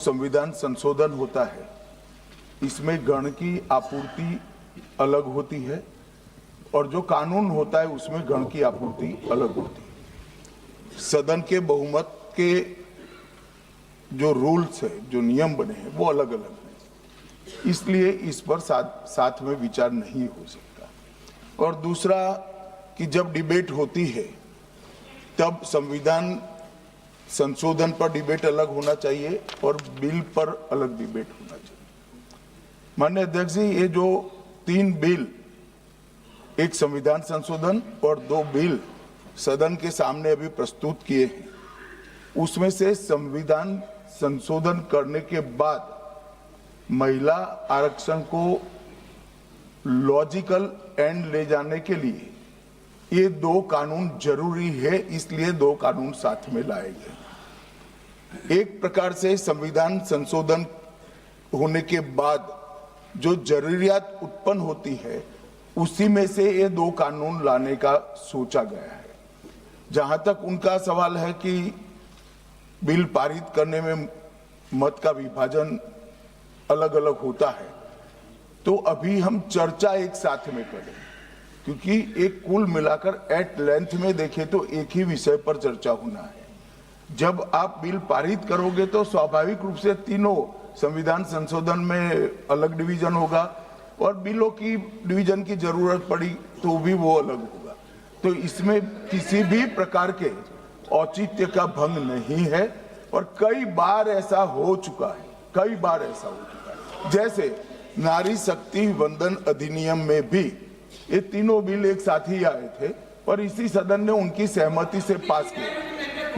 संविधान संशोधन होता है, इसमें गण की आपूर्ति अलग होती है और जो कानून होता है उसमें गण की आपूर्ति अलग होती है। सदन के बहुमत के जो रूल्स है, जो नियम बने हैं, वो अलग अलग हैं, इसलिए इस पर साथ में विचार नहीं हो सकता। और दूसरा कि जब डिबेट होती है तब संविधान संशोधन पर डिबेट अलग होना चाहिए और बिल पर अलग डिबेट होना चाहिए। माननीय अध्यक्ष जी, ये जो 3 बिल, एक संविधान संशोधन और 2 बिल सदन के सामने अभी प्रस्तुत किए हैं, उसमें से संविधान संशोधन करने के बाद महिला आरक्षण को लॉजिकल एंड ले जाने के लिए ये 2 कानून जरूरी है, इसलिए 2 कानून साथ में लाए गए। एक प्रकार से संविधान संशोधन होने के बाद जो जरूरियात उत्पन्न होती है, उसी में से ये 2 कानून लाने का सोचा गया है। जहां तक उनका सवाल है कि बिल पारित करने में मत का विभाजन अलग अलग होता है, तो अभी हम चर्चा एक साथ में करें, क्योंकि एक कुल मिलाकर एट लेंथ में देखें तो एक ही विषय पर चर्चा होना है। जब आप बिल पारित करोगे तो स्वाभाविक रूप से तीनों संविधान संशोधन में अलग डिवीजन होगा और बिलों की डिवीजन की जरूरत पड़ी तो भी वो अलग होगा। तो इसमें किसी भी प्रकार के औचित्य का भंग नहीं है और कई बार ऐसा हो चुका है, जैसे नारी शक्ति वंदन अधिनियम में भी ये तीनों बिल एक साथ ही आए थे और इसी सदन ने उनकी सहमति से पास किया,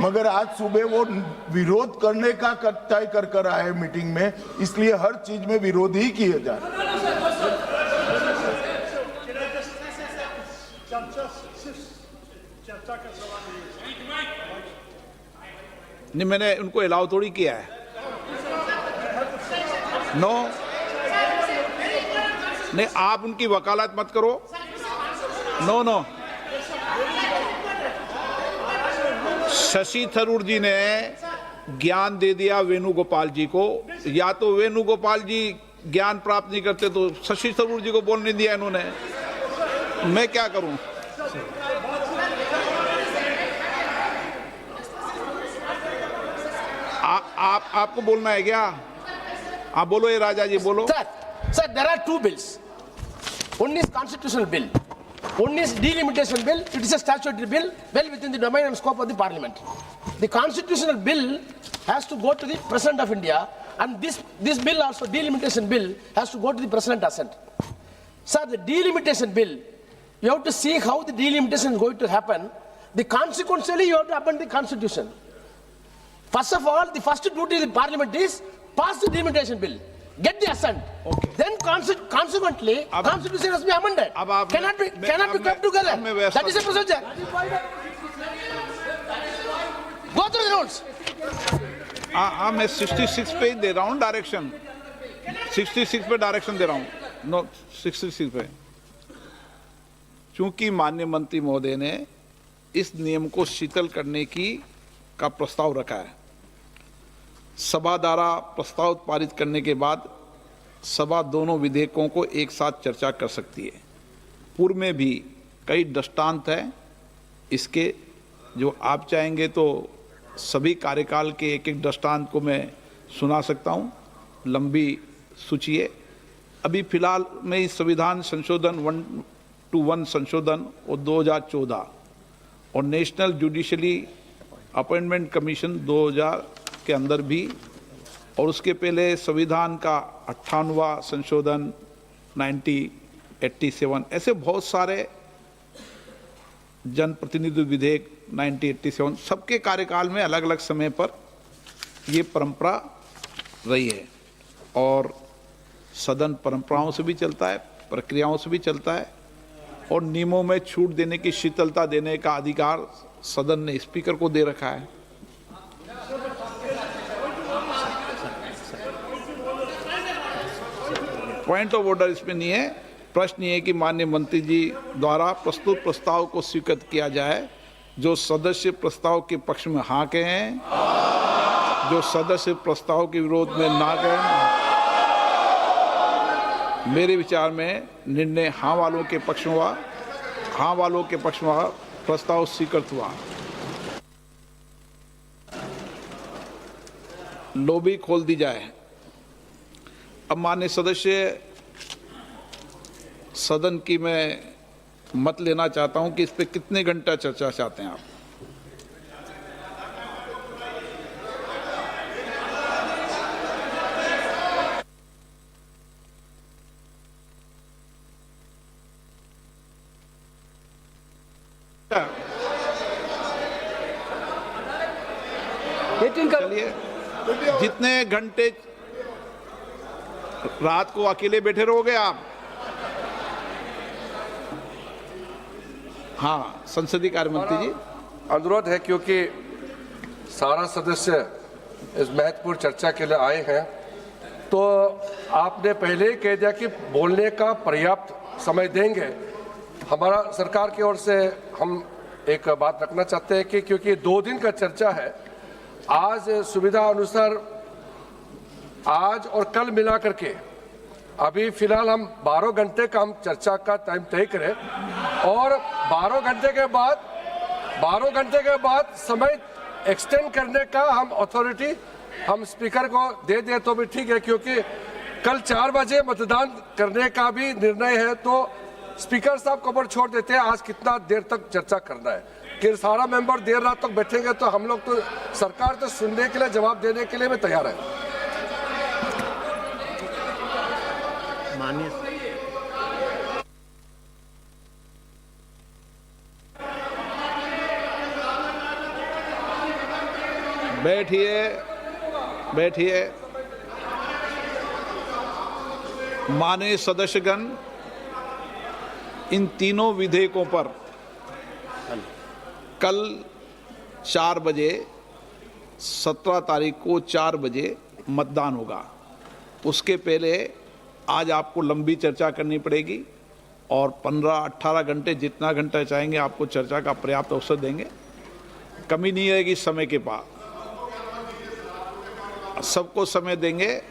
मगर आज सुबह वो विरोध करने का तय कर आए मीटिंग में, इसलिए हर चीज में विरोध ही किए जा रहे हैं। नहीं, मैंने उनको अलाउ थोड़ी किया है। नो, नहीं, आप उनकी वकालत मत करो। नो, शशि थरूर जी ने ज्ञान दे दिया वेणुगोपाल जी को, या तो वेणुगोपाल जी ज्ञान प्राप्त नहीं करते तो शशि थरूर जी को बोलने दिया इन्होंने, मैं क्या करूं? आपको बोलना है क्या? आप बोलो, ये राजा जी बोलो। Sir, there are 2 bills. One is constitutional bill. One is delimitation bill. It is a statutory bill, well within the domain and scope of the parliament. The constitutional bill has to go to the President of India, and this bill also, delimitation bill, has to go to the President assent. Sir, the delimitation bill, you have to see how the delimitation is going to happen. Consequentially, you have to amend the constitution. First of all, the first duty of the parliament is pass the delimitation bill, get the assent. Okay. Then consequently, constitution has to be amended. Cannot be kept together. That is a procedure. Go through the rules. मैं 66 पे दे रहा हूँ direction, 66 पे direction दे रहा हूँ। No, 66 पे, चूंकि माननीय मंत्री महोदय ने इस नियम को शिथिल करने का प्रस्ताव रखा है, सभा द्वारा प्रस्ताव पारित करने के बाद सभा दोनों विधेयकों को एक साथ चर्चा कर सकती है। पूर्व में भी कई दृष्टांत हैं इसके, जो आप चाहेंगे तो सभी कार्यकाल के एक दृष्टांत को मैं सुना सकता हूं, लंबी सूची है। अभी फिलहाल में इस संविधान संशोधन 121 संशोधन और 2014 और नेशनल जुडिशरी अपॉइंटमेंट कमीशन 2000 के अंदर भी, और उसके पहले संविधान का 98वां संशोधन 1987, ऐसे बहुत सारे जनप्रतिनिधि विधेयक 1987, सबके कार्यकाल में अलग अलग समय पर ये परंपरा रही है। और सदन परंपराओं से भी चलता है, प्रक्रियाओं से भी चलता है, और नियमों में छूट देने की, शीतलता देने का अधिकार सदन ने स्पीकर को दे रखा है। पॉइंट ऑफ ऑर्डर इसमें नहीं है। प्रश्न ये है कि माननीय मंत्री जी द्वारा प्रस्तुत प्रस्ताव को स्वीकृत किया जाए। जो सदस्य प्रस्ताव के पक्ष में हाँ कहे हैं, जो सदस्य प्रस्ताव के विरोध में ना गए, मेरे विचार में निर्णय हाँ वालों के पक्ष में हुआ। हाँ वालों के पक्ष में हुआ, प्रस्ताव स्वीकृत हुआ। लॉबी खोल दी जाए। अब माननीय सदस्य, सदन की मैं मत लेना चाहता हूं कि इस पे कितने घंटा चर्चा चाहते हैं आप। चलिए, जितने घंटे रात को अकेले बैठे रहोगे आप। हाँ, संसदीय कार्य मंत्री जी। अनुरोध है, क्योंकि सारा सदस्य इस महत्वपूर्ण चर्चा के लिए आए हैं, तो आपने पहले ही कह दिया कि बोलने का पर्याप्त समय देंगे। हमारा सरकार की ओर से हम एक बात रखना चाहते हैं कि क्योंकि 2 दिन का चर्चा है, आज सुविधा अनुसार आज और कल मिला करके अभी फिलहाल हम 12 घंटे का हम चर्चा का टाइम तय करें, और 12 घंटे के बाद समय एक्सटेंड करने का हम अथॉरिटी हम स्पीकर को दे दें तो भी ठीक है, क्योंकि कल 4 बजे मतदान करने का भी निर्णय है। तो स्पीकर साहब को ऊपर छोड़ देते हैं आज कितना देर तक चर्चा करना है, कि सारा मेंबर देर रात तक बैठेंगे तो हम लोग तो सरकार तो सुनने के लिए, जवाब देने के लिए भी तैयार है। बैठिए। माननीय सदस्यगण, इन तीनों विधेयकों पर कल 4 बजे 17 तारीख को 4 बजे मतदान होगा। उसके पहले आज आपको लंबी चर्चा करनी पड़ेगी और 15-18 घंटे, जितना घंटा चाहेंगे आपको चर्चा का पर्याप्त अवसर देंगे। कमी नहीं रहेगी समय के पास, सबको समय देंगे।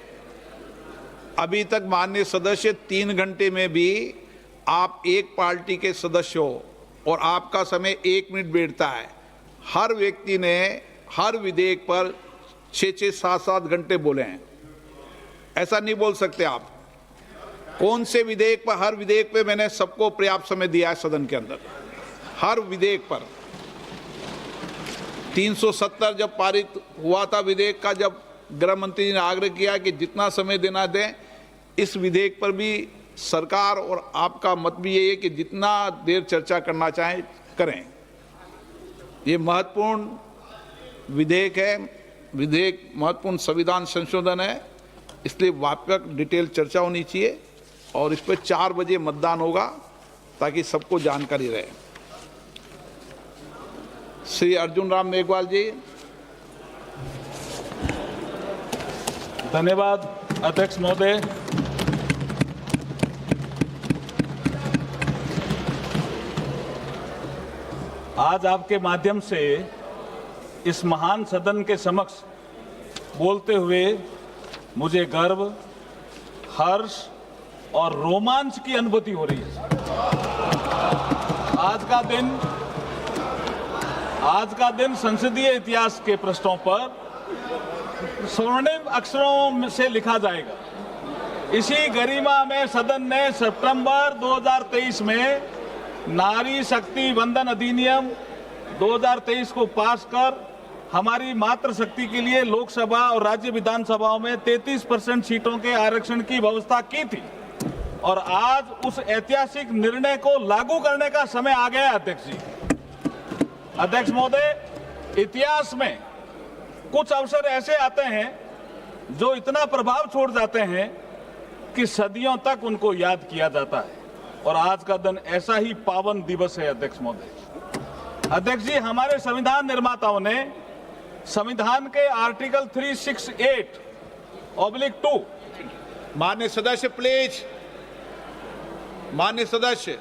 अभी तक माननीय सदस्य 3 घंटे में भी आप एक पार्टी के सदस्य हो और आपका समय 1 मिनट बैठता है। हर व्यक्ति ने हर विधेयक पर 6-6, 7-7 घंटे बोले हैं। ऐसा नहीं बोल सकते आप। कौन से विधेयक पर? हर विधेयक पे मैंने सबको पर्याप्त समय दिया है सदन के अंदर, हर विधेयक पर। 370 जब पारित हुआ था विधेयक का, जब गृह मंत्री जी ने आग्रह किया कि जितना समय देना दें, इस विधेयक पर भी सरकार और आपका मत भी यही है कि जितना देर चर्चा करना चाहें करें। ये महत्वपूर्ण विधेयक है, विधेयक महत्वपूर्ण संविधान संशोधन है, इसलिए व्यापक डिटेल चर्चा होनी चाहिए और इस पर 4 बजे मतदान होगा ताकि सबको जानकारी रहे। श्री अर्जुन राम मेघवाल जी। धन्यवाद अध्यक्ष महोदय। आज आपके माध्यम से इस महान सदन के समक्ष बोलते हुए मुझे गर्व, हर्ष और रोमांच की अनुभूति हो रही है। आज का दिन संसदीय इतिहास के पृष्ठों पर स्वर्णिम अक्षरों से लिखा जाएगा। इसी गरिमा में सदन ने सितंबर 2023 में नारी शक्ति वंदन अधिनियम 2023 को पास कर हमारी मातृशक्ति के लिए लोकसभा और राज्य विधानसभाओं में 33% सीटों के आरक्षण की व्यवस्था की थी और आज उस ऐतिहासिक निर्णय को लागू करने का समय आ गया है। अध्यक्ष जी, अध्यक्ष महोदय, इतिहास में कुछ अवसर ऐसे आते हैं जो इतना प्रभाव छोड़ जाते हैं कि सदियों तक उनको याद किया जाता है और आज का दिन ऐसा ही पावन दिवस है। अध्यक्ष महोदय, अध्यक्ष जी, हमारे संविधान निर्माताओं ने संविधान के आर्टिकल 368/2 माननीय सदस्य प्लीज, माननीय सदस्य,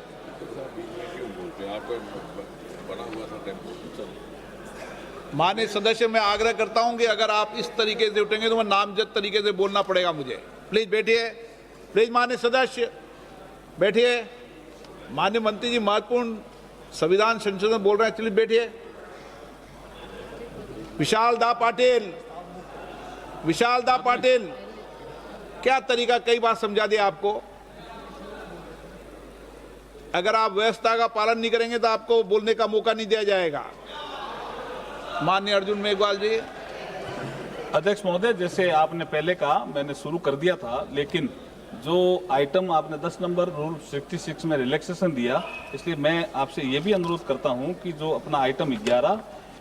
माननीय सदस्य, मैं आग्रह करता हूं कि अगर आप इस तरीके से उठेंगे तो मैं नामजद तरीके से बोलना पड़ेगा मुझे। प्लीज बैठिए, प्लीज माननीय सदस्य बैठिए। माननीय मंत्री जी महत्वपूर्ण संविधान संशोधन बोल रहे हैं, चलिए बैठिए। विशाल दा पाटिल, विशाल दा पाटिल, क्या तरीका, कई बार समझा दिया आपको। अगर आप व्यवस्था का पालन नहीं करेंगे तो आपको बोलने का मौका नहीं दिया जाएगा। माननीय अर्जुन मेघवाल जी। अध्यक्ष महोदय, जैसे आपने पहले कहा, मैंने शुरू कर दिया था, लेकिन जो आइटम आपने 10 नंबर रूल 66 में रिलैक्सेशन दिया, इसलिए मैं आपसे ये भी अनुरोध करता हूं कि जो अपना आइटम 11,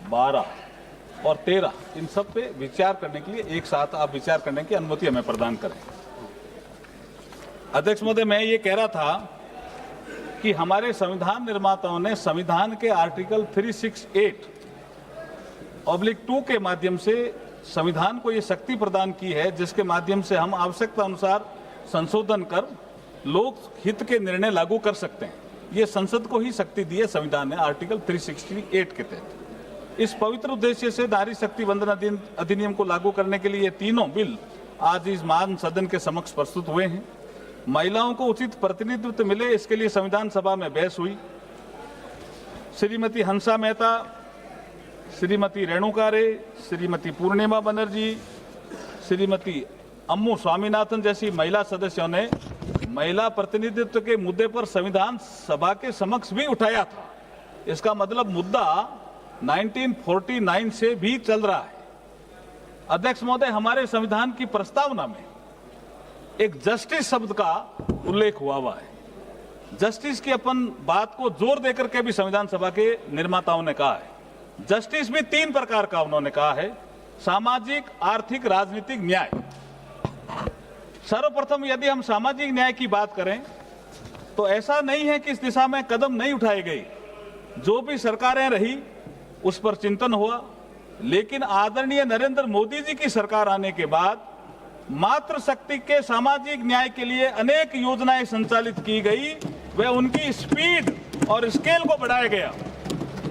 12 और 13 इन सब पे विचार करने के लिए एक साथ आप विचार करने की अनुमति हमें प्रदान करें। अध्यक्ष महोदय, मैं ये कह रहा था कि हमारे संविधान निर्माताओं ने संविधान के आर्टिकल 368/2 के माध्यम से संविधान को ये शक्ति प्रदान की है, जिसके माध्यम से हम आवश्यकता अनुसार संशोधन कर लोक हित के निर्णय लागू कर सकते हैं। ये संसद को ही शक्ति दी है संविधान ने आर्टिकल 368 के तहत। इस पवित्र उद्देश्य से नारी शक्ति वंदन अधिनियम को लागू करने के लिए ये तीनों बिल आज इस महान सदन के समक्ष प्रस्तुत हुए हैं। महिलाओं को उचित प्रतिनिधित्व मिले, इसके लिए संविधान सभा में बहस हुई। श्रीमती हंसा मेहता, श्रीमती रेणुका रे, श्रीमती पूर्णिमा बनर्जी, श्रीमती अम्मू स्वामीनाथन जैसी महिला सदस्यों ने महिला प्रतिनिधित्व के मुद्दे पर संविधान सभा के समक्ष भी उठाया था। इसका मतलब मुद्दा 1949 से भी चल रहा है। अध्यक्ष महोदय, हमारे संविधान की प्रस्तावना में एक जस्टिस शब्द का उल्लेख हुआ है। जस्टिस की अपन बात को जोर देकर के भी संविधान सभा के निर्माताओं ने कहा है। जस्टिस भी 3 प्रकार का उन्होंने कहा है: सामाजिक, आर्थिक, राजनीतिक न्याय। सर्वप्रथम यदि हम सामाजिक न्याय की बात करें तो ऐसा नहीं है कि इस दिशा में कदम नहीं उठाए गए। जो भी सरकारें रही उस पर चिंतन हुआ, लेकिन आदरणीय नरेंद्र मोदी जी की सरकार आने के बाद मातृशक्ति के सामाजिक न्याय के लिए अनेक योजनाएं संचालित की गई। वह उनकी स्पीड और स्केल को बढ़ाया गया।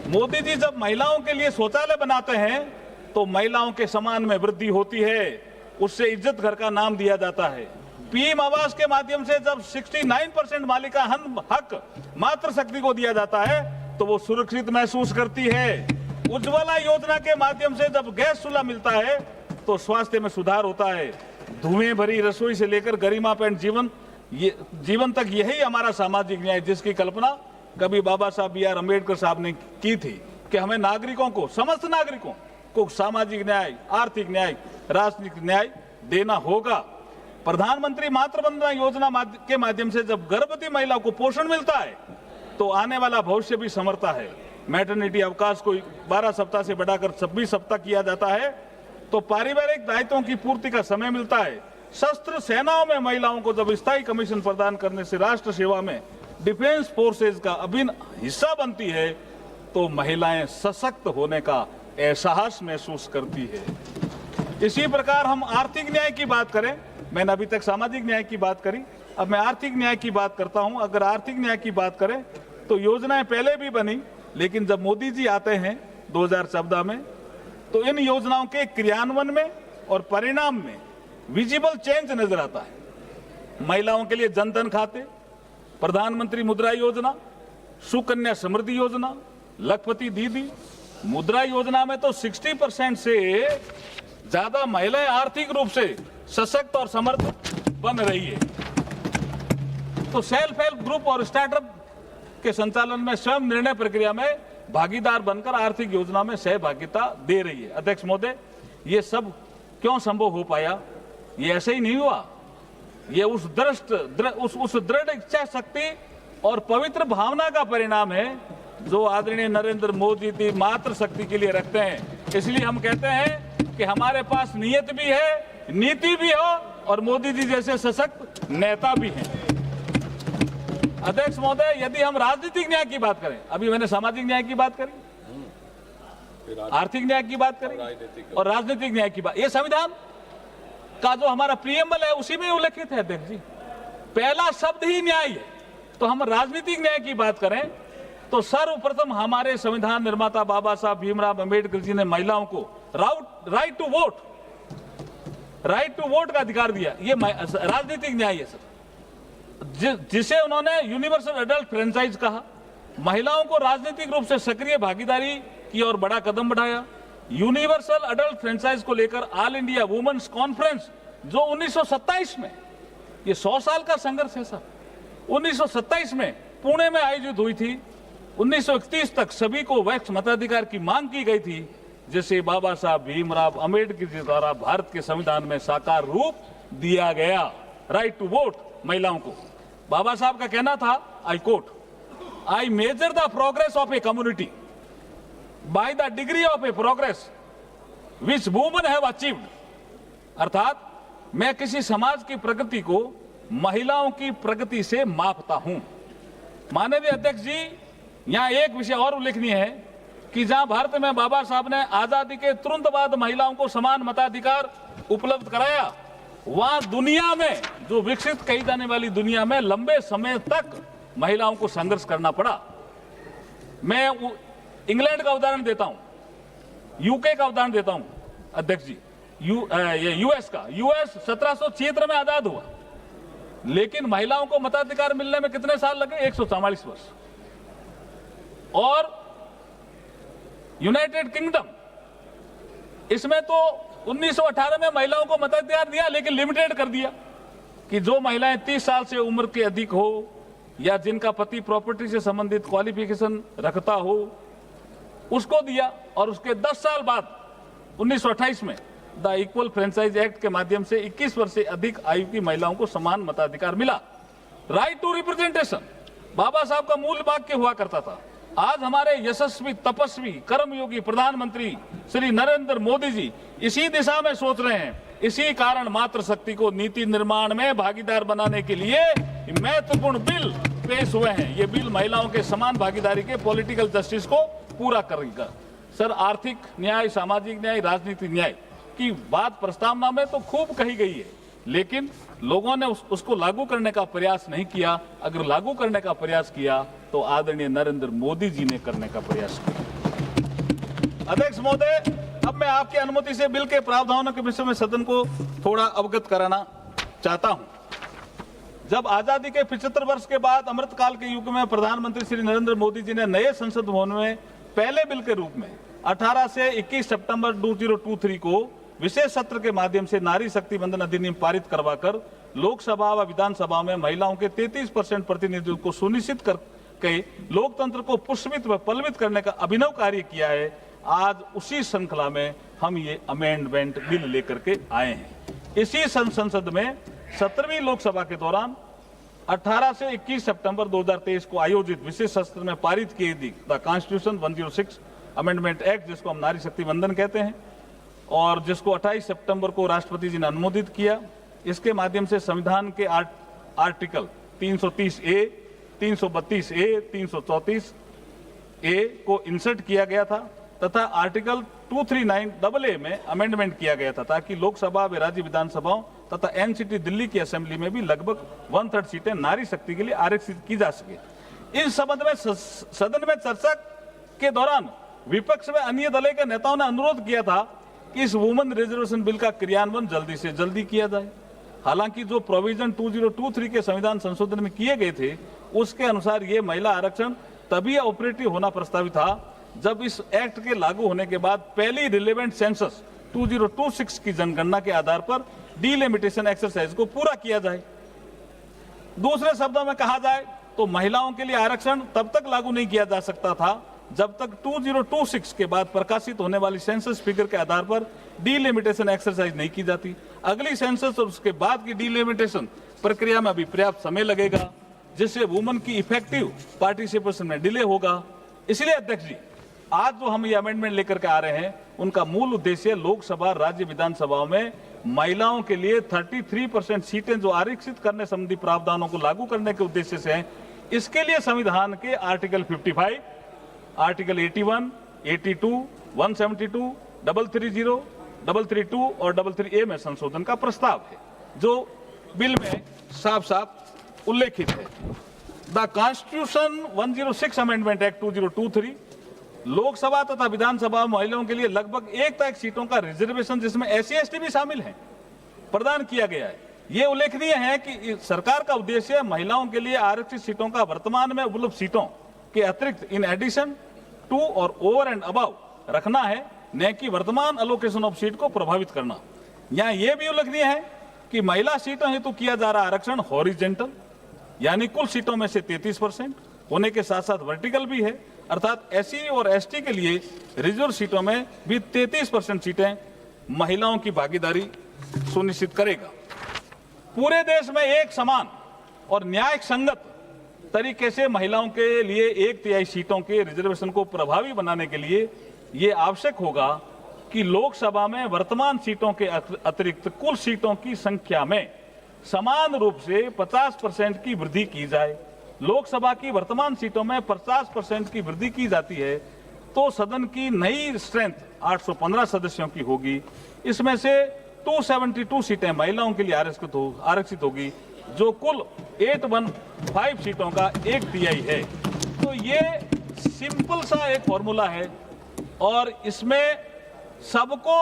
मोदी जी जब महिलाओं के लिए शौचालय बनाते हैं तो महिलाओं के सम्मान में वृद्धि होती है, उससे इज्जत घर का नाम दिया जाता है। पीएम आवास के माध्यम से जब 69% मालिका हक मातृशक्ति को दिया जाता है तो वो सुरक्षित महसूस करती है। उज्ज्वला योजना के माध्यम से जब गैस चूल्हा मिलता है तो स्वास्थ्य में सुधार होता है। धुएं भरी रसोई से लेकर गरिमापूर्ण जीवन तक, यही हमारा सामाजिक न्याय, जिसकी कल्पना कभी बाबा साहब बी आर अम्बेडकर साहब ने की थी कि हमें नागरिकों को, समस्त नागरिकों को सामाजिक न्याय, आर्थिक न्याय, राजनीतिक न्याय देना होगा। प्रधानमंत्री मातृ वंदना योजना के माध्यम से जब गर्भवती महिला को पोषण मिलता है तो आने वाला भविष्य भी संवरता है। मैटरनिटी अवकाश को 12 सप्ताह से बढ़ाकर 26 सप्ताह किया जाता है तो पारिवारिक दायित्वों की पूर्ति का समय मिलता है। सशस्त्र सेनाओं में महिलाओं को जब स्थायी कमीशन प्रदान करने से राष्ट्र सेवा में डिफेंस फोर्सेज का अभिन्न हिस्सा बनती है तो महिलाएं सशक्त होने का एहसास महसूस करती है। इसी प्रकार हम आर्थिक न्याय की बात करें, मैंने अभी तक सामाजिक न्याय की बात करी, अब मैं आर्थिक न्याय की बात करता हूं। अगर आर्थिक न्याय की बात करें तो योजनाएं पहले भी बनी, लेकिन जब मोदी जी आते हैं 2014 में तो इन योजनाओं के क्रियान्वयन में और परिणाम में विजिबल चेंज नजर आता है। महिलाओं के लिए जनधन खाते, प्रधानमंत्री मुद्रा योजना, सुकन्या समृद्धि योजना, लखपति दीदी, मुद्रा योजना में तो 60% से ज्यादा महिलाएं आर्थिक रूप से सशक्त और समर्थ बन रही है। तो सेल्फ हेल्प ग्रुप और स्टार्टअप के संचालन में स्वयं निर्णय प्रक्रिया में भागीदार बनकर आर्थिक योजना में सहभागिता दे रही है। अध्यक्ष महोदय, ये सब क्यों संभव हो पाया? ये ऐसे ही नहीं हुआ। ये उस दृढ़ इच्छा शक्ति और पवित्र भावना का परिणाम है जो आदरणीय नरेंद्र मोदी जी मातृशक्ति के लिए रखते हैं। इसलिए हम कहते हैं कि हमारे पास नियत भी है, नीति भी हो और मोदी जी जैसे सशक्त नेता भी हैं। अध्यक्ष महोदय, यदि हम राजनीतिक न्याय की बात करें, अभी मैंने सामाजिक न्याय की बात करी, आर्थिक न्याय की बात करी और राजनीतिक न्याय की बात, ये संविधान का जो हमारा प्रीएम्बल है उसी में उल्लेखित है। अध्यक्ष जी, पहला शब्द ही न्याय है। तो हम राजनीतिक न्याय की बात करें तो सर्वप्रथम हमारे संविधान निर्माता बाबा साहब भीमराव अंबेडकर जी ने महिलाओं को राइट टू वोट का अधिकार दिया। ये राजनीतिक न्याय है सर, जिसे उन्होंने यूनिवर्सल एडल्ट फ्रेंचाइज कहा। महिलाओं को राजनीतिक रूप से सक्रिय भागीदारी की ओर बड़ा कदम बढ़ाया। यूनिवर्सल एडल्ट फ्रेंचाइज को लेकर ऑल इंडिया वुमेन्स कॉन्फ्रेंस जो 1927 में, ये 100 साल का संघर्ष है सर, 1927 में पुणे में आयोजित हुई थी। 1931 तक सभी को वैक्स मताधिकार की मांग की गई थी, जिसे बाबा साहब भीमराव अंबेडकर जी द्वारा भारत के संविधान में साकार रूप दिया गया। राइट टू वोट महिलाओं को। बाबा साहब का कहना था, I quote, I measure the progress of a community by the degree of A progress which women have achieved. अर्थात मैं किसी समाज की प्रगति को महिलाओं की प्रगति से मापता हूं। माननीय अध्यक्ष जी, यहां एक विषय और उल्लेखनीय है कि जहां भारत में बाबा साहब ने आजादी के तुरंत बाद महिलाओं को समान मताधिकार उपलब्ध कराया, वहां दुनिया में, जो विकसित कही जाने वाली दुनिया में, लंबे समय तक महिलाओं को संघर्ष करना पड़ा। मैं इंग्लैंड का उदाहरण देता हूं, यूके का उदाहरण देता हूं अध्यक्ष जी, यूएस का। यूएस 1776 में आजाद हुआ, लेकिन महिलाओं को मताधिकार मिलने में कितने साल लगे? 144 वर्ष। और यूनाइटेड किंगडम, इसमें तो 1918 में महिलाओं को मताधिकार दिया, लेकिन लिमिटेड कर दिया कि जो महिलाएं 30 साल से उम्र के अधिक हो या जिनका पति प्रॉपर्टी से संबंधित क्वालिफिकेशन रखता हो, उसको दिया। और उसके 10 साल बाद 1928 में द इक्वल फ्रेंचाइज एक्ट के माध्यम से 21 वर्ष से अधिक आयु की महिलाओं को समान मताधिकार मिला। राइट टू रिप्रेजेंटेशन बाबा साहब का मूल वाक्य हुआ करता था। आज हमारे यशस्वी, तपस्वी, कर्मयोगी प्रधानमंत्री श्री नरेंद्र मोदी जी इसी दिशा में सोच रहे हैं। इसी कारण मातृशक्ति को नीति निर्माण में भागीदार बनाने के लिए महत्वपूर्ण बिल पेश हुए हैं। ये बिल महिलाओं के समान भागीदारी के पॉलिटिकल जस्टिस को पूरा करेगा। सर, आर्थिक न्याय, सामाजिक न्याय, राजनीतिक न्याय की बात प्रस्तावना में तो खूब कही गई है, लेकिन लोगों ने उसको लागू करने का प्रयास नहीं किया। अगर लागू करने का प्रयास किया तो आदरणीय नरेंद्र मोदी जी ने करने का प्रयास किया। अध्यक्ष महोदय, अब मैं आपकी अनुमति से बिल के प्रावधानों के विषय में सदन को थोड़ा अवगत कराना चाहता हूं। जब आजादी के 75 वर्ष के बाद अमृतकाल के युग में प्रधानमंत्री श्री नरेंद्र मोदी जी ने नए संसद भवन में पहले बिल के रूप में 18 से 21 सितंबर 2023 को विशेष सत्र के माध्यम से नारी शक्ति वंदन अधिनियम पारित करवाकर लोकसभा व विधानसभा में महिलाओं के 33% प्रतिनिधित्व को सुनिश्चित करके लोकतंत्र को पुष्पित व पल्लवित करने का अभिनव कार्य किया है। आज उसी श्रृंखला में हम ये अमेंडमेंट बिल लेकर के आए हैं। इसी संसद में 17वीं लोकसभा के दौरान 18 से 21 सितंबर 2023 को आयोजित विशेष सत्र में पारित की गई द कॉन्स्टिट्यूशन 106 अमेंडमेंट एक्ट, जिसको हम नारी शक्ति वंदन कहते हैं, और जिसको 28 सितंबर को राष्ट्रपति जी ने अनुमोदित किया। इसके माध्यम से संविधान के आर्टिकल 330 ए, 332 ए, 334 ए को इंसर्ट किया गया था तथा आर्टिकल 239 AA में अमेंडमेंट किया गया था, ताकि लोकसभा व राज्य विधानसभाओं तथा एनसीटी दिल्ली की असेंबली में भी लगभग 1/3 सीटें नारी शक्ति के लिए आरक्षित की जा सके। इस संबंध में सदन में चर्चा के दौरान विपक्ष में अन्य दलों के नेताओं ने अनुरोध किया था कि इस वुमेन रिजर्वेशन बिल का क्रियान्वयन जल्दी से जल्दी किया जाए। हालांकि जो प्रोविजन 2023 के संविधान संशोधन में किए गए थे, उसके अनुसार ये महिला आरक्षण तभी ऑपरेटिव होना प्रस्तावित था जब इस एक्ट के लागू होने के बाद पहली रिलेवेंट सेंसस 2026 की जनगणना के आधार पर डिलिमिटेशन एक्सरसाइज को पूरा किया जाए। दूसरे शब्दों में कहा जाए तो महिलाओं के लिए आरक्षण तब तक लागू नहीं किया जा सकता था जब तक 2026 के बाद प्रकाशित होने वाली सेंसस फिगर के आधार पर डिलिमिटेशन एक्सरसाइज नहीं की जाती। अगली सेंसस और उसके बाद की डिलिमिटेशन प्रक्रिया में अभी पर्याप्त समय लगेगा, जिससे वुमेन की इफेक्टिव पार्टिसिपेशन में डिले होगा। इसलिए अध्यक्ष जी, आज जो हम ये अमेंडमेंट लेकर के आ रहे हैं, उनका मूल उद्देश्य लोकसभा, राज्य विधानसभाओं में महिलाओं के लिए 33% सीटें जो आरक्षित करने संबंधी प्रावधानों को लागू करने के उद्देश्य से हैं। इसके लिए संविधान के आर्टिकल 55, आर्टिकल 81, 82, 172, 330, 332 और 33A में संशोधन का प्रस्ताव है, जो बिल में साफ साफ उल्लेखित है। The constitution 106 amendment act 2023 Lok Sabha तथा विधानसभा महिलाओं के लिए लगभग 1/3 सीटों का रिजर्वेशन, जिसमें SC/ST भी शामिल हैं, प्रदान किया गया है। ये उल्लेखनीय है कि सरकार का उद्देश्य महिलाओं के लिए आरक्षित सीटों का वर्तमान में उपलब्ध सीटों के अतिरिक्त इन एडिशन टू और ओवर एंड अबव रखना है, न कि वर्तमान एलोकेशन ऑफ सीट को प्रभावित करना। यहाँ यह भी उल्लेखनीय है कि महिला सीटों हेतु किया जा रहा आरक्षण हॉरिजेंटल यानी कुल सीटों में से 33% होने के साथ साथ वर्टिकल भी है, अर्थात SC और ST के लिए रिजर्व सीटों में भी 33% सीटें महिलाओं की भागीदारी सुनिश्चित करेगा। पूरे देश में एक समान और न्याय संगत तरीके से महिलाओं के लिए 1/3 सीटों के रिजर्वेशन को प्रभावी बनाने के लिए ये आवश्यक होगा कि लोकसभा में वर्तमान सीटों के अतिरिक्त कुल सीटों की संख्या में समान रूप से 50% की वृद्धि की जाए। लोकसभा की वर्तमान सीटों में 50% की वृद्धि की जाती है तो सदन की नई स्ट्रेंथ 815 सदस्यों की होगी। इसमें से 272 सीटें महिलाओं के लिए आरक्षित होगी, जो कुल 815 सीटों का 1/3 है। तो ये सिंपल सा एक फॉर्मूला है और इसमें सबको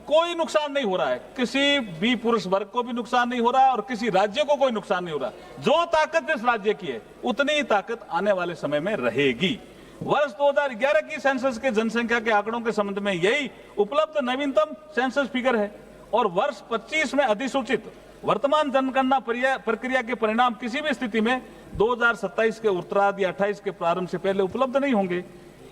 कोई नुकसान नहीं हो रहा है, किसी भी पुरुष वर्ग को भी नुकसान नहीं हो रहा है और किसी राज्य को कोई नुकसान नहीं हो रहा। जो ताकत इस राज्य की है उतनी ही ताकत आने वाले समय में रहेगी। वर्ष 2011 की सेंसस के जनसंख्या के आंकड़ों के संबंध में यही उपलब्ध नवीनतम सेंसस फिगर है और वर्ष 25 में अधिसूचित वर्तमान जनगणना प्रक्रिया के परिणाम किसी भी स्थिति में 2027 के उत्तरार्ध या 28 के प्रारंभ से पहले उपलब्ध नहीं होंगे।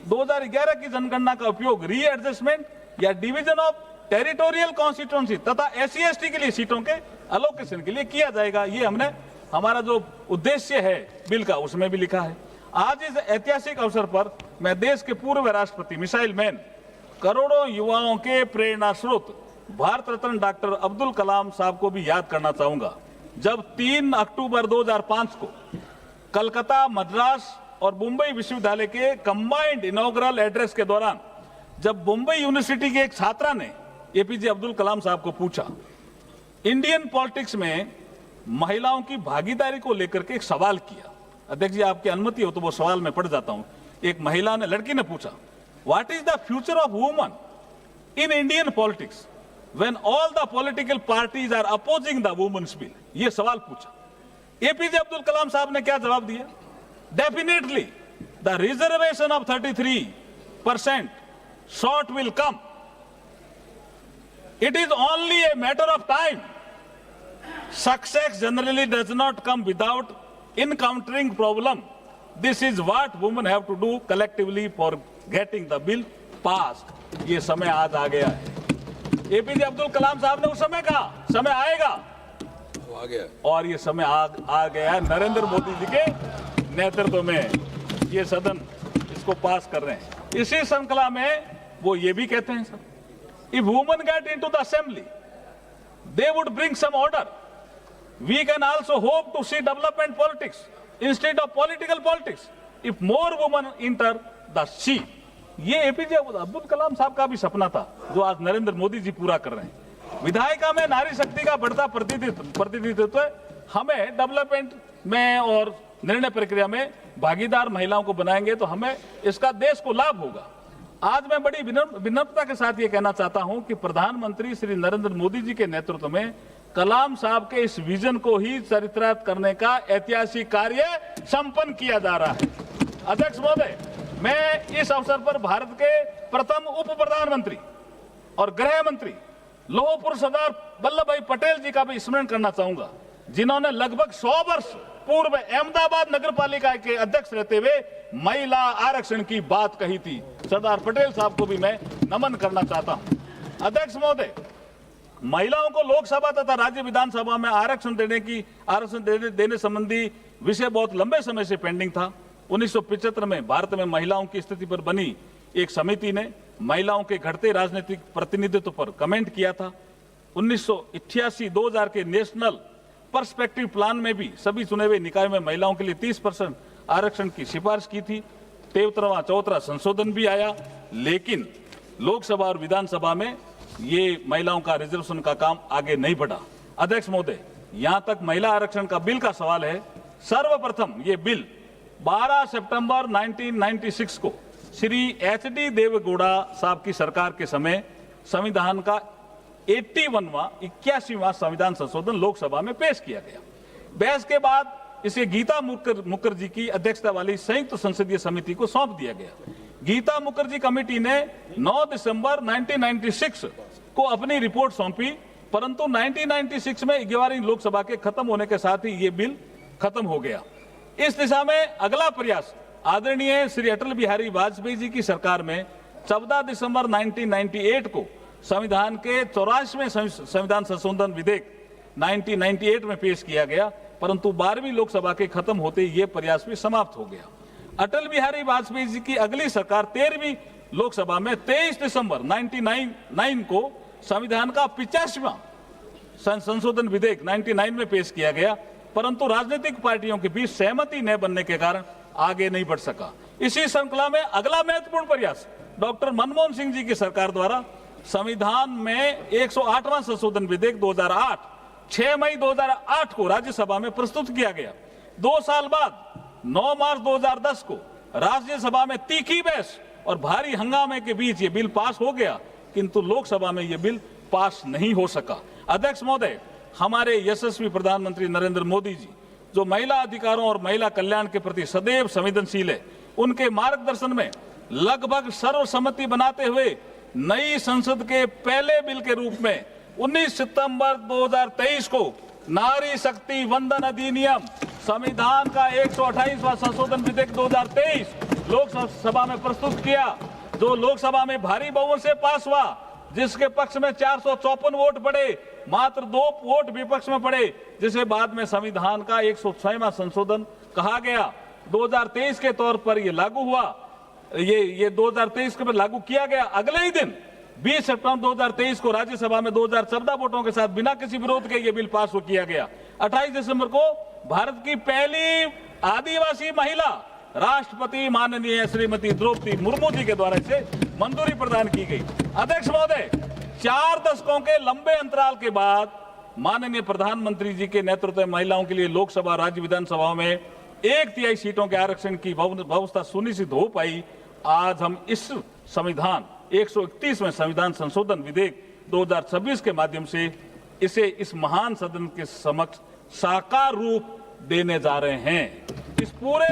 2011 की जनगणना का उपयोग रीएडजस्टमेंट या डिवीजन ऑफ टेरिटोरियल कॉन्स्टिट्यूएंसी तथा SC/ST के लिए सीटों के अलोकेशन के लिए किया जाएगा। ये हमने हमारा जो उद्देश्य है बिल का उसमें भी लिखा है। आज इस ऐतिहासिक अवसर पर मैं देश के पूर्व राष्ट्रपति मिसाइल मैन, करोड़ों युवाओं के प्रेरणा स्रोत भारत रत्न डॉक्टर अब्दुल कलाम साहब को भी याद करना चाहूंगा। जब 3 अक्टूबर 2005 को कलकत्ता, मद्रास और मुंबई विश्वविद्यालय के कंबाइंड इनॉग्रल एड्रेस के दौरान जब मुंबई यूनिवर्सिटी के एक छात्रा ने APJ अब्दुल कलाम साहब को पूछा, इंडियन पॉलिटिक्स में महिलाओं की भागीदारी को लेकर के एक सवाल किया। अध्यक्ष जी, आपकी अनुमति हो तो वो सवाल मैं पढ़ जाता हूं। एक महिला ने, लड़की ने पूछा, what is the future of woman in Indian politics when all the political parties are opposing the women's bill. ये सवाल पूछा। APJ अब्दुल कलाम साहब ने क्या जवाब दिया? Definitely the reservation of 33% short will come. It is only a matter of time. Success generally does not come without encountering problem. This is what women have to do collectively for getting the bill passed. ये समय आज आ गया है। APJ Abdul Kalam साहब ने उस समय कहा समय आएगा, आ गया, और ये समय आ गया है। नरेंद्र मोदी जी के नेतृत्व में ये सदन इसको पास कर रहे हैं। इसी श्रृंखला में वो ये भी कहते हैं sir, if women get into the assembly, they would bring some order. We can also hope to see development politics instead of political politics if more women enter the seat. ये APJ अब्दुल कलाम साहब का भी सपना था जो आज नरेंद्र मोदी जी पूरा कर रहे हैं। विधायिका में नारी शक्ति का बढ़ता प्रतिनिधित्व हमें डेवलपमेंट में और निर्णय प्रक्रिया में भागीदार महिलाओं को बनाएंगे तो हमें इसका देश को लाभ होगा। आज मैं बड़ी विनम्रता के साथ ये कहना चाहता हूं कि प्रधानमंत्री श्री नरेंद्र मोदी जी के नेतृत्व में कलाम साहब के इस विजन को ही चरितार्थ करने का ऐतिहासिक कार्य संपन्न किया जा रहा है। अध्यक्ष महोदय, मैं इस अवसर पर भारत के प्रथम उप प्रधानमंत्री और गृह मंत्री लौह पुरुष सरदार वल्लभ भाई पटेल जी का भी स्मरण करना चाहूंगा, जिन्होंने लगभग 100 वर्ष पूर्व अहमदाबाद नगर पालिका के अध्यक्ष रहते हुए महिला आरक्षण की बात कही थी। सरदार पटेल साहब को भी मैं नमन करना चाहता हूं। अध्यक्ष महोदय, महिलाओं को लोकसभा तथा राज्य विधानसभा में आरक्षण देने संबंधी विषय बहुत लंबे समय से पेंडिंग था। 1975 में भारत में महिलाओं की स्थिति पर बनी एक समिति ने महिलाओं के घटते राजनीतिक प्रतिनिधित्व पर कमेंट किया था। 1988-2000 के नेशनल पर्सपेक्टिव प्लान में भी सभी चुने हुए निकाय में महिलाओं के लिए 30% आरक्षण की सिफारिश की थी। 13वां संशोधन भी आया, लेकिन लोकसभा और विधानसभा में ये महिलाओं का रिजर्वेशन का काम आगे नहीं बढ़ा। अध्यक्ष महोदय, यहां तक महिला आरक्षण का बिल का सवाल है, सर्वप्रथम ये बिल 12 सितंबर 1996 को श्री एच.डी. देवेगौड़ा साहब की सरकार के समय संविधान का 81वां संविधान संशोधन लोकसभा में पेश किया गया। बहस के बाद इसे गीता मुखर्जी की अध्यक्षता वाली संयुक्त संसदीय समिति को सौंप दिया गया। गीता मुखर्जी कमेटी ने 9 दिसंबर 1996 को अपनी रिपोर्ट सौंपी, परंतु 1996 में 11वीं लोकसभा के खत्म होने के साथ ही ये बिल खत्म हो गया। इस दिशा में अगला प्रयास आदरणीय श्री अटल बिहारी वाजपेयी जी की सरकार में 14 दिसंबर 1998 को संविधान के 84वें संविधान संशोधन विधेयक 1998 में पेश किया गया, परंतु 12वीं लोकसभा के खत्म होते ही ये प्रयास भी समाप्त हो गया। अटल बिहारी वाजपेयी जी की अगली सरकार 13वीं लोकसभा में 23 दिसंबर 1999 को संविधान का 85वां संशोधन विधेयक 99 में पेश किया गया, परंतु राजनीतिक पार्टियों के बीच सहमति न बनने के कारण आगे नहीं बढ़ सका। इसी श्रृंखला में अगला महत्वपूर्ण प्रयास डॉक्टर मनमोहन सिंह जी की सरकार द्वारा संविधान में 108वां संशोधन विधेयक 2008 6 मई 2008 को राज्यसभा में प्रस्तुत किया गया। 2 साल बाद 9 मार्च 2010 को राज्यसभा में तीखी बहस और भारी हंगामे के बीच ये बिल पास हो गया, किंतु लोकसभा में ये बिल पास नहीं हो सका। अध्यक्ष महोदय, हमारे यशस्वी प्रधानमंत्री नरेंद्र मोदी जी जो महिला अधिकारों और महिला कल्याण के प्रति सदैव संवेदनशील है, उनके मार्गदर्शन में लगभग सर्वसम्मति बनाते हुए नई संसद के पहले बिल के रूप में 19 सितंबर 2023 को नारी शक्ति वंदन अधिनियम संविधान का 128वां संशोधन विधेयक 2023 लोकसभा में प्रस्तुत किया, जो लोकसभा में भारी बहुमत से पास हुआ, जिसके पक्ष में 454 वोट पड़े, मात्र 2 वोट विपक्ष में पड़े, जिसे बाद में संविधान का 106वां संशोधन कहा गया। 2023 के तौर पर यह लागू हुआ, ये 2023 के लागू किया गया। अगले ही दिन 20 सितंबर 2023 को राज्यसभा में 2014 वोटों के साथ बिना किसी विरोध के ये बिल पास हो किया गया। 28 दिसंबर को भारत की पहली आदिवासी महिला राष्ट्रपति माननीय श्रीमती द्रौपदी मुर्मू जी के द्वारा इसे मंजूरी प्रदान की गई। अध्यक्ष महोदय, 4 दशकों के लंबे अंतराल के बाद माननीय प्रधानमंत्री जी के नेतृत्व में महिलाओं के लिए लोकसभा राज्य विधानसभाओं में 1/3 सीटों के आरक्षण की व्यवस्था सुनिश्चित हो पाई। आज हम इस संविधान 131वें संविधान संशोधन विधेयक 2026 के माध्यम से इसे इस महान सदन के समक्ष साकार रूप देने जा रहे हैं। इस पूरे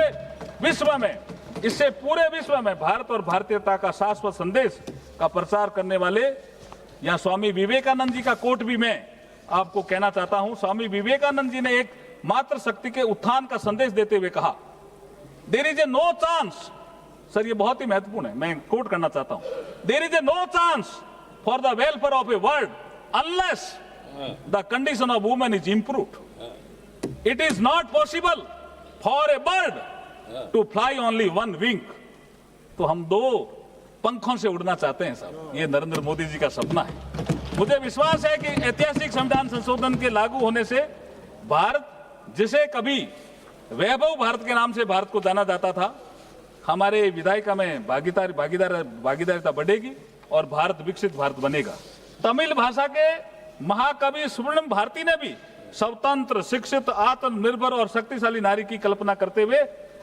विश्व में, इससे पूरे विश्व में भारत और भारतीयता का शाश्वत संदेश का प्रचार करने वाले यहाँ स्वामी विवेकानंद जी का कोट भी मैं आपको कहना चाहता हूं। स्वामी विवेकानंद जी ने एक मातृ शक्ति के उत्थान का संदेश देते हुए कहा, there is a no chance, sir ये बहुत ही महत्वपूर्ण है, मैं कोट करना चाहता हूं, there is a no chance for the welfare of a world unless the condition of women is improved. It is not possible for a bird to fly only one wing. तो हम 2 पंखों से उड़ना चाहते हैं साहब, ये नरेंद्र मोदी जी का सपना है। मुझे विश्वास है कि ऐतिहासिक संविधान संशोधन के लागू होने से भारत, जिसे कभी वैभव भारत के नाम से भारत को जाना जाता था, हमारे विधायिका में भागीदारिता बढ़ेगी और भारत विकसित भारत बनेगा। तमिल भाषा के महाकवि सुब्रमण्यम भारती ने भी स्वतंत्र, शिक्षित, आत्मनिर्भर और शक्तिशाली नारी की कल्पना करते हुए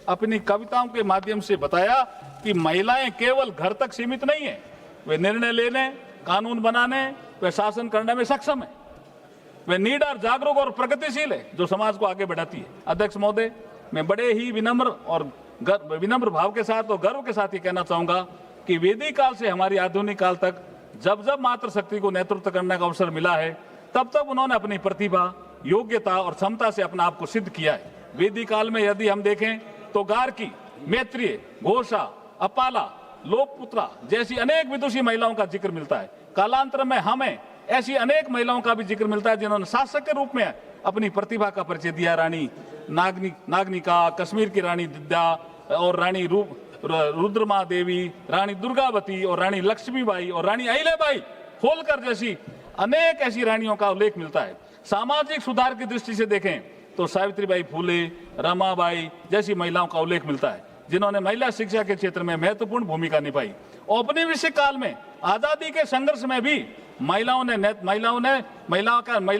अपनी कविताओं के माध्यम से बताया कि महिलाएं केवल घर तक सीमित नहीं है, वे निर्णय लेने, कानून बनाने, वे शासन करने में सक्षम है। वे निडर, जागरूक और प्रगतिशील है, जो समाज को आगे बढ़ाती है। अध्यक्ष महोदय, मैं बड़े ही विनम्र भाव के साथ और गर्व के साथ ये कहना चाहूंगा कि वैदिक काल से हमारी आधुनिक काल तक जब जब मातृशक्ति को नेतृत्व करने का अवसर मिला है, तब तब उन्होंने अपनी प्रतिभा, योग्यता और क्षमता से अपना आप को सिद्ध किया है। वैदिक काल में यदि हम देखें तो गार्की, मैत्रेय, घोषा, अपाला, लोकपुत्रा जैसी अनेक विदुषी महिलाओं का जिक्र मिलता है। कालांतर में हमें ऐसी अनेक महिलाओं का भी जिक्र मिलता है जिन्होंने शासक के रूप में अपनी प्रतिभा का परिचय दिया। रानी नागनिका, कश्मीर की रानी दिद्या और रानी रुद्रमा देवी, रानी दुर्गावती और रानी लक्ष्मीबाई और रानी अहिल्याबाई होलकर जैसी अनेक ऐसी रानियों का उल्लेख मिलता है। सामाजिक सुधार की दृष्टि से देखें तो सावित्रीबाई फूले, रमाबाई जैसी महिलाओं का उल्लेख मिलता है, जिन्होंने महिला शिक्षा के क्षेत्र में महत्वपूर्ण भूमिका निभाई। औपनिवेशिक काल में आजादी के संघर्ष में भी महिला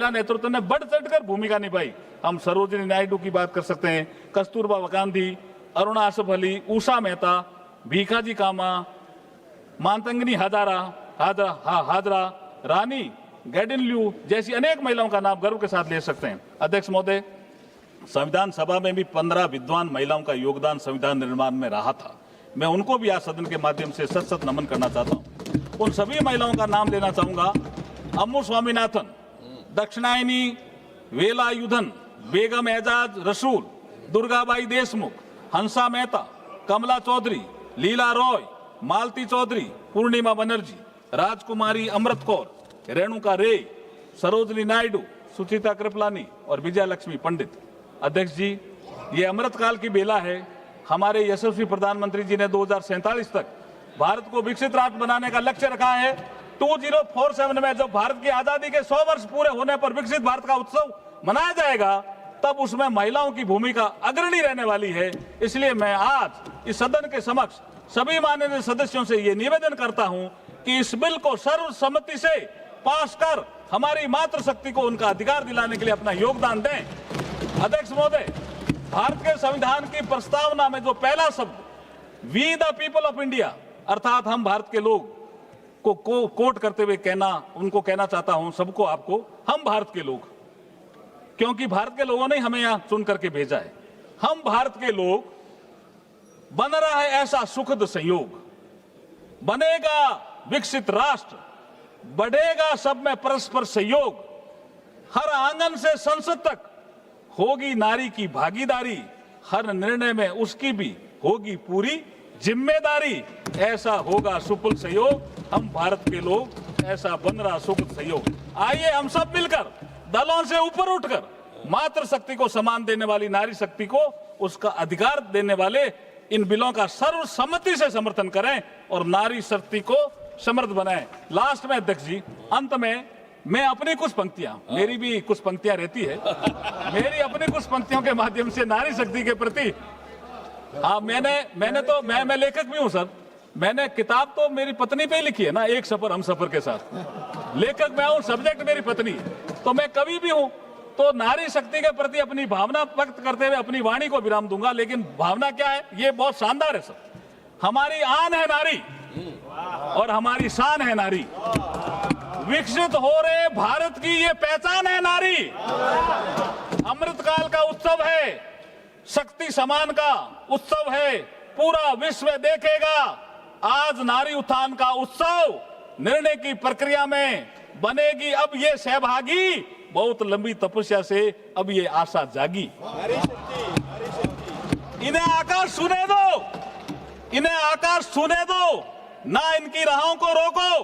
नेतृत्व ने बढ़ चढ़कर भूमिका निभाई। हम सरोजिनी नायडू की बात कर सकते हैं, कस्तूरबा गांधी, अरुणा आसफ अली, उषा मेहता, भीखाजी कामा, मातंगनी हाजरा, रानी गैडिनल्यू जैसी अनेक महिलाओं का नाम गर्व के साथ ले सकते हैं। अध्यक्ष महोदय, संविधान सभा में भी 15 विद्वान महिलाओं का योगदान संविधान निर्माण में रहा था। मैं उनको भी आज सदन के माध्यम से सत सत नमन करना चाहता हूं। उन सभी महिलाओं का नाम लेना चाहूंगा। अम्मू स्वामीनाथन, दक्षिणायनी वेलायुधन, बेगम एजाज रसूल, दुर्गाबाई देशमुख, हंसा मेहता, कमला चौधरी, लीला रॉय, मालती चौधरी, पूर्णिमा बनर्जी, राजकुमारी अमृत कौर, रेणुका रे, सरोजिनी नायडू, सुचिता कृपलानी और विजय लक्ष्मी पंडित। अध्यक्ष जी, ये अमृतकाल की बेला है। हमारे यशस्वी प्रधानमंत्री जी ने 2047 तक भारत को विकसित राष्ट्र बनाने का लक्ष्य रखा है। 2047 में जब भारत की आजादी के 100 वर्ष पूरे होने पर विकसित भारत का उत्सव मनाया जाएगा, तब उसमें महिलाओं की भूमिका अग्रणी रहने वाली है। इसलिए मैं आज इस सदन के समक्ष सभी माननीय सदस्यों से ये निवेदन करता हूं कि इस बिल को सर्वसम्मति से पास कर हमारी मातृशक्ति को उनका अधिकार दिलाने के लिए अपना योगदान दें। अध्यक्ष महोदय, भारत के संविधान की प्रस्तावना में जो पहला शब्द we the people of India, अर्थात हम भारत के लोग को कोट करते हुए उनको कहना चाहता हूं, सबको, आपको, हम भारत के लोग, क्योंकि भारत के लोगों ने हमें यहां चुन करके भेजा है। हम भारत के लोग, बन रहा है ऐसा सुखद संयोग, बनेगा विकसित राष्ट्र, बढ़ेगा सब में परस्पर सहयोग, हर आंगन से संसद तक होगी नारी की भागीदारी, हर निर्णय में उसकी भी होगी पूरी जिम्मेदारी, ऐसा होगा सुपुल सहयोग, हम भारत के लोग, ऐसा बन रहा सुखद सहयोग। आइए हम सब मिलकर दलों से ऊपर उठकर मातृशक्ति को सम्मान देने वाली नारी शक्ति को उसका अधिकार देने वाले इन बिलों का सर्वसम्मति से समर्थन करें और नारी शक्ति को समृद्ध बनाएं। लास्ट में अध्यक्ष जी, अंत में मैं अपनी कुछ पंक्तियां, मेरी भी कुछ पंक्तियां रहती है, मेरी अपनी कुछ पंक्तियों के माध्यम से नारी शक्ति के प्रति, हाँ, मैं लेखक भी हूं सर। मैंने किताब तो मेरी पत्नी पे ही लिखी है ना, एक सफर हम सफर के साथ। लेखक मैं हूं, सब्जेक्ट मेरी पत्नी है, तो मैं कवि भी हूं। तो नारी शक्ति के प्रति अपनी भावना व्यक्त करते हुए अपनी वाणी को विराम दूंगा। लेकिन भावना क्या है, ये बहुत शानदार है सर। हमारी आन है नारी और हमारी शान है नारी, विकसित हो रहे भारत की ये पहचान है नारी। अमृतकाल का उत्सव है, शक्ति समान का उत्सव है, पूरा विश्व देखेगा आज नारी उत्थान का उत्सव। निर्णय की प्रक्रिया में बनेगी अब ये सहभागी, बहुत लंबी तपस्या से अब ये आशा जागी। इन्हें आकाश सुने दो, इन्हें आकाश सुने दो, ना इनकी राहों को रोको,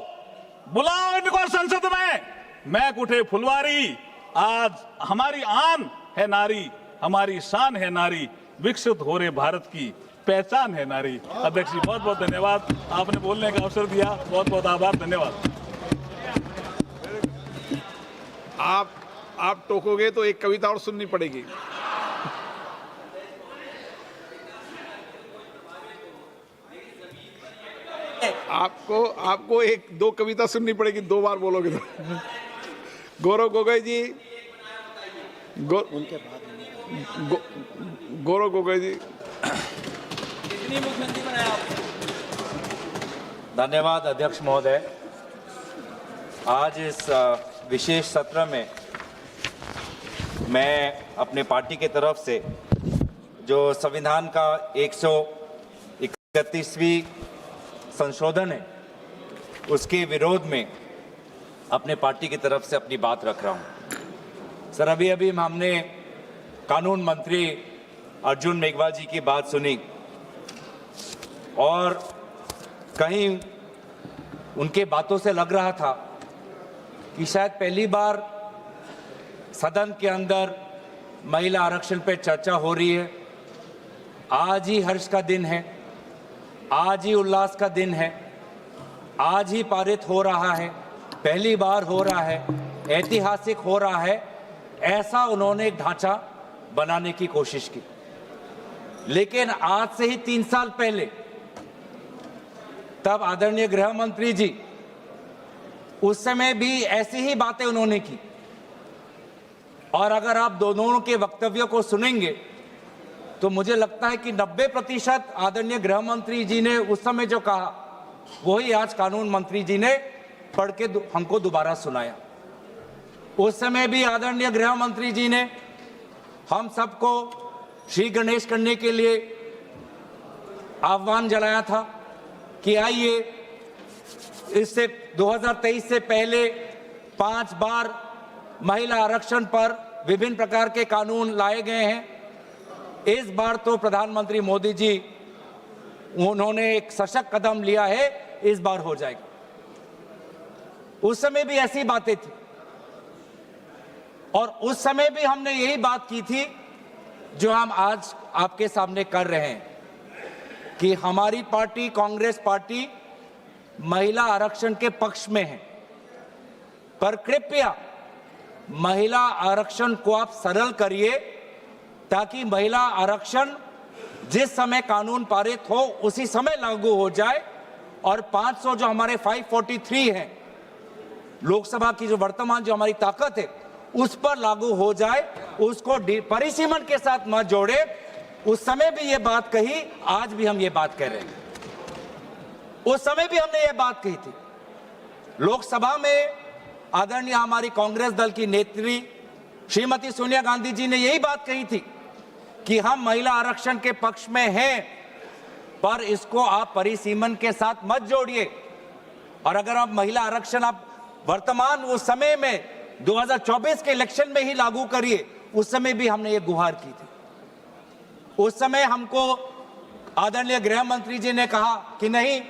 बुलाओ इनको संसद में, महक उठे फुलवारी। आज हमारी आन है नारी, हमारी शान है नारी, विकसित हो रहे भारत की पहचान है नारी। अध्यक्ष जी, बहुत बहुत धन्यवाद, आपने बोलने का अवसर दिया, बहुत बहुत आभार, धन्यवाद। आप टोकोगे तो एक कविता और सुननी पड़ेगी। आपको एक दो कविता सुननी पड़ेगी, 2 बार बोलोगे तो। गौरव गोगोई जी, गौरव गोगोई जी। धन्यवाद अध्यक्ष महोदय। आज इस विशेष सत्र में मैं अपने पार्टी के तरफ से जो संविधान का 131वीं संशोधन है उसके विरोध में अपने पार्टी की तरफ से अपनी बात रख रहा हूं। सर, अभी हमने कानून मंत्री अर्जुन मेघवाल जी की बात सुनी और कहीं उनके बातों से लग रहा था कि शायद पहली बार सदन के अंदर महिला आरक्षण पर चर्चा हो रही है। आज ही हर्ष का दिन है, आज ही उल्लास का दिन है, आज ही पारित हो रहा है, पहली बार हो रहा है, ऐतिहासिक हो रहा है, ऐसा उन्होंने एक ढांचा बनाने की कोशिश की। लेकिन आज से ही 3 साल पहले तब आदरणीय गृह मंत्री जी उस समय भी ऐसी ही बातें उन्होंने की। और अगर आप दोनों के वक्तव्यों को सुनेंगे तो मुझे लगता है कि 90% आदरणीय गृह मंत्री जी ने उस समय जो कहा वही आज कानून मंत्री जी ने पढ़ के हमको दोबारा सुनाया। उस समय भी आदरणीय गृह मंत्री जी ने हम सबको श्री गणेश करने के लिए आह्वान जलाया था कि आइए, इससे 2023 से पहले 5 बार महिला आरक्षण पर विभिन्न प्रकार के कानून लाए गए हैं। इस बार तो प्रधानमंत्री मोदी जी उन्होंने एक सशक्त कदम लिया है, इस बार हो जाएगा। उस समय भी ऐसी बातें थी और उस समय भी हमने यही बात की थी जो हम आज आपके सामने कर रहे हैं कि हमारी पार्टी कांग्रेस पार्टी महिला आरक्षण के पक्ष में है, पर कृपया महिला आरक्षण को आप सरल करिए ताकि महिला आरक्षण जिस समय कानून पारित हो उसी समय लागू हो जाए और 500 जो हमारे 543 हैं लोकसभा की जो वर्तमान जो हमारी ताकत है उस पर लागू हो जाए, उसको परिसीमन के साथ मत जोड़े। उस समय भी ये बात कही, आज भी हम ये बात कह रहे हैं। उस समय भी हमने ये बात कही थी। लोकसभा में आदरणीय हमारी कांग्रेस दल की नेत्री श्रीमती सोनिया गांधी जी ने यही बात कही थी कि हम महिला आरक्षण के पक्ष में हैं, पर इसको आप परिसीमन के साथ मत जोड़िए। और अगर आप महिला आरक्षण आप वर्तमान उस समय में 2024 के इलेक्शन में ही लागू करिए, उस समय भी हमने ये गुहार की थी। उस समय हमको आदरणीय गृह मंत्री जी ने कहा कि नहीं,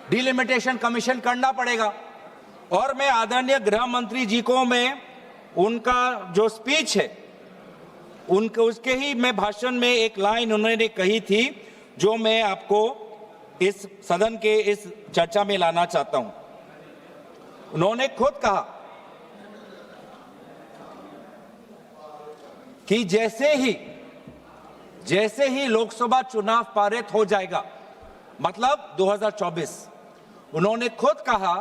डिलिमिटेशन कमीशन करना पड़ेगा। और मैं आदरणीय गृह मंत्री जी को मैं उनका जो स्पीच है उनके उसके ही मैं भाषण में एक लाइन उन्होंने कही थी जो मैं आपको इस सदन के इस चर्चा में लाना चाहता हूं। उन्होंने खुद कहा कि जैसे ही लोकसभा चुनाव पारित हो जाएगा, मतलब 2024, उन्होंने खुद कहा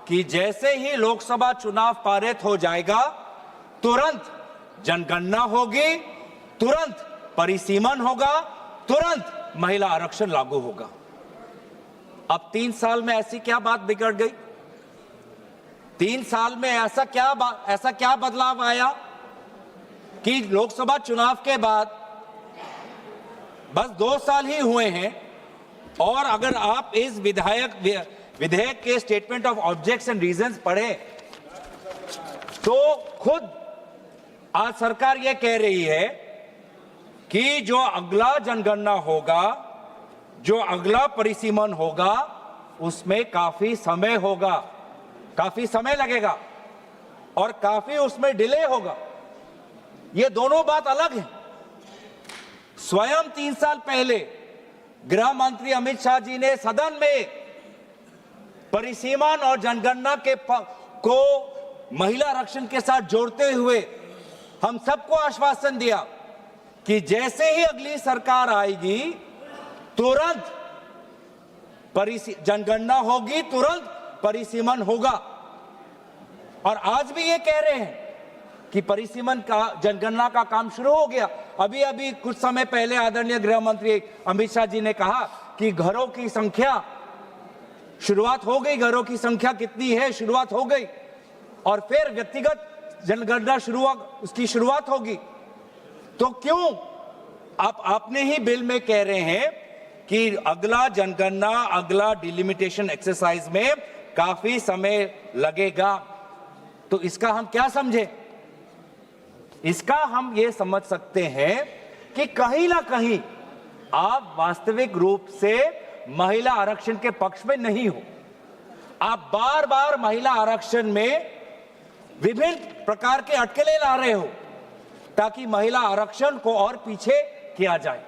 कि जैसे ही लोकसभा चुनाव पारित हो जाएगा तुरंत जनगणना होगी, तुरंत परिसीमन होगा, तुरंत महिला आरक्षण लागू होगा। अब 3 साल में ऐसी क्या बात बिगड़ गई? 3 साल में ऐसा क्या बदलाव आया कि लोकसभा चुनाव के बाद बस 2 साल ही हुए हैं और अगर आप इस विधेयक के statement of objects and reasons पढ़ें तो खुद आज सरकार यह कह रही है कि जो अगला जनगणना होगा, जो अगला परिसीमन होगा, उसमें काफी समय होगा, काफी समय लगेगा और काफी उसमें डिले होगा। ये दोनों बात अलग है। स्वयं 3 साल पहले गृह मंत्री अमित शाह जी ने सदन में परिसीमन और जनगणना को महिला आरक्षण के साथ जोड़ते हुए हम सबको आश्वासन दिया कि जैसे ही अगली सरकार आएगी तुरंत जनगणना होगी, तुरंत परिसीमन होगा। और आज भी ये कह रहे हैं कि परिसीमन का जनगणना का काम शुरू हो गया। अभी कुछ समय पहले आदरणीय गृह मंत्री अमित शाह जी ने कहा कि घरों की संख्या शुरुआत हो गई, घरों की संख्या कितनी है शुरुआत हो गई और फिर व्यक्तिगत जनगणना उसकी शुरुआत होगी। तो क्यों आपने ही बिल में कह रहे हैं कि अगला जनगणना, अगला डिलिमिटेशन एक्सरसाइज में काफी समय लगेगा? तो इसका हम क्या समझे? इसका हम ये समझ सकते हैं कि कहीं ना कहीं आप वास्तविक रूप से महिला आरक्षण के पक्ष में नहीं हो। आप बार बार महिला आरक्षण में विभिन्न प्रकार के अटकलें ला रहे हो ताकि महिला आरक्षण को और पीछे किया जाए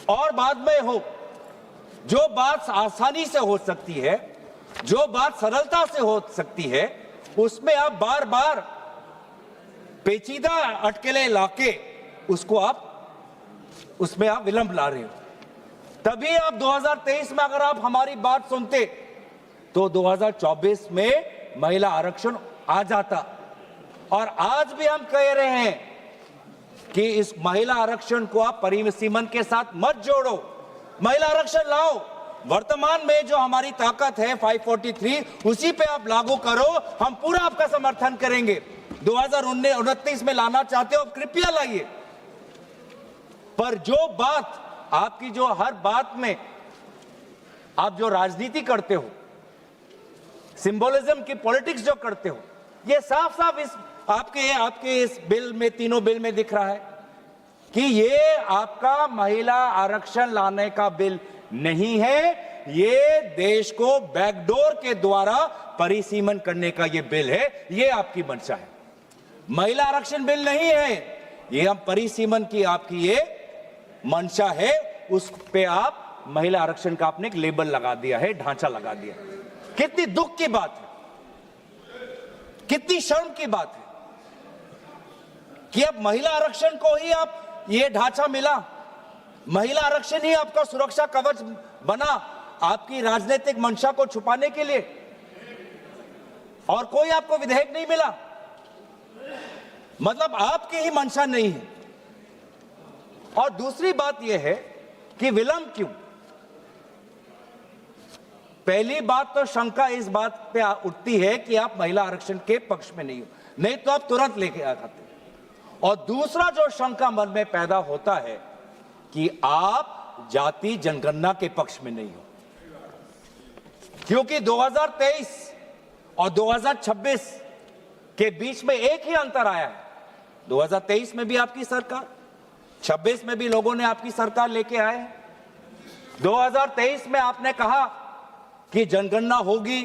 और बाद में हो। जो बात आसानी से हो सकती है, जो बात सरलता से हो सकती है, उसमें आप बार बार पेचीदा अटकलें लाके उसमें आप विलंब ला रहे हो। तभी आप 2023 में अगर आप हमारी बात सुनते तो 2024 में महिला आरक्षण आ जाता। और आज भी हम कह रहे हैं कि इस महिला आरक्षण को आप परिसीमन के साथ मत जोड़ो, महिला आरक्षण लाओ। वर्तमान में जो हमारी ताकत है 543, उसी पे आप लागू करो, हम पूरा आपका समर्थन करेंगे। 2029 में लाना चाहते हो, कृपया लाइए। पर जो बात आपकी, जो हर बात में आप जो राजनीति करते हो, सिंबोलिज्म की पॉलिटिक्स जो करते हो, ये साफ साफ इस आपके इस बिल में, तीनों बिल में दिख रहा है कि ये आपका महिला आरक्षण लाने का बिल नहीं है, ये देश को बैकडोर के द्वारा परिसीमन करने का ये बिल है। ये आपकी मंशा है, महिला आरक्षण बिल नहीं है ये। हम परिसीमन की आपकी ये मंशा है, उस पे आप महिला आरक्षण का आपने एक लेबल लगा दिया है, ढांचा लगा दिया। कितनी दुख की बात है, कितनी शर्म की बात है कि अब महिला आरक्षण को ही आप ये ढांचा मिला, महिला आरक्षण ही आपका सुरक्षा कवच बना आपकी राजनीतिक मंशा को छुपाने के लिए, और कोई आपको विधेयक नहीं मिला। मतलब आपकी ही मंशा नहीं है। और दूसरी बात यह है कि विलंब क्यों? पहली बात तो शंका इस बात पे उठती है कि आप महिला आरक्षण के पक्ष में नहीं हो, नहीं तो आप तुरंत लेके आ जाते। और दूसरा जो शंका मन में पैदा होता है कि आप जाति जनगणना के पक्ष में नहीं हो, क्योंकि 2023 और 2026 के बीच में एक ही अंतर आया है। 2023 में भी आपकी सरकार, 26 में भी लोगों ने आपकी सरकार लेके आए हैं। 2023 में आपने कहा कि जनगणना होगी,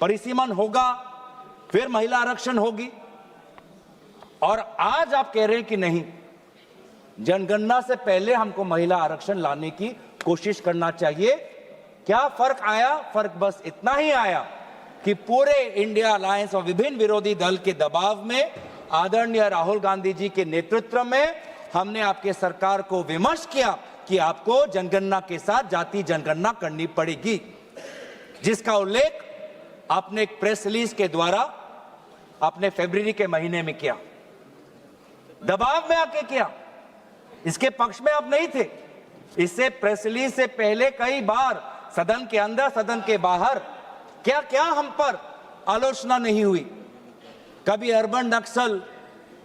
परिसीमन होगा, फिर महिला आरक्षण होगी, और आज आप कह रहे हैं कि नहीं, जनगणना से पहले हमको महिला आरक्षण लाने की कोशिश करना चाहिए। क्या फर्क आया? फर्क बस इतना ही आया कि पूरे इंडिया अलायंस और विभिन्न विरोधी दल के दबाव में, आदरणीय राहुल गांधी जी के नेतृत्व में, हमने आपके सरकार को विमर्श किया कि आपको जनगणना के साथ जाति जनगणना करनी पड़ेगी, जिसका उल्लेख आपने एक प्रेस रिलीज के द्वारा आपने फरवरी के महीने में किया, दबाव में आके किया, इसके पक्ष में आप नहीं थे। इससे प्रेस रिलीज से पहले कई बार सदन के अंदर, सदन के बाहर क्या क्या हम पर आलोचना नहीं हुई, कभी अर्बन नक्सल,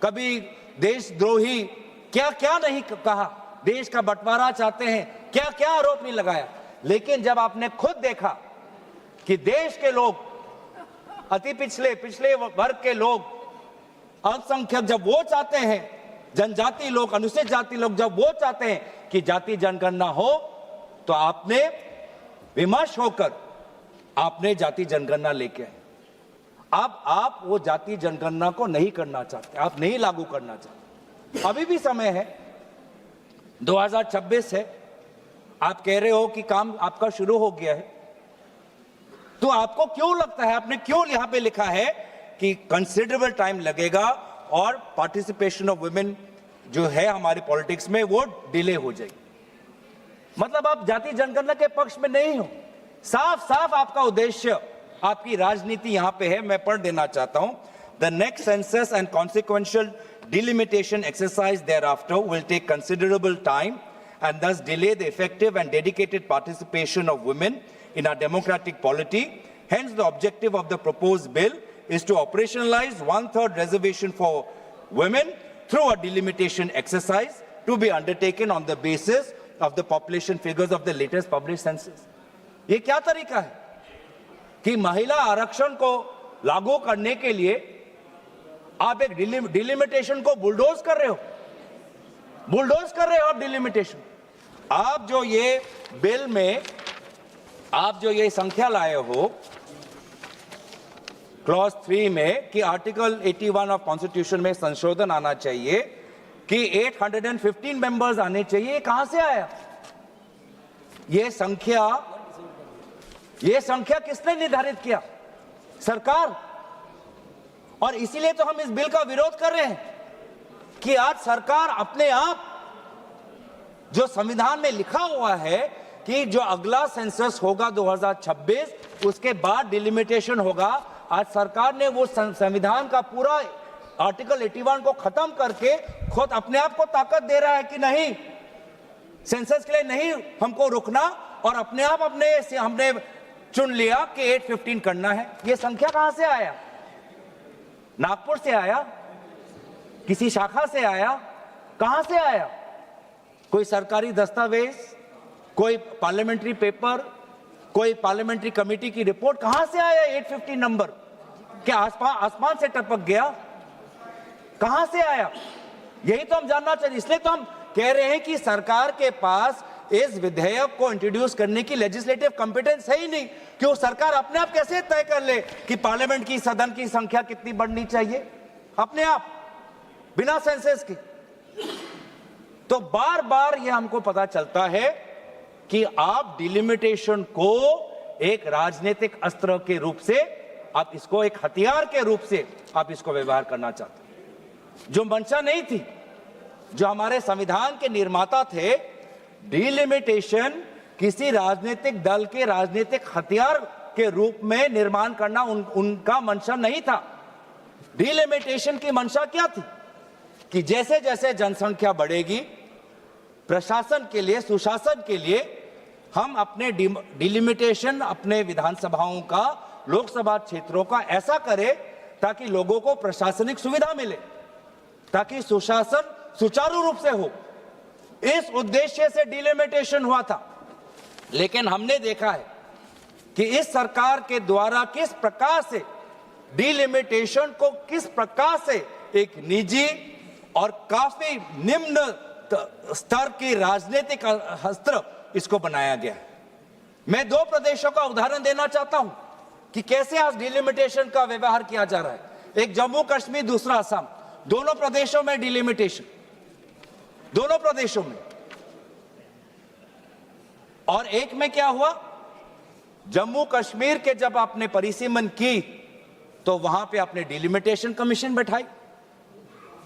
कभी देशद्रोही, क्या क्या नहीं कहा, देश का बंटवारा चाहते हैं, क्या क्या आरोप नहीं लगाया। लेकिन जब आपने खुद देखा कि देश के लोग, अति पिछले वर्ग के लोग, अल्पसंख्यक जब वो चाहते हैं, जनजाति लोग, अनुसूचित जाति लोग जब वो चाहते हैं कि जाति जनगणना हो, तो आपने विमर्श होकर आपने जाति जनगणना लेके आए। अब आप वो जाति जनगणना को नहीं करना चाहते, आप नहीं लागू करना चाहते। अभी भी समय है, 2026 है, आप कह रहे हो कि काम आपका शुरू हो गया है, तो आपको क्यों लगता है, आपने क्यों यहां पे लिखा है कि कंसिडरेबल टाइम लगेगा और पार्टिसिपेशन ऑफ वुमेन जो है हमारी पॉलिटिक्स में वो डिले हो जाएगी? मतलब आप जाति जनगणना के पक्ष में नहीं हो। साफ साफ आपका उद्देश्य, आपकी राजनीति यहां पे है। मैं पढ़ देना चाहता हूं। The next census and consequential delimitation exercise thereafter will take considerable time and thus delay the effective and dedicated participation of women in our democratic polity. Hence, the objective of the proposed bill is to operationalize 1/3 reservation for women through a delimitation exercise to be undertaken on the basis of the population figures of the latest published census. ये क्या तरीका है कि महिला आरक्षण को लागू करने के लिए आप एक डिलिमिटेशन को बुलडोज कर रहे हो, आप डिलिमिटेशन। आप जो ये बिल में आप जो ये संख्या लाए हो क्लॉज 3 में कि आर्टिकल 81 ऑफ कॉन्स्टिट्यूशन में संशोधन आना चाहिए कि 815 मेंबर्स आने चाहिए, कहां से आया ये संख्या किसने निर्धारित किया? सरकार। और इसीलिए तो हम इस बिल का विरोध कर रहे हैं कि आज सरकार अपने आप, जो संविधान में लिखा हुआ है कि जो अगला सेंसस होगा 2026, उसके बाद डिलिमिटेशन होगा, आज सरकार ने वो संविधान का पूरा आर्टिकल 81 को खत्म करके खुद अपने आप को ताकत दे रहा है कि नहीं, सेंसस के लिए नहीं हमको रुकना, और अपने आप हमने चुन लिया कि 815 करना है। ये संख्या कहां से आया? नागपुर से आया? किसी शाखा से आया? कहां से आया? कोई सरकारी दस्तावेज, कोई पार्लियामेंट्री पेपर, कोई पार्लियामेंट्री कमेटी की रिपोर्ट? कहां से आया 815 नंबर? क्या आसमान से टपक गया? कहां से आया? यही तो हम जानना चाहिए। इसलिए तो हम कह रहे हैं कि सरकार के पास इस विधेयक को इंट्रोड्यूस करने की लेजिस्लेटिव कॉम्पिटेंस है ही नहीं कि वो सरकार अपने आप कैसे तय कर ले कि पार्लियामेंट की सदन की संख्या कितनी बढ़नी चाहिए अपने आप, बिना सेंसस के। तो बार बार ये हमको पता चलता है कि आप डिलिमिटेशन को एक राजनीतिक अस्त्र के रूप से, आप इसको एक हथियार के रूप से आप इसको व्यवहार करना चाहते हैं, जो मंशा नहीं थी। जो हमारे संविधान के निर्माता थे, डिलिमिटेशन किसी राजनीतिक दल के राजनीतिक हथियार के रूप में निर्माण करना उनका मंशा नहीं था। डिलिमिटेशन की मंशा क्या थी कि जैसे जैसे जनसंख्या बढ़ेगी, प्रशासन के लिए, सुशासन के लिए हम अपने डिलिमिटेशन अपने विधानसभाओं का, लोकसभा क्षेत्रों का ऐसा करें ताकि लोगों को प्रशासनिक सुविधा मिले, ताकि सुशासन सुचारू रूप से हो। इस उद्देश्य से डिलिमिटेशन हुआ था। लेकिन हमने देखा है कि इस सरकार के द्वारा किस प्रकार से डिलिमिटेशन को, किस प्रकार से एक निजी और काफी निम्न स्तर की राजनीतिक अस्त्र इसको बनाया गया है। मैं 2 प्रदेशों का उदाहरण देना चाहता हूं कि कैसे आज डिलिमिटेशन का व्यवहार किया जा रहा है। एक जम्मू कश्मीर, दूसरा असम, दोनों प्रदेशों में डिलिमिटेशन, दोनों प्रदेशों में। और एक में क्या हुआ, जम्मू कश्मीर के जब आपने परिसीमन की तो वहां पे आपने डिलिमिटेशन कमीशन बैठाई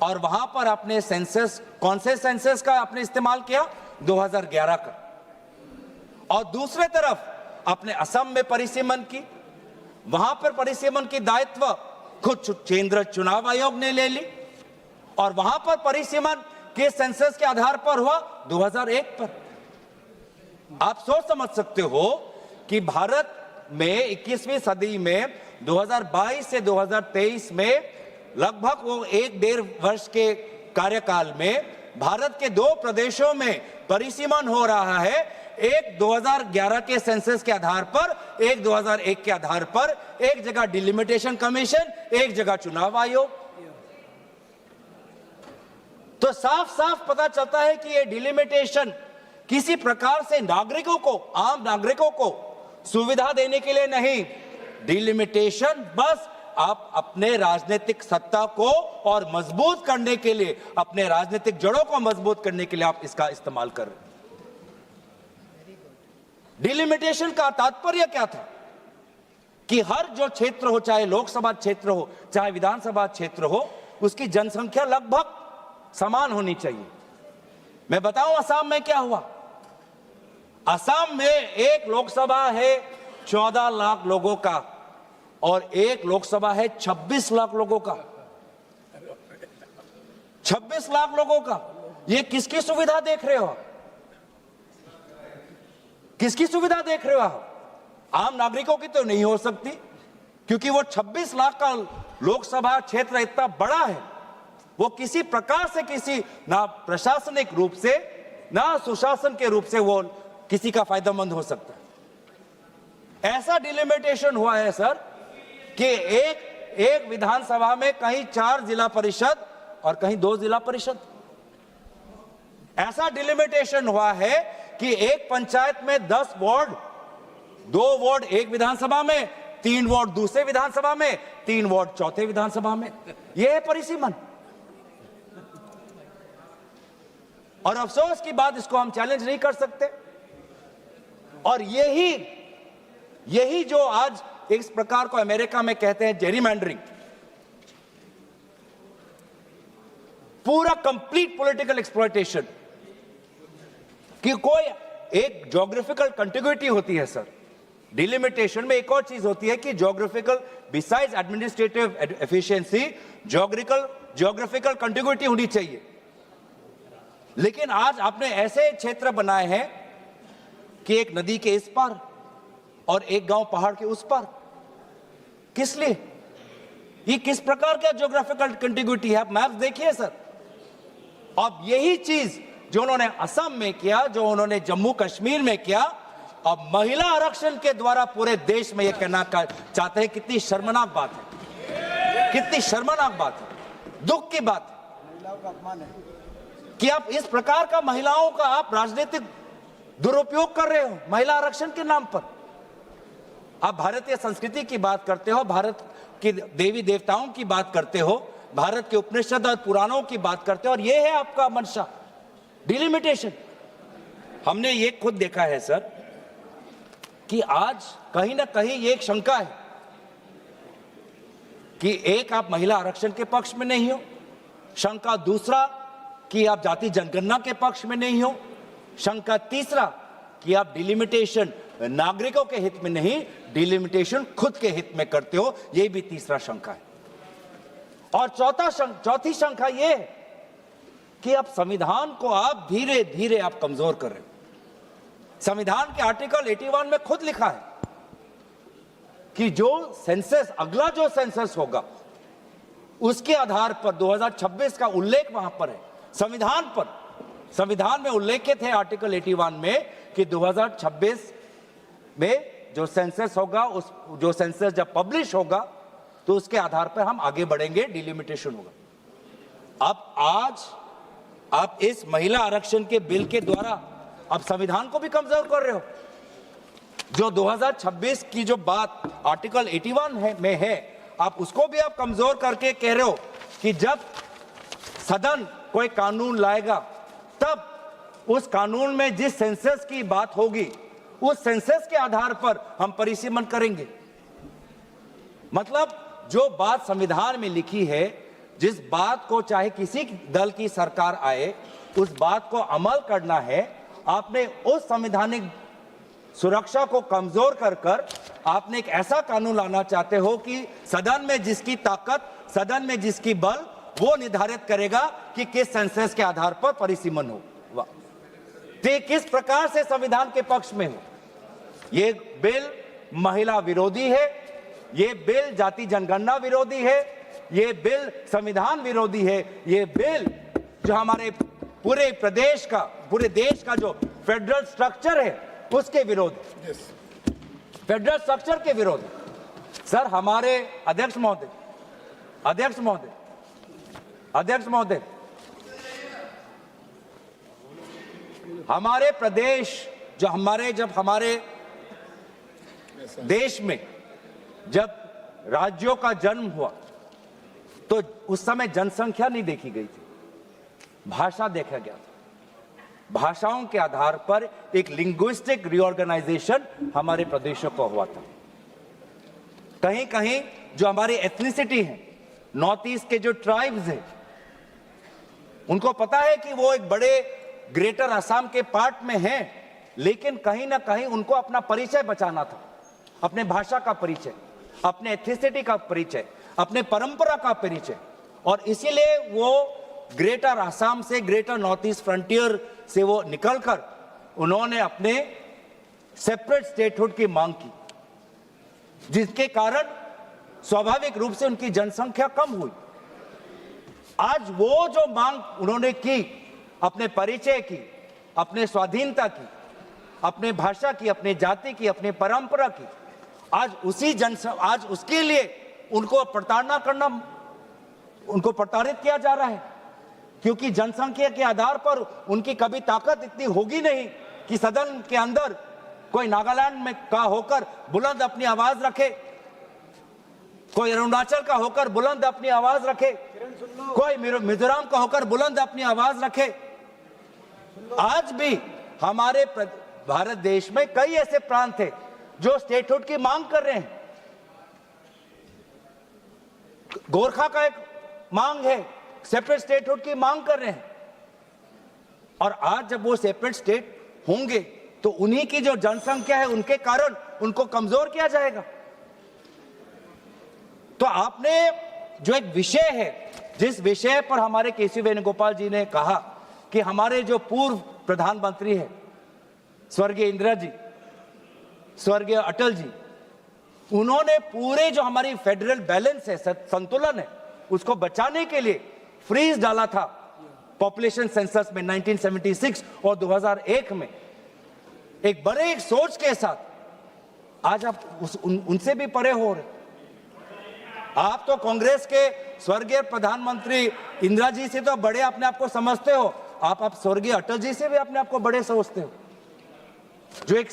और वहां पर आपने सेंसस, कौन से सेंसस का आपने इस्तेमाल किया? 2011 का। और दूसरे तरफ आपने असम में परिसीमन की, वहां पर परिसीमन की दायित्व खुद केंद्र चुनाव आयोग ने ले ली और वहां पर परिसीमन के सेंसस के आधार पर हुआ 2001 पर। आप सोच समझ सकते हो कि भारत में 21वीं सदी में 2022 से 2023 में लगभग वो 1-1.5 वर्ष के कार्यकाल में भारत के 2 प्रदेशों में परिसीमन हो रहा है। एक 2011 के सेंसस के आधार पर, एक 2001 के आधार पर, एक जगह डिलिमिटेशन कमीशन, एक जगह चुनाव आयोग। तो साफ साफ पता चलता है कि ये डिलिमिटेशन किसी प्रकार से नागरिकों को, आम नागरिकों को सुविधा देने के लिए नहीं, डिलिमिटेशन बस आप अपने राजनीतिक सत्ता को और मजबूत करने के लिए, अपने राजनीतिक जड़ों को मजबूत करने के लिए आप इसका इस्तेमाल कर रहे हैं। डिलिमिटेशन का तात्पर्य क्या था कि हर जो क्षेत्र हो, चाहे लोकसभा क्षेत्र हो, चाहे विधानसभा क्षेत्र हो, उसकी जनसंख्या लगभग समान होनी चाहिए। मैं बताऊं असम में क्या हुआ। असम में एक लोकसभा है 14 लाख लोगों का और एक लोकसभा है 26 लाख लोगों का। 26 लाख लोगों का। ये किसकी सुविधा देख रहे हो? किसकी सुविधा देख रहे हो आप? आम नागरिकों की तो नहीं हो सकती, क्योंकि वो 26 लाख का लोकसभा क्षेत्र इतना बड़ा है, वो किसी प्रकार से, किसी ना प्रशासनिक रूप से ना सुशासन के रूप से वो किसी का फायदेमंद हो सकता है। ऐसा डिलिमिटेशन हुआ है सर कि एक विधानसभा में कहीं 4 जिला परिषद और कहीं 2 जिला परिषद। ऐसा डिलिमिटेशन हुआ है कि एक पंचायत में 10 वार्ड, 2 वार्ड एक विधानसभा में, 3 वार्ड दूसरे विधानसभा में, 3 वार्ड चौथे विधानसभा में। यह है परिसीमन। और अफसोस की बात, इसको हम चैलेंज नहीं कर सकते। और यही जो आज इस प्रकार को अमेरिका में कहते हैं जेरीमैंडरिंग, पूरा कंप्लीट पॉलिटिकल एक्सप्लॉयटेशन, कि कोई एक ज्योग्राफिकल कंटिग्यूटी होती है सर, डिलिमिटेशन में एक और चीज होती है कि geographical, besides administrative efficiency, geographical contiguity होनी चाहिए। लेकिन आज आपने ऐसे क्षेत्र बनाए हैं कि एक नदी के इस पार और एक गांव पहाड़ के उस पार। किस लिए? ये किस प्रकार का ज्योग्राफिकल कंटिग्यूटी है? आप मैप देखिए सर। अब यही चीज जो उन्होंने असम में किया, जो उन्होंने जम्मू कश्मीर में किया, अब महिला आरक्षण के द्वारा पूरे देश में यह कहना चाहते हैं। कितनी शर्मनाक बात है, कितनी शर्मनाक बात है, दुख की बात है कि आप इस प्रकार का महिलाओं का आप राजनीतिक दुरुपयोग कर रहे हो महिला आरक्षण के नाम पर। आप भारतीय संस्कृति की बात करते हो, भारत के देवी देवताओं की बात करते हो, भारत के उपनिषद और पुराणों की बात करते हो, और यह है आपका मंशा, डिलिमिटेशन। हमने ये खुद देखा है सर कि आज कहीं ना कहीं ये एक शंका है कि एक, आप महिला आरक्षण के पक्ष में नहीं हो, शंका दूसरा कि आप जाति जनगणना के पक्ष में नहीं हो, शंका तीसरा कि आप डिलिमिटेशन नागरिकों के हित में नहीं, डिलिमिटेशन खुद के हित में करते हो, यह भी तीसरा शंका है। और चौथी शंका यह है कि आप संविधान को आप धीरे धीरे आप कमजोर कर रहे हो। संविधान के आर्टिकल 81 में खुद लिखा है कि जो सेंसस, अगला जो सेंसस होगा उसके आधार पर 2026 का उल्लेख वहां पर है संविधान पर। संविधान में उल्लेखित है आर्टिकल 81 में कि 2026 में जो सेंसस होगा, उस जो सेंसस जब पब्लिश होगा तो उसके आधार पर हम आगे बढ़ेंगे, डिलिमिटेशन होगा। अब आज आप इस महिला आरक्षण के बिल के द्वारा आप संविधान को भी कमजोर कर रहे हो। जो 2026 की जो बात आर्टिकल 81 में है, आप उसको भी आप कमजोर करके कह रहे हो कि जब सदन कोई कानून लाएगा तब उस कानून में जिस सेंसस की बात होगी उस सेंसस के आधार पर हम परिसीमन करेंगे। मतलब जो बात संविधान में लिखी है, जिस बात को चाहे किसी दल की सरकार आए उस बात को अमल करना है, आपने उस संवैधानिक सुरक्षा को कमजोर कर आपने एक ऐसा कानून लाना चाहते हो कि सदन में जिसकी ताकत, सदन में जिसकी बल, वो निर्धारित करेगा कि किस सेंसस के आधार पर परिसीमन हो। वाह, तो किस प्रकार से संविधान के पक्ष में हो? ये बिल महिला विरोधी है, ये बिल जाति जनगणना विरोधी है, ये बिल संविधान विरोधी है, ये बिल जो हमारे पूरे प्रदेश का, पूरे देश का जो फेडरल स्ट्रक्चर है उसके विरोध, फेडरल स्ट्रक्चर के विरोध। सर, हमारे अध्यक्ष महोदय, हमारे प्रदेश जब हमारे देश में जब राज्यों का जन्म हुआ तो उस समय जनसंख्या नहीं देखी गई थी, भाषा देखा गया था। भाषाओं के आधार पर एक लिंग्विस्टिक रीऑर्गेनाइजेशन हमारे प्रदेशों को हुआ था। कहीं कहीं जो हमारी एथनिसिटी है, नॉर्थ ईस्ट के जो ट्राइब्स हैं, उनको पता है कि वो एक बड़े ग्रेटर असम के पार्ट में हैं, लेकिन कहीं ना कहीं उनको अपना परिचय बचाना था, अपने भाषा का परिचय, अपने एथनिसिटी का परिचय, अपने परंपरा का परिचय, और इसीलिए वो ग्रेटर असम से, ग्रेटर नॉर्थ ईस्ट फ्रंटियर से वो निकलकर उन्होंने अपने सेपरेट स्टेटहुड की मांग की, जिसके कारण स्वाभाविक रूप से उनकी जनसंख्या कम हुई। आज वो जो मांग उन्होंने की, अपने परिचय की, अपने स्वाधीनता की, अपने भाषा की, अपने जाति की, अपने परंपरा की, आज उसके लिए उनको प्रताड़ित किया जा रहा है, क्योंकि जनसंख्या के आधार पर उनकी कभी ताकत इतनी होगी नहीं कि सदन के अंदर कोई नागालैंड में का होकर बुलंद अपनी आवाज रखे, कोई अरुणाचल का होकर बुलंद अपनी आवाज रखे, कोई मिजोरम का होकर बुलंद अपनी आवाज रखे। आज भी हमारे भारत देश में कई ऐसे प्रांत हैं जो स्टेटहुड की मांग कर रहे हैं। गोरखा का एक मांग है, सेपरेट स्टेटहुड की मांग कर रहे हैं, और आज जब वो सेपरेट स्टेट होंगे तो उन्हीं की जो जनसंख्या है उनके कारण उनको कमजोर किया जाएगा? तो आपने जो एक विषय है, जिस विषय पर हमारे केसी वेणुगोपाल जी ने कहा कि हमारे जो पूर्व प्रधानमंत्री हैं स्वर्गीय इंदिरा जी, स्वर्गीय अटल जी, उन्होंने पूरे जो हमारी फेडरल बैलेंस है, संतुलन है, उसको बचाने के लिए फ्रीज डाला था पॉपुलेशन सेंसस में 1976 और 2001 में, एक बड़े एक सोच के साथ। आज आप उनसे भी परे हो रहे। आप तो कांग्रेस के स्वर्गीय प्रधानमंत्री इंदिरा जी से तो बड़े अपने आप को समझते हो, आप स्वर्गीय अटल जी से भी अपने आप को बड़े समझते हो, जो एक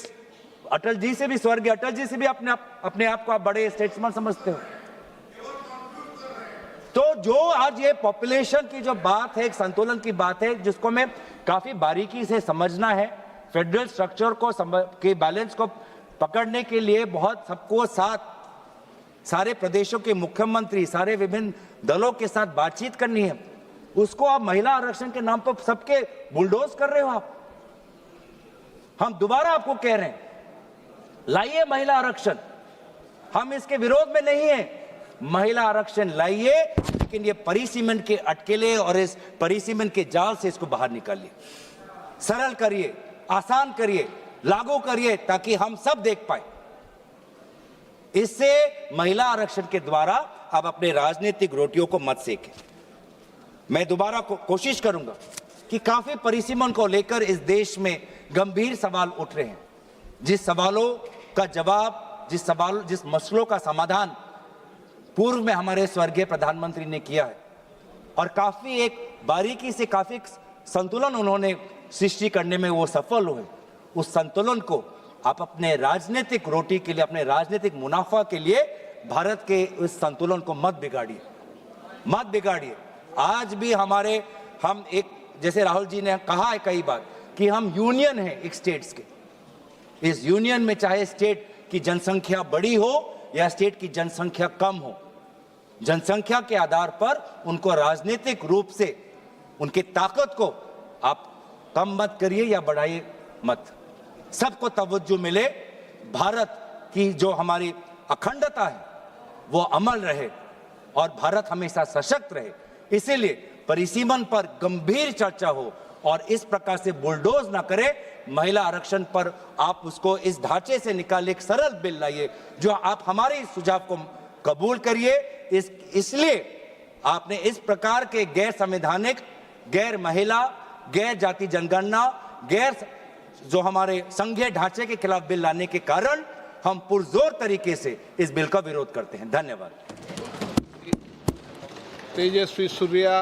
अटल जी से भी, स्वर्गीय अटल जी से भी अपने आप को आप बड़े स्टेट्समैन समझते हो। तो जो आज ये पॉपुलेशन की जो बात है, एक संतुलन की बात है, जिसको मैं काफी बारीकी से समझना है, फेडरल स्ट्रक्चर को के बैलेंस को पकड़ने के लिए बहुत सबको साथ, सारे प्रदेशों के मुख्यमंत्री, सारे विभिन्न दलों के साथ बातचीत करनी है। उसको आप महिला आरक्षण के नाम पर सबके बुलडोज कर रहे हो आप। हम दोबारा आपको कह रहे हैं, लाइए महिला आरक्षण, हम इसके विरोध में नहीं है, महिला आरक्षण लाइए, लेकिन ये परिसीमन के अटकेले और इस परिसीमन के जाल से इसको बाहर निकालिए, सरल करिए, आसान करिए, लागू करिए, ताकि हम सब देख पाए। इससे महिला आरक्षण के द्वारा आप अपने राजनीतिक रोटियों को मत सेकें। मैं दोबारा कोशिश करूंगा कि काफी परिसीमन को लेकर इस देश में गंभीर सवाल उठ रहे हैं, जिस सवालों का जवाब, जिस मसलों का समाधान पूर्व में हमारे स्वर्गीय प्रधानमंत्री ने किया है, और काफी एक बारीकी से काफी संतुलन उन्होंने सृष्टि करने में वो सफल हुए। उस संतुलन को आप अपने राजनीतिक रोटी के लिए, अपने राजनीतिक मुनाफा के लिए भारत के उस संतुलन को मत बिगाड़िए, मत बिगाड़िए। आज भी हम एक, जैसे राहुल जी ने कहा है कई बार कि हम यूनियन है एक स्टेट्स के। इस यूनियन में चाहे स्टेट की जनसंख्या बड़ी हो या स्टेट की जनसंख्या कम हो, जनसंख्या के आधार पर उनको राजनीतिक रूप से उनकी ताकत को आप कम मत करिए या बढ़ाइए मत। सबको तवज्जो मिले, भारत की जो हमारी अखंडता है वो अमल रहे और भारत हमेशा सशक्त रहे। इसीलिए परिसीमन पर गंभीर चर्चा हो और इस प्रकार से बुलडोज ना करे। महिला आरक्षण पर आप उसको इस ढांचे से निकाल एक सरल बिल लाइए, जो आप हमारे सुझाव को कबूल करिए। इसलिए आपने इस प्रकार के गैर संवैधानिक, गैर महिला, गैर जाति जनगणना, गैर जो हमारे संघीय ढांचे के खिलाफ बिल लाने के कारण हम पुरजोर तरीके से इस बिल का विरोध करते हैं। धन्यवाद। Tejasvi Surya.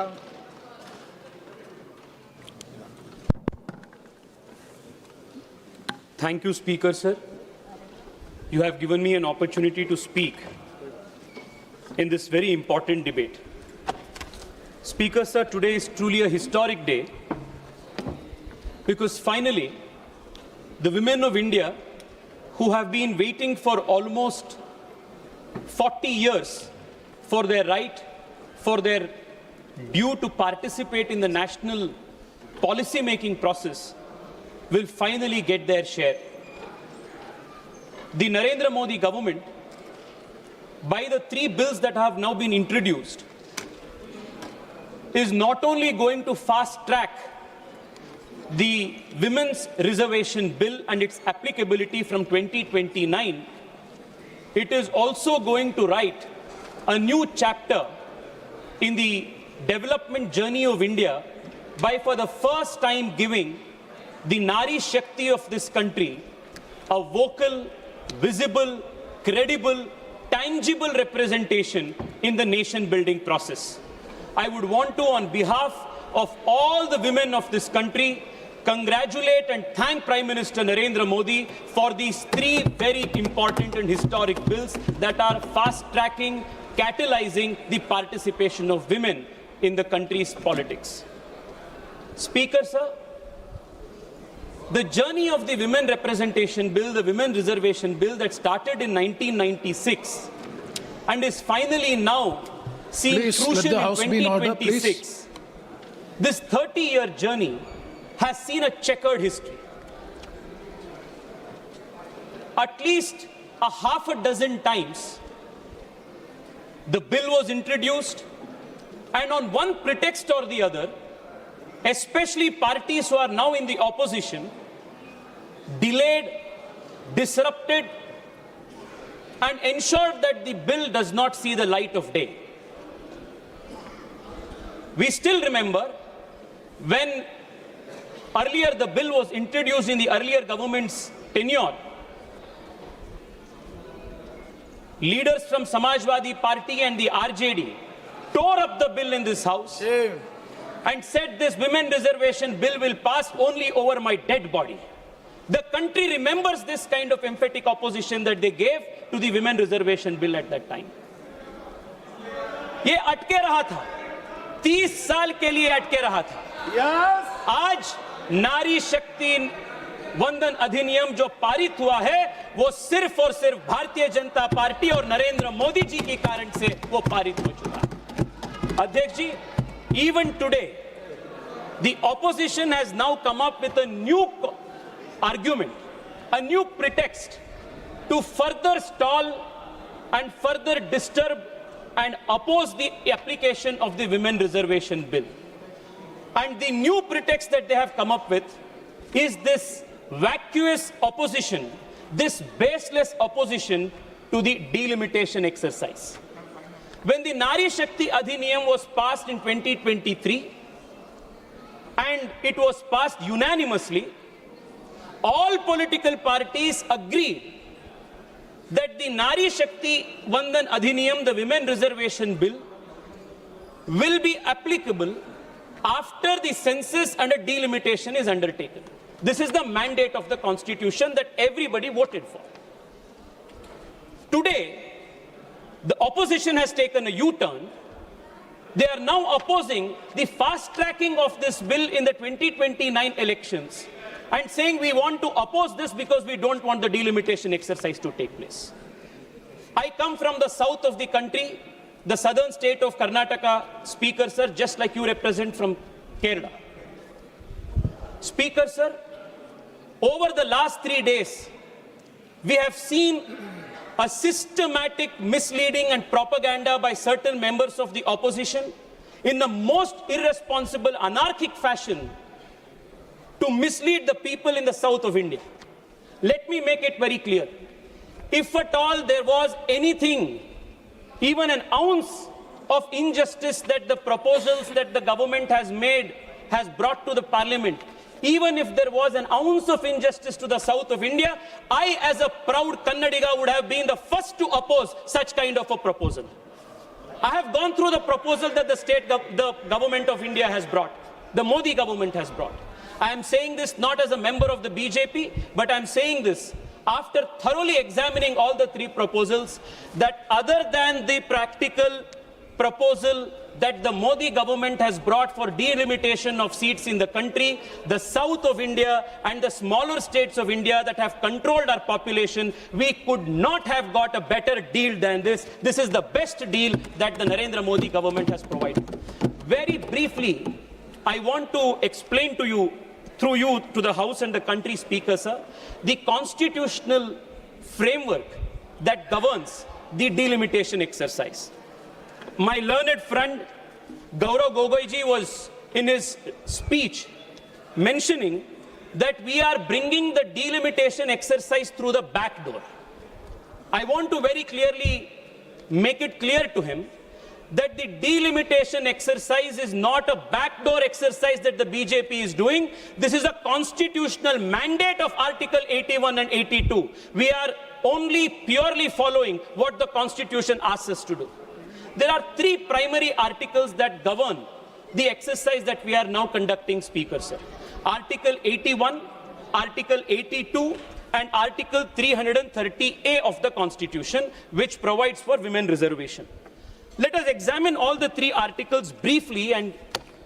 Thank you, Speaker, sir. You have given me an opportunity to speak in this very important debate. Speaker, sir, today is truly a historic day because finally the women of India who have been waiting for almost 40 years for their right, for their due to participate in the national policy-making process will finally get their share. The Narendra Modi government, by the 3 bills that have now been introduced, is not only going to fast-track the Women's Reservation Bill and its applicability from 2029, it is also going to write a new chapter in the development journey of India by for the first time giving the Nari Shakti of this country a vocal, visible, credible, tangible representation in the nation building process. I would want to, on behalf of all the women of this country, congratulate and thank Prime Minister Narendra Modi for these 3 very important and historic bills that are fast-tracking, catalyzing the participation of women in the country's politics. Speaker, sir, the journey of the Women Representation Bill, the Women Reservation Bill that started in 1996 and is finally now seen crucial in 2026. This 30-year journey has seen a checkered history. At least a half a dozen times the bill was introduced, and on one pretext or the other, especially parties who are now in the opposition, delayed, disrupted, and ensured that the bill does not see the light of day. We still remember when earlier the bill was introduced in the earlier government's tenure, leaders from Samajwadi Party and the RJD tore up the bill in this house and said this women reservation bill will pass only over my dead body. The country remembers this kind of emphatic opposition that they gave to the women reservation bill at that time. ये अटके रहा था, 30 साल के लिए अटके रहा था। आज नारी शक्ति वंदन अधिनियम जो पारित हुआ है, वो सिर्फ और सिर्फ भारतीय जनता पार्टी और नरेंद्र मोदी जी के कारण से वो पारित हो चुका है। अध्यक्ष जी, even today, the opposition has now come up with a new argument, a new pretext to further stall and further disturb and oppose the application of the women reservation bill. And the new pretext that they have come up with is this vacuous opposition, this baseless opposition to the delimitation exercise. When the Nari Shakti Adhiniyam was passed in 2023, and it was passed unanimously, all political parties agreed that the Nari Shakti Vandan Adhiniyam, the women reservation bill, will be applicable after the census and a delimitation is undertaken. This is the mandate of the constitution that everybody voted for. Today, the opposition has taken a U-turn. They are now opposing the fast-tracking of this bill in the 2029 elections and saying we want to oppose this because we don't want the delimitation exercise to take place. I come from the south of the country, the southern state of Karnataka, Speaker sir, just like you represent from Kerala. Speaker sir, over the last 3 days, we have seen a systematic misleading and propaganda by certain members of the opposition in the most irresponsible, anarchic fashion to mislead the people in the south of India. Let me make it very clear. If at all there was anything, even an ounce of injustice that the proposals that the government has brought to the parliament, even if there was an ounce of injustice to the south of India, I as a proud Kannadiga would have been the first to oppose such kind of a proposal. I have gone through the proposal that the government of India has brought, the Modi government has brought. I am saying this not as a member of the BJP, but I am saying this after thoroughly examining all the 3 proposals, that other than the practical proposal that the Modi government has brought for delimitation of seats in the country, the south of India and the smaller states of India that have controlled our population, we could not have got a better deal than this. This is the best deal that the Narendra Modi government has provided. Very briefly, I want to explain to you, through you to the House and the country, Speaker sir, the constitutional framework that governs the delimitation exercise. My learned friend Gaurav Gogoiji was in his speech mentioning that we are bringing the delimitation exercise through the back door. I want to very clearly make it clear to him that the delimitation exercise is not a backdoor exercise that the BJP is doing. This is a constitutional mandate of Article 81 and 82. We are only purely following what the Constitution asks us to do. There are 3 primary articles that govern the exercise that we are now conducting, Speaker sir. Article 81, Article 82, and Article 330A of the Constitution, which provides for women reservation. Let us examine all the 3 articles briefly and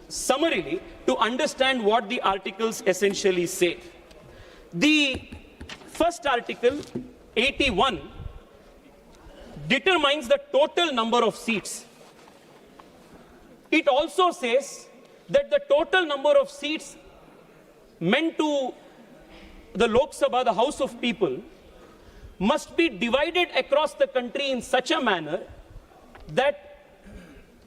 summarily to understand what the articles essentially say. The first article, 81, determines the total number of seats. It also says that the total number of seats meant to the Lok Sabha, the House of People, must be divided across the country in such a manner that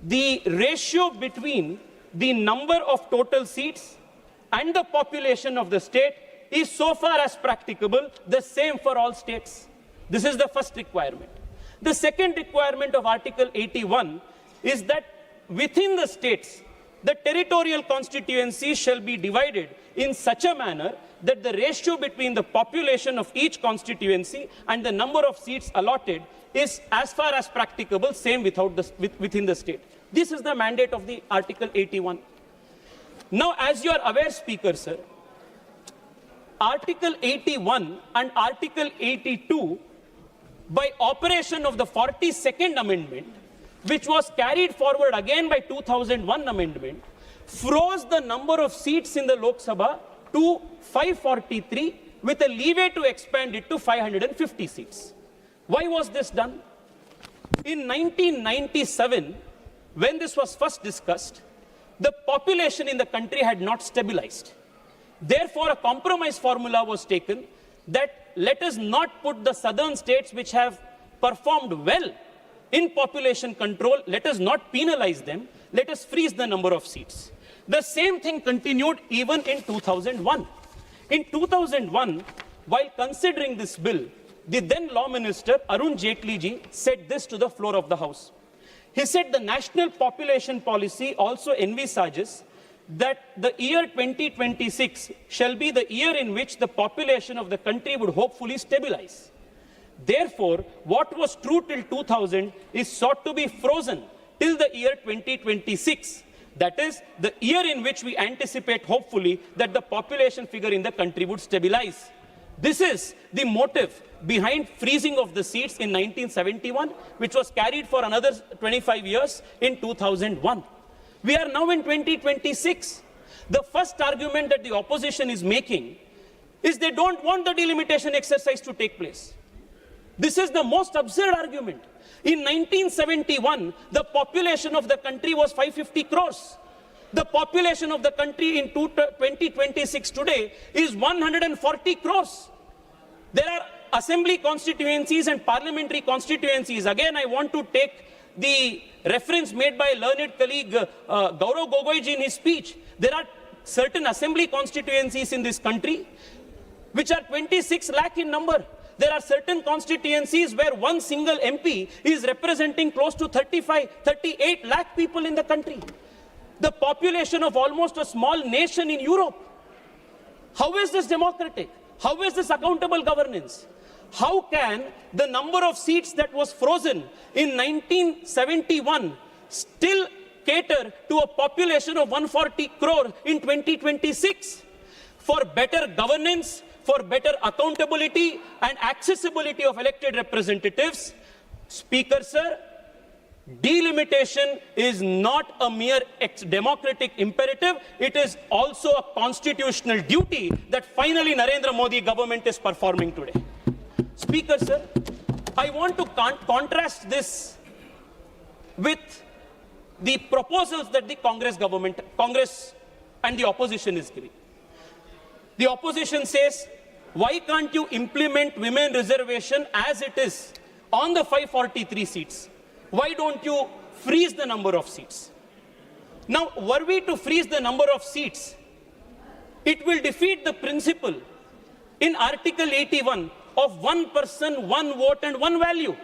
the ratio between the number of total seats and the population of the state is so far as practicable the same for all states. This is the first requirement. The second requirement of Article 81 is that within the states, the territorial constituencies shall be divided in such a manner that the ratio between the population of each constituency and the number of seats allotted is as far as practicable same within the state. This is the mandate of the Article 81. Now, as you are aware, Speaker, sir, Article 81 and Article 82, by operation of the 42nd Amendment, which was carried forward again by 2001 Amendment, froze the number of seats in the Lok Sabha to 543 with a leeway to expand it to 550 seats. Why was this done? In 1997, when this was first discussed, the population in the country had not stabilized. Therefore, a compromise formula was taken that let us not put the southern states which have performed well in population control, let us not penalize them, let us freeze the number of seats. The same thing continued even in 2001. In 2001, while considering this bill, the then Law Minister Arun Jaitley ji said this to the floor of the House. He said the national population policy also envisages that the year 2026 shall be the year in which the population of the country would hopefully stabilize. Therefore, what was true till 2000 is sought to be frozen till the year 2026. That is, the year in which we anticipate, hopefully, that the population figure in the country would stabilize. This is the motive behind freezing of the seats in 1971, which was carried for another 25 years in 2001. We are now in 2026. The first argument that the opposition is making is they don't want the delimitation exercise to take place. This is the most absurd argument. In 1971, the population of the country was 550 crores. The population of the country in 2026 today is 140 crores. There are assembly constituencies and parliamentary constituencies. Again, I want to take the reference made by learned colleague Gaurav Gogoi ji in his speech. There are certain assembly constituencies in this country which are 26 lakh in number. There are certain constituencies where one single MP is representing close to 38 lakh people in the country. The population of almost a small nation in Europe. How is this democratic? How is this accountable governance? How can the number of seats that was frozen in 1971 still cater to a population of 140 crore in 2026? For better governance, for better accountability and accessibility of elected representatives, Speaker, sir, delimitation is not a mere democratic imperative, it is also a constitutional duty that finally Narendra Modi government is performing today. Speaker, sir, I want to contrast this with the proposals that the Congress and the opposition is giving. The opposition says, why can't you implement women reservation as it is on the 543 seats? Why don't you freeze the number of seats? Now, were we to freeze the number of seats, it will defeat the principle in Article 81 of one person, one vote and one value.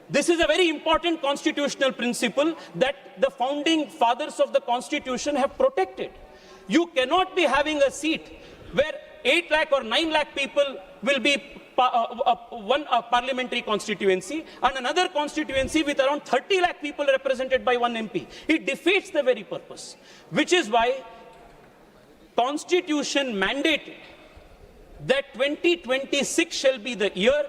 This is a very important constitutional principle that the founding fathers of the Constitution have protected. You cannot be having a seat where 8 lakh or 9 lakh people will be one parliamentary constituency and another constituency with around 30 lakh people represented by one MP. It defeats the very purpose, which is why Constitution mandated that 2026 shall be the year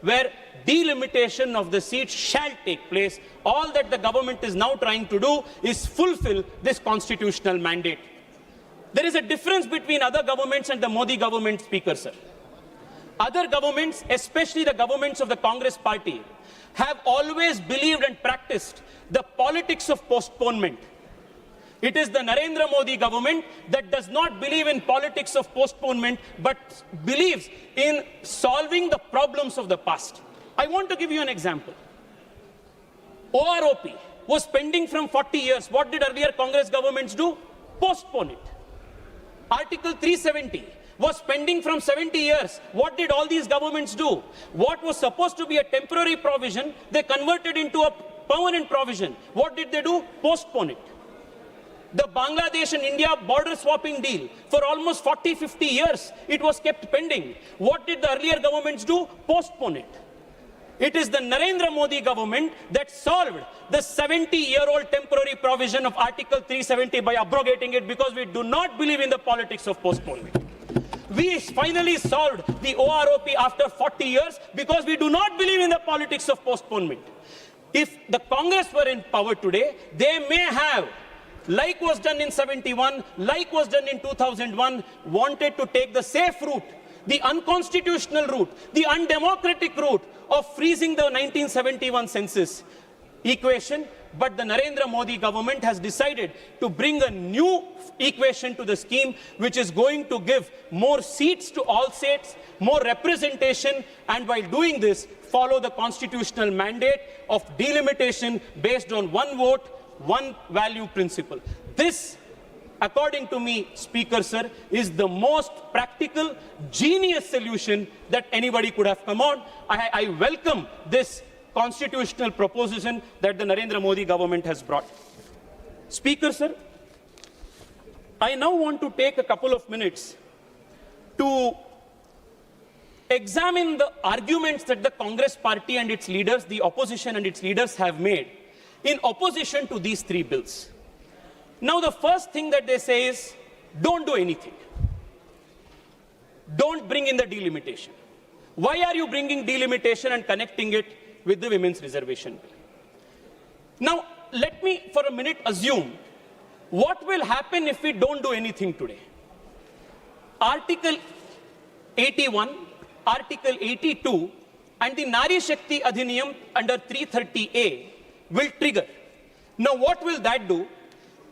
where delimitation of the seats shall take place. All that the government is now trying to do is fulfill this constitutional mandate. There is a difference between other governments and the Modi government, Speaker, sir. Other governments, especially the governments of the Congress party, have always believed and practiced the politics of postponement. It is the Narendra Modi government that does not believe in politics of postponement, but believes in solving the problems of the past. I want to give you an example. OROP was pending from 40 years. What did earlier Congress governments do? Postpone it. Article 370 was pending from 70 years. What did all these governments do? What was supposed to be a temporary provision, they converted into a permanent provision. What did they do? Postpone it. The Bangladesh and India border swapping deal, for almost 40-50 years, it was kept pending. What did the earlier governments do? Postpone it. It is the Narendra Modi government that solved the 70-year-old temporary provision of Article 370 by abrogating it, because we do not believe in the politics of postponement. We finally solved the OROP after 40 years because we do not believe in the politics of postponement. If the Congress were in power today, they may have, like was done in 71, like was done in 2001, wanted to take the safe route, the unconstitutional route, the undemocratic route of freezing the 1971 census equation. But the Narendra Modi government has decided to bring a new equation to the scheme, which is going to give more seats to all states, more representation, and while doing this, follow the constitutional mandate of delimitation based on one vote, one value principle. This, according to me, Speaker Sir, is the most practical, genius solution that anybody could have come on. I welcome this constitutional proposition that the Narendra Modi government has brought. Speaker Sir, I now want to take a couple of minutes to examine the arguments that the Congress party and its leaders, the opposition and its leaders have made in opposition to these three bills. Now, the first thing that they say is, don't do anything. Don't bring in the delimitation. Why are you bringing delimitation and connecting it with the women's reservation bill? Now, let me for a minute assume what will happen if we don't do anything today. Article 81, Article 82, and the Nari Shakti Adhiniyam under 330A will trigger. Now, what will that do?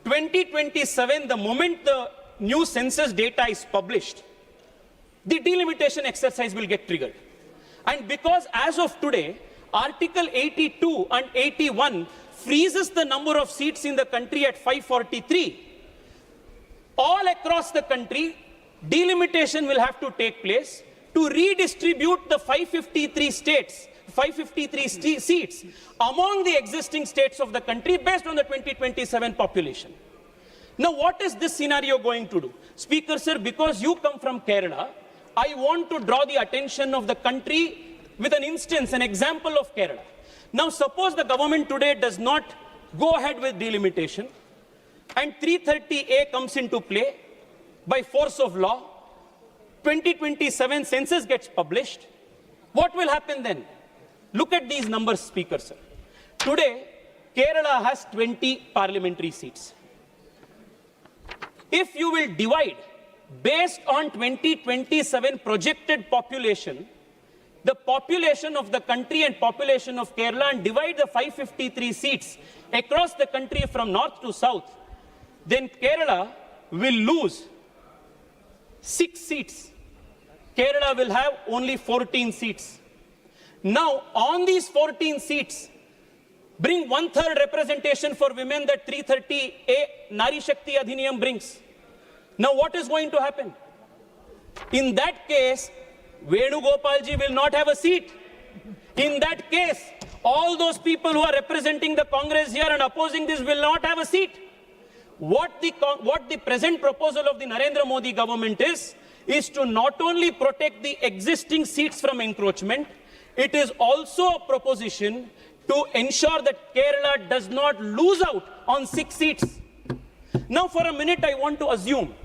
2027, the moment the new census data is published, the delimitation exercise will get triggered. And because as of today, Article 82 and 81 freezes the number of seats in the country at 543, all across the country, delimitation will have to take place to redistribute the 553 seats among the existing states of the country based on the 2027 population. Now, what is this scenario going to do? Speaker Sir, because you come from Kerala, I want to draw the attention of the country with an instance, an example of Kerala. Now, suppose the government today does not go ahead with delimitation and 330A comes into play by force of law, 2027 census gets published. What will happen then? Look at these numbers, Speaker Sir. Today, Kerala has 20 parliamentary seats. If you will divide based on 2027 projected population, the population of the country and population of Kerala, and divide the 553 seats across the country from north to south, then Kerala will lose 6 seats. Kerala will have only 14 seats. Now, on these 14 seats, bring 1/3 representation for women that 330A Nari Shakti Adhiniyam brings. Now, what is going to happen? In that case, Venugopalji will not have a seat. In that case, all those people who are representing the Congress here and opposing this will not have a seat. What the present proposal of the Narendra Modi government is to not only protect the existing seats from encroachment, it is also a proposition to ensure that Kerala does not lose out on 6 seats. Now, for a minute, I want to assume,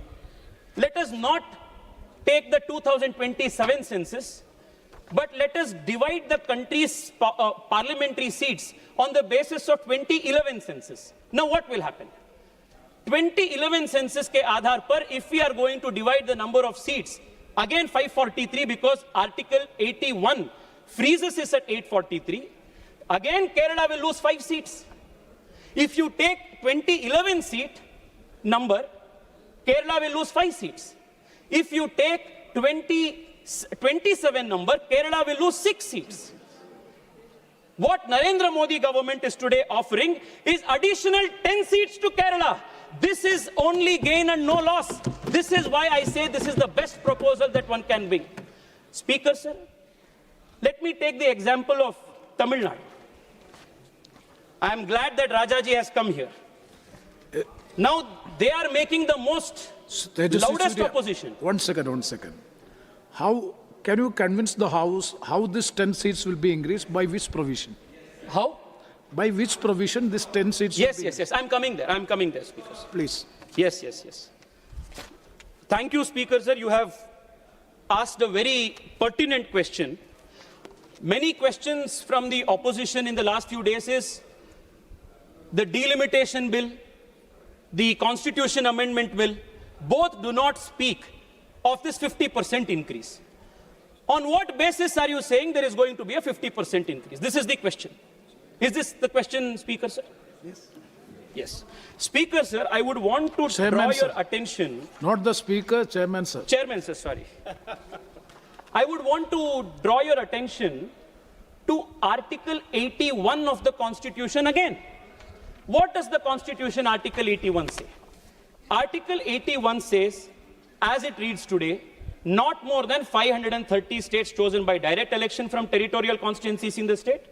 let us not take the 2027 census, but let us divide the country's parliamentary seats on the basis of 2011 census. Now, what will happen? 2011 census ke aadhar par, if we are going to divide the number of seats, again 543 because Article 81 freezes is at 843, again Kerala will lose 5 seats. If you take 2011 seat number, Kerala will lose 5 seats. If you take 27 number, Kerala will lose 6 seats. What Narendra Modi government is today offering is additional 10 seats to Kerala. This is only gain and no loss. This is why I say this is the best proposal that one can bring. Speaker, sir, let me take the example of Tamil Nadu. I am glad that Rajaji has come here. Now they are making the most loudest opposition. 1 second. How can you convince the House how this 10 seats will be increased? By which provision? How? By which provision this 10 seats will be Yes. I'm coming there, Speaker. Sir. Please. Yes. Thank you, Speaker, sir. You have asked a very pertinent question. Many questions from the opposition in the last few days is the delimitation bill, the constitution amendment bill, both do not speak of this 50% increase. On what basis are you saying there is going to be a 50% increase? This is the question. Is this the question, Speaker, sir? Yes. Speaker, sir, I would want to draw your attention. Not the Speaker, Chairman, sir. Chairman, sir, sorry. I would want to draw your attention to Article 81 of the Constitution again. What does the Constitution Article 81 say? Article 81 says, as it reads today, not more than 530 states chosen by direct election from territorial constituencies in the state,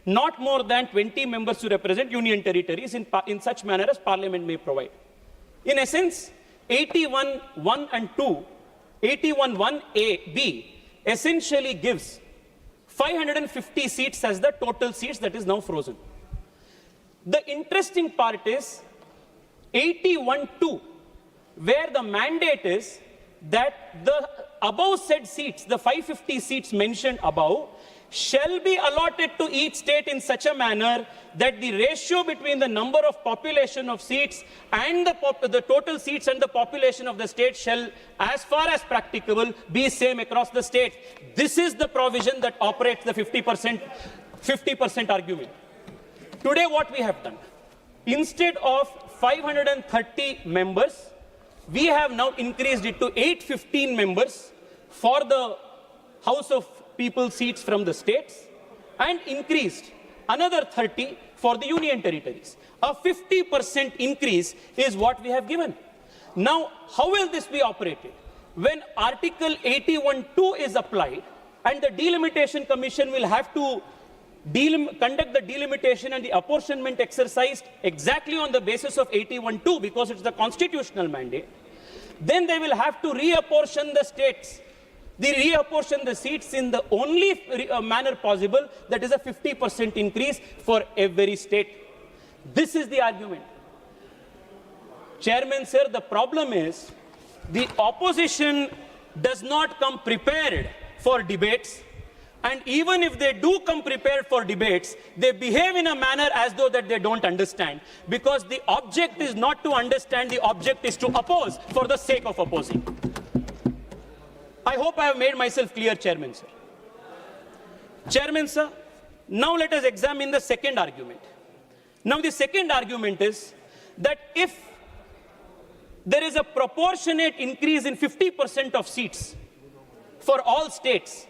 not more than 20 members to represent union territories in such manner as Parliament may provide. In essence, 81.1 and 2, 81.1a, b, essentially gives 550 seats as the total seats that is now frozen. The interesting part is 81.2, where the mandate is that the above said seats, the 550 seats mentioned above, shall be allotted to each state in such a manner that the ratio between the number of population of seats and the total seats and the population of the state shall, as far as practicable, be same across the states. This is the provision that operates the 50% argument. Today what we have done, instead of 530 members, we have now increased it to 815 members for the House of People seats from the states and increased another 30 for the union territories. A 50% increase is what we have given. Now, how will this be operated? When Article 81.2 is applied and the Delimitation Commission will have to conduct the delimitation and the apportionment exercise exactly on the basis of 81.2 because it's the constitutional mandate, then they will have to reapportion the states. They reapportion the seats in the only manner possible, that is a 50% increase for every state. This is the argument. Chairman, sir, the problem is the opposition does not come prepared for debates, and even if they do come prepared for debates, they behave in a manner as though that they don't understand, because the object is not to understand, the object is to oppose for the sake of opposing. I hope I have made myself clear, Chairman, sir. Chairman, sir, now let us examine the second argument. Now the second argument is that if there is a proportionate increase in 50% of seats for all states,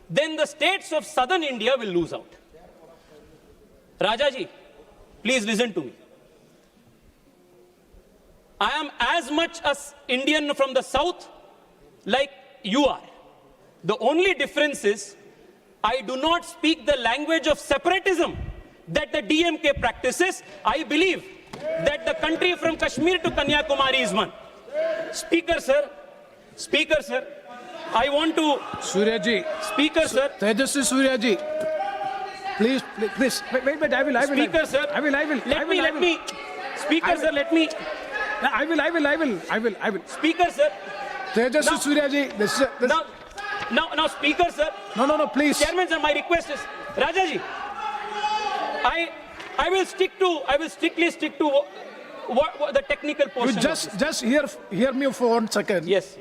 then the states of southern India will lose out. Rajaji, please listen to me. I am as much as Indian from the south like you are. The only difference is I do not speak the language of separatism that the DMK practices. I believe that the country from Kashmir to Kanyakumari is one. Speaker, sir, I want to... Suryaji. Speaker, sir. Tejasvi Suryaji. Please, wait, I will. Speaker, sir. I will. Let me. Speaker, sir, let me. I will. Speaker, sir. Tejasvi Suryaji. Now, Speaker, sir. No, please. Chairman, sir, my request is, Rajaji, I will strictly stick to what the technical portion. You just hear me for 1 second. Yes.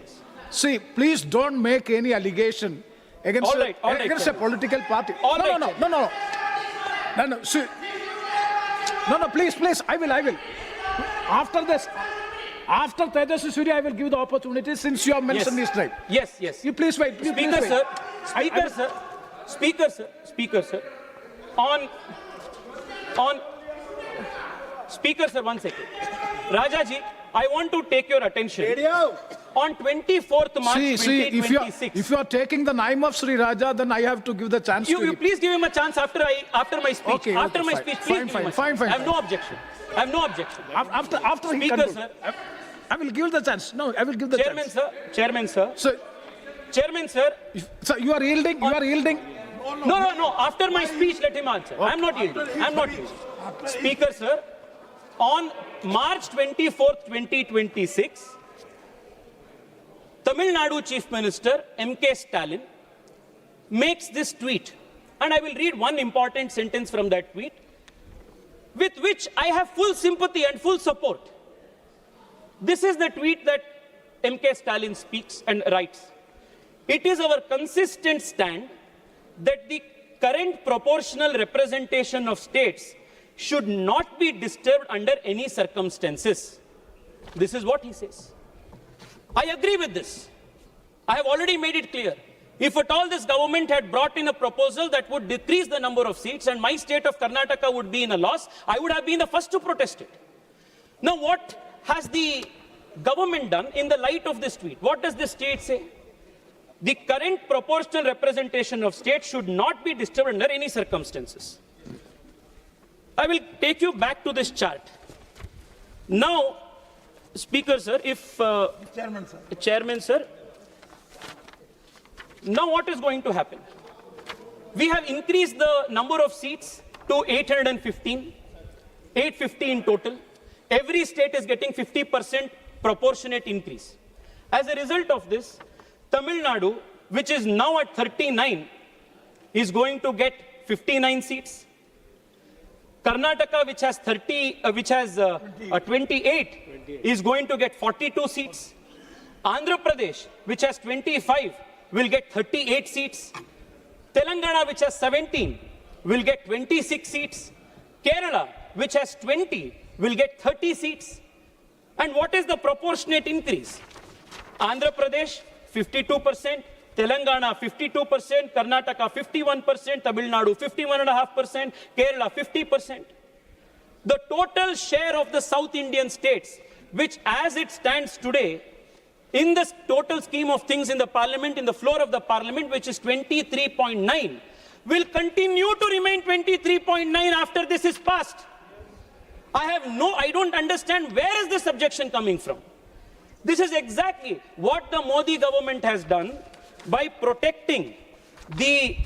See, please don't make any allegation against against a political party. No. See, no, please. I will. After this, After Tejasvi Surya, I will give the opportunity since you have mentioned his name. Yes, yes. You please wait. Please Speaker, wait. sir. Speaker, sir. Speaker, sir. On. Speaker, sir, 1 second. Rajaji, I want to take your attention. On 24th March See, 2026. if you are taking the name of Sri Raja, then I have to give the chance to You him. please give him a chance after my speech. Okay, after okay, my fine. speech, please Fine, give him a fine, chance. fine, I have fine. no objection. I have no objection. After he Speaker, concludes, sir. I will give the chance. No, I will give the Chairman, chance. sir. Chairman, sir. So, Chairman, sir. so you are yielding. You are yielding. No. After my speech, let him answer. I'm not yielding. I'm not yielding. Speaker, sir. On March 24th, 2026, Tamil Nadu Chief Minister M.K. Stalin makes this tweet. And I will read one important sentence from that tweet, with which I have full sympathy and full support. This is the tweet that M.K. Stalin speaks and writes. It is our consistent stand that the current proportional representation of states should not be disturbed under any circumstances. This is what he says. I agree with this. I have already made it clear. If at all this government had brought in a proposal that would decrease the number of seats and my state of Karnataka would be in a loss, I would have been the first to protest it. Now, what has the government done in the light of this tweet? What does this state say? The current proportional representation of states should not be disturbed under any circumstances. I will take you back to this chart. Now, Speaker, sir, if... Chairman, sir. Now what is going to happen? We have increased the number of seats to 815, 850 in total. Every state is getting 50% proportionate increase. As a result of this, Tamil Nadu, which is now at 39, is going to get 59 seats. Karnataka, which has 28, is going to get 42 seats. Andhra Pradesh, which has 25, will get 38 seats. Telangana, which has 17, will get 26 seats. Kerala, which has 20, will get 30 seats. And what is the proportionate increase? Andhra Pradesh, 52%. Telangana 52%, Karnataka 51%, Tamil Nadu 51.5%, Kerala 50%. The total share of the South Indian states, which as it stands today, in the total scheme of things in the parliament, in the floor of the parliament, which is 23.9, will continue to remain 23.9 after this is passed. I don't understand where is this objection coming from. This is exactly what the Modi government has done by protecting the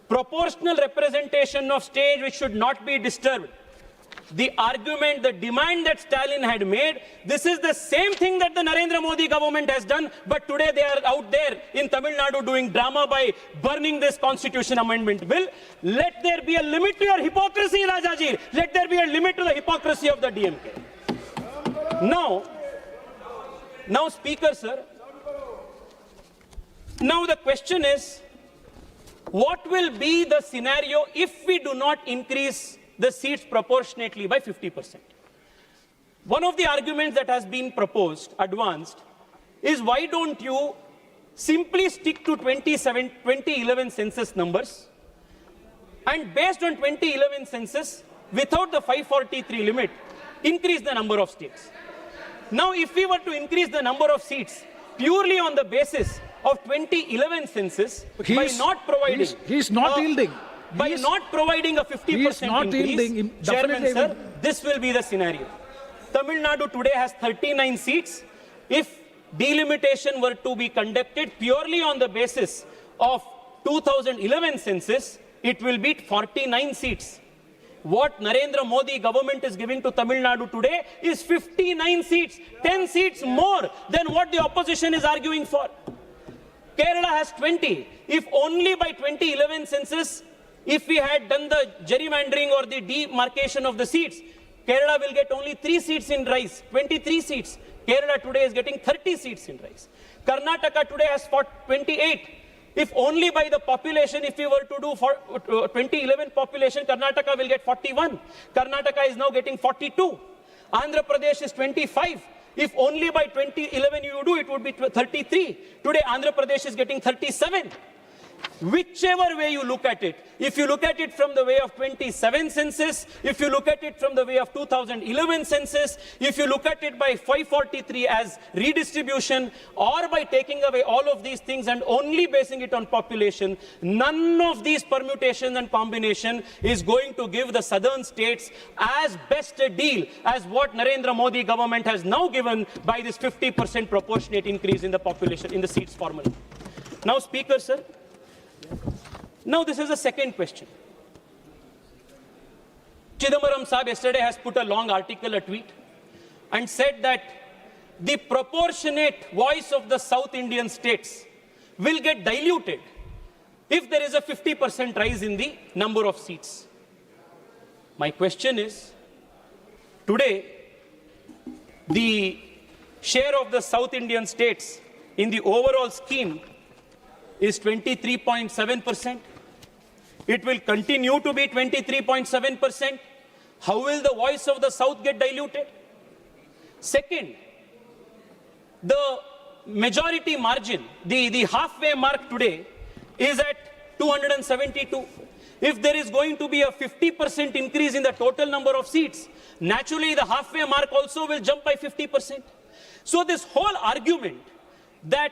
proportional representation of state which should not be disturbed. The argument, the demand that Stalin had made, this is the same thing that the Narendra Modi government has done, but today they are out there in Tamil Nadu doing drama by burning this constitution amendment bill. Let there be a limit to your hypocrisy, Rajaji. Let there be a limit to the hypocrisy of the DMK. Now, Speaker, sir, now the question is, what will be the scenario if we do not increase the seats proportionately by 50%? One of the arguments that has been proposed, advanced, is why don't you simply stick to 2011 census numbers, and based on 2011 census, without the 543 limit, increase the number of states. Now, if we were to increase the number of seats purely on the basis of 2011 census, by not providing... He's not yielding. By not providing a 50% increase, Chairman, sir, this will be the scenario. Tamil Nadu today has 39 seats. If delimitation were to be conducted purely on the basis of 2011 census, it will be 49 seats. What Narendra Modi government is giving to Tamil Nadu today is 59 seats, 10 seats more than what the opposition is arguing for. Kerala has 20. If only by 2011 census, if we had done the gerrymandering or the demarcation of the seats, Kerala will get only 3 seats in rice, 23 seats. Kerala today is getting 30 seats in rice. Karnataka today has 28. If only by the population, if we were to do for 2011 population, Karnataka will get 41. Karnataka is now getting 42. Andhra Pradesh is 25. If only by 2011 you do, it would be 33. Today, Andhra Pradesh is getting 37. Whichever way you look at it, if you look at it from the way of 27 census, if you look at it from the way of 2011 census, if you look at it by 543 as redistribution, or by taking away all of these things and only basing it on population, none of these permutations and combination is going to give the southern states as best a deal as what Narendra Modi government has now given by this 50% proportionate increase in the population, in the seats formula. Now, Speaker, sir, now this is the second question. Chidambaram Saab yesterday has put a long article, a tweet, and said that the proportionate voice of the South Indian states will get diluted if there is a 50% rise in the number of seats. My question is, today, the share of the South Indian states in the overall scheme is 23.7%. It will continue to be 23.7%. How will the voice of the South get diluted? Second, the majority margin, the halfway mark today is at 272. If there is going to be a 50% increase in the total number of seats, naturally the halfway mark also will jump by 50%. So this whole argument that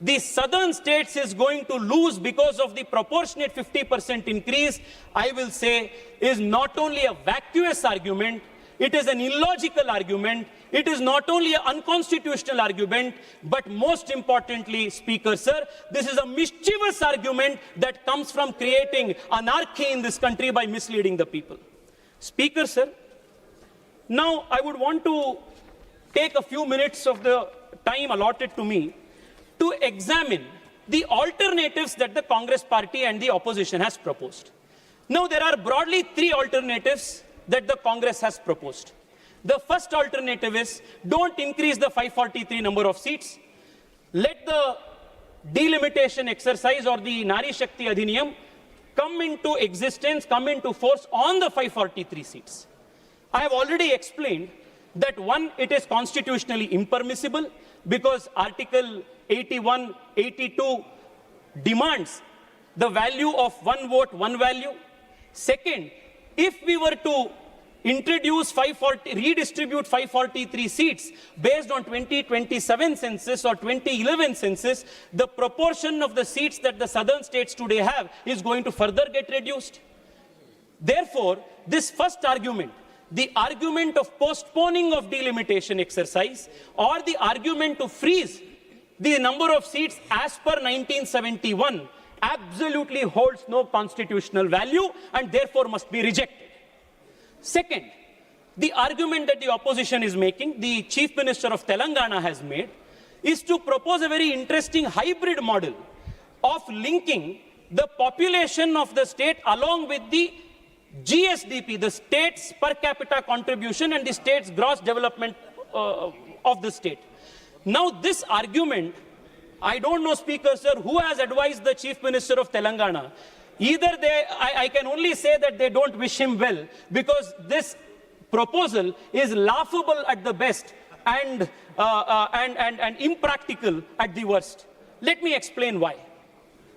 the southern states is going to lose because of the proportionate 50% increase, I will say, is not only a vacuous argument, it is an illogical argument, it is not only an unconstitutional argument, but most importantly, Speaker, sir, this is a mischievous argument that comes from creating anarchy in this country by misleading the people. Speaker, sir, now I would want to take a few minutes of the time allotted to me to examine the alternatives that the Congress party and the opposition has proposed. Now, there are broadly three alternatives that the Congress has proposed. The first alternative is, don't increase the 543 number of seats. Let the delimitation exercise or the Nari Shakti Adhiniyam come into existence, come into force on the 543 seats. I have already explained that one, it is constitutionally impermissible because Article 81, 82 demands the value of one vote, one value. Second, if we were to redistribute 543 seats based on 2027 census or 2011 census, the proportion of the seats that the southern states today have is going to further get reduced. Therefore, this first argument, the argument of postponing of delimitation exercise or the argument to freeze the number of seats as per 1971 absolutely holds no constitutional value and therefore must be rejected. Second, the argument that the opposition is making, the Chief Minister of Telangana has made, is to propose a very interesting hybrid model of linking the population of the state along with the GSDP, the state's per capita contribution and the state's gross development of the state. Now this argument, I don't know, Speaker, sir, who has advised the Chief Minister of Telangana. Either I can only say that they don't wish him well because this proposal is laughable at the best and impractical at the worst. Let me explain why.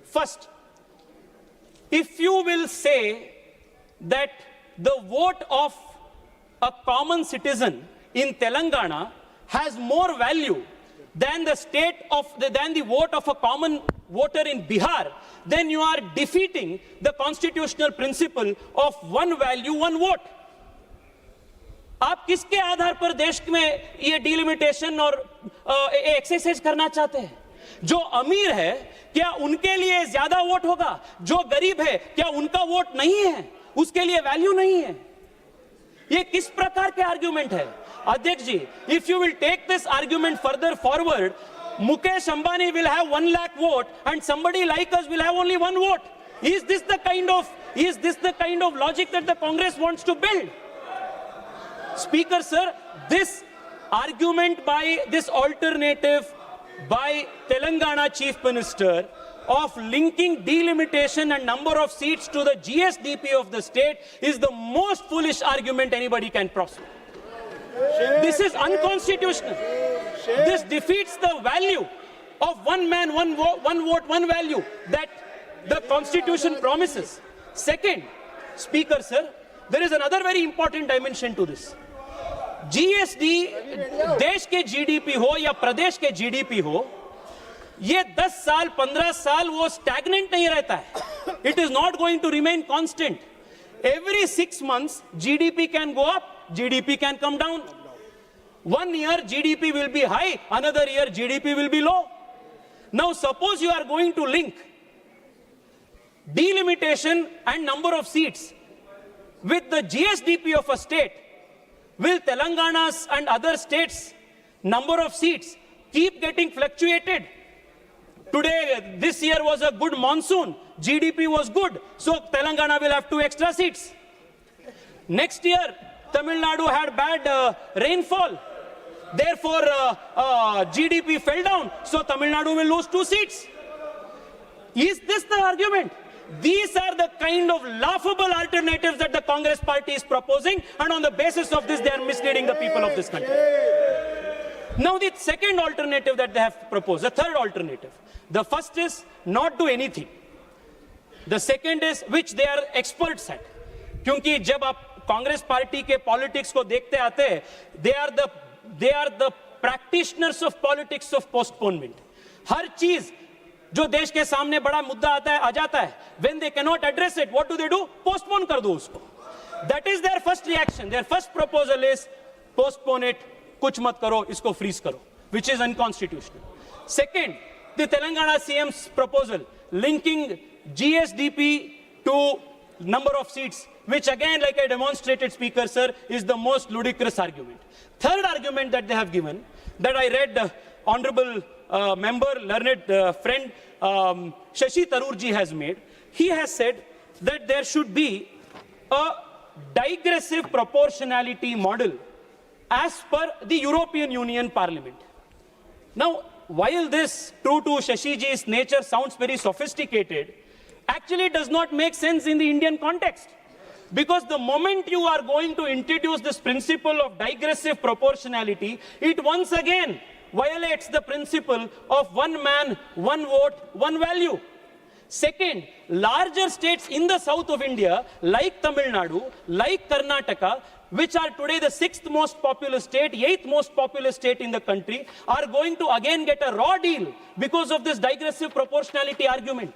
First, if you will say that the vote of a common citizen in Telangana has more value than the vote of a common voter in Bihar, then you are defeating the constitutional principle of one value, one vote. आप किसके आधार पर देश में ये delimitation और exercise करना चाहते हैं? जो अमीर है क्या उनके लिए ज्यादा वोट होगा? जो गरीब है क्या उनका वोट नहीं है? उसके लिए वैल्यू नहीं है? ये किस प्रकार के आर्गुमेंट है? अध्यक्ष जी, if you will take this argument further forward, Mukesh Ambani will have 1 lakh vote and somebody like us will have only 1 vote. Is this the kind of logic that the Congress wants to build? Speaker, sir, this argument by this alternative by Telangana Chief Minister of linking delimitation and number of seats to the GSDP of the state is the most foolish argument anybody can prosper. This is unconstitutional. This defeats the value of one man, one vote, one value that the Constitution promises. Second, Speaker, sir, there is another very important dimension to this. GSD देश के GDP हो या प्रदेश के GDP हो, ये 10 साल 15 साल वो stagnant नहीं रहता है. It is not going to remain constant. Every 6 months GDP can go up, GDP can come down. 1 year GDP will be high, another year GDP will be low. Now suppose you are going to link delimitation and number of seats with the GSDP of a state. Will Telangana's and other states' number of seats keep getting fluctuated? Today, this year was a good monsoon. GDP was good. So Telangana will have 2 extra seats. Next year, Tamil Nadu had bad rainfall. Therefore, GDP fell down. So Tamil Nadu will lose 2 seats. Is this the argument? These are the kind of laughable alternatives that the Congress party is proposing, and on the basis of this, they are misleading the people of this country. Now, the second alternative that they have proposed, the third alternative. The first is not do anything. The second is, which they are experts at. क्योंकि जब आप Congress party के politics को देखते आते हैं, they are the practitioners of politics of postponement. हर चीज जो देश के सामने बड़ा मुद्दा आता है, आ जाता है, when they cannot address it, what do? Postpone कर दो उसको. That is their first reaction. Their first proposal is postpone it, कुछ मत करो, इसको freeze करो, which is unconstitutional. Second, the Telangana CM's proposal linking GSDP to number of seats, which again, like I demonstrated, Speaker, sir, is the most ludicrous argument. Third argument that they have given, that I read, Honorable member, learned friend Shashi Tharoor ji has made. He has said that there should be a digressive proportionality model as per the European Union Parliament. Now, while this, true to Shashi ji's nature, sounds very sophisticated, actually does not make sense in the Indian context. Because the moment you are going to introduce this principle of digressive proportionality, it once again violates the principle of one man, one vote, one value. Second, larger states in the south of India, like Tamil Nadu, like Karnataka, which are today the 6th most populous state, 8th most populous state in the country, are going to again get a raw deal because of this digressive proportionality argument.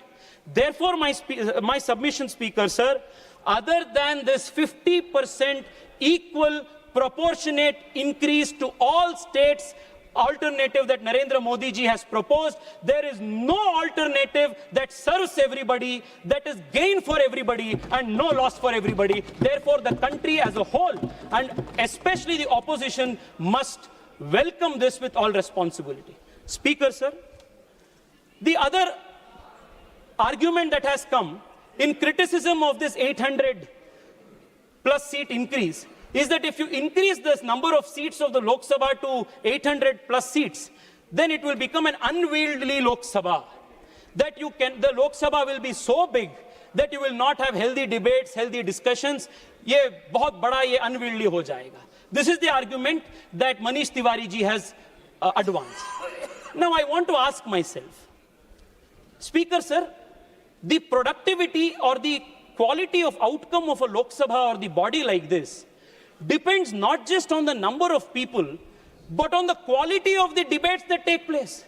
Therefore, my submission, Speaker, sir, other than this 50% equal proportionate increase to all states alternative that Narendra Modi ji has proposed, there is no alternative that serves everybody, that is gain for everybody and no loss for everybody. Therefore, the country as a whole, and especially the opposition, must welcome this with all responsibility. Speaker, sir, the other argument that has come in criticism of this 800 plus seat increase is that if you increase this number of seats of the Lok Sabha to 800 plus seats, then it will become an unwieldy Lok Sabha. That the Lok Sabha will be so big that you will not have healthy debates, healthy discussions. ये बहुत बड़ा ये unwieldy हो जाएगा. This is the argument that Manish Tiwari ji has advanced. Now I want to ask myself, Speaker, sir, the productivity or the quality of outcome of a Lok Sabha or the body like this depends not just on the number of people, but on the quality of the debates that take place,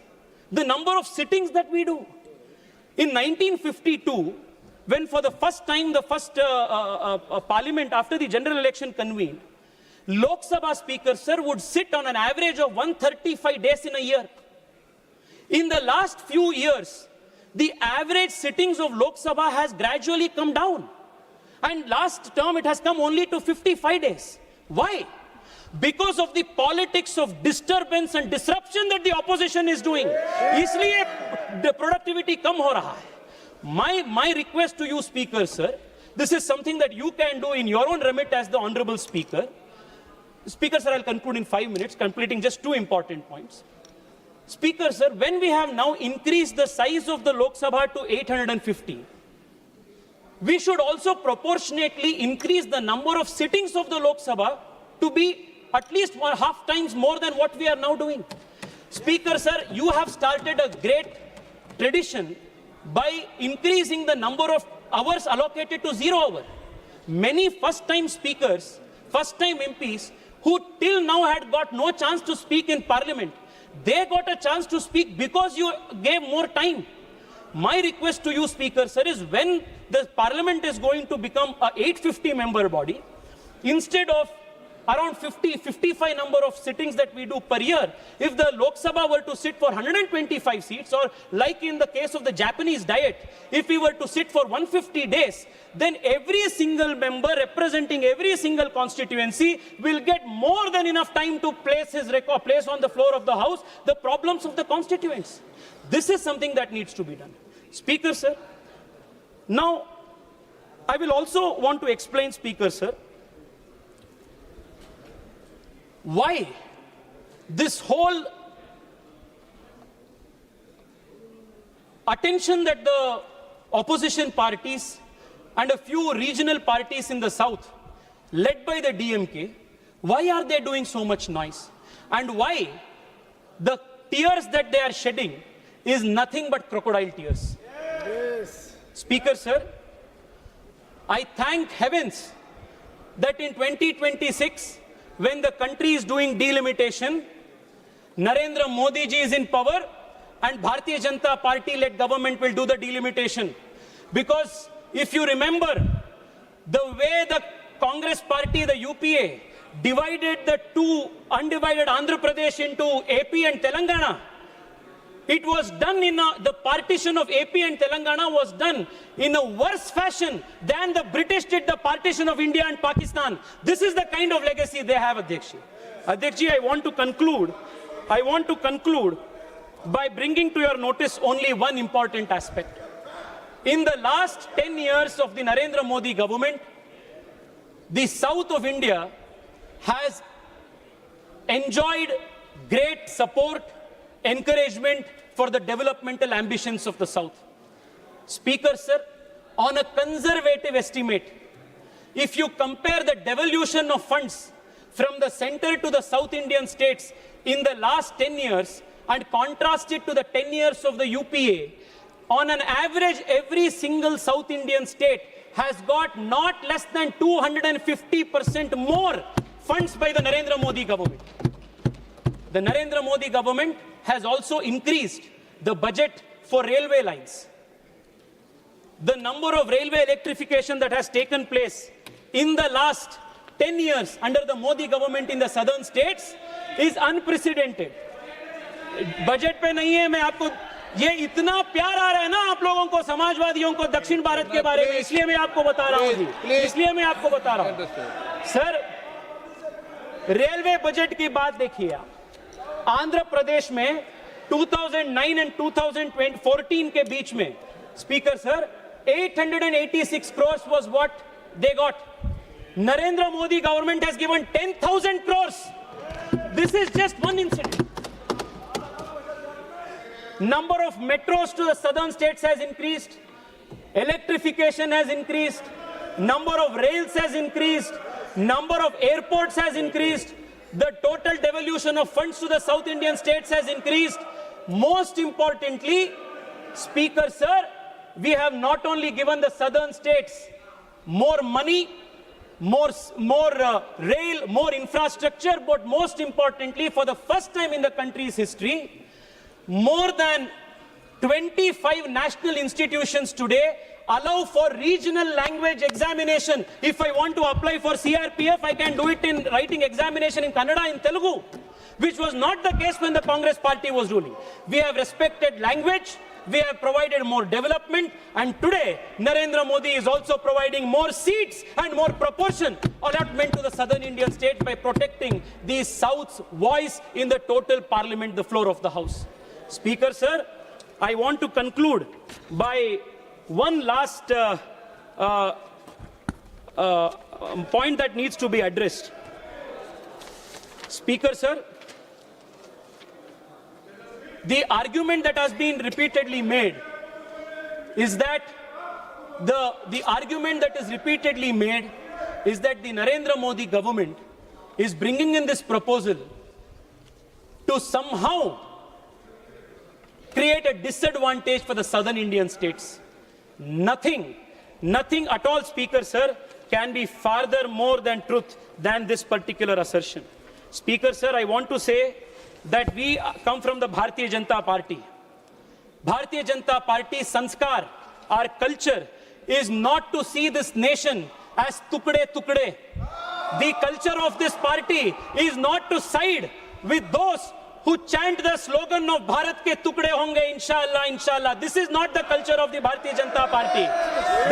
the number of sittings that we do. In 1952, when for the first time the first parliament after the general election convened, Lok Sabha Speaker, sir, would sit on an average of 135 days in a year. In the last few years, the average sittings of Lok Sabha has gradually come down. And last term, it has come only to 55 days. Why? Because of the politics of disturbance and disruption that the opposition is doing. इसलिए the productivity कम हो रहा है. My request to you, Speaker, sir, this is something that you can do in your own remit as the Honorable Speaker. Speaker, sir, I'll conclude in 5 minutes, completing just 2 important points. Speaker, sir, when we have now increased the size of the Lok Sabha to 850, we should also proportionately increase the number of sittings of the Lok Sabha to be at least half times more than what we are now doing. Speaker, sir, you have started a great tradition by increasing the number of hours allocated to 0 hour. Many first-time speakers, first-time MPs, who till now had got no chance to speak in Parliament, they got a chance to speak because you gave more time. My request to you, Speaker, sir, is when the Parliament is going to become a 850 member body, instead of around 55 number of sittings that we do per year, if the Lok Sabha were to sit for 125 seats, or like in the case of the Japanese Diet, if we were to sit for 150 days, then every single member representing every single constituency will get more than enough time to place on the floor of the House the problems of the constituents. This is something that needs to be done. Speaker, sir, now I will also want to explain, Speaker, sir, why this whole attention that the opposition parties and a few regional parties in the south, led by the DMK, why are they doing so much noise? And why the tears that they are shedding is nothing but crocodile tears? Yes. Speaker, sir, I thank heavens that in 2026, when the country is doing delimitation, Narendra Modi ji is in power and Bharatiya Janata Party-led government will do the delimitation. Because if you remember, the way the Congress party, the UPA, divided the two undivided Andhra Pradesh into AP and Telangana, it was done in the partition of AP and Telangana was done in a worse fashion than the British did the partition of India and Pakistan. This is the kind of legacy they have, Adhyakshi. Adhyakshi, I want to conclude by bringing to your notice only one important aspect. In the last 10 years of the Narendra Modi government, the south of India has enjoyed great support, encouragement for the developmental ambitions of the south. Speaker, sir, on a conservative estimate, if you compare the devolution of funds from the center to the South Indian states in the last 10 years and contrast it to the 10 years of the UPA, on an average, every single South Indian state has got not less than 250% more funds by the Narendra Modi government. The Narendra Modi government has also increased the budget for railway lines. The number of railway electrification that has taken place in the last 10 years under the Modi government in the southern states is unprecedented. Budget पे नहीं है, मैं आपको ये इतना प्यार आ रहा है ना आप लोगों को, समाजवादियों को दक्षिण भारत के बारे में, इसलिए मैं आपको बता रहा हूँ जी, इसलिए मैं आपको बता रहा हूँ सर। रेलवे बजट की बात देखिए आप, आंध्र प्रदेश में 2009 एंड 2014 के बीच में, speaker sir, 886 crores was what they got. Narendra Modi government has given 10,000 crores. This is just one incident. Number of metros to the southern states has increased. Electrification has increased. Number of rails has increased. Number of airports has increased. The total devolution of funds to the South Indian states has increased. Most importantly, Speaker sir, we have not only given the southern states more money, more rail, more infrastructure, but most importantly, for the first time in the country's history, more than 25 national institutions today allow for regional language examination. If I want to apply for CRPF, I can do it in writing examination in Kannada, in Telugu, which was not the case when the Congress party was ruling. We have respected language, we have provided more development, and today Narendra Modi is also providing more seats and more proportion allotment to the southern Indian states by protecting the South's voice in the total parliament, the floor of the House. Speaker sir, I want to conclude by one last point that needs to be addressed. Speaker sir, the argument that has been repeatedly made is that the argument that is repeatedly made is that the Narendra Modi government is bringing in this proposal to somehow create a disadvantage for the southern Indian states. Nothing at all, Speaker Sir, can be farther more than truth than this particular assertion. Speaker Sir, I want to say that we come from the Bharatiya Janata Party. Bharatiya Janata Party sanskar, our culture, is not to see this nation as tukde tukde. The culture of this party is not to side with those who chant the slogan of Bharat ke tukde honge, inshallah, inshallah. This is not the culture of the Bharatiya Janata Party.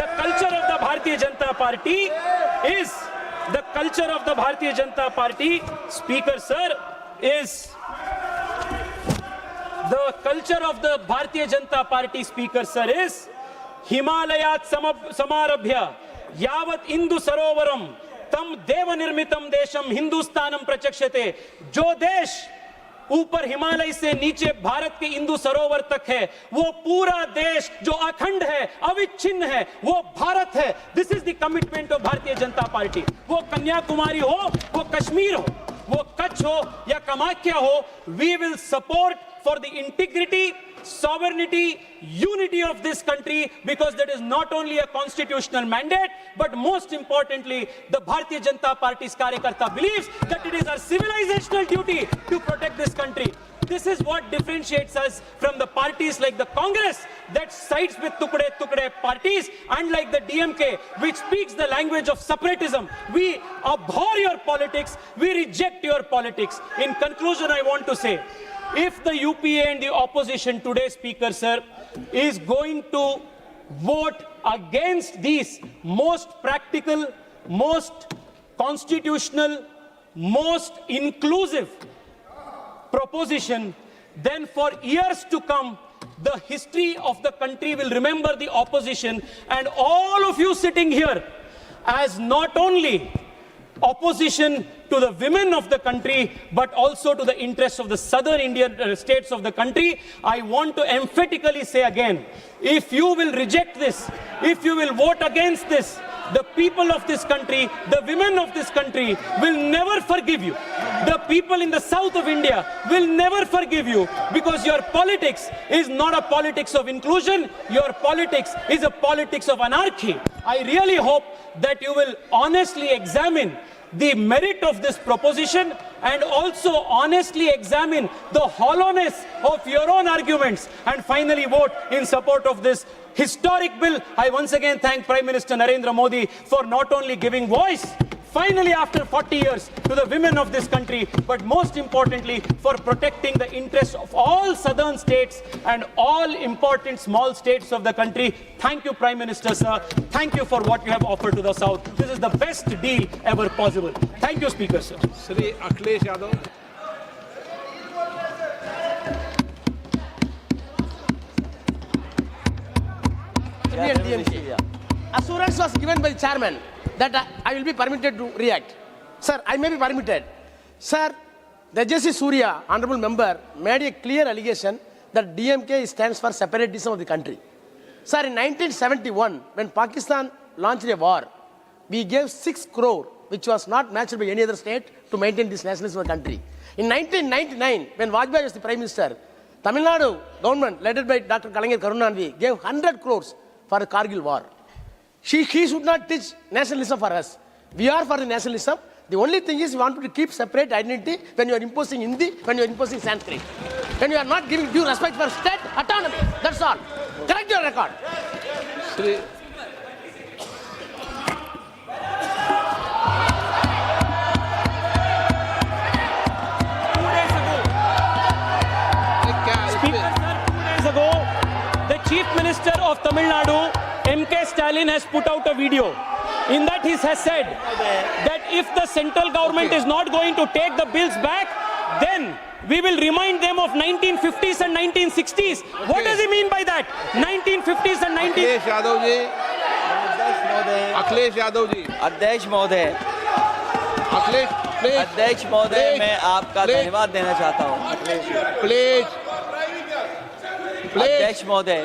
The culture of the Bharatiya Janata Party is, the culture of the Bharatiya Janata Party, Speaker Sir, is, the culture of the Bharatiya Janata Party, Speaker Sir, is Himalayat samarabhya yavat Indu sarovaram tam deva nirmitam desham Hindustanam prachakshate. जो देश ऊपर हिमालय से नीचे भारत के इंदु सरोवर तक है, वो पूरा देश जो अखंड है, अविच्छिन्न है, वो भारत है. This is the commitment of Bharatiya Janata party. वो कन्याकुमारी हो, वो कश्मीर हो, वो कच्छ हो या कामाख्या हो, we will support for the integrity, sovereignty, unity of this country, because that is not only a constitutional mandate, but most importantly, the Bharatiya Janata Party's Karyakarta believes that it is our civilizational duty to protect this country. This is what differentiates us from the parties like the Congress that sides with tukde parties, and like the DMK, which speaks the language of separatism. We abhor your politics, we reject your politics. In conclusion, I want to say, if the UPA and the opposition today, Speaker Sir, is going to vote against these most practical, most constitutional, most inclusive proposition, then for years to come, the history of the country will remember the opposition and all of you sitting here as not only opposition to the women of the country, but also to the interests of the southern Indian states of the country. I want to emphatically say again, if you will reject this, if you will vote against this, the people of this country, the women of this country will never forgive you. The people in the south of India will never forgive you, because your politics is not a politics of inclusion, your politics is a politics of anarchy. I really hope that you will honestly examine the merit of this proposition and also honestly examine the hollowness of your own arguments and finally vote in support of this historic bill. I once again thank Prime Minister Narendra Modi for not only giving voice, finally after 40 years, to the women of this country, but most importantly for protecting the interests of all southern states and all important small states of the country. Thank you, Prime Minister, sir. Thank you for what you have offered to the South. This is the best deal ever possible. Thank you, Speaker, sir. Shri Akhilesh Yadav. Assurance was given by the chairman that I will be permitted to react. Sir, I may be permitted. Sir, Tejasvi Surya, honorable member, made a clear allegation that DMK stands for separatism of the country. Sir, in 1971, when Pakistan launched a war, we gave 6 crore, which was not matched by any other state, to maintain this nationalism of the country. In 1999, when Vajpayee was the Prime Minister, Tamil Nadu government, led by Dr. Kalaignar Karunanidhi, gave 100 crores for the Kargil war. He should not teach nationalism for us. We are for the nationalism. The only thing is we want to keep separate identity when you are imposing Hindi, when you are imposing Sanskrit. When you are not giving due respect for state autonomy. That's all. Correct your record. Shri Chief Minister of Tamil Nadu, M.K. Stalin, has put out a video. In that he has said that if the central government is not going to take the bills back, then we will remind them of 1950s and 1960s. What does he mean by that? 1950s and 1960s. Akhilesh Yadav ji. Akhilesh Yadav ji. अध्यक्ष महोदय, Akhilesh, please. अध्यक्ष महोदय, मैं आपका धन्यवाद देना चाहता हूँ. Please. अध्यक्ष महोदय,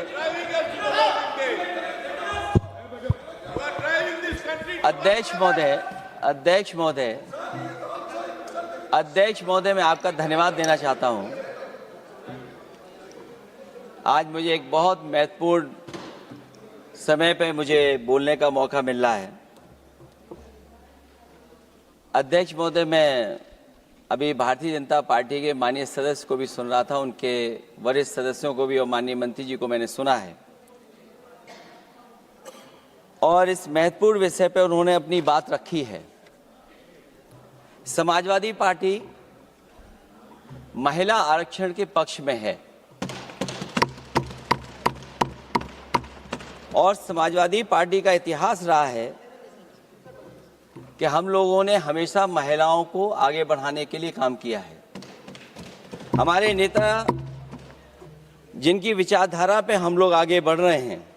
अध्यक्ष महोदय, अध्यक्ष महोदय, मैं आपका धन्यवाद देना चाहता हूं। आज मुझे एक बहुत महत्वपूर्ण समय पे मुझे बोलने का मौका मिल रहा है। अध्यक्ष महोदय, मैं अभी भारतीय जनता पार्टी के माननीय सदस्य को भी सुन रहा था, उनके वरिष्ठ सदस्यों को भी और माननीय मंत्री जी को मैंने सुना है, और इस महत्वपूर्ण विषय पर उन्होंने अपनी बात रखी है। समाजवादी पार्टी महिला आरक्षण के पक्ष में है और समाजवादी पार्टी का इतिहास रहा है कि हम लोगों ने हमेशा महिलाओं को आगे बढ़ाने के लिए काम किया है। हमारे नेता जिनकी विचारधारा पे हम लोग आगे बढ़ रहे हैं,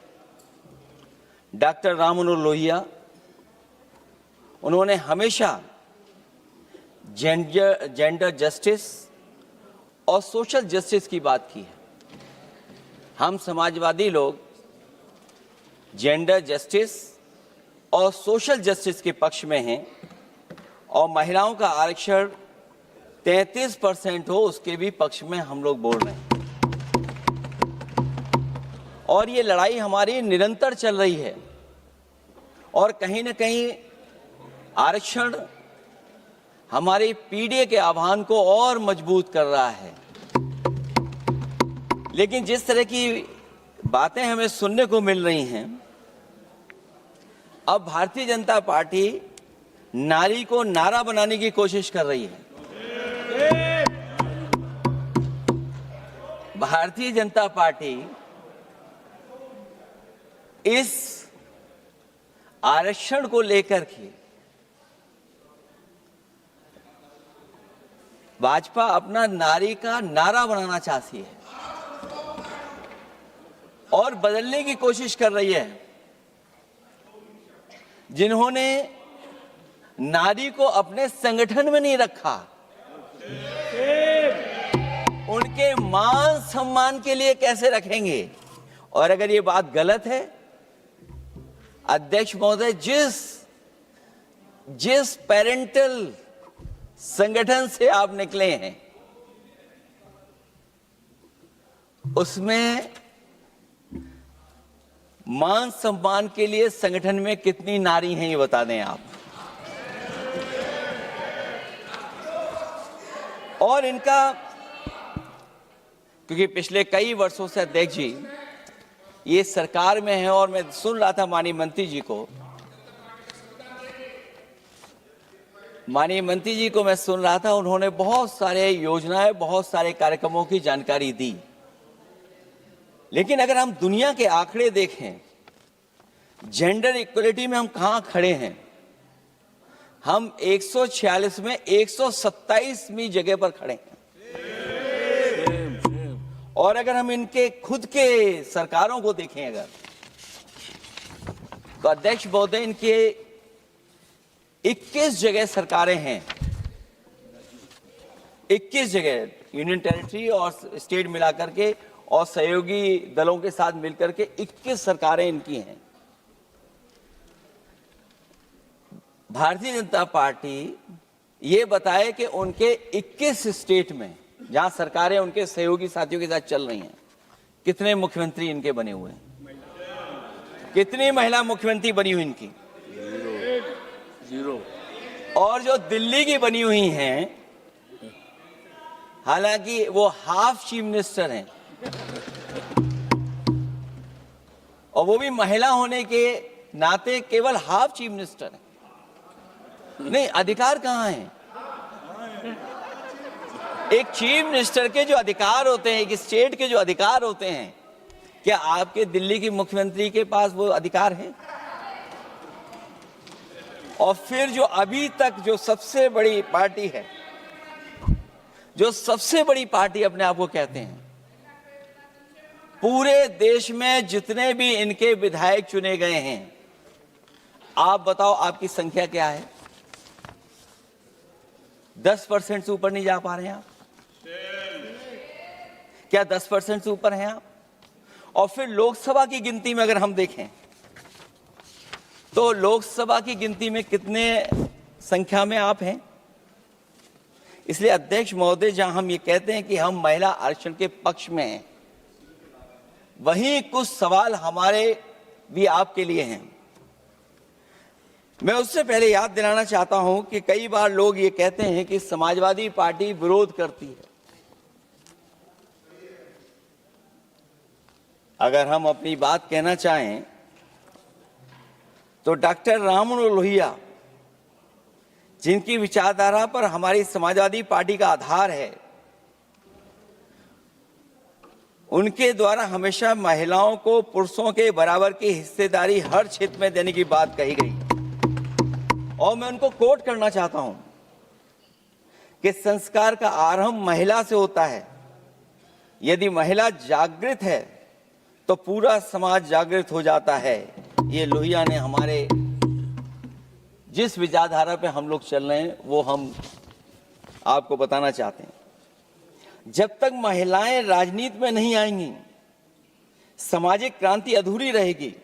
डॉक्टर राम मनोहर लोहिया, उन्होंने हमेशा जेंडर जस्टिस और सोशल जस्टिस की बात की है। हम समाजवादी लोग जेंडर जस्टिस और सोशल जस्टिस के पक्ष में हैं और महिलाओं का आरक्षण 33% हो उसके भी पक्ष में हम लोग बोल रहे हैं। और ये लड़ाई हमारी निरंतर चल रही है और कहीं न कहीं आरक्षण हमारी पीढ़ी के आह्वान को और मजबूत कर रहा है। लेकिन जिस तरह की बातें हमें सुनने को मिल रही हैं, अब भारतीय जनता पार्टी नारी को नारा बनाने की कोशिश कर रही है। भारतीय जनता पार्टी इस आरक्षण को लेकर के भाजपा अपना नारी का नारा बनाना चाहती है और बदलने की कोशिश कर रही है। जिन्होंने नारी को अपने संगठन में नहीं रखा, उनके मान सम्मान के लिए कैसे रखेंगे? और अगर ये बात गलत है, अध्यक्ष महोदय, जिस पेरेंटल संगठन से आप निकले हैं उसमें मान सम्मान के लिए संगठन में कितनी नारी हैं ये बता दें आप। और इनका, क्योंकि पिछले कई वर्षों से अध्यक्ष जी ये सरकार में है और मैं सुन रहा था माननीय मंत्री जी को मैं सुन रहा था, उन्होंने बहुत सारे योजनाएं, बहुत सारे कार्यक्रमों की जानकारी दी। लेकिन अगर हम दुनिया के आंकड़े देखें, जेंडर इक्वलिटी में हम कहां खड़े हैं? हम 146 में 127वीं जगह पर खड़े हैं। और अगर हम इनके खुद के सरकारों को देखें अगर, तो अध्यक्ष महोदय, इनके 21 जगह सरकारें हैं। 21 जगह यूनियन टेरिटरी और स्टेट मिलाकर के और सहयोगी दलों के साथ मिलकर के 21 सरकारें इनकी हैं। भारतीय जनता पार्टी ये बताए कि उनके 21 स्टेट में जहां सरकारें उनके सहयोगी साथियों के साथ चल रही हैं, कितने मुख्यमंत्री इनके बने हुए हैं? कितनी महिला मुख्यमंत्री बनी हुई इनकी? जीरो। और जो दिल्ली की बनी हुई हैं, हालांकि वो हाफ चीफ मिनिस्टर हैं और वो भी महिला होने के नाते केवल हाफ चीफ मिनिस्टर हैं। नहीं, अधिकार कहां है? एक चीफ मिनिस्टर के जो अधिकार होते हैं, एक स्टेट के जो अधिकार होते हैं, क्या आपके दिल्ली की मुख्यमंत्री के पास वो अधिकार है? और फिर जो अभी तक जो सबसे बड़ी पार्टी है, जो सबसे बड़ी पार्टी अपने आप को कहते हैं, पूरे देश में जितने भी इनके विधायक चुने गए हैं, आप बताओ आपकी संख्या क्या है? 10% से ऊपर नहीं जा पा रहे हैं आप? क्या 10% से ऊपर हैं आप? और फिर लोकसभा की गिनती में अगर हम देखें तो लोकसभा की गिनती में कितने संख्या में आप हैं? इसलिए अध्यक्ष महोदय, जहां हम ये कहते हैं कि हम महिला आरक्षण के पक्ष में हैं, वहीं कुछ सवाल हमारे भी आपके लिए हैं। मैं उससे पहले याद दिलाना चाहता हूं कि कई बार लोग ये कहते हैं कि समाजवादी पार्टी विरोध करती है। अगर हम अपनी बात कहना चाहें तो डॉक्टर राममनोहर लोहिया, जिनकी विचारधारा पर हमारी समाजवादी पार्टी का आधार है, उनके द्वारा हमेशा महिलाओं को पुरुषों के बराबर की हिस्सेदारी हर क्षेत्र में देने की बात कही गई। और मैं उनको कोट करना चाहता हूं कि संस्कार का आरंभ महिला से होता है। यदि महिला जागृत है तो पूरा समाज जागृत हो जाता है। ये लोहिया ने हमारे जिस विचारधारा पे हम लोग चल रहे हैं वो हम आपको बताना चाहते हैं। जब तक महिलाएं राजनीति में नहीं आएंगी, सामाजिक क्रांति अधूरी रहेगी।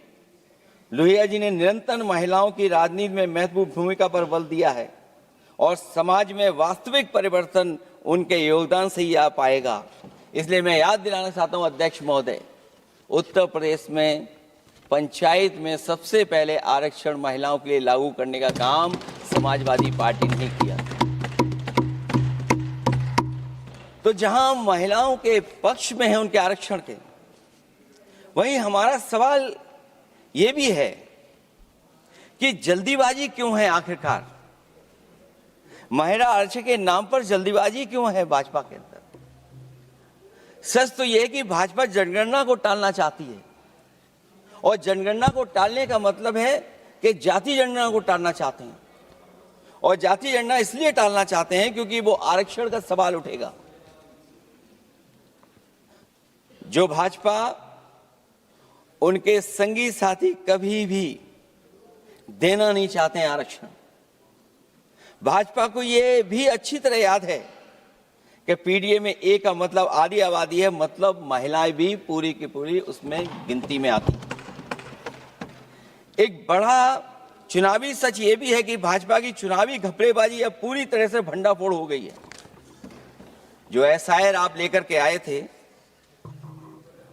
लोहिया जी ने निरंतर महिलाओं की राजनीति में महत्वपूर्ण भूमिका पर बल दिया है और समाज में वास्तविक परिवर्तन उनके योगदान से ही आ पाएगा। इसलिए मैं याद दिलाना चाहता हूं अध्यक्ष महोदय, उत्तर प्रदेश में पंचायत में सबसे पहले आरक्षण महिलाओं के लिए लागू करने का काम समाजवादी पार्टी ने किया। तो जहां महिलाओं के पक्ष में है उनके आरक्षण के, वहीं हमारा सवाल यह भी है कि जल्दीबाजी क्यों है? आखिरकार महिला आरक्षण के नाम पर जल्दीबाजी क्यों है भाजपा के अंदर? सच तो यह है कि भाजपा जनगणना को टालना चाहती है, और जनगणना को टालने का मतलब है कि जाति जनगणना को टालना चाहते हैं। और जाति जनगणना इसलिए टालना चाहते हैं क्योंकि वो आरक्षण का सवाल उठेगा। जो भाजपा, उनके संगी साथी कभी भी देना नहीं चाहते हैं आरक्षण। भाजपा को यह भी अच्छी तरह याद है कि पीडीए में ए का मतलब आधी आबादी है, मतलब महिलाएं भी पूरी की पूरी उसमें गिनती में आती। एक बड़ा चुनावी सच ये भी है कि भाजपा की चुनावी घपलेबाजी अब पूरी तरह से भंडाफोड़ हो गई है। जो एसआईआर आप लेकर के आए थे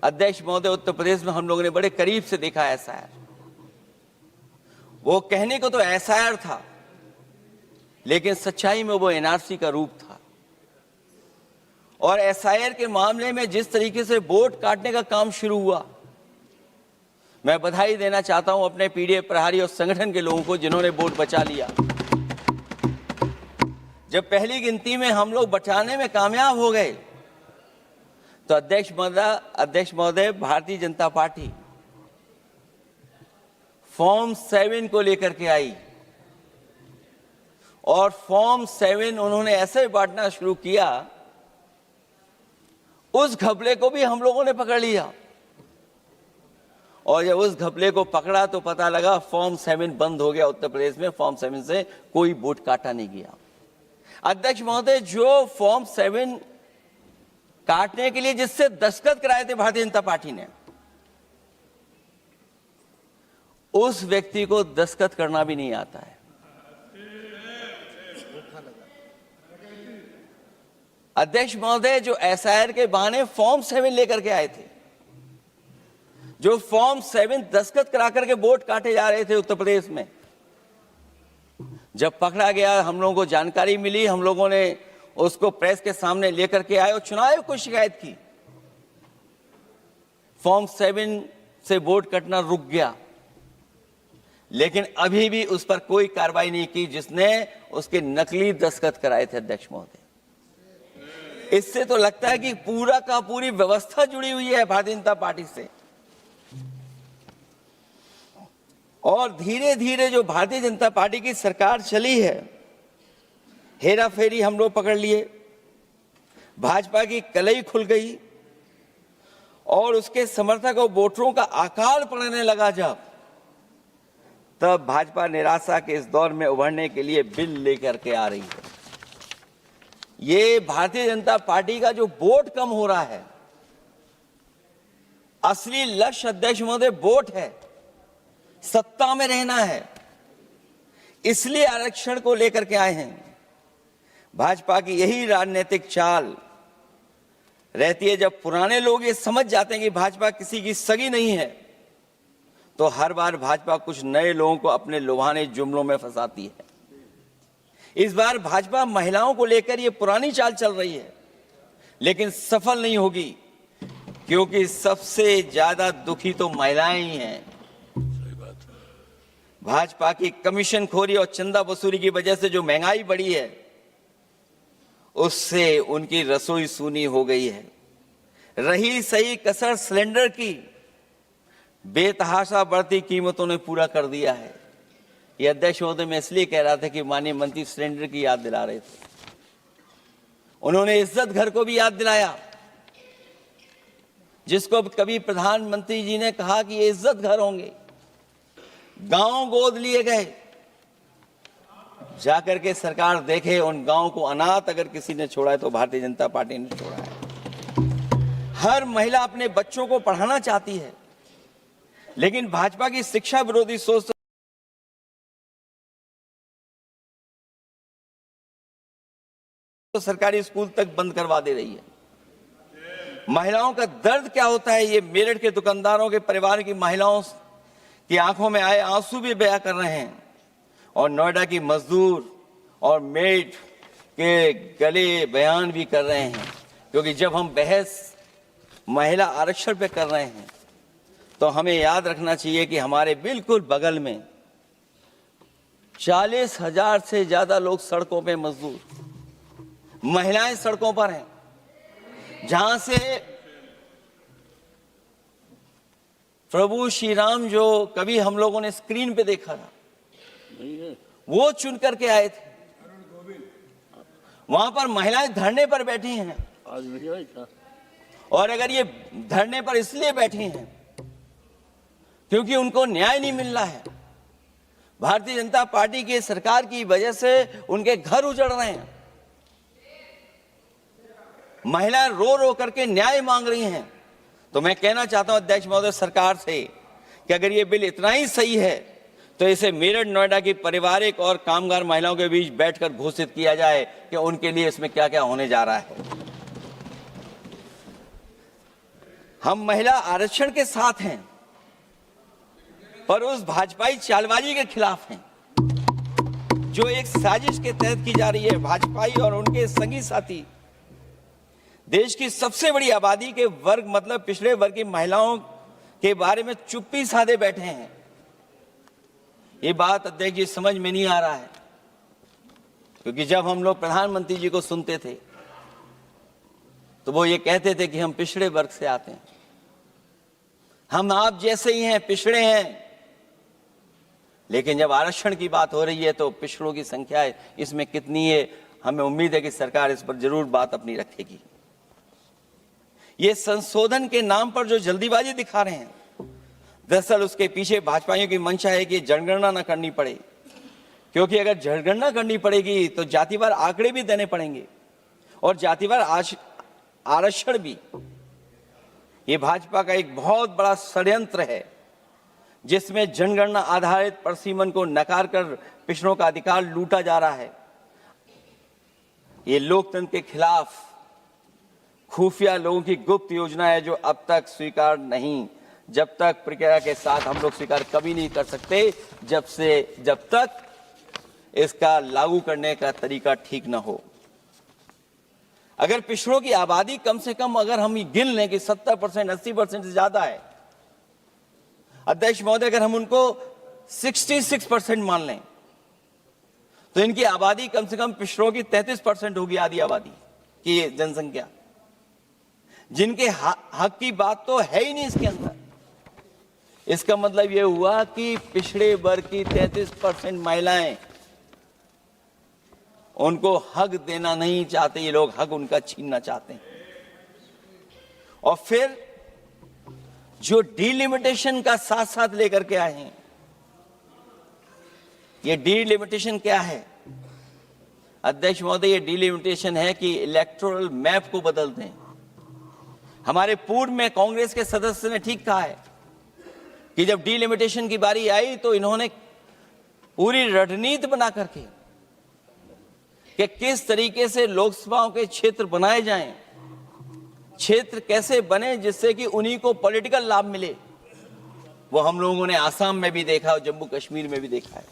अध्यक्ष महोदय, उत्तर प्रदेश में हम लोगों ने बड़े करीब से देखा एसआईआर। वो कहने को तो एसआईआर था, लेकिन सच्चाई में वो एनआरसी का रूप था। और एसआईआर के मामले में जिस तरीके से वोट काटने का काम शुरू हुआ, मैं बधाई देना चाहता हूं अपने पीडीए प्रहारी और संगठन के लोगों को जिन्होंने वोट बचा लिया। जब पहली गिनती में हम लोग बचाने में कामयाब हो गए तो अध्यक्ष महोदय, भारतीय जनता पार्टी फॉर्म 7 को लेकर के आई और फॉर्म 7 उन्होंने ऐसे बांटना शुरू किया, उस घपले को भी हम लोगों ने पकड़ लिया। और जब उस घपले को पकड़ा तो पता लगा फॉर्म 7 बंद हो गया उत्तर प्रदेश में। फॉर्म 7 से कोई वोट काटा नहीं गया। अध्यक्ष महोदय, जो फॉर्म 7 काटने के लिए जिससे दस्तखत कराए थे भारतीय जनता पार्टी ने, उस व्यक्ति को दस्तखत करना भी नहीं आता है। अध्यक्ष महोदय, जो एसआईआर के बहाने फॉर्म 7 लेकर के आए थे, जो फॉर्म 7 दस्तखत करा करके वोट काटे जा रहे थे उत्तर प्रदेश में, जब पकड़ा गया, हम लोगों को जानकारी मिली, हम लोगों ने उसको प्रेस के सामने लेकर के आए और चुनाव आयोग को शिकायत की। फॉर्म 7 से वोट कटना रुक गया, लेकिन अभी भी उस पर कोई कार्रवाई नहीं की जिसने उसके नकली दस्तखत कराए थे। अध्यक्ष महोदय, इससे तो लगता है कि पूरा का पूरी व्यवस्था जुड़ी हुई है भारतीय जनता पार्टी से। और धीरे धीरे जो भारतीय जनता पार्टी की सरकार चली है, हेरा फेरी हम लोग पकड़ लिए, भाजपा की कलई खुल गई और उसके समर्थक और वोटरों का अकाल पड़ने लगा। जब तब भाजपा निराशा के इस दौर में उभरने के लिए बिल लेकर के आ रही है। ये भारतीय जनता पार्टी का जो वोट कम हो रहा है, असली लक्ष्य अध्यक्ष महोदय वोट है, सत्ता में रहना है। इसलिए आरक्षण को लेकर के आए हैं। भाजपा की यही राजनीतिक चाल रहती है। जब पुराने लोग ये समझ जाते हैं कि भाजपा किसी की सगी नहीं है, तो हर बार भाजपा कुछ नए लोगों को अपने लुभाने जुमलों में फंसाती है। इस बार भाजपा महिलाओं को लेकर ये पुरानी चाल चल रही है, लेकिन सफल नहीं होगी, क्योंकि सबसे ज्यादा दुखी तो महिलाएं ही हैं। भाजपा की कमीशनखोरी और चंदा वसूली की वजह से जो महंगाई बढ़ी है, उससे उनकी रसोई सूनी हो गई है। रही सही कसर सिलेंडर की, बेतहाशा बढ़ती कीमतों ने पूरा कर दिया है। ये अध्यक्ष महोदय, मैं इसलिए कह रहा था कि माननीय मंत्री सिलेंडर की याद दिला रहे थे। उन्होंने इज्जत घर को भी याद दिलाया, जिसको कभी प्रधानमंत्री जी ने कहा कि ये इज्जत घर होंगे। गांव गोद लिए गए, जाकर के सरकार देखे उन गांव को अनाथ अगर किसी ने छोड़ा है तो भारतीय जनता पार्टी ने छोड़ा है। हर महिला अपने बच्चों को पढ़ाना चाहती है, लेकिन भाजपा की शिक्षा विरोधी सोच तो सरकारी स्कूल तक बंद करवा दे रही है। महिलाओं का दर्द क्या होता है, ये मेरठ के दुकानदारों के परिवार की महिलाओं की आंखों में आए आंसू भी बयां कर रहे हैं, और नोएडा की मजदूर और मेड के गले बयान भी कर रहे हैं। क्योंकि जब हम बहस महिला आरक्षण पे कर रहे हैं, तो हमें याद रखना चाहिए कि हमारे बिल्कुल बगल में 40,000 से ज्यादा लोग सड़कों पे मजदूर, महिलाएं सड़कों पर हैं, जहां से प्रभु श्री राम जो कभी हम लोगों ने स्क्रीन पे देखा था, वो चुन करके आए थे। वहां पर महिलाएं धरने पर बैठी हैं, और अगर ये धरने पर इसलिए बैठी हैं क्योंकि उनको न्याय नहीं मिल रहा है, भारतीय जनता पार्टी की सरकार की वजह से उनके घर उजड़ रहे हैं, महिलाएं रो रो करके न्याय मांग रही हैं, तो मैं कहना चाहता हूं अध्यक्ष महोदय सरकार से कि अगर ये बिल इतना ही सही है, तो इसे मेरठ नोएडा की पारिवारिक और कामगार महिलाओं के बीच बैठकर घोषित किया जाए कि उनके लिए इसमें क्या क्या होने जा रहा है। हम महिला आरक्षण के साथ हैं, पर उस भाजपाई चालबाजी के खिलाफ हैं, जो एक साजिश के तहत की जा रही है। भाजपाई और उनके संगी साथी देश की सबसे बड़ी आबादी के वर्ग, मतलब पिछड़े वर्ग की महिलाओं के बारे में चुप्पी साधे बैठे हैं। ये बात अध्यक्ष जी समझ में नहीं आ रहा है, क्योंकि जब हम लोग प्रधानमंत्री जी को सुनते थे, तो वो ये कहते थे कि हम पिछड़े वर्ग से आते हैं, हम आप जैसे ही हैं, पिछड़े हैं। लेकिन जब आरक्षण की बात हो रही है, तो पिछड़ों की संख्या इसमें कितनी है, हमें उम्मीद है कि सरकार इस पर जरूर बात अपनी रखेगी। ये संशोधन के नाम पर जो जल्दीबाजी दिखा रहे हैं, दरअसल उसके पीछे भाजपाइयों की मंशा है कि जनगणना न करनी पड़े, क्योंकि अगर जनगणना करनी पड़ेगी तो जातिवार आंकड़े भी देने पड़ेंगे, और जातिवार आरक्षण भी। ये भाजपा का एक बहुत बड़ा षड्यंत्र है, जिसमें जनगणना आधारित परसीमन को नकार कर पिछड़ों का अधिकार लूटा जा रहा है। ये लोकतंत्र के खिलाफ खुफिया लोगों की गुप्त योजना है, जो अब तक स्वीकार नहीं, जब तक प्रक्रिया के साथ हम लोग स्वीकार कभी नहीं कर सकते, जब तक इसका लागू करने का तरीका ठीक ना हो। अगर पिछड़ों की आबादी कम से कम अगर हम गिन लें कि 70%, 80% से ज्यादा है, अध्यक्ष महोदय, अगर हम उनको 66% मान लें, तो इनकी आबादी कम से कम पिछड़ों की 33% होगी, आधी आबादी की जनसंख्या, जिनके हक की बात तो है ही नहीं इसके अंदर। इसका मतलब यह हुआ कि पिछड़े वर्ग की 33% महिलाएं, उनको हक देना नहीं चाहते ये लोग, हक उनका छीनना चाहते हैं। और फिर जो डिलिमिटेशन का साथ साथ लेकर के आए हैं, ये डिलिमिटेशन क्या है अध्यक्ष महोदय? ये डिलिमिटेशन है कि इलेक्टोरल मैप को बदल दें। हमारे पूर्व में कांग्रेस के सदस्य ने ठीक कहा है कि जब डिलिमिटेशन की बारी आई, तो इन्होंने पूरी रणनीति बना करके कि किस तरीके से लोकसभाओं के क्षेत्र बनाए जाएं, क्षेत्र कैसे बने जिससे कि उन्हीं को पॉलिटिकल लाभ मिले। वो हम लोगों ने आसाम में भी देखा और जम्मू कश्मीर में भी देखा है।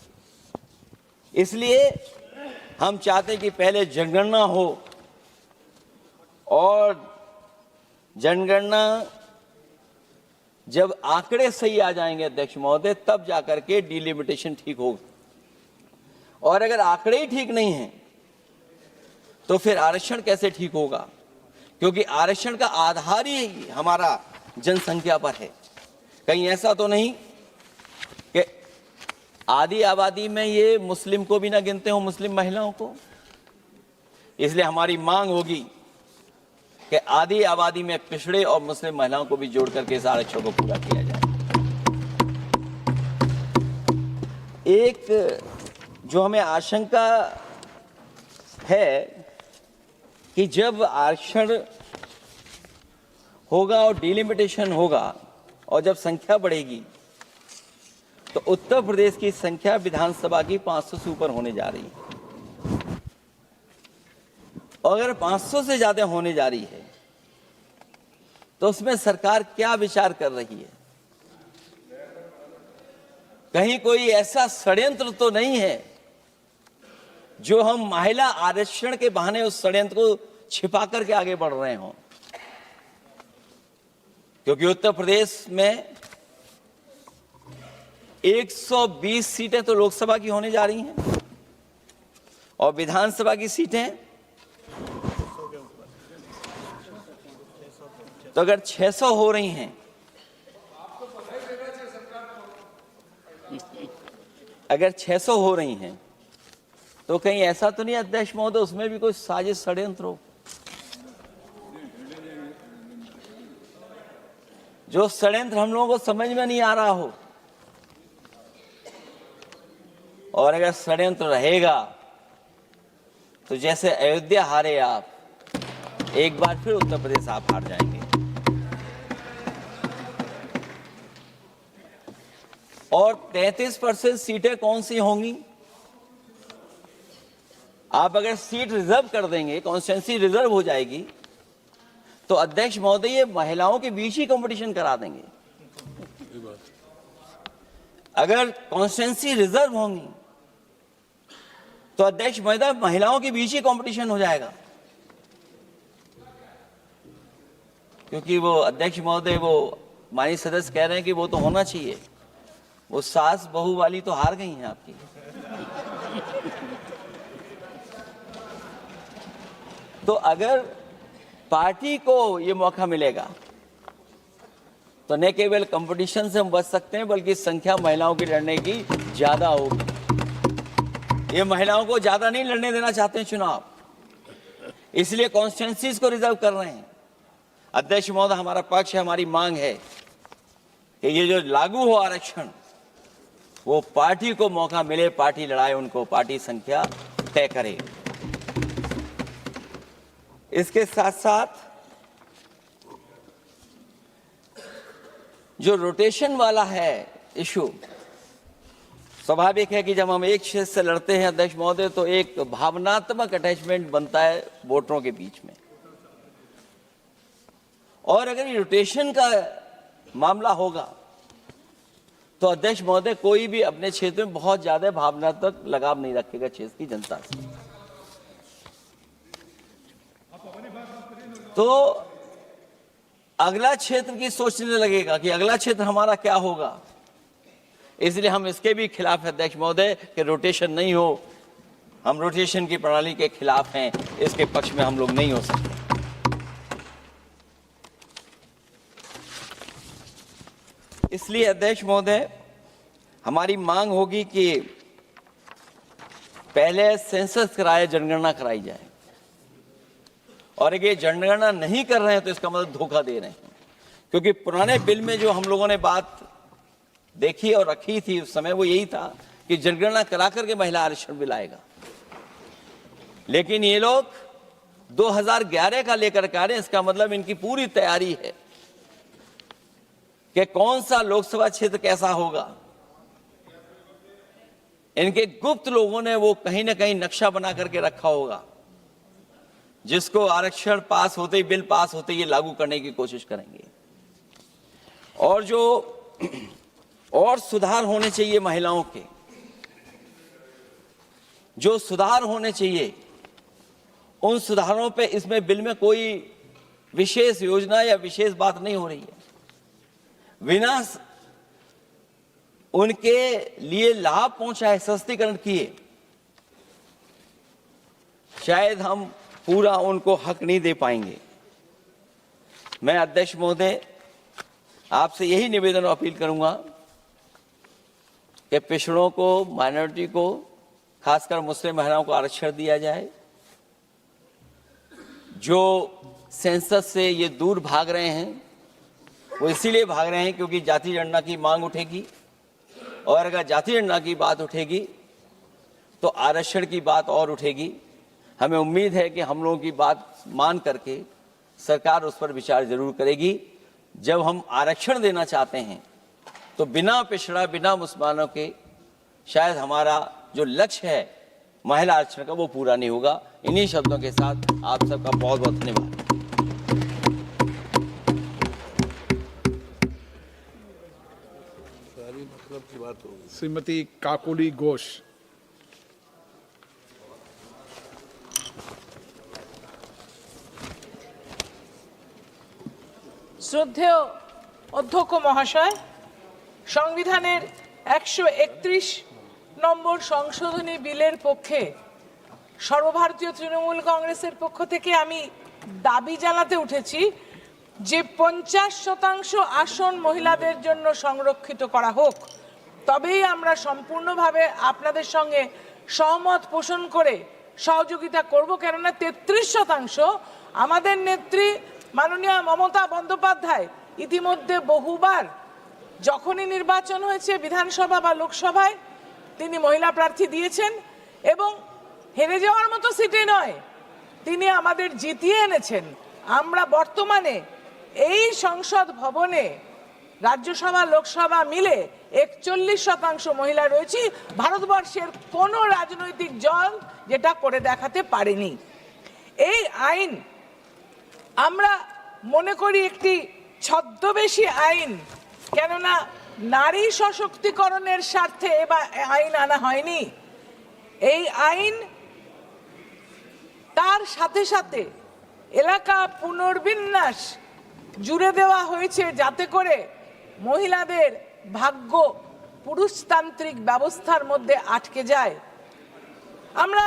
इसलिए हम चाहते हैं कि पहले जनगणना हो और जनगणना जब आंकड़े सही आ जाएंगे अध्यक्ष महोदय, तब जाकर के डिलिमिटेशन ठीक होगा। और अगर आंकड़े ही ठीक नहीं हैं तो फिर आरक्षण कैसे ठीक होगा? क्योंकि आरक्षण का आधार ही हमारा जनसंख्या पर है। कहीं ऐसा तो नहीं कि आधी आबादी में ये मुस्लिम को भी ना गिनते हो, मुस्लिम महिलाओं को। इसलिए हमारी मांग होगी कि आधी आबादी में पिछड़े और मुस्लिम महिलाओं को भी जोड़ करके इस आरक्षण को पूरा किया जाए। एक जो हमें आशंका है कि जब आरक्षण होगा और डिलिमिटेशन होगा और जब संख्या बढ़ेगी तो उत्तर प्रदेश की संख्या विधानसभा की 500 से ऊपर होने जा रही है। और अगर 500 से ज्यादा होने जा रही है तो उसमें सरकार क्या विचार कर रही है? कहीं कोई ऐसा षड्यंत्र तो नहीं है जो हम महिला आरक्षण के बहाने उस षड्यंत्र को छिपा करके आगे बढ़ रहे हों? क्योंकि उत्तर प्रदेश में 120 सीटें तो लोकसभा की होने जा रही हैं और विधानसभा की सीटें तो अगर 600 हो रही हैं, अगर 600 हो रही हैं तो कहीं ऐसा तो नहीं अध्यक्ष महोदय उसमें भी कोई साजिश षड्यंत्र हो? जो षड्यंत्र हम लोगों को समझ में नहीं आ रहा हो। और अगर षड्यंत्र रहेगा तो जैसे अयोध्या हारे आप, एक बार फिर उत्तर प्रदेश आप हार जाएंगे। और 33% सीटें कौन सी होंगी? आप अगर सीट रिजर्व कर देंगे, कॉन्स्टिट्यूंसी रिजर्व हो जाएगी, तो अध्यक्ष महोदय ये महिलाओं के बीच ही कंपटीशन करा देंगे। अगर कॉन्स्टिट्यूंसी रिजर्व होंगी तो अध्यक्ष महोदय महिलाओं के बीच ही कंपटीशन हो जाएगा। क्योंकि वो अध्यक्ष महोदय वो माननीय सदस्य कह रहे हैं कि वो तो होना चाहिए। वो सास बहू वाली तो हार गई हैं आपकी। तो अगर पार्टी को ये मौका मिलेगा तो न केवल कंपटीशन से हम बच सकते हैं बल्कि संख्या महिलाओं की लड़ने की ज्यादा होगी। ये महिलाओं को ज्यादा नहीं लड़ने देना चाहते हैं चुनाव, इसलिए कॉन्स्टिट्यूंसीज को रिजर्व कर रहे हैं। अध्यक्ष महोदय हमारा पक्ष है, हमारी मांग है कि ये जो लागू हो आरक्षण वो पार्टी को मौका मिले, पार्टी लड़ाए उनको, पार्टी संख्या तय करे। इसके साथ साथ जो रोटेशन वाला है इशू, स्वाभाविक है कि जब हम एक क्षेत्र से लड़ते हैं अध्यक्ष महोदय तो एक भावनात्मक अटैचमेंट बनता है वोटरों के बीच में। और अगर ये रोटेशन का मामला होगा तो अध्यक्ष महोदय कोई भी अपने क्षेत्र में बहुत ज्यादा भावनात्मक लगाव नहीं रखेगा क्षेत्र की जनता से। तो अगला क्षेत्र की सोचने लगेगा कि अगला क्षेत्र हमारा क्या होगा। इसलिए हम इसके भी खिलाफ है अध्यक्ष महोदय कि रोटेशन नहीं हो। हम रोटेशन की प्रणाली के खिलाफ हैं, इसके पक्ष में हम लोग नहीं हो सकते। इसलिए अध्यक्ष महोदय हमारी मांग होगी कि पहले सेंसस कराए, जनगणना कराई जाए। और अगर ये जनगणना नहीं कर रहे हैं तो इसका मतलब धोखा दे रहे हैं। क्योंकि पुराने बिल में जो हम लोगों ने बात देखी और रखी थी उस समय वो यही था कि जनगणना करा करके महिला आरक्षण बिल आएगा। लेकिन ये लोग 2011 का लेकर के आ रहे हैं। इसका मतलब इनकी पूरी तैयारी है कि कौन सा लोकसभा क्षेत्र कैसा होगा। इनके गुप्त लोगों ने वो कहीं ना कहीं नक्शा बना करके रखा होगा, जिसको आरक्षण पास होते ही, बिल पास होते ही लागू करने की कोशिश करेंगे। और जो और सुधार होने चाहिए महिलाओं के, जो सुधार होने चाहिए, उन सुधारों पे इसमें बिल में कोई विशेष योजना या विशेष बात नहीं हो रही है। बिना उनके लिए लाभ पहुंचाए, सस्तीकरण किए, शायद हम पूरा उनको हक नहीं दे पाएंगे। मैं अध्यक्ष महोदय आपसे यही निवेदन और अपील करूंगा कि पिछड़ों को, माइनॉरिटी को, खासकर मुस्लिम महिलाओं को आरक्षण दिया जाए। जो सेंसस से ये दूर भाग रहे हैं, वो इसीलिए भाग रहे हैं क्योंकि जाति गणना की मांग उठेगी, और अगर जाति गणना की बात उठेगी तो आरक्षण की बात और उठेगी। हमें उम्मीद है कि हम लोगों की बात मान करके सरकार उस पर विचार जरूर करेगी। जब हम आरक्षण देना चाहते हैं तो बिना पिछड़ा, बिना मुसलमानों के शायद हमारा जो लक्ष्य है महिला आरक्षण का, वो पूरा नहीं होगा। इन्हीं शब्दों के साथ आप सबका बहुत बहुत धन्यवाद। श्रीमती काकोली घोष। শ্রদ্ধেয় অধ্যক্ষ মহাশয়, সংবিধানের 131 নম্বর সংশোধনী বিলের পক্ষে সর্বভারতীয় তৃণমূল কংগ্রেসের পক্ষ থেকে আমি দাবি জানাতে উঠেছি যে 50% আসন মহিলাদের জন্য সংরক্ষিত করা হোক। তবেই আমরা সম্পূর্ণভাবে আপনাদের সঙ্গে সহমত পোষণ করে সহযোগিতা করব। কেননা 33% আমাদের নেত্রী মাননীয় মমতা বন্দ্যোপাধ্যায় ইতিমধ্যে বহুবার, যখনই নির্বাচন হয়েছে বিধানসভা বা লোকসভায়, তিনি মহিলা প্রার্থী দিয়েছেন এবং হেরে যাওয়ার মতো সিটে নয়, তিনি আমাদের জিতিয়ে এনেছেন। আমরা বর্তমানে এই সংসদ ভবনে রাজ্যসভা লোকসভা মিলে 41% মহিলা রয়েছি। ভারতবর্ষের কোনো রাজনৈতিক দল যেটা করে দেখাতে পারেনি। এই আইন আমরা মনে করি একটি ছদ্মবেশী আইন, কেননা নারী সশক্তিকরণের স্বার্থে এবার আইন আনা হয়নি। এই আইন তার সাথে সাথে এলাকা পুনর্বিন্যাস জুড়ে দেওয়া হয়েছে, যাতে করে মহিলাদের ভাগ্য পুরুষতান্ত্রিক ব্যবস্থার মধ্যে আটকে যায়। আমরা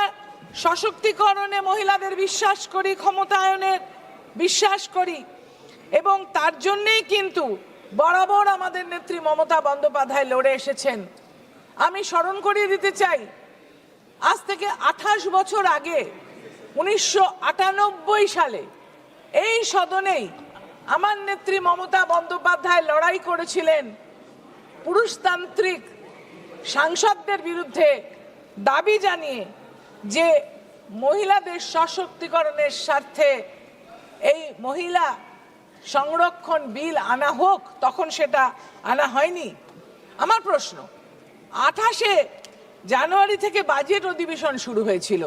সশক্তিকরণে মহিলাদের বিশ্বাস করি, ক্ষমতায়নের বিশ্বাস করি, এবং তার জন্যই কিন্তু বরাবর আমাদের নেত্রী মমতা বন্দ্যোপাধ্যায় লড়ে এসেছেন। আমি স্মরণ করিয়ে দিতে চাই, আজ থেকে 28 বছর আগে 1998 সালে এই সদনেই আমার নেত্রী মমতা বন্দ্যোপাধ্যায় লড়াই করেছিলেন পুরুষতান্ত্রিক সাংসদদের বিরুদ্ধে, দাবি জানিয়ে যে মহিলাদের সশক্তিকরণের স্বার্থে এই মহিলা সংরক্ষণ বিল আনা হোক। তখন সেটা আনা হয়নি। আমার প্রশ্ন, 28 জানুয়ারি থেকে বাজেট অধিবেশন শুরু হয়েছিল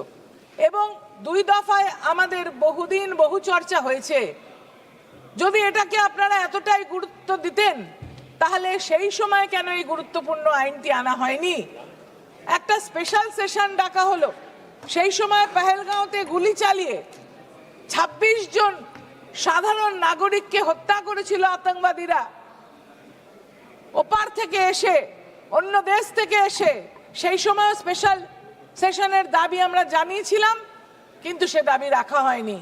এবং 2 দফায় আমাদের বহুদিন বহু চর্চা হয়েছে। যদি এটাকে আপনারা এতটাই গুরুত্ব দিতেন, তাহলে সেই সময় কেন এই গুরুত্বপূর্ণ আইনটি আনা হয়নি? একটা স্পেশাল সেশন ডাকা হলো, সেই সময় পেহেলগাঁওতে গুলি চালিয়ে 26 জন সাধারণ নাগরিককে হত্যা করেছিল আতঙ্কবাদীরা। ওপার থেকে এসে, অন্য দেশ থেকে এসে, সেই সময় স্পেশাল সেশনের দাবি আমরা জানিয়েছিলাম, কিন্তু সে দাবি রাখা হয়নি।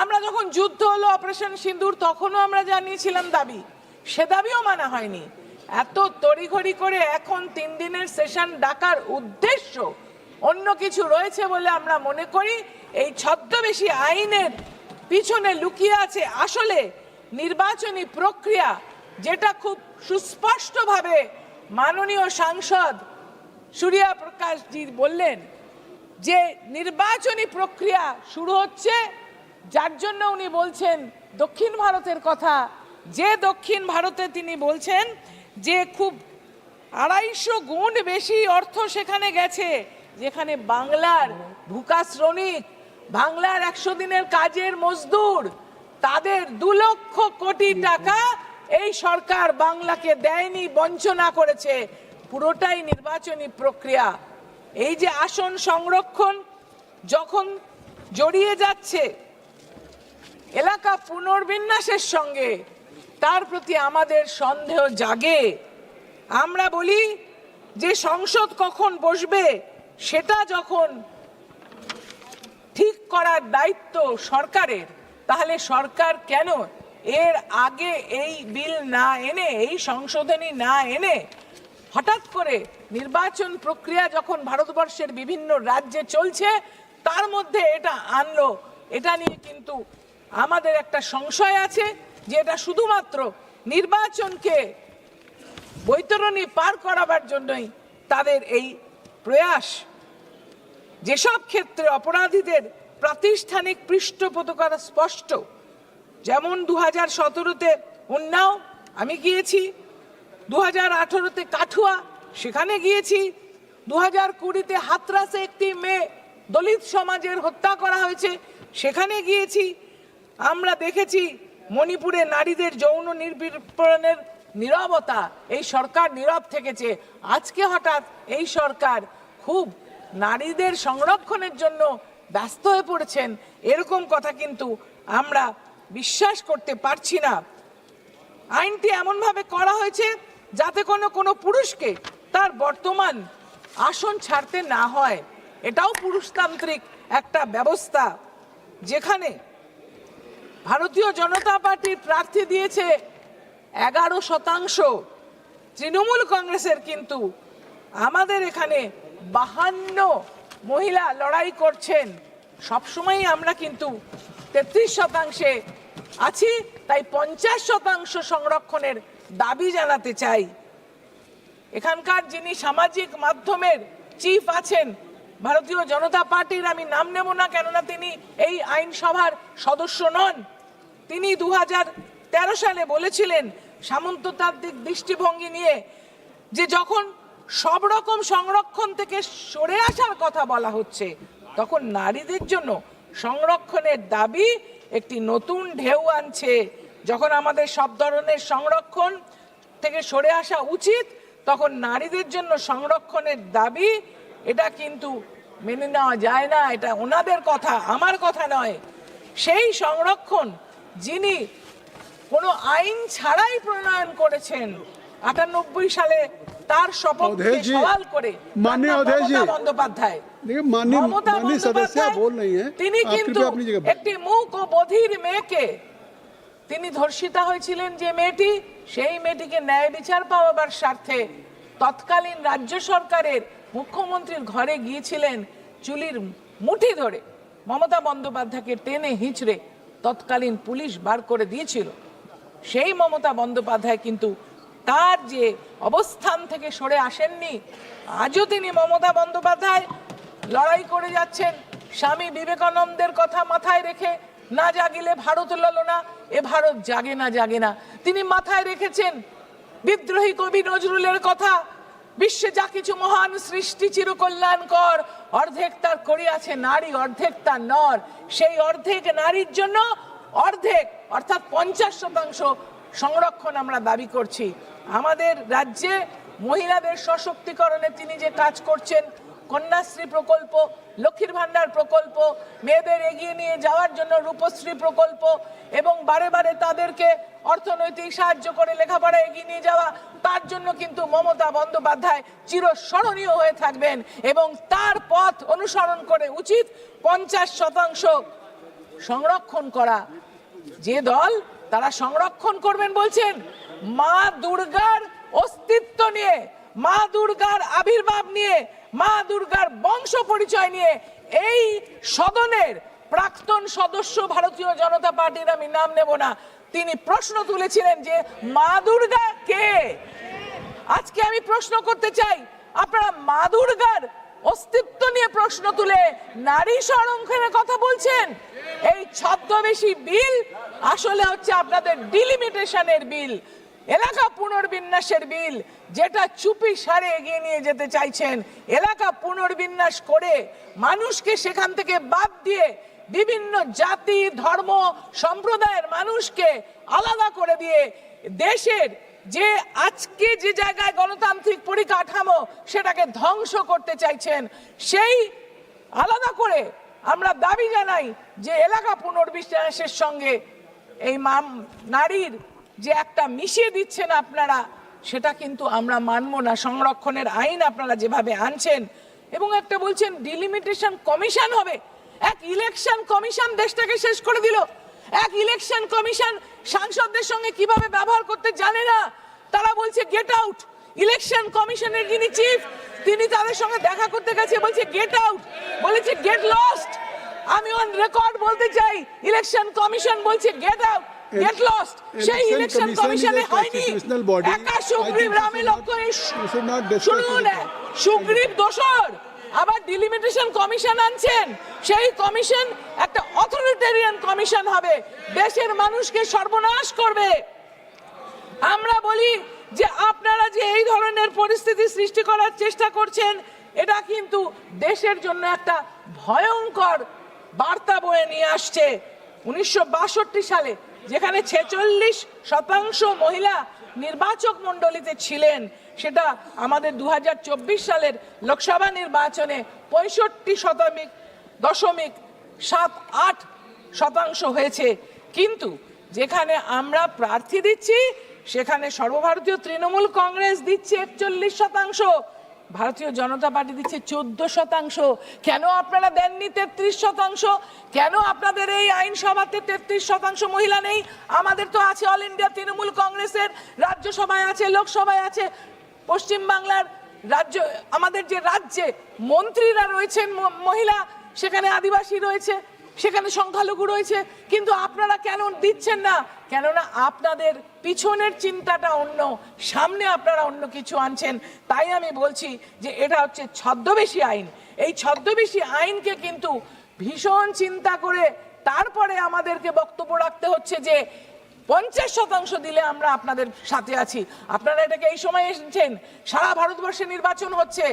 আমরা যখন যুদ্ধ হলো অপারেশন সিন্দুর, তখনও আমরা জানিয়েছিলাম দাবি, সে দাবিও মানা হয়নি। এত তড়িঘড়ি করে এখন 3 দিনের সেশন ডাকার উদ্দেশ্য অন্য কিছু রয়েছে বলে আমরা মনে করি। এই ছদ্মবেশী আইনের পিছনে লুকিয়ে আছে আসলে নির্বাচনী প্রক্রিয়া, যেটা খুব সুস্পষ্টভাবে মাননীয় সাংসদ সূর্যা প্রকাশ জি বললেন যে নির্বাচনী প্রক্রিয়া শুরু হচ্ছে, যার জন্য উনি বলছেন দক্ষিণ ভারতের কথা। যে দক্ষিণ ভারতে তিনি বলছেন যে খুব 250 গুণ বেশি অর্থ সেখানে গেছে, যেখানে বাংলার ভুকা শ্রমিক, বাংলার 100 দিনের কাজের মজদুর, তাদের 2 লক্ষ কোটি টাকা এই সরকার বাংলাকে দেয়নি, বঞ্চনা করেছে। পুরোটাই নির্বাচনী প্রক্রিয়া। এই যে আসন সংরক্ষণ যখন জড়িয়ে যাচ্ছে এলাকা পুনর্বিন্যাসের সঙ্গে, তার প্রতি আমাদের সন্দেহ জাগে। আমরা বলি যে সংসদ কখন বসবে সেটা যখন ঠিক করার দায়িত্ব সরকারের, তাহলে সরকার কেন এর আগে এই বিল না এনে, এই সংশোধনী না এনে, হঠাৎ করে নির্বাচন প্রক্রিয়া যখন ভারতবর্ষের বিভিন্ন রাজ্যে চলছে তার মধ্যে এটা আনলো? এটা নিয়ে কিন্তু আমাদের একটা সংশয় আছে যে এটা শুধুমাত্র নির্বাচনকে বৈতরণী পার করাবার জন্যই তাদের এই প্রয়াস। যেসব ক্ষেত্রে অপরাধীদের প্রাতিষ্ঠানিক পৃষ্ঠপোষকতা স্পষ্ট, যেমন 2017-তে উন্নাও আমি গিয়েছি, 2018-তে কাঠুয়া সেখানে গিয়েছি, 2020-তে হাতরাসে একটি মেয়ে দলিত সমাজের হত্যা করা হয়েছে সেখানে গিয়েছি। আমরা দেখেছি মণিপুরে নারীদের যৌন নির্যাতনের নীরবতা, এই সরকার নীরব থেকেছে। আজকে হঠাৎ এই সরকার খুব নারীদের সংরক্ষণের জন্য ব্যস্ত হয়ে পড়েছেন, এরকম কথা কিন্তু আমরা বিশ্বাস করতে পারছি না। আইনটি এমনভাবে করা হয়েছে যাতে কোনো পুরুষকে তার বর্তমান আসন ছাড়তে না হয়। এটাও পুরুষতান্ত্রিক একটা ব্যবস্থা, যেখানে ভারতীয় জনতা পার্টির প্রার্থী দিয়েছে 11%, তৃণমূল কংগ্রেসের কিন্তু আমাদের এখানে 52 মহিলা লড়াই করছেন। সবসময় আমরা কিন্তু 33% আছি, তাই 50% সংরক্ষণের দাবি জানাতে চাই। এখানকার যিনি সামাজিক মাধ্যমের চিফ আছেন ভারতীয় জনতা পার্টির, আমি নাম নেব না কেননা তিনি এই আইনসভার সদস্য নন, তিনি 2013 সালে বলেছিলেন সামন্ততান্ত্রিক দৃষ্টিভঙ্গি নিয়ে যে যখন সব রকম সংরক্ষণ থেকে সরে আসার কথা বলা হচ্ছে তখন নারীদের জন্য সংরক্ষণের দাবি একটি নতুন ঢেউ আনছে। যখন আমাদের সব ধরনের সংরক্ষণ থেকে সরে আসা উচিত, তখন নারীদের জন্য সংরক্ষণের দাবি, এটা কিন্তু মেনে নেওয়া যায় না। এটা ওনাদের কথা, আমার কথা নয়। সেই সংরক্ষণ যিনি কোনো আইন ছাড়াই প্রণয়ন করেছেন 98 সালে, তার শপথকে সওয়াল করে মমতা বন্দ্যোপাধ্যায়, তিনি কিন্তু একটি মূক ও বধির মেয়েকে, তিনি ধর্ষিতা হয়েছিলেন যে মেয়েটি, সেই মেয়েটিকে ন্যায় বিচার পাওয়ার স্বার্থে তৎকালীন রাজ্য সরকারের মুখ্যমন্ত্রীর ঘরে গিয়েছিলেন, চুলির মুঠি ধরে মমতা বন্দ্যোপাধ্যায়কে টেনে হিঁচড়ে তৎকালীন পুলিশ বার করে দিয়েছিল। সেই মমতা বন্দ্যোপাধ্যায় কিন্তু তার যে অবস্থান থেকে সরে আসেননি। আজও তিনি মমতা বন্দ্যোপাধ্যায় লড়াই করে যাচ্ছেন স্বামী বিবেকানন্দের কথা মাথায় রেখে, না জাগিলে ভারত ললনা, এ ভারত জাগে না জাগে না। তিনি মাথায় রেখেছেন বিদ্রোহী কবি নজরুলের কথা, বিশ্বে যা কিছু মহান সৃষ্টি চিরকল্যাণকর, অর্ধেক তার করিয়াছে নারী, অর্ধেক তার নর। সেই অর্ধেক নারীর জন্য অর্ধেক অর্থাৎ 50% সংরক্ষণ আমরা দাবি করছি। আমাদের রাজ্যে মহিলাদের সশক্তিকরণে তিনি যে কাজ করছেন, কন্যাশ্রী প্রকল্প, লক্ষ্মীর ভান্ডার প্রকল্প, মেয়েদের এগিয়ে নিয়ে যাওয়ার জন্য রূপশ্রী প্রকল্প, এবং বারে বারে তাদেরকে অর্থনৈতিক সাহায্য করে লেখাপড়া এগিয়ে নিয়ে যাওয়া, তার জন্য কিন্তু মমতা বন্দ্যোপাধ্যায় চিরস্মরণীয় হয়ে থাকবেন এবং তার পথ অনুসরণ করে উচিত 50% সংরক্ষণ করা। যে দল তারা সংরক্ষণ করবেন বলছেন, মা দুর্গার অস্তিত্ব নিয়ে, মা দুর্গার আবির্ভাব নিয়ে, মা দুর্গার বংশ পরিচয় নিয়ে এই সদনের প্রাক্তন সদস্য ভারতীয় জনতা পার্টির, আমি নাম নেব না, তিনি প্রশ্ন তুলেছিলেন যে মা দুর্গা কে। আজকে আমি প্রশ্ন করতে চাই, আপনারা মা দুর্গার অস্তিত্ব নিয়ে প্রশ্ন তুলে নারী সংরক্ষণের কথা বলছেন। এই ছদ্মবেশী বিল আসলে হচ্ছে আপনাদের ডিলিমিটেশনের বিল। এলাকা পুনর্বিন্যাসের বিল যেটা চুপি সারে এগিয়ে নিয়ে যেতে চাইছেন, এলাকা পুনর্বিন্যাস করে মানুষকে সেখান থেকে বাদ দিয়ে বিভিন্ন জাতি ধর্ম সম্প্রদায়ের মানুষকে আলাদা করে দিয়ে দেশের যে আজকে যে জায়গায় গণতান্ত্রিক পরিকাঠামো সেটাকে ধ্বংস করতে চাইছেন, সেই আলাদা করে আমরা দাবি জানাই যে এলাকা পুনর্বিন্যাসের সঙ্গে এই নারীর যে একটা মিশিয়ে দিচ্ছেন আপনারা, সেটা কিন্তু আমরা মানব না। সংরক্ষণের আইন আপনারা যেভাবে আনছেন এবং একটা বলছেন ডিলিমিটেশন কমিশন হবে, এক ইলেকশন কমিশন দেশটাকে শেষ করে দিল। এক ইলেকশন কমিশন সাংসদদের সঙ্গে কিভাবে ব্যবহার করতে জানে না, তারা বলছে গেট আউট। ইলেকশন কমিশনের যিনি চিফ তিনি তাদের সঙ্গে দেখা করতে গেছে, বলছে গেট আউট, বলেছে গেট লস্ট। আমি অন রেকর্ড বলতে চাই ইলেকশন কমিশন বলছে গেট আউট, গেট লস্ট। সেই ইলেকশন কমিশনে হয়নি একা সুগ্রীব রামে লক্ষ্য, শুনুন, সুগ্রীব দোষর আবার ডিলিমিটেশন কমিশন আনছেন। সেই কমিশন একটা অথরিটেরিয়ান কমিশন হবে, দেশের মানুষকে সর্বনাশ করবে। আমরা বলি যে আপনারা যে এই ধরনের পরিস্থিতি সৃষ্টি করার চেষ্টা করছেন, এটা কিন্তু দেশের জন্য একটা ভয়ঙ্কর বার্তা বয়ে নিয়ে আসছে। 1962 সালে যেখানে 46% মহিলা নির্বাচক মণ্ডলীতে ছিলেন, সেটা আমাদের 2024 সালের লোকসভা নির্বাচনে 65.78% হয়েছে। কিন্তু যেখানে আমরা প্রার্থী দিচ্ছি সেখানে সর্বভারতীয় তৃণমূল কংগ্রেস দিচ্ছে 41%, ভারতীয় জনতা পার্টি দিচ্ছে 14%। কেন আপনারা দেননি 33%? কেন আপনাদের এই আইনসভাতে 33% মহিলা নেই? আমাদের তো আছে, অল ইন্ডিয়া তৃণমূল কংগ্রেসের রাজ্যসভায় আছে, লোকসভায় আছে, পশ্চিম বাংলার রাজ্য আমাদের যে রাজ্যে মন্ত্রীরা রয়েছেন মহিলা, সেখানে আদিবাসী রয়েছে, সেখানে সংখ্যালঘু রয়েছে। কিন্তু আপনারা কেন দিচ্ছেন না? কেননা আপনাদের পিছনের চিন্তাটা অন্য, সামনে আপনারা অন্য কিছু আনছেন। তাই আমি বলছি যে এটা হচ্ছে ছদ্মবেশী আইন। এই ছদ্মবেশী আইনকে কিন্তু ভীষণ চিন্তা করে তারপরে আমাদেরকে বক্তব্য রাখতে হচ্ছে যে 50% দিলে আমরা আপনাদের সাথে আছি। আপনারা এটাকে এই সময় এসেছেন, সারা ভারতবর্ষে নির্বাচন হচ্ছে,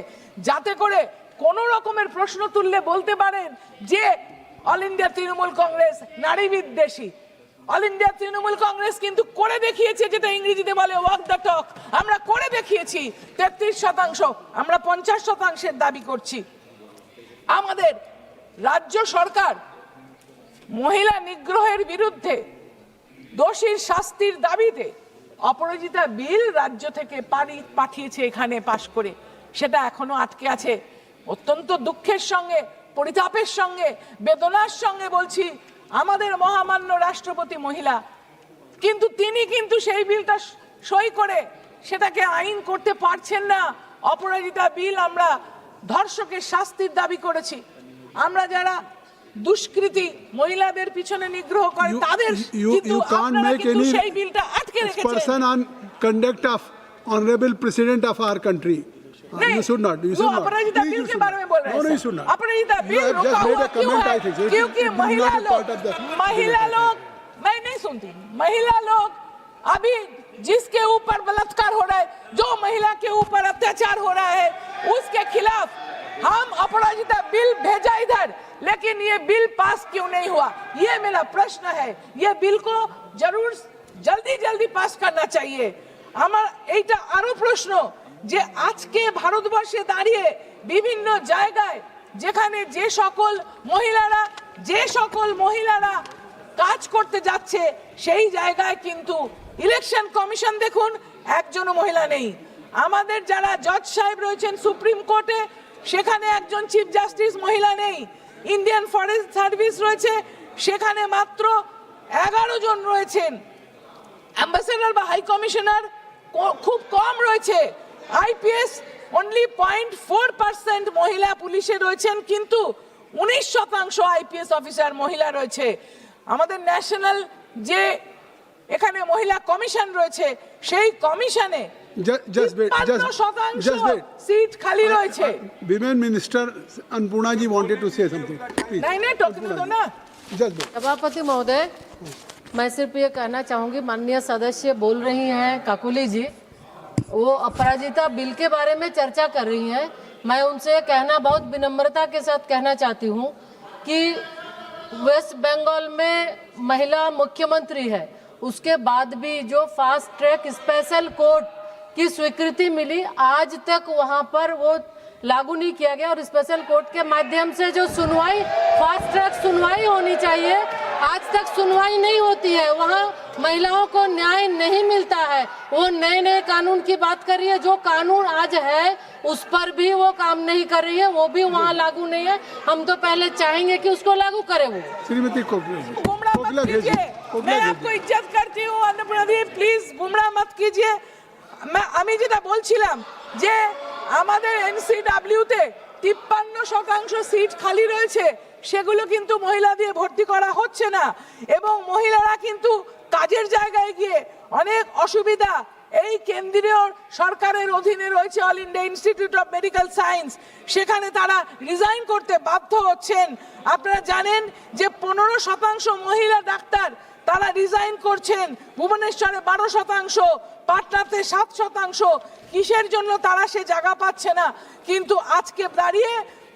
যাতে করে কোন রকমের প্রশ্ন তুললে বলতে পারেন যে অল ইন্ডিয়া তৃণমূল কংগ্রেস নারী বিদ্বেষী। অল ইন্ডিয়া তৃণমূল কংগ্রেস কিন্তু করে দেখিয়েছে, যেটা ইংরেজিতে বলে ওয়াক দ্য টক। আমরা করে দেখিয়েছি 33%, আমরা 50% দাবি করছি। আমাদের রাজ্য সরকার মহিলা নিগ্রহের বিরুদ্ধে দোষীর শাস্তির দাবিতে অপরাজিতা বিল রাজ্য থেকে পাঠিয়েছে এখানে পাশ করে, সেটা এখনো আটকে আছে। অত্যন্ত দুঃখের সঙ্গে, পরিতাপের সঙ্গে, বেদনার সঙ্গে বলছি, আমাদের মহামান্য রাষ্ট্রপতি মহিলা, কিন্তু তিনি কিন্তু সেই বিলটা সই করে সেটাকে আইন করতে পারছেন না। অপরাজিতা বিল আমরা ধর্ষকের শাস্তির দাবি করেছি। আমরা যারা দুষ্কৃতী মহিলাদের পিছনে নিগ্রহ করে তাদের, কিন্তু আপনারা কিন্তু সেই বিলটা আটকে রেখেছেন। Person on conduct of honorable president of our country. You should not. You should not. Aparajita bill के बारे में बोल रहे हैं। No, you should not. Aparajita bill You have रुका just made हुआ a क्यों comment, है? I think. क्योंकि It is महिला not a part of लोग, मैं नहीं सुनती, महिला लोग अभी जिसके ऊपर बलात्कार हो रहा है, जो महिला के ऊपर अत्याचार हो रहा है, उसके खिलाफ हम अपराजिता बिल भेजा इधर, लेकिन ये बिल पास क्यों नहीं हुआ? ये मेरा प्रश्न है। ये बिल को जरूर जल्दी पास करना चाहिए। আমার এইটা আরো প্রশ্ন যে আজকে ভারতবর্ষে দাঁড়িয়ে বিভিন্ন জায়গায় যেখানে যে সকল মহিলারা কাজ করতে যাচ্ছে, সেই জায়গায় কিন্তু ইলেকশন কমিশন দেখুন একজনও মহিলা নেই। আমাদের যারা জজ সাহেব রয়েছেন সুপ্রিম কোর্টে, সেখানে একজন চিফ জাস্টিস মহিলা নেই। ইন্ডিয়ান ফরেস্ট সার্ভিস রয়েছে, সেখানে মাত্র 11 জন রয়েছেন। অ্যাম্বাসেডর বা হাই কমিশনার খুব কম রয়েছে। আইপিএস অনলি 0.4% মহিলা পুলিশে রয়েছেন, কিন্তু 19% আইপিএস অফিসার মহিলা রয়েছে। আমাদের ন্যাশনাল যে এখানে মহিলা কমিশন রয়েছে, সেই কমিশনে 53% সিট খালি রয়েছে। Women Minister Annapurna ji wanted to say something. Please. नहीं टोकने दो ना। Just wait. सभापति महोदय, मैं सिर्फ ये कहना चाहूँगी, माननीय सदस्य बोल रही हैं काकुली जी, वो अपराजिता बिल के बारे में चर्चा कर रही हैं। मैं उनसे कहना बहुत विनम्रता के साथ कहना चाहती हूँ कि वेस्ट बंगाल में महिला मुख्यमंत्री है, उसके बाद भी जो फास्ट ट्रैक स्पेशल कोर्ट की स्वीकृति मिली, आज तक वहाँ पर वो लागू नहीं किया गया। और स्पेशल कोर्ट के माध्यम से जो सुनवाई, फास्ट ट्रैक सुनवाई होनी चाहिए, आज तक सुनवाई नहीं होती है, वहाँ महिलाओं को न्याय नहीं मिलता है। वो नए नए कानून की बात कर रही है, जो कानून आज है उस पर भी वो काम नहीं कर रही है, वो भी वहाँ लागू नहीं है। हम तो पहले चाहेंगे कि उसको लागू करे वो। श्रीमती गुमराह मत कीजिए, मैं आपको इज्जत करती हूँ अन्नपूर्णा दी, प्लीज गुमराह मत कीजिए। আমি যেটা বলছিলাম যে আমাদের এনসিডব্লিউতে 53% সিট খালি রয়েছে, সেগুলো কিন্তু মহিলা দিয়ে ভর্তি করা হচ্ছে না এবং মহিলারা কিন্তু কাজের জায়গায় গিয়ে অনেক অসুবিধা, এই কেন্দ্রীয় সরকারের অধীনে রয়েছে all India institute of medical science, সেখানে তারা রিজাইন করতে বাধ্য হচ্ছেন। আপনারা জানেন যে 15% মহিলা ডাক্তার তারা রিজাইন করছেন, ভুবনেশ্বরে 12%, পাটনাতে 7%। কিসের জন্য তারা সে জায়গা পাচ্ছে না? কিন্তু আজকে দাঁড়িয়ে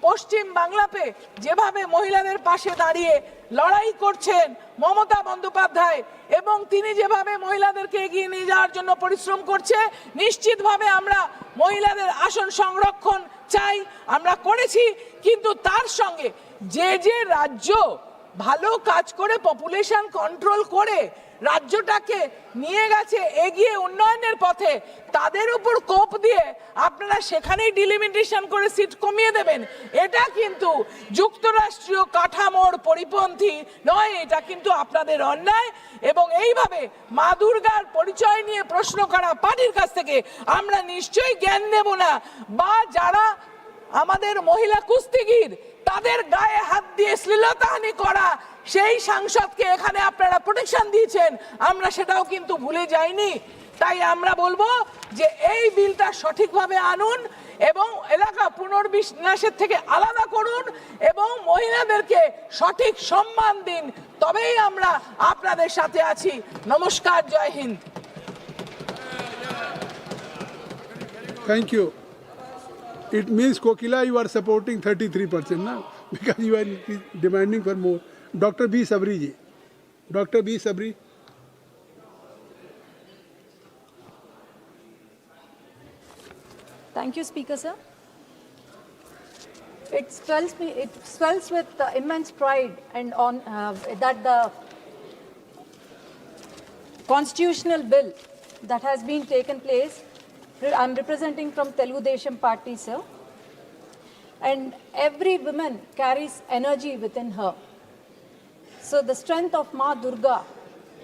পশ্চিম বাংলাতে যেভাবে মহিলাদের পাশে দাঁড়িয়ে লড়াই করছেন মমতা বন্দ্যোপাধ্যায় এবং তিনি যেভাবে মহিলাদেরকে এগিয়ে নিয়ে যাওয়ার জন্য পরিশ্রম করছে, নিশ্চিতভাবে আমরা মহিলাদের আসন সংরক্ষণ চাই, আমরা করেছি। কিন্তু তার সঙ্গে যে যে রাজ্য ভালো কাজ করে পপুলেশন কন্ট্রোল করে রাজ্যটাকে নিয়ে গেছে এগিয়ে উন্নয়নের পথে, তাদের উপর কোপ দিয়ে আপনারা সেখানেই ডিলিমিটেশন করে সিট কমিয়ে দেবেন, এটা কিন্তু যুক্তরাষ্ট্রীয় কাঠামোর পরিপন্থী নয়, এটা কিন্তু আপনাদের অন্যায়। এবং এইভাবে মা দুর্গার পরিচয় নিয়ে প্রশ্ন করা পার্টির কাছ থেকে আমরা নিশ্চয়ই জ্ঞান নেব না। বা যারা আমাদের মহিলা কুস্তিগির তাদের গায়ে হাত দিয়ে শ্লীলতাহানি করা সেই সাংসদকে এখানে আপনারা প্রোটেকশন দিয়েছেন, আমরা সেটাও কিন্তু ভুলে যাইনি। তাই আমরা বলবো যে এই বিলটা সঠিকভাবে আনুন এবং এলাকা পুনর্বিন্যাসের থেকে আলাদা করুন এবং মহিলাদেরকে সঠিক সম্মান দিন, তবেই আমরা আপনাদের সাথে আছি। নমস্কার, জয় Hind. Thank you. It means Kokila, you are supporting 33% now because you are demanding for more. Dr. B. Sabri ji. Dr. B. Sabri. Thank you, Speaker, sir. It swells with immense pride and on that the constitutional bill that has been taken place, I'm representing from Telugu Desam Party, sir. And every woman carries energy within her. So the strength of Ma Durga,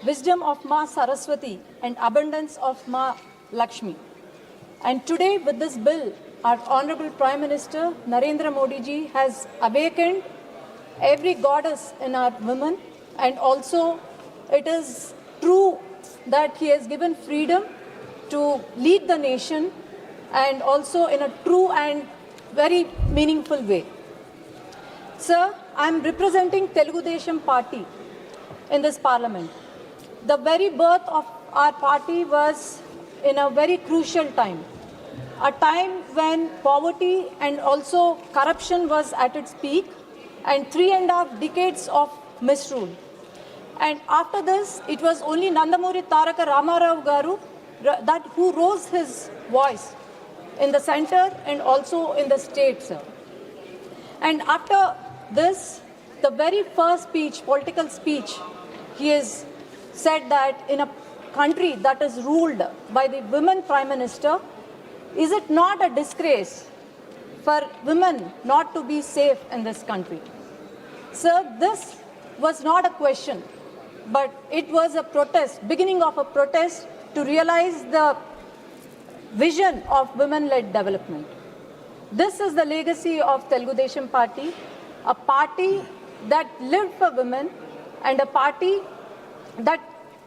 wisdom of Ma Saraswati, and abundance of Ma Lakshmi. And today with this bill, our Honorable Prime Minister Narendra Modi ji has awakened every goddess in our women, and also it is true that he has given freedom to lead the nation, and also in a true and very meaningful way. Sir, I'm representing Telugu Desam Party in this parliament. The very birth of our party was in a very crucial time, a time when poverty and also corruption was at its peak, and 3.5 decades of misrule. And after this, it was only Nandamuri Taraka Ramarao Garu that who rose his voice in the center and also in the state, sir. And after this, the very first speech, political speech, he has said that in a country that is ruled by the women prime minister, is it not a disgrace for women not to be safe in this country? Sir, this was not a question, but it was a protest, beginning of a protest to realize the vision of women-led development. This is the legacy of Telugu Desam Party, a party that lived for women and a party that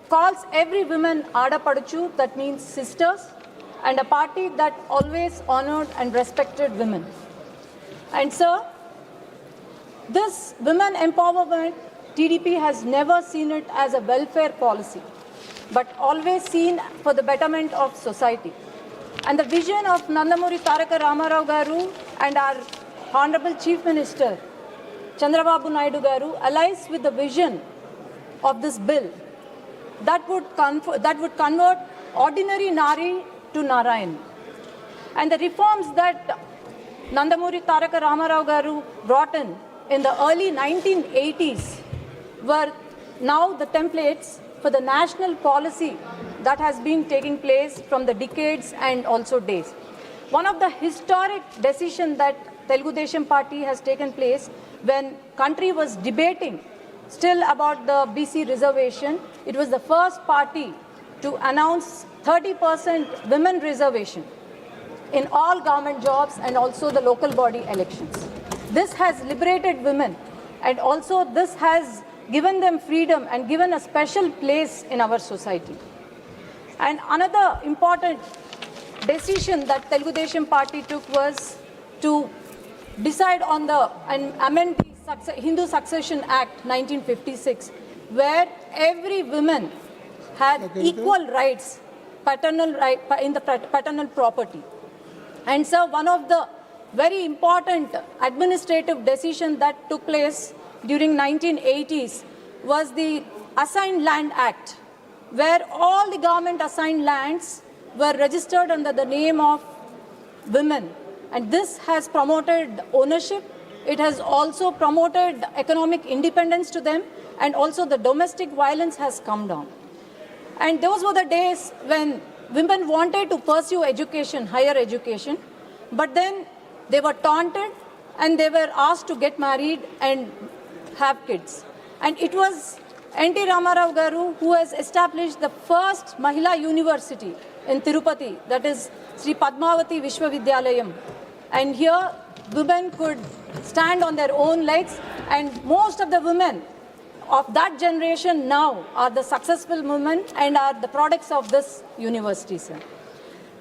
calls every woman Ada Paduchu, that means sisters, and a party that always honored and respected women. And sir, this women empowerment TDP has never seen it as a welfare policy, but always seen for the betterment of society. And the vision of Nandamuri Taraka Ramarao Garu and our Honorable Chief Minister Chandrababu Naidu Garu aligns with the vision of this bill that would convert ordinary Nari to Narayan. And the reforms that Nandamuri Taraka Ramarao Garu brought in the early 1980s were now the templates for the national policy that has been taking place from the decades and also days. One of the historic decisions that Telugu Desam Party has taken place when country was debating still about the BC reservation, it was the first party to announce 30% women reservation in all government jobs and also the local body elections. This has liberated women, and also this has given them freedom and given a special place in our society. And another important decision that Telugu Desam Party took was to decide on and amend the Hindu Succession Act 1956, where every woman had equal rights, in the paternal property. And so one of the very important administrative decisions that took place during 1980s was the Assigned Land Act, where all the government assigned lands were registered under the name of women. And this has promoted ownership. It has also promoted economic independence to them, and also the domestic violence has come down. And those were the days when women wanted to pursue education, higher education, but then they were taunted and they were asked to get married and have kids. And it was N.T. Ramarao Garu who has established the first Mahila University in Tirupati, that is Sri Padmavati Vishwavidyalayam. And here women could stand on their own legs, and most of the women of that generation now are the successful women and are the products of this university, sir.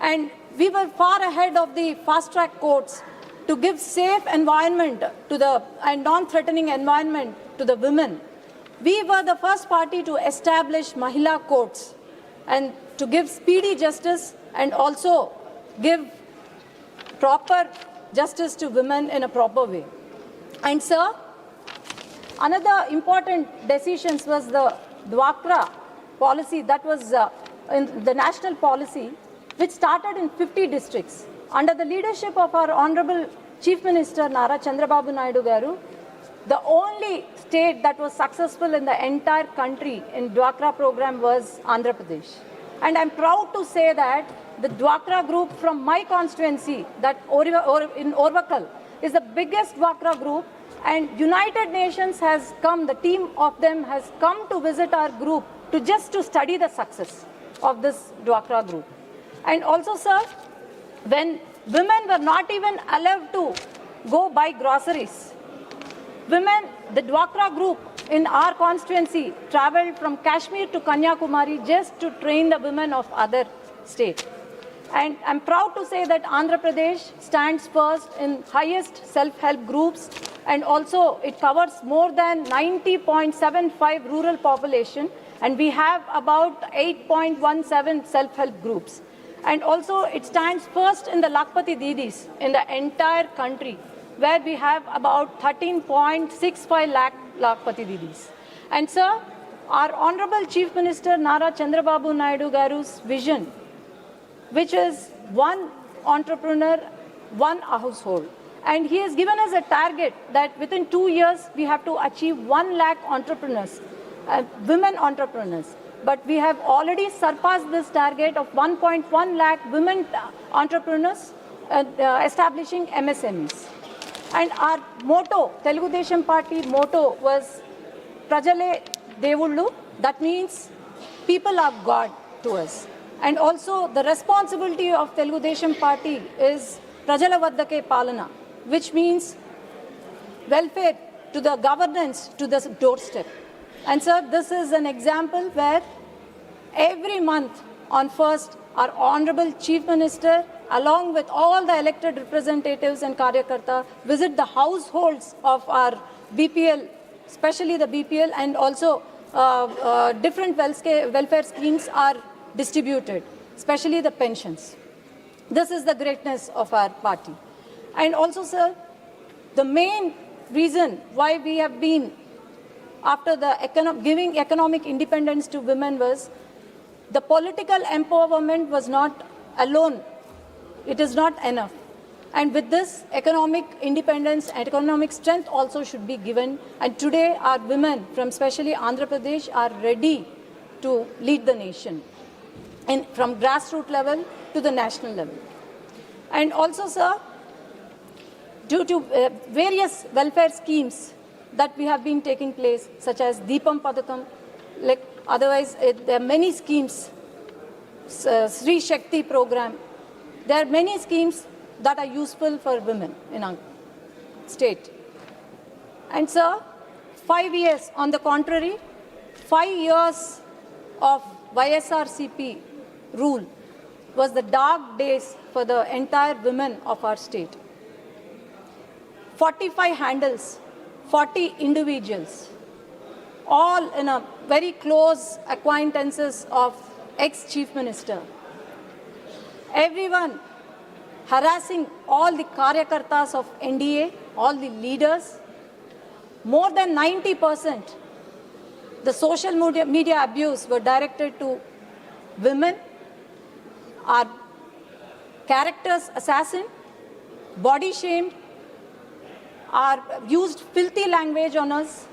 And we were far ahead of the fast-track courts to give safe environment to and non-threatening environment to the women. We were the first party to establish Mahila courts and to give speedy justice and also give proper justice to women in a proper way. And sir, another important decision was the Dwakra policy, that was in the national policy, which started in 50 districts. Under the leadership of our Honorable Chief Minister Nara Chandrababu Naidu Garu, the only state that was successful in the entire country in Dwakra program was Andhra Pradesh. And I'm proud to say that the Dwakra group from my constituency, that in Orvakal, is the biggest Dwakra group, and United Nations has come, the team of them has come to visit our group to study the success of this Dwakra group. And also, sir, when women were not even allowed to go buy groceries, women, the Dwakra group in our constituency traveled from Kashmir to Kanyakumari just to train the women of other states. And I'm proud to say that Andhra Pradesh stands first in highest self-help groups, and also it covers more than 90.75 rural population, and we have about 8.17 self-help groups. And also it stands first in the Lakpati Didis in the entire country, where we have about 13.65 lakh Lakpati Didis. And sir, our Honorable Chief Minister Nara Chandrababu Naidu Garu's vision, which is one entrepreneur, one household. And he has given us a target that within 2 years, we have to achieve 1 lakh entrepreneurs, women entrepreneurs. But we have already surpassed this target of 1.1 lakh women entrepreneurs establishing MSMEs. And our motto, Telugu Desam Party motto was Prajale Devullu, that means people are God to us. And also the responsibility of Telugu Desam Party is Prajala Vaddake Palana, which means welfare to the governance to the doorstep. And sir, this is an example where every month on 1st, our Honorable Chief Minister, along with all the elected representatives and Karyakarta, visit the households of our BPL especially the BPL, and also different welfare schemes are distributed, especially the pensions. This is the greatness of our party. And also, sir, the main reason why we have been after the giving economic independence to women was the political empowerment was not alone. It is not enough. And with this, economic independence and economic strength also should be given. And today, our women from especially Andhra Pradesh are ready to lead the nation, and from grassroots level to the national level. And also, sir, due to various welfare schemes that we have been taking place, such as Deepam Padakam, like otherwise there are many schemes, Sri Shakti program. There are many schemes that are useful for women in our state. And sir, 5 years, on the contrary, 5 years of YSRCP rule was the dark days for the entire women of our state. 45 handles, 40 individuals, all in a very close acquaintances of ex-chief minister. Everyone harassing all the karyakartas of NDA, all the leaders. More than 90%, the social media abuse were directed to women, are characters assassin, body shamed, are used filthy language on us,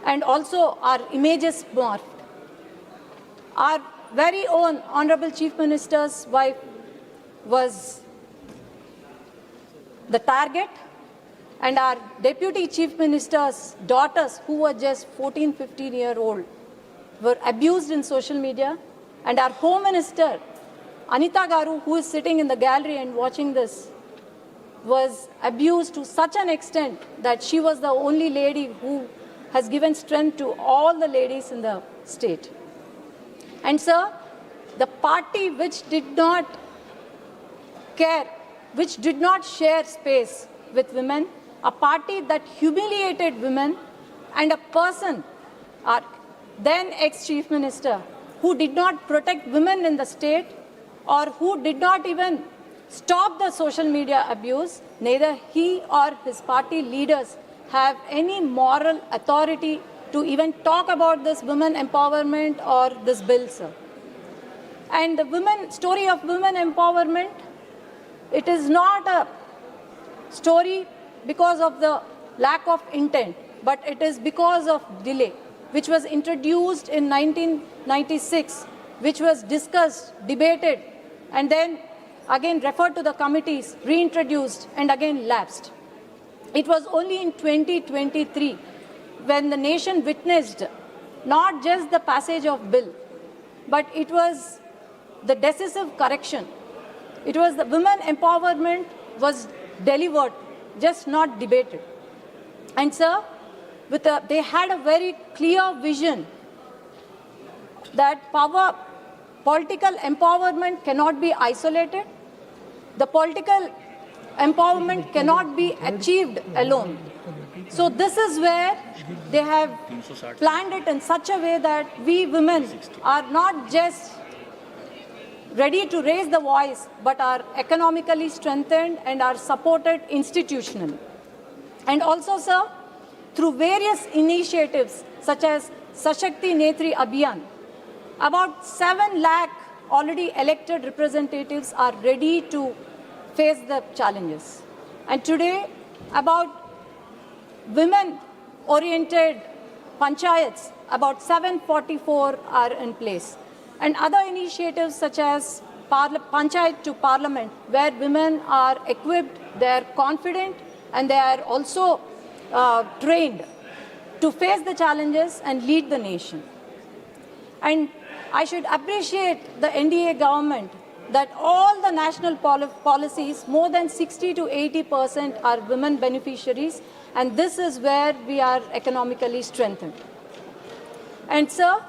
and also our images morphed. Our very own Honorable Chief Minister's wife was the target, and our Deputy Chief Minister's daughters, who were just 14, 15-year-old, were abused in social media, and our Home Minister, Anita Garu, who is sitting in the gallery and watching this, was abused to such an extent that she was the only lady who has given strength to all the ladies in the state. And sir, the party which did not care, which did not share space with women, a party that humiliated women, and a person, our then ex-chief minister, who did not protect women in the state, or who did not even stop the social media abuse, neither he or his party leaders have any moral authority to even talk about this women empowerment or this bill, sir. And the story of women empowerment, it is not a story because of the lack of intent, but it is because of delay, which was introduced in 1996, which was discussed, debated, and then again referred to the committees, reintroduced, and again lapsed. It was only in 2023 when the nation witnessed not just the passage of bill, but it was the decisive correction. It was the women empowerment was delivered, just not debated. And sir, they had a very clear vision that political empowerment cannot be isolated. The political empowerment cannot be achieved alone. So this is where they have planned it in such a way that we women are not just ready to raise the voice, but are economically strengthened and are supported institutionally. And also, sir, through various initiatives such as Sashakti Netri Abhiyan, about 7 lakh already elected representatives are ready to face the challenges. And today, about women-oriented panchayats, about 744 are in place. And other initiatives such as Panchayat to Parliament, where women are equipped, they are confident, and they are also trained to face the challenges and lead the nation. And I should appreciate the NDA government that all the national policies, more than 60 to 80% are women beneficiaries, and this is where we are economically strengthened. And sir,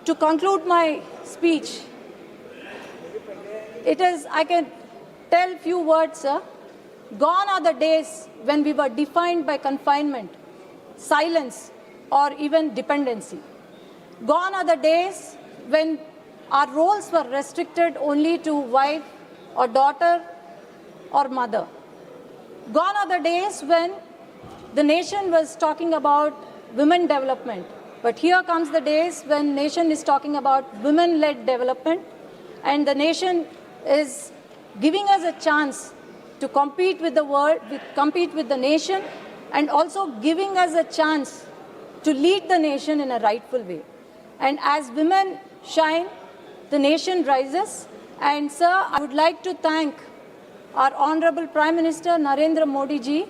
to conclude my speech, I can tell few words, sir. Gone are the days when we were defined by confinement, silence or even dependency. Gone are the days when our roles were restricted only to wife or daughter or mother. Gone are the days when the nation was talking about women development. But here comes the days when nation is talking about women-led development, and the nation is giving us a chance to compete with the world, compete with the nation, and also giving us a chance to lead the nation in a rightful way. And as women shine, the nation rises. And sir, I would like to thank our Honorable Prime Minister Narendra Modi ji,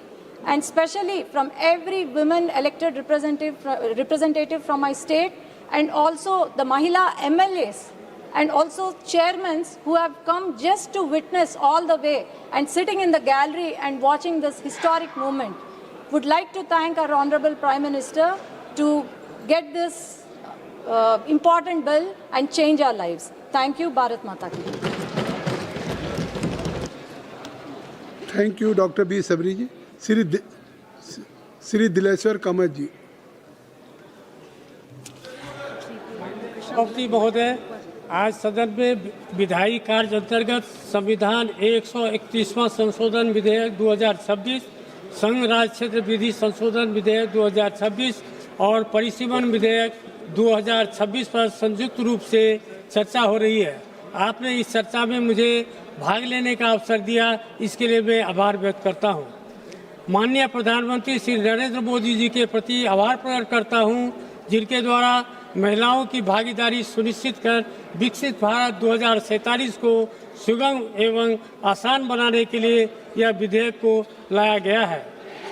and especially from every women elected representative from my state, and also the Mahila MLAs and also chairmen who have come just to witness all the way and sitting in the gallery and watching this historic moment. Would like to thank our Honorable Prime Minister to get this important bill and change our lives. Thank you, Bharat Mata ki. Thank you doctor B Sabari ji. Shri Dileshwar Kamat ji. सभापति महोदय, आज सदन में विधायी कार्य अंतर्गत संविधान 131वां संशोधन विधेयक 2026, संघ राज्य क्षेत्र विधि संशोधन विधेयक 2026 और परिसीमन विधेयक 2026 पर संयुक्त रूप से चर्चा हो रही है। आपने इस चर्चा में मुझे भाग लेने का अवसर दिया, इसके लिए मैं आभार व्यक्त करता हूं। माननीय प्रधानमंत्री श्री नरेंद्र मोदी जी के प्रति आभार प्रकट करता हूं, जिनके द्वारा महिलाओं की भागीदारी सुनिश्चित कर विकसित भारत 2047 को सुगम एवं आसान बनाने के लिए यह विधेयक को लाया गया है।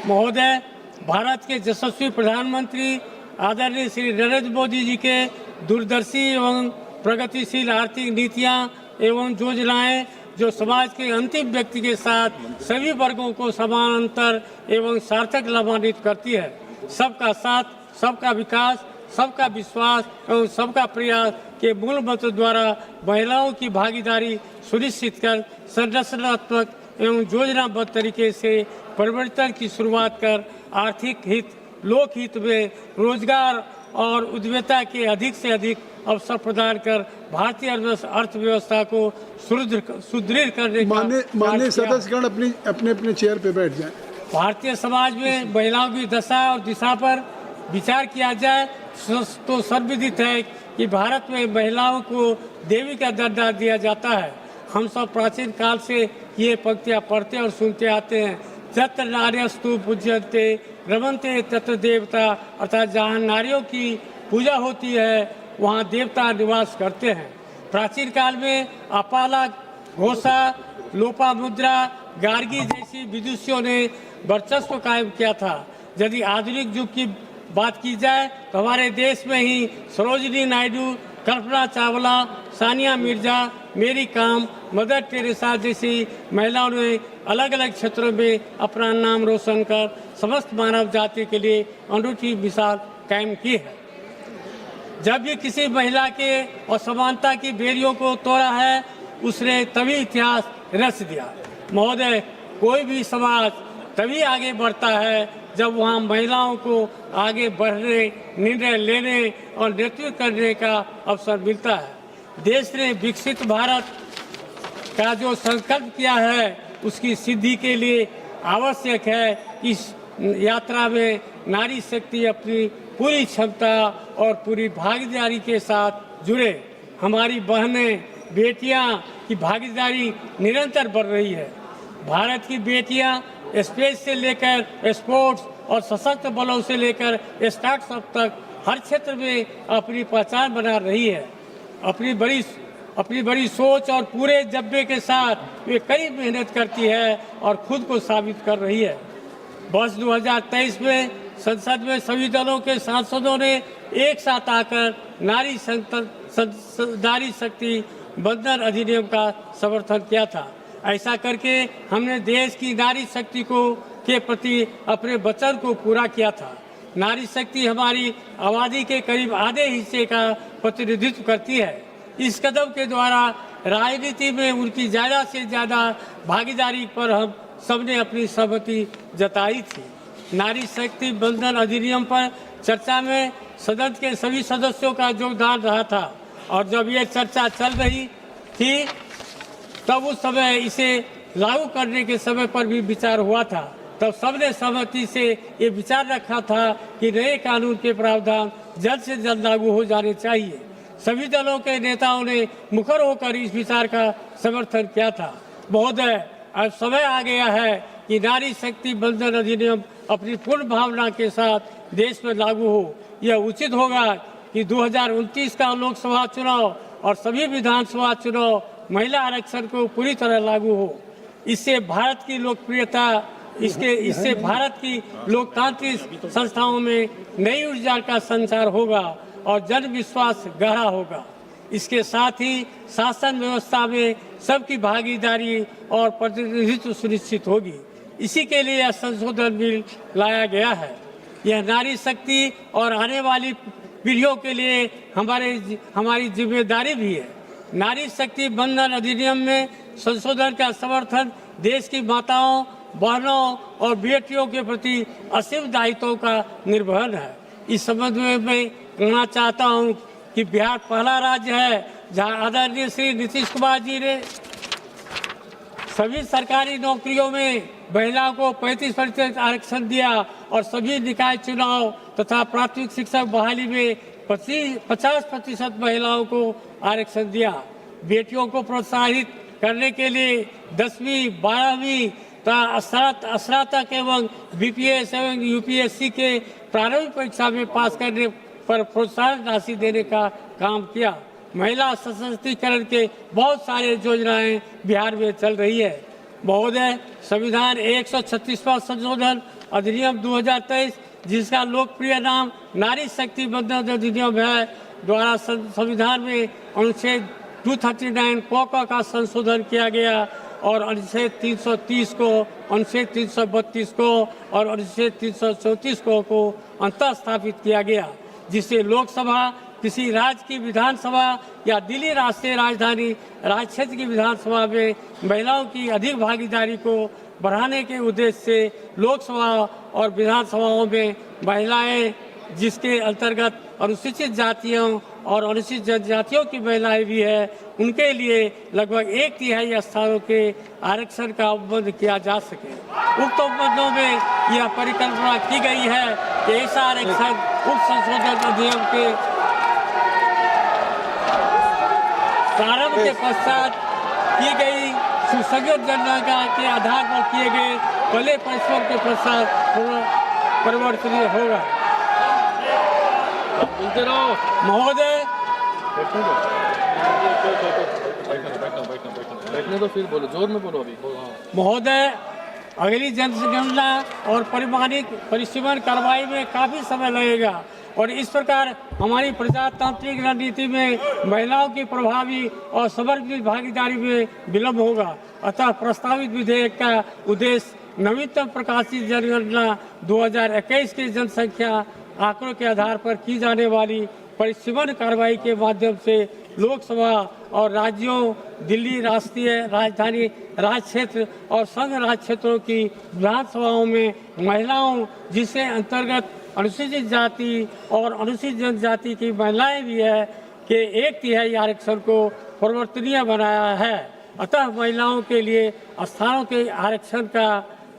महोदय, भारत के यशस्वी प्रधानमंत्री आदरणीय श्री नरेंद्र मोदी जी के दूरदर्शी एवं प्रगतिशील आर्थिक नीतियां एवं योजनाएं जो समाज के अंतिम व्यक्ति के साथ सभी वर्गों को समानांतर एवं सार्थक लाभान्वित करती है। सबका साथ, सबका विकास, सबका विश्वास एवं सबका प्रयास के मूल मंत्र द्वारा महिलाओं की भागीदारी सुनिश्चित कर संरचनात्मक एवं योजनाबद्ध तरीके से परिवर्तन की शुरुआत कर आर्थिक हित, लोकहित में रोजगार और उद्यमिता के अधिक से अधिक अवसर प्रदान कर भारतीय अर्थव्यवस्था को सुदृढ़ करने का माननीय सदस्यगण अपने अपने चेयर पे बैठ जाएं। भारतीय समाज में महिलाओं की दशा और दिशा पर विचार किया जाए तो सर्वविदित है कि भारत में महिलाओं को देवी का दर्जा दिया जाता है। हम सब प्राचीन काल से ये पंक्तियां पढ़ते और सुनते आते हैं। जत्र नार्यस्तु पूज्यन्ते रमन्ते तत्र देवता, अर्थात जहाँ नारियों की पूजा होती है वहाँ देवता निवास करते हैं। प्राचीन काल में अपाला, घोषा, लोपामुद्रा, गार्गी जैसी विदुषियों ने वर्चस्व कायम किया था। यदि आधुनिक युग की बात की जाए तो हमारे देश में ही सरोजिनी नायडू, कल्पना चावला, सानिया मिर्जा, मेरी काम, मदर टेरेसा जैसी महिलाओं ने अलग अलग क्षेत्रों में अपना नाम रोशन कर समस्त मानव जाति के लिए अनूठी मिसाल कायम की है। जब भी किसी महिला के असमानता की बेड़ियों को तोड़ा है, उसने तभी इतिहास रच दिया। महोदय, कोई भी समाज तभी आगे बढ़ता है जब वहाँ महिलाओं को आगे बढ़ने, निर्णय लेने और नेतृत्व करने का अवसर मिलता है। देश ने विकसित भारत का जो संकल्प किया है उसकी सिद्धि के लिए आवश्यक है इस यात्रा में नारी शक्ति अपनी पूरी क्षमता और पूरी भागीदारी के साथ जुड़े। हमारी बहनें, बेटियां की भागीदारी निरंतर बढ़ रही है। भारत की बेटियां स्पेस से लेकर स्पोर्ट्स और सशस्त्र बलों से लेकर स्टार्टअप तक हर क्षेत्र में अपनी पहचान बना रही है। अपनी बड़ी सोच और पूरे जज्बे के साथ वे कई मेहनत करती है और खुद को साबित कर रही है। वर्ष 2023 में संसद में सभी दलों के सांसदों ने एक साथ आकर नारी शक्ति बंधन अधिनियम का समर्थन किया था। ऐसा करके हमने देश की नारी शक्ति के प्रति अपने वचन को पूरा किया था। नारी शक्ति हमारी आबादी के करीब आधे हिस्से का प्रतिनिधित्व करती है। इस कदम के द्वारा राजनीति में उनकी ज़्यादा से ज़्यादा भागीदारी पर हम सबने अपनी सहमति जताई थी। नारी शक्ति बंधन अधिनियम पर चर्चा में सदन के सभी सदस्यों का योगदान रहा था और जब ये चर्चा चल रही थी तब उस समय इसे लागू करने के समय पर भी विचार हुआ था। तब सबने सहमति से ये विचार रखा था कि नए कानून के प्रावधान जल्द से जल्द लागू हो जाने चाहिए। सभी दलों के नेताओं ने मुखर होकर इस विचार का समर्थन किया था। महोदय, अब समय आ गया है कि नारी शक्ति बंधन अधिनियम अपनी पूर्ण भावना के साथ देश में लागू हो। यह उचित होगा कि 2029 का लोकसभा चुनाव और सभी विधानसभा चुनाव महिला आरक्षण को पूरी तरह लागू हो। इससे भारत की लोकप्रियता इससे भारत की लोकतांत्रिक संस्थाओं में नई ऊर्जा का संचार होगा और जन विश्वास गहरा होगा। इसके साथ ही शासन व्यवस्था में सबकी भागीदारी और प्रतिनिधित्व सुनिश्चित होगी। इसी के लिए यह संशोधन बिल लाया गया है। यह नारी शक्ति और आने वाली पीढ़ियों के लिए हमारी जिम्मेदारी भी है। नारी शक्ति बंधन अधिनियम में संशोधन का समर्थन देश की माताओं, बहनों और बेटियों के प्रति असीम दायित्वों का निर्वहन है। इस संबंध में मैं कहना चाहता हूं कि बिहार पहला राज्य है जहां आदरणीय श्री नीतीश कुमार जी ने सभी सरकारी नौकरियों में महिलाओं को 35% आरक्षण दिया और सभी निकाय चुनाव तथा प्राथमिक शिक्षक बहाली में 50% महिलाओं को आरक्षण दिया। बेटियों को प्रोत्साहित करने के लिए 10वीं, 12वीं तथा स्नातक एवं बीपीएस एवं यूपीएससी के प्रारंभिक परीक्षा में पास करने पर प्रोत्साहन राशि देने का काम किया। महिला सशक्तिकरण के बहुत सारे योजनाएं बिहार में चल रही है। महोदय, संविधान 136वां संशोधन अधिनियम 2023 जिसका लोकप्रिय नाम नारी शक्ति बंधन अधिनियम है द्वारा संविधान में अनुच्छेद 239 कोका का संशोधन किया गया और अनुच्छेद 330 को, अनुच्छेद 332 को और अनुच्छेद 334 को अंतर स्थापित किया गया, जिससे लोकसभा, किसी राज्य की विधानसभा या दिल्ली राष्ट्रीय राजधानी राज्य क्षेत्र की विधानसभा में महिलाओं की अधिक भागीदारी को बढ़ाने के उद्देश्य से लोकसभा और विधानसभाओं में महिलाएं, जिसके अंतर्गत अनुसूचित जातियों और अनुसूचित जनजातियों की महिलाएं भी है, उनके लिए लगभग 1/3 स्थानों के आरक्षण का उपबंध किया जा सके। उक्त उपबंधों में यह परिकल्पना की गई है कि ऐसा आरक्षण उक्त संशोधन अधिनियम के प्रारंभ के पश्चात की गई सुसंगत जनगणना के आधार पर किए गए पहले परिश्रम के पश्चात परिवर्तनीय होगा। महोदय, महोदय, अगली जनगणना और परिसीमन कार्रवाई में काफी समय लगेगा और इस प्रकार हमारी प्रजातांत्रिक रणनीति में महिलाओं की प्रभावी और समर्पित भागीदारी में विलम्ब होगा। अतः प्रस्तावित विधेयक का उद्देश्य नवीनतम प्रकाशित जनगणना 2021 की जनसंख्या आंकड़ों के आधार पर की जाने वाली परिसीमन कार्रवाई के माध्यम से लोकसभा और राज्यों, दिल्ली राष्ट्रीय राजधानी राज्य क्षेत्र और संघ राज्य क्षेत्रों की विधानसभाओं में महिलाओं, जिसके अंतर्गत अनुसूचित जाति और अनुसूचित जनजाति की महिलाएं भी है, के 1/3 आरक्षण को परिवर्तनीय बनाया है। अतः महिलाओं के लिए स्थानों के आरक्षण का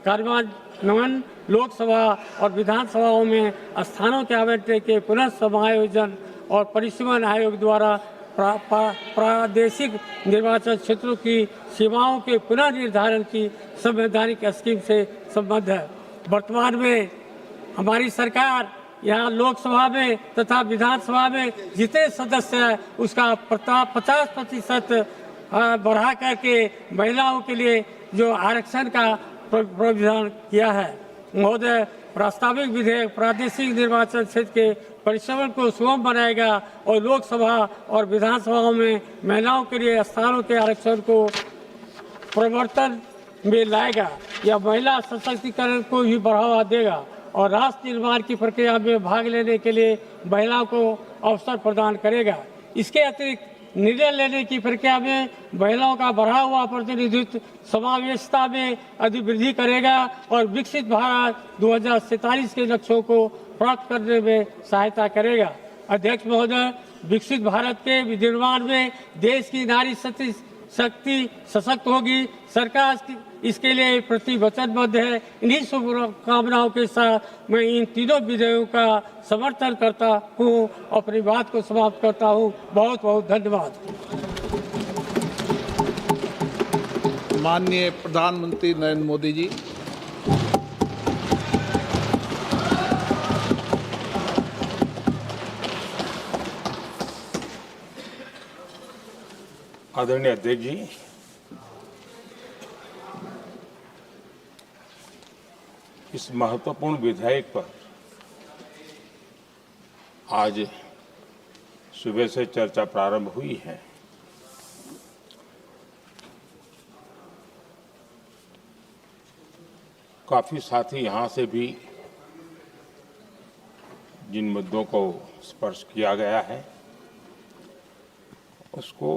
कार्यान्वयन लोकसभा और विधानसभाओं में स्थानों के आवंटन के पुनः समायोजन और परिसीमन आयोग द्वारा प्रादेशिक निर्वाचन क्षेत्रों की सीमाओं के पुनः निर्धारण की संवैधानिक स्कीम से संबद्ध है। वर्तमान में हमारी सरकार यहाँ लोकसभा में तथा विधानसभा में जितने सदस्य हैं उसका 50% बढ़ा करके महिलाओं के लिए जो आरक्षण का प्रावधान किया है। महोदय, प्रस्तावित विधेयक प्रादेशिक निर्वाचन क्षेत्र के परिसीमन को सुगम बनाएगा और लोकसभा और विधानसभाओं में महिलाओं के लिए स्थानों के आरक्षण को परिवर्तन में लाएगा। यह महिला सशक्तिकरण को भी बढ़ावा देगा और राष्ट्र निर्माण की प्रक्रिया में भाग लेने के लिए महिलाओं को अवसर प्रदान करेगा। इसके अतिरिक्त निर्णय लेने की प्रक्रिया में महिलाओं का बढ़ा हुआ प्रतिनिधित्व समावेशता में अधिवृद्धि करेगा और विकसित भारत 2047 के लक्ष्यों को प्राप्त करने में सहायता करेगा। अध्यक्ष महोदय, विकसित भारत के विनिर्माण में देश की नारी शक्ति सशक्त होगी। सरकार इसके लिए प्रतिवचनबद्ध है। इन्हीं शुभकामनाओं के साथ मैं इन तीनों विधेयकों का समर्थन करता हूँ। अपनी बात को समाप्त करता हूँ। बहुत बहुत धन्यवाद। माननीय प्रधानमंत्री नरेंद्र मोदी जी। आदरणीय अध्यक्ष जी, इस महत्वपूर्ण विधेयक पर आज सुबह से चर्चा प्रारंभ हुई है। काफी साथी यहां से भी जिन मुद्दों को स्पर्श किया गया है उसको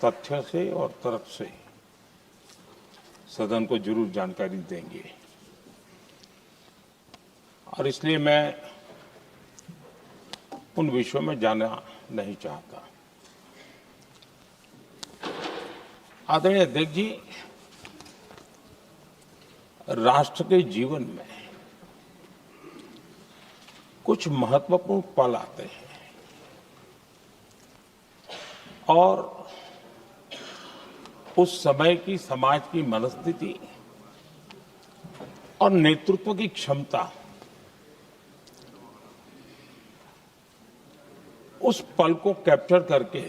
तथ्य से और तर्क से सदन को जरूर जानकारी देंगे और इसलिए मैं उन विषयों में जाना नहीं चाहता। आदरणीय अध्यक्ष जी, राष्ट्र के जीवन में कुछ महत्वपूर्ण पल आते हैं और उस समय की समाज की मनस्थिति और नेतृत्व की क्षमता उस पल को कैप्चर करके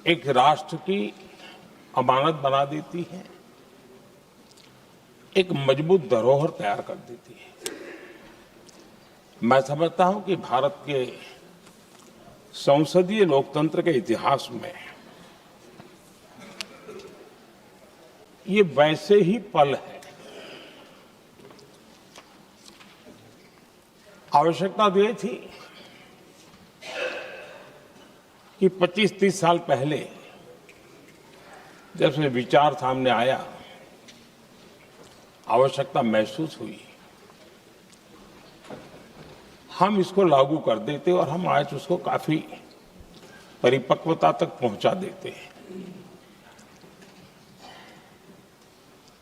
एक राष्ट्र की अमानत बना देती है, एक मजबूत धरोहर तैयार कर देती है। मैं समझता हूं कि भारत के संसदीय लोकतंत्र के इतिहास में ये वैसे ही पल है। आवश्यकता तो ये थी कि 25-30 साल पहले जब से विचार सामने आया, आवश्यकता महसूस हुई, हम इसको लागू कर देते और हम आज उसको काफी परिपक्वता तक पहुंचा देते हैं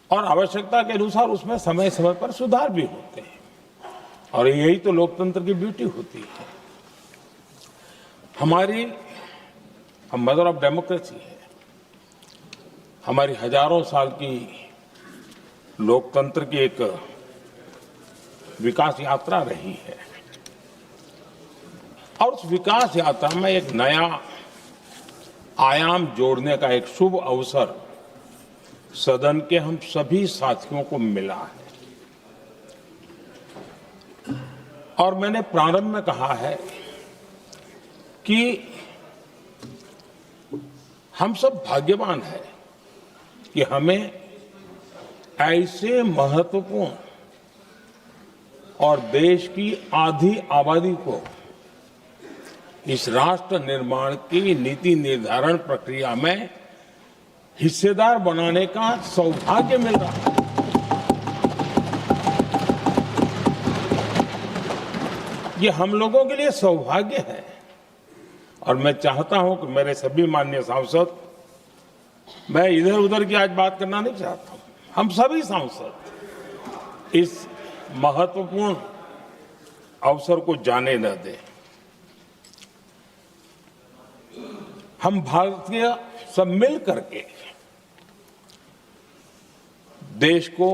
और आवश्यकता के अनुसार उसमें समय समय पर सुधार भी होते हैं और यही तो लोकतंत्र की ब्यूटी होती है। हमारी मदर ऑफ डेमोक्रेसी है। हमारी हजारों साल की लोकतंत्र की एक विकास यात्रा रही है और उस विकास यात्रा में एक नया आयाम जोड़ने का एक शुभ अवसर सदन के हम सभी साथियों को मिला है और मैंने प्रारंभ में कहा है कि हम सब भाग्यवान हैं कि हमें ऐसे महत्वपूर्ण और देश की आधी आबादी को इस राष्ट्र निर्माण की नीति निर्धारण प्रक्रिया में हिस्सेदार बनाने का सौभाग्य मिल रहा है। ये हम लोगों के लिए सौभाग्य है और मैं चाहता हूं कि मेरे सभी माननीय सांसद, मैं इधर उधर की आज बात करना नहीं चाहता हूं, हम सभी सांसद इस महत्वपूर्ण अवसर को जाने न दें। हम भारतीय सब मिल करके देश को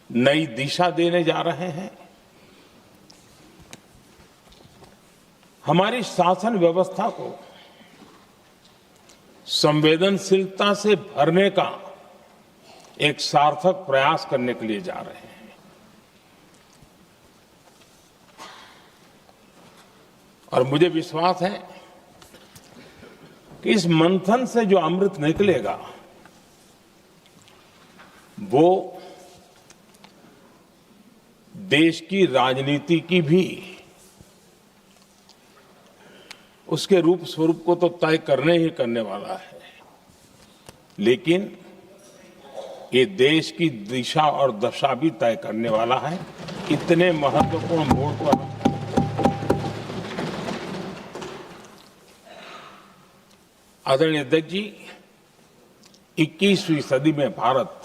नई दिशा देने जा रहे हैं। हमारी शासन व्यवस्था को संवेदनशीलता से भरने का एक सार्थक प्रयास करने के लिए जा रहे हैं और मुझे विश्वास है कि इस मंथन से जो अमृत निकलेगा वो देश की राजनीति की भी उसके रूप स्वरूप को तो तय करने ही करने वाला है, लेकिन ये देश की दिशा और दशा भी तय करने वाला है। इतने महत्वपूर्ण मोड़ पर आदरणीय अध्यक्ष जी, 21वीं सदी में भारत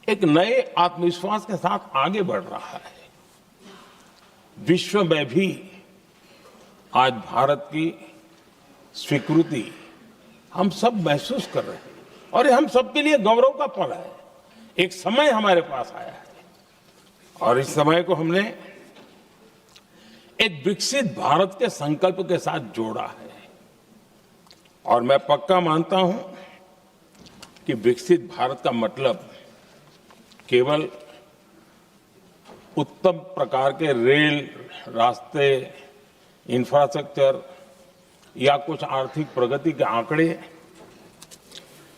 एक नए आत्मविश्वास के साथ आगे बढ़ रहा है। विश्व में भी आज भारत की स्वीकृति हम सब महसूस कर रहे हैं और ये हम सबके लिए गौरव का पल है। एक समय हमारे पास आया है और इस समय को हमने एक विकसित भारत के संकल्प के साथ जोड़ा है और मैं पक्का मानता हूं कि विकसित भारत का मतलब केवल उत्तम प्रकार के रेल, रास्ते, इंफ्रास्ट्रक्चर या कुछ आर्थिक प्रगति के आंकड़े,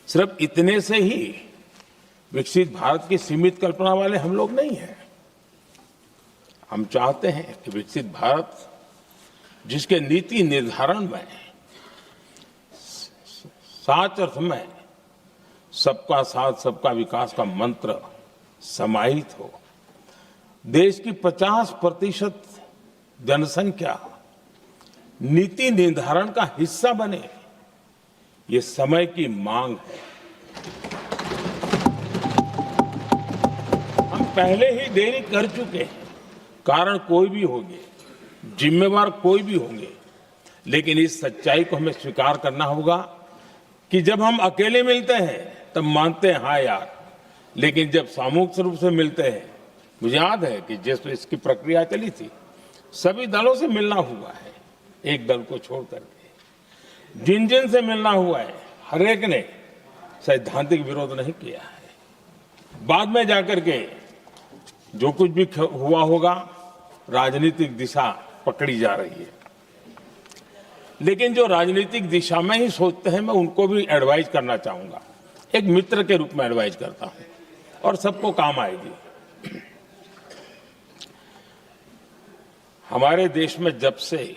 सिर्फ इतने से ही विकसित भारत की सीमित कल्पना वाले हम लोग नहीं हैं। हम चाहते हैं कि विकसित भारत जिसके नीति निर्धारण में साच अर्थ में सबका साथ सबका विकास का मंत्र समाहित हो, देश की 50% जनसंख्या नीति निर्धारण का हिस्सा बने, ये समय की मांग है। हम पहले ही देरी कर चुके हैं, कारण कोई भी होंगे, जिम्मेवार कोई भी होंगे, लेकिन इस सच्चाई को हमें स्वीकार करना होगा कि जब हम अकेले मिलते हैं तब मानते हैं हाँ यार, लेकिन जब सामूहिक रूप से मिलते हैं, मुझे याद है कि जिस इसकी प्रक्रिया चली थी, सभी दलों से मिलना हुआ है, एक दल को छोड़ करके जिन जिन से मिलना हुआ है, हर एक ने सैद्धांतिक विरोध नहीं किया है। बाद में जाकर के जो कुछ भी हुआ होगा, राजनीतिक दिशा पकड़ी जा रही है, लेकिन जो राजनीतिक दिशा में ही सोचते हैं, मैं उनको भी एडवाइज करना चाहूंगा, एक मित्र के रूप में एडवाइज करता हूं और सबको काम आएगी। हमारे देश में जब से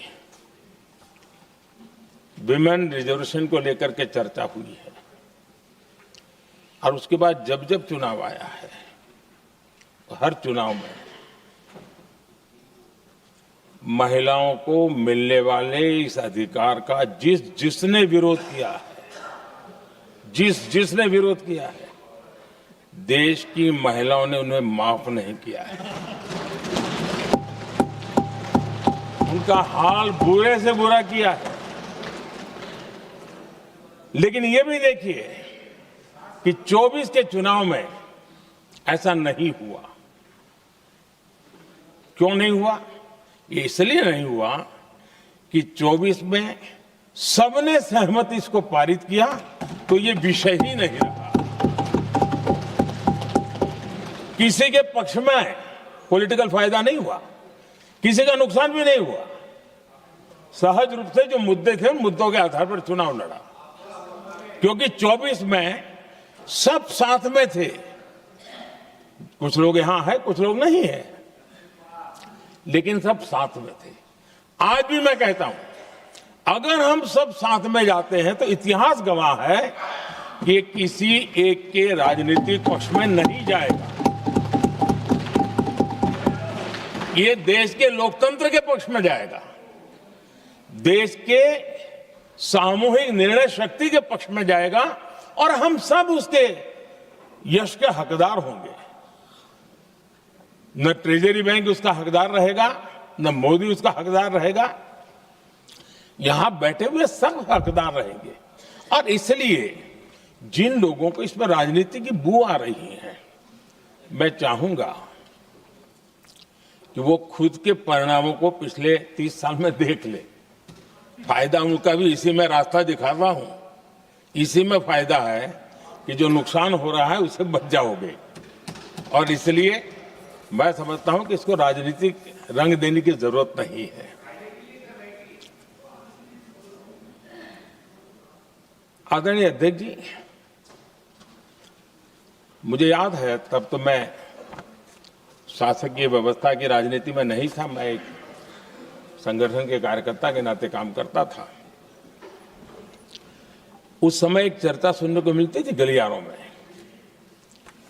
विमेन रिजर्वेशन को लेकर के चर्चा हुई है और उसके बाद जब जब चुनाव आया है, तो हर चुनाव में महिलाओं को मिलने वाले इस अधिकार का जिसने विरोध किया है, जिसने विरोध किया है, देश की महिलाओं ने उन्हें माफ नहीं किया है। उनका हाल बुरे से बुरा किया है। लेकिन ये भी देखिए कि 24 के चुनाव में ऐसा नहीं हुआ। क्यों नहीं हुआ? ये इसलिए नहीं हुआ कि 24 में सबने सहमति इसको पारित किया, तो ये विषय ही नहीं रहा। किसी के पक्ष में पॉलिटिकल फायदा नहीं हुआ, किसी का नुकसान भी नहीं हुआ। सहज रूप से जो मुद्दे थे, उन मुद्दों के आधार पर चुनाव लड़ा, क्योंकि 24 में सब साथ में थे। कुछ लोग यहां हैं, कुछ लोग नहीं है, लेकिन सब साथ में थे। आज भी मैं कहता हूं, अगर हम सब साथ में जाते हैं तो इतिहास गवाह है कि किसी एक के राजनीतिक पक्ष में नहीं जाएगा। ये देश के लोकतंत्र के पक्ष में जाएगा, देश के सामूहिक निर्णय शक्ति के पक्ष में जाएगा और हम सब उसके यश के हकदार होंगे। न ट्रेजरी बैंक उसका हकदार रहेगा, न मोदी उसका हकदार रहेगा, यहां बैठे हुए सब हकदार रहेंगे। और इसलिए जिन लोगों को इसमें राजनीति की बू आ रही है, मैं चाहूंगा कि वो खुद के परिणामों को पिछले 30 साल में देख ले। फायदा उनका भी इसी में रास्ता दिखाता हूं, इसी में फायदा है कि जो नुकसान हो रहा है उसे बच जाओगे। और इसलिए मैं समझता हूं कि इसको राजनीतिक रंग देने की जरूरत नहीं है। आदरणीय अध्यक्ष जी, मुझे याद है तब तो मैं शासकीय व्यवस्था की राजनीति में नहीं था, मैं एक संगठन के कार्यकर्ता के नाते काम करता था, उस समय एक चर्चा सुनने को मिलती थी गलियारों में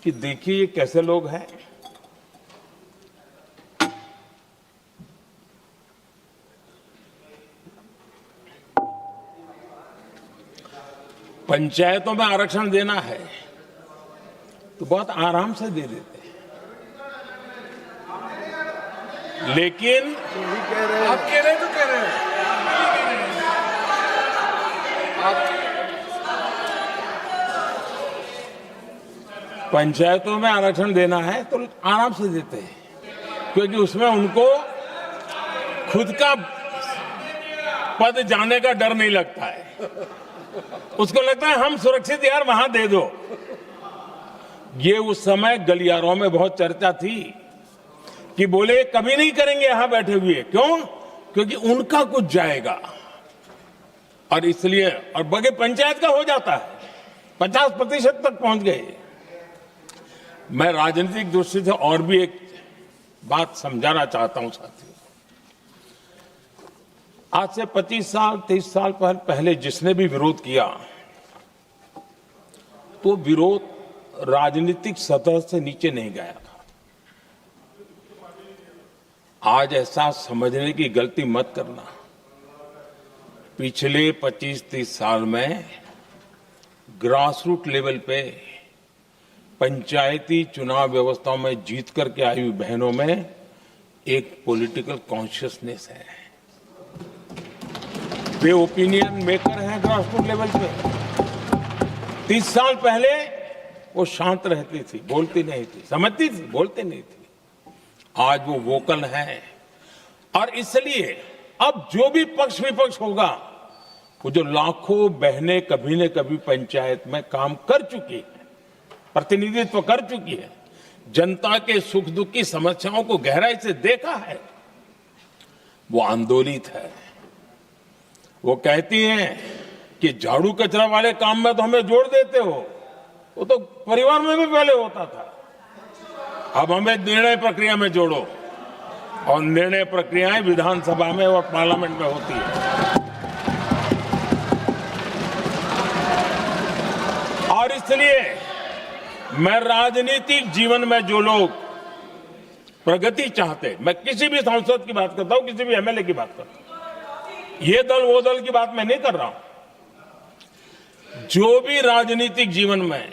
कि देखिए ये कैसे लोग हैं, पंचायतों में आरक्षण देना है तो बहुत आराम से दे देते हैं, लेकिन आप कह रहे हैं तो कह रहे हैं पंचायतों में आरक्षण देना है तो आराम से देते हैं, क्योंकि उसमें उनको खुद का पद जाने का डर नहीं लगता है। उसको लगता है हम सुरक्षित यार वहां दे दो। ये उस समय गलियारों में बहुत चर्चा थी कि बोले कभी नहीं करेंगे यहां बैठे हुए, क्यों? क्योंकि उनका कुछ जाएगा, और इसलिए और बगे पंचायत का हो जाता है, 50% तक पहुंच गए। मैं राजनीतिक दृष्टि से और भी एक बात समझाना चाहता हूं साथियों। आज से 25 साल 30 साल पहले जिसने भी विरोध किया तो विरोध राजनीतिक सतह से नीचे नहीं गया था। आज ऐसा समझने की गलती मत करना। पिछले 25-30 साल में ग्रास रूट लेवल पे पंचायती चुनाव व्यवस्थाओं में जीत करके आई हुई बहनों में एक पॉलिटिकल कॉन्शियसनेस है। वे ओपिनियन मेकर हैं ग्रास रूट लेवल पे। 30 साल पहले वो शांत रहती थी, बोलती नहीं थी, समझती थी, बोलती नहीं थी। आज वो वोकल हैं, और इसलिए अब जो भी पक्ष विपक्ष होगा, वो जो लाखों बहनें कभी न कभी पंचायत में काम कर चुकी है, प्रतिनिधित्व कर चुकी है, जनता के सुख दुख की समस्याओं को गहराई से देखा है, वो आंदोलित है। वो कहती हैं कि झाड़ू कचरा वाले काम में तो हमें जोड़ देते हो, वो तो परिवार में भी पहले होता था, अब हमें निर्णय प्रक्रिया में जोड़ो। और निर्णय प्रक्रियाएं विधानसभा में और पार्लियामेंट में होती है। और इसलिए मैं राजनीतिक जीवन में जो लोग प्रगति चाहते, मैं किसी भी सांसद की बात करता हूं, किसी भी एमएलए की बात करता हूं, ये दल वो दल की बात मैं नहीं कर रहा हूं। जो भी राजनीतिक जीवन में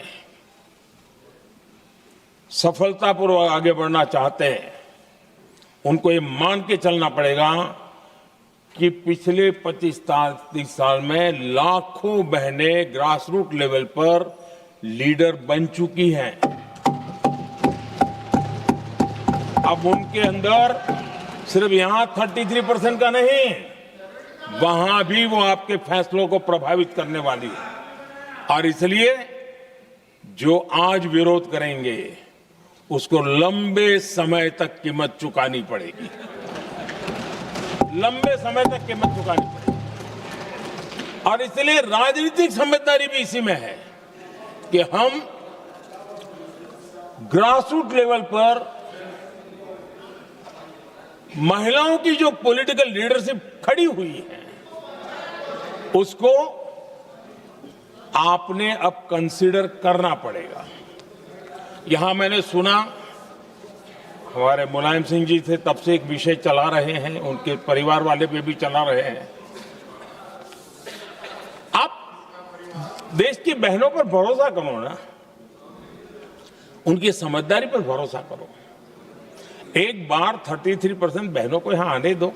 सफलतापूर्वक आगे बढ़ना चाहते हैं, उनको ये मान के चलना पड़ेगा कि पिछले 25-30 साल में लाखों बहनें ग्रास रूट लेवल पर लीडर बन चुकी हैं। अब उनके अंदर सिर्फ यहां 33% का नहीं, वहां भी वो आपके फैसलों को प्रभावित करने वाली है। और इसलिए जो आज विरोध करेंगे उसको लंबे समय तक कीमत चुकानी पड़ेगी, लंबे समय तक कीमत चुकानी पड़ेगी। और इसलिए राजनीतिक समझदारी भी इसी में है कि हम ग्रास रूट लेवल पर महिलाओं की जो पॉलिटिकल लीडरशिप खड़ी हुई है, उसको आपने अब कंसीडर करना पड़ेगा। यहां मैंने सुना हमारे मुलायम सिंह जी थे, तब से एक विषय चला रहे हैं, उनके परिवार वाले पे भी चला रहे हैं। आप देश की बहनों पर भरोसा करो ना, उनकी समझदारी पर भरोसा करो। एक बार 33% बहनों को यहां आने दो,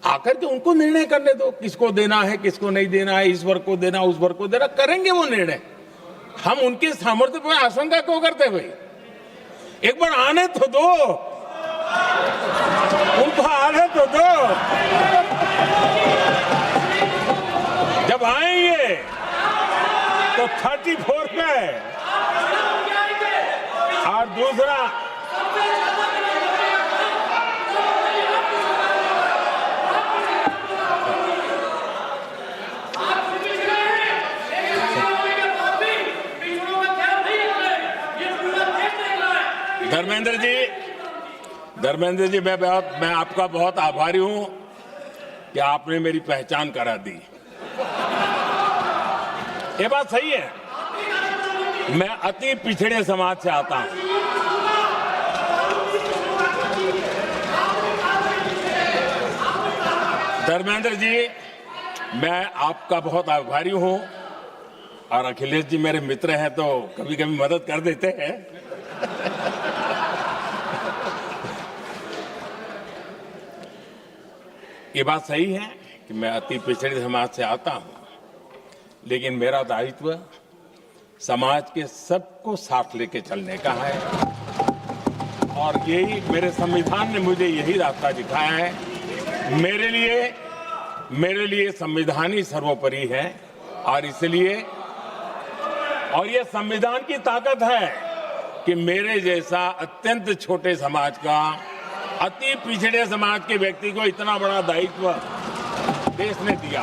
आकर के उनको निर्णय करने दो, किसको देना है, किसको नहीं देना है, इस वर्ग को देना, उस वर्ग को देना, करेंगे वो निर्णय। हम उनके सामर्थ्य पर आशंका क्यों करते भाई? एक बार आने तो दो, उनको आने तो दो। जब आएंगे तो 34 पे, और दूसरा धर्मेंद्र जी, मैं आपका बहुत आभारी हूं कि आपने मेरी पहचान करा दी। ये बात सही है, मैं अति पिछड़े समाज से आता हूं। धर्मेंद्र जी, मैं आपका बहुत आभारी हूं, और अखिलेश जी मेरे मित्र हैं तो कभी कभी मदद कर देते हैं। ये बात सही है कि मैं अति पिछड़े समाज से आता हूं, लेकिन मेरा दायित्व समाज के सबको साथ लेके चलने का है, और यही मेरे संविधान ने मुझे यही रास्ता दिखाया है। मेरे लिए संविधान ही सर्वोपरि है, और इसलिए और ये संविधान की ताकत है कि मेरे जैसा अत्यंत छोटे समाज का, अति पिछड़े समाज के व्यक्ति को इतना बड़ा दायित्व देश ने दिया।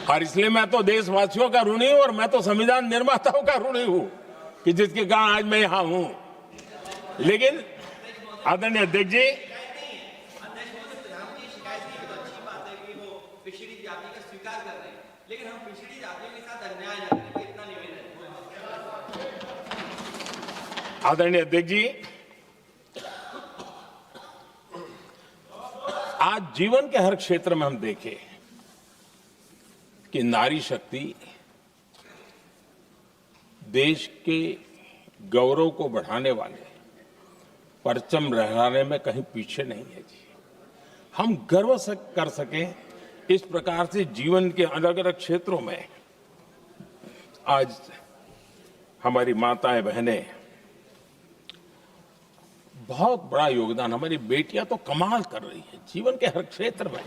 और इसलिए मैं तो देशवासियों का ऋणी हूं, और मैं तो संविधान निर्माताओं का ऋणी हूं कि जिसके कारण आज मैं यहां हूं। लेकिन आदरणीय अध्यक्ष जी, आदरणीय अध्यक्ष जी, आज जीवन के हर क्षेत्र में हम देखें कि नारी शक्ति देश के गौरव को बढ़ाने वाले, परचम लहराने में कहीं पीछे नहीं है जी। हम गर्व कर सकें इस प्रकार से जीवन के अलग अलग क्षेत्रों में आज हमारी माताएं बहनें बहुत बड़ा योगदान, हमारी बेटियां तो कमाल कर रही है जीवन के हर क्षेत्र में।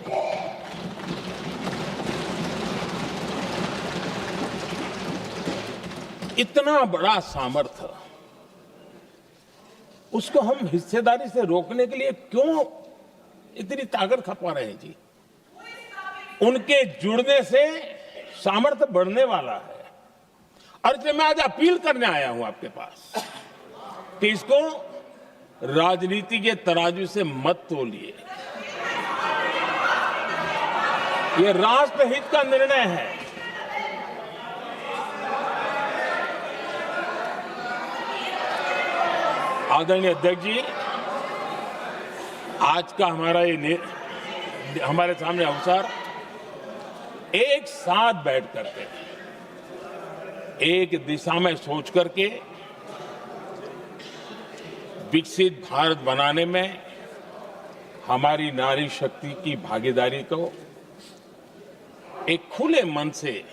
इतना बड़ा सामर्थ्य, उसको हम हिस्सेदारी से रोकने के लिए क्यों इतनी ताकत खपा रहे हैं जी? उनके जुड़ने से सामर्थ्य बढ़ने वाला है, और इसलिए मैं आज अपील करने आया हूं आपके पास कि इसको राजनीति के तराजू से मत तोलिए। ये राष्ट्रहित का निर्णय है। आदरणीय अध्यक्ष जी, आज का हमारे सामने अवसर एक साथ बैठ करके एक दिशा में सोच करके विकसित भारत बनाने में हमारी नारी शक्ति की भागीदारी को एक खुले मन से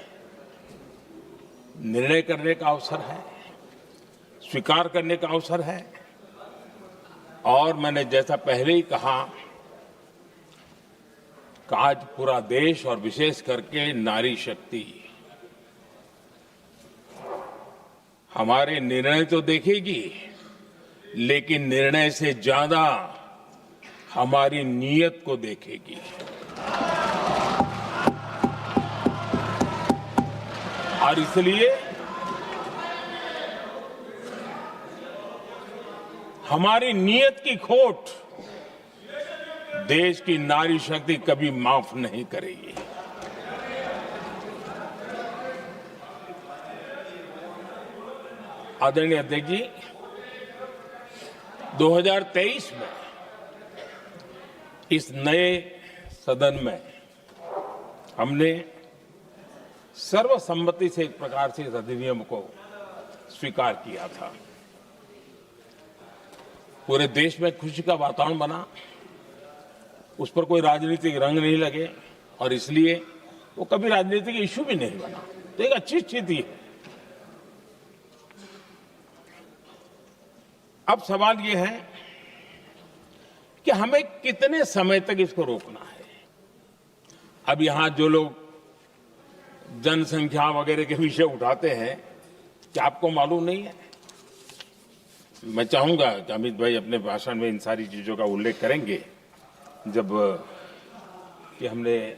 निर्णय करने का अवसर है, स्वीकार करने का अवसर है। और मैंने जैसा पहले ही कहा कि आज पूरा देश और विशेष करके नारी शक्ति हमारे निर्णय तो देखेगी, लेकिन निर्णय से ज्यादा हमारी नीयत को देखेगी। और इसलिए हमारी नीयत की खोट देश की नारी शक्ति कभी माफ नहीं करेगी। आदरणीय अध्यक्ष जी, 2023 में इस नए सदन में हमने सर्वसम्मति से एक प्रकार से इस अधिनियम को स्वीकार किया था। पूरे देश में खुशी का वातावरण बना, उस पर कोई राजनीतिक रंग नहीं लगे, और इसलिए वो कभी राजनीतिक इश्यू भी नहीं बना। तो एक अच्छी स्थिति है। अब सवाल ये है कि हमें कितने समय तक इसको रोकना है। अब यहां जो लोग जनसंख्या वगैरह के विषय उठाते हैं, क्या आपको मालूम नहीं है? मैं चाहूंगा कि अमित भाई अपने भाषण में इन सारी चीजों का उल्लेख करेंगे, जब कि हमने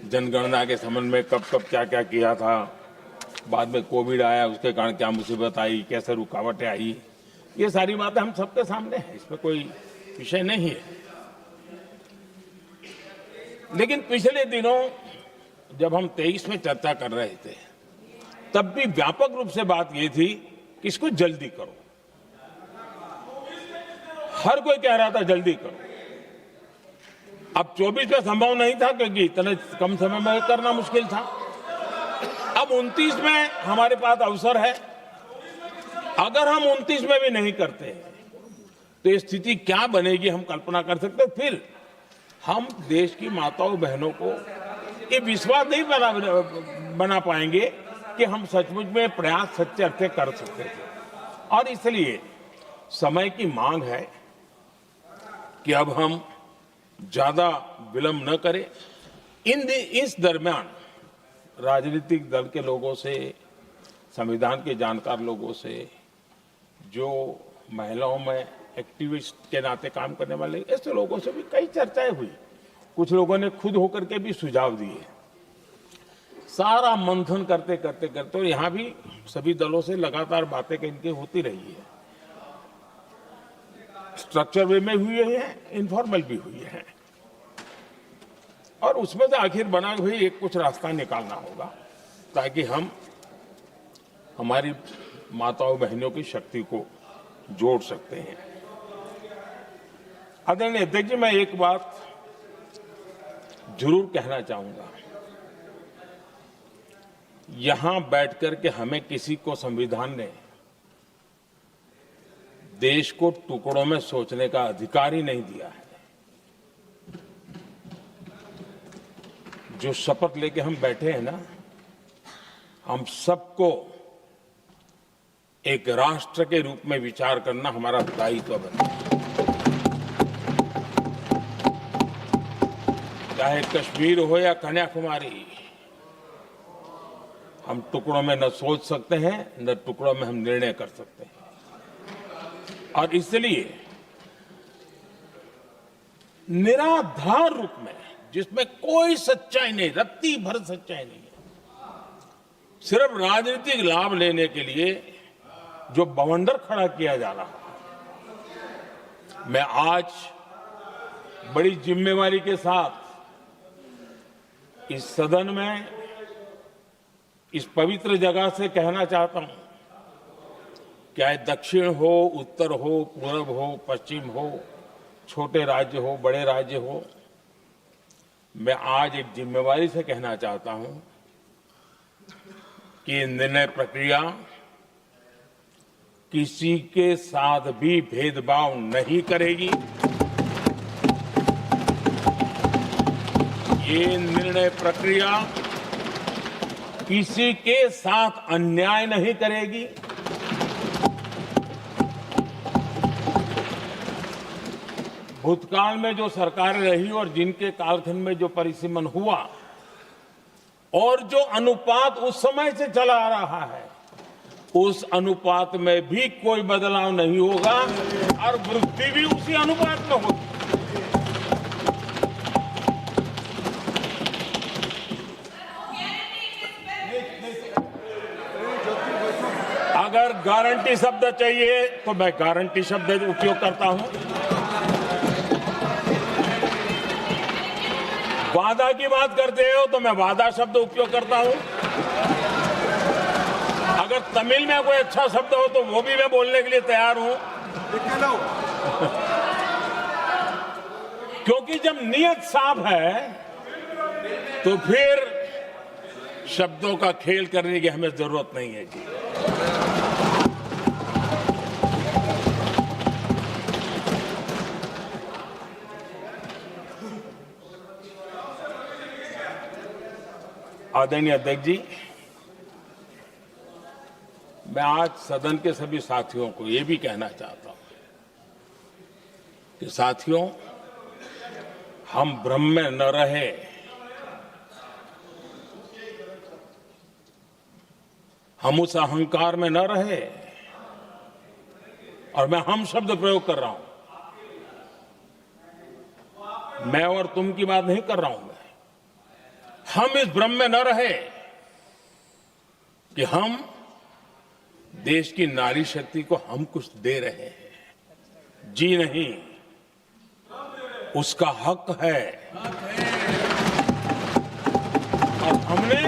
जनगणना के संबंध में कब कब क्या क्या किया था, बाद में कोविड आया, उसके कारण क्या मुसीबत आई, कैसे रुकावटें आई, ये सारी बातें हम सबके सामने हैं, इसमें कोई विषय नहीं है। लेकिन पिछले दिनों जब हम 23 में चर्चा कर रहे थे, तब भी व्यापक रूप से बात ये थी कि इसको जल्दी करो। हर कोई कह रहा था जल्दी करो। अब 24 में संभव नहीं था क्योंकि इतने कम समय में करना मुश्किल था। अब 29 में हमारे पास अवसर है। अगर हम 29 में भी नहीं करते तो ये स्थिति क्या बनेगी हम कल्पना कर सकते हैं। फिर हम देश की माताओं बहनों को ये विश्वास नहीं बना पाएंगे कि हम सचमुच में प्रयास सच्चे अर्थ कर सकते थे। और इसलिए समय की मांग है कि अब हम ज्यादा विलंब न करें। इस दरमियान राजनीतिक दल के लोगों से, संविधान के जानकार लोगों से, जो महिलाओं में एक्टिविस्ट के नाते काम करने वाले, ऐसे लोगों से भी कई चर्चाएं हुई। कुछ लोगों ने खुद होकर के भी सुझाव दिए। सारा मंथन करते करते करते और यहाँ भी सभी दलों से लगातार बातें इनकी होती रही है। स्ट्रक्चर वे में हुई है, इनफॉर्मल भी हुई है, और उसमें से आखिर बना हुई एक कुछ रास्ता निकालना होगा ताकि हम हमारी माताओं बहनों की शक्ति को जोड़ सकते हैं। आदरणीय अध्यक्ष जी, मैं एक बात जरूर कहना चाहूंगा। यहां बैठकर के हमें किसी को संविधान ने देश को टुकड़ों में सोचने का अधिकार ही नहीं दिया है। जो शपथ लेके हम बैठे हैं ना, हम सबको एक राष्ट्र के रूप में विचार करना हमारा दायित्व बनता है। चाहे कश्मीर हो या कन्याकुमारी, हम टुकड़ों में न सोच सकते हैं, न टुकड़ों में हम निर्णय कर सकते हैं। और इसलिए निराधार रूप में, जिसमें कोई सच्चाई नहीं, रत्ती भर सच्चाई नहीं है, सिर्फ राजनीतिक लाभ लेने के लिए जो बवंडर खड़ा किया जा रहा है, मैं आज बड़ी जिम्मेवारी के साथ इस सदन में, इस पवित्र जगह से कहना चाहता हूं, चाहे दक्षिण हो, उत्तर हो, पूर्व हो, पश्चिम हो, छोटे राज्य हो, बड़े राज्य हो, मैं आज एक जिम्मेवारी से कहना चाहता हूं कि निर्णय प्रक्रिया किसी के साथ भी भेदभाव नहीं करेगी। ये निर्णय प्रक्रिया किसी के साथ अन्याय नहीं करेगी। भूतकाल में जो सरकारें रही और जिनके कालखंड में जो परिसीमन हुआ और जो अनुपात उस समय से चला आ रहा है, उस अनुपात में भी कोई बदलाव नहीं होगा और वृद्धि भी उसी अनुपात में होगी। अगर गारंटी शब्द चाहिए तो मैं गारंटी शब्द उपयोग करता हूं। वादा की बात करते हो तो मैं वादा शब्द उपयोग करता हूं। अगर तमिल में कोई अच्छा शब्द हो तो वो भी मैं बोलने के लिए तैयार हूं। क्योंकि जब नियत साफ है तो फिर शब्दों का खेल करने की हमें जरूरत नहीं है जी। आदरणीय अध्यक्ष जी, मैं आज सदन के सभी साथियों को ये भी कहना चाहता हूं कि साथियों, हम भ्रम में न रहे। हम उस अहंकार में न रहे, और मैं हम शब्द प्रयोग कर रहा हूं। मैं और तुम की बात नहीं कर रहा हूं। हम इस भ्रम में न रहे कि हम देश की नारी शक्ति को हम कुछ दे रहे हैं। जी नहीं, उसका हक है। और हमने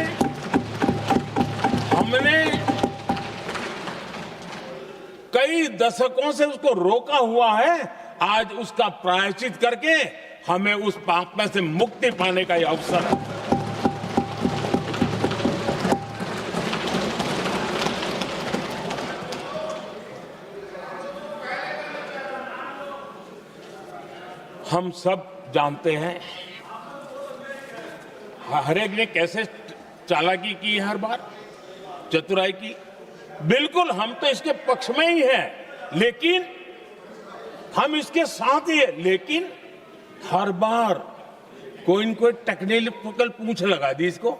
कई दशकों से उसको रोका हुआ है। आज उसका प्रायश्चित करके हमें उस पाप में से मुक्ति पाने का यह अवसर है। हम सब जानते हैं हर एक ने कैसे चालाकी की है, हर बार चतुराई की। बिल्कुल हम तो इसके पक्ष में ही हैं, लेकिन हम इसके साथ ही है। लेकिन हर बार कोई न कोई टेक्निकल पूंछ लगा दी इसको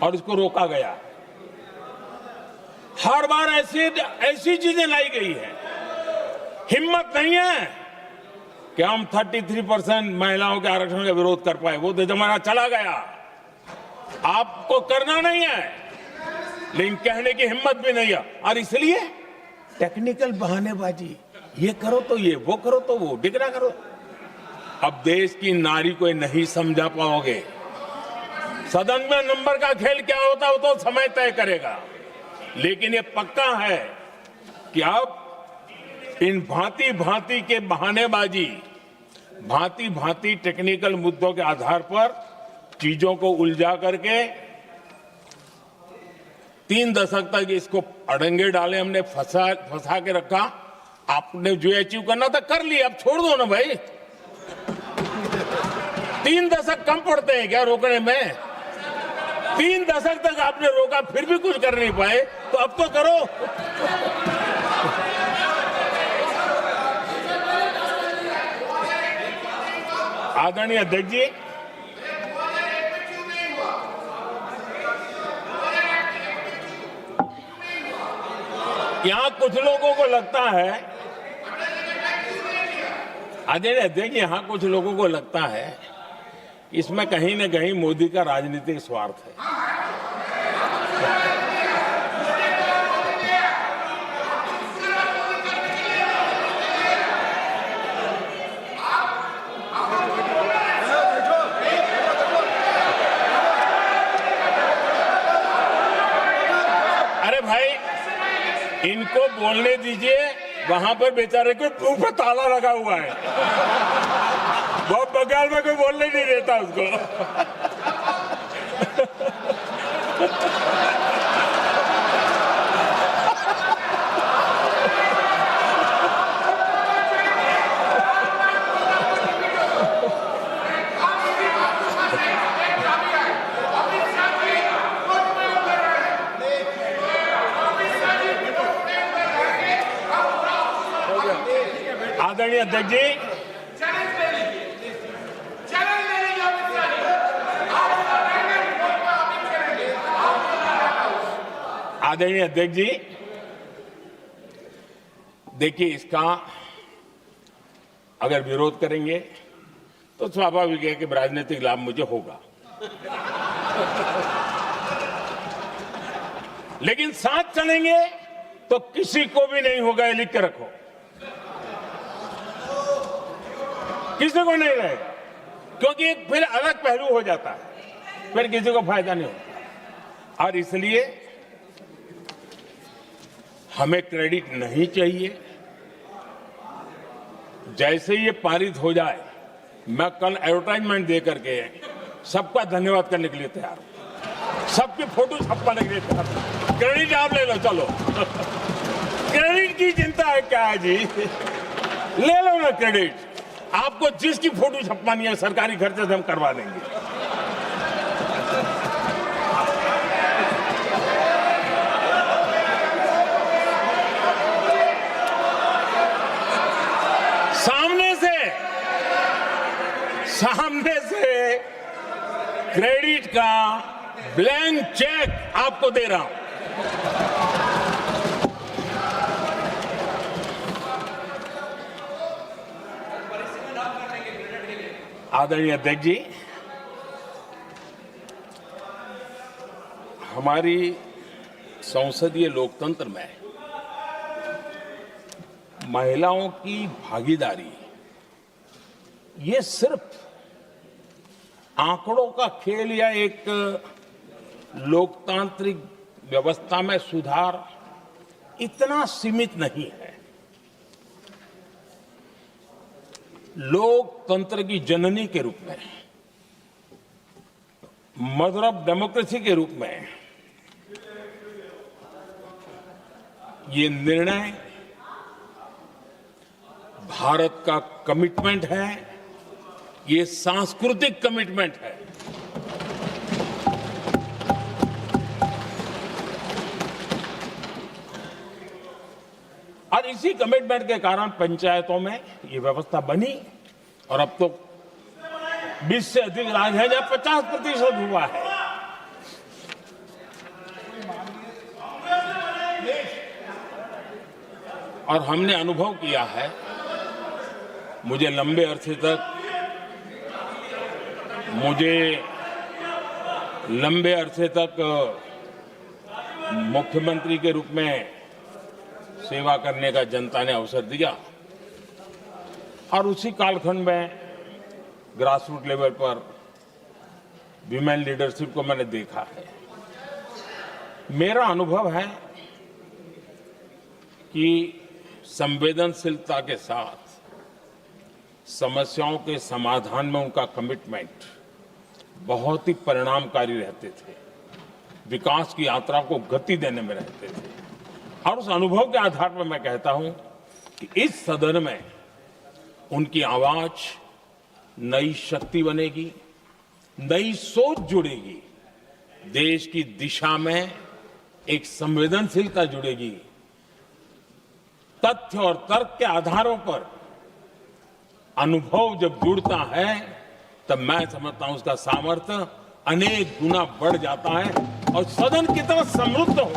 और इसको रोका गया। हर बार ऐसी चीजें लाई गई है। हिम्मत नहीं है कि हम 33% महिलाओं के आरक्षण का विरोध कर पाए। वो तो जमाना चला गया, आपको करना नहीं है, लेकिन कहने की हिम्मत भी नहीं है। और इसलिए टेक्निकल बहानेबाजी, ये करो तो ये, वो करो तो वो, डिगरा करो। अब देश की नारी को नहीं समझा पाओगे। सदन में नंबर का खेल क्या होता है वो तो समय तय करेगा, लेकिन ये पक्का है कि अब इन भांति भांति के बहानेबाजी, भांति भांति टेक्निकल मुद्दों के आधार पर चीजों को उलझा करके 3 दशक तक इसको अड़ंगे डाले, हमने फंसा के रखा। आपने जो अचीव करना था कर लिया, अब छोड़ दो ना भाई। 3 दशक कम पड़ते हैं क्या रोकने में? 3 दशक तक आपने रोका, फिर भी कुछ कर नहीं पाए, तो अब तो करो। आदरणीय अध्यक्ष जी, यहां कुछ लोगों को लगता है, आदरणीय अध्यक्ष, यहां कुछ लोगों को लगता है इसमें कहीं न कहीं मोदी का राजनीतिक स्वार्थ है। अरे भाई, इनको बोलने दीजिए। वहां पर बेचारे को मुंह पे ताला लगा हुआ है, बहुत बगल में कोई बोलने नहीं देता उसको। आदरणीय अध्यक्ष जी, आदरणीय अध्यक्ष जी, देखिए, इसका अगर विरोध करेंगे तो स्वाभाविक है कि राजनीतिक लाभ मुझे होगा, लेकिन साथ चलेंगे तो किसी को भी नहीं होगा, ये लिख के रखो। किसी को नहीं रहेगा, क्योंकि एक फिर अलग पहलू हो जाता है, फिर किसी को फायदा नहीं होता। और इसलिए हमें क्रेडिट नहीं चाहिए। जैसे ये पारित हो जाए, मैं कल एडवर्टाइजमेंट दे करके सबका धन्यवाद करने के लिए तैयार हूं, सबकी फोटो छपवाने के लिए तैयार हूं। क्रेडिट आप ले लो, चलो। क्रेडिट की चिंता है क्या है जी, ले लो ना क्रेडिट। आपको जिसकी फोटो छपवानी है सरकारी खर्चे से हम करवा देंगे। सामने से क्रेडिट का ब्लैंक चेक आपको दे रहा हूं। आदरणीय अध्यक्ष जी, हमारी संसदीय लोकतंत्र में महिलाओं की भागीदारी ये सिर्फ आंकड़ों का खेल या एक लोकतांत्रिक व्यवस्था में सुधार इतना सीमित नहीं है। लोकतंत्र की जननी के रूप में, मदर ऑफ डेमोक्रेसी के रूप में ये निर्णय भारत का कमिटमेंट है, ये सांस्कृतिक कमिटमेंट है। और इसी कमिटमेंट के कारण पंचायतों में ये व्यवस्था बनी और अब तो 20 से अधिक राज्य है जहां 50% हुआ है। और हमने अनुभव किया है, मुझे लंबे अरसे तक मुख्यमंत्री के रूप में सेवा करने का जनता ने अवसर दिया और उसी कालखंड में ग्रासरूट लेवल पर विमेन लीडरशिप को मैंने देखा है। मेरा अनुभव है कि संवेदनशीलता के साथ समस्याओं के समाधान में उनका कमिटमेंट बहुत ही परिणामकारी रहते थे, विकास की यात्रा को गति देने में रहते थे। और उस अनुभव के आधार पर मैं कहता हूं कि इस सदन में उनकी आवाज नई शक्ति बनेगी, नई सोच जुड़ेगी, देश की दिशा में एक संवेदनशीलता जुड़ेगी। तथ्य और तर्क के आधारों पर अनुभव जब जुड़ता है तब मैं समझता हूं उसका सामर्थ्य अनेक गुना बढ़ जाता है और सदन कितना समृद्ध हो।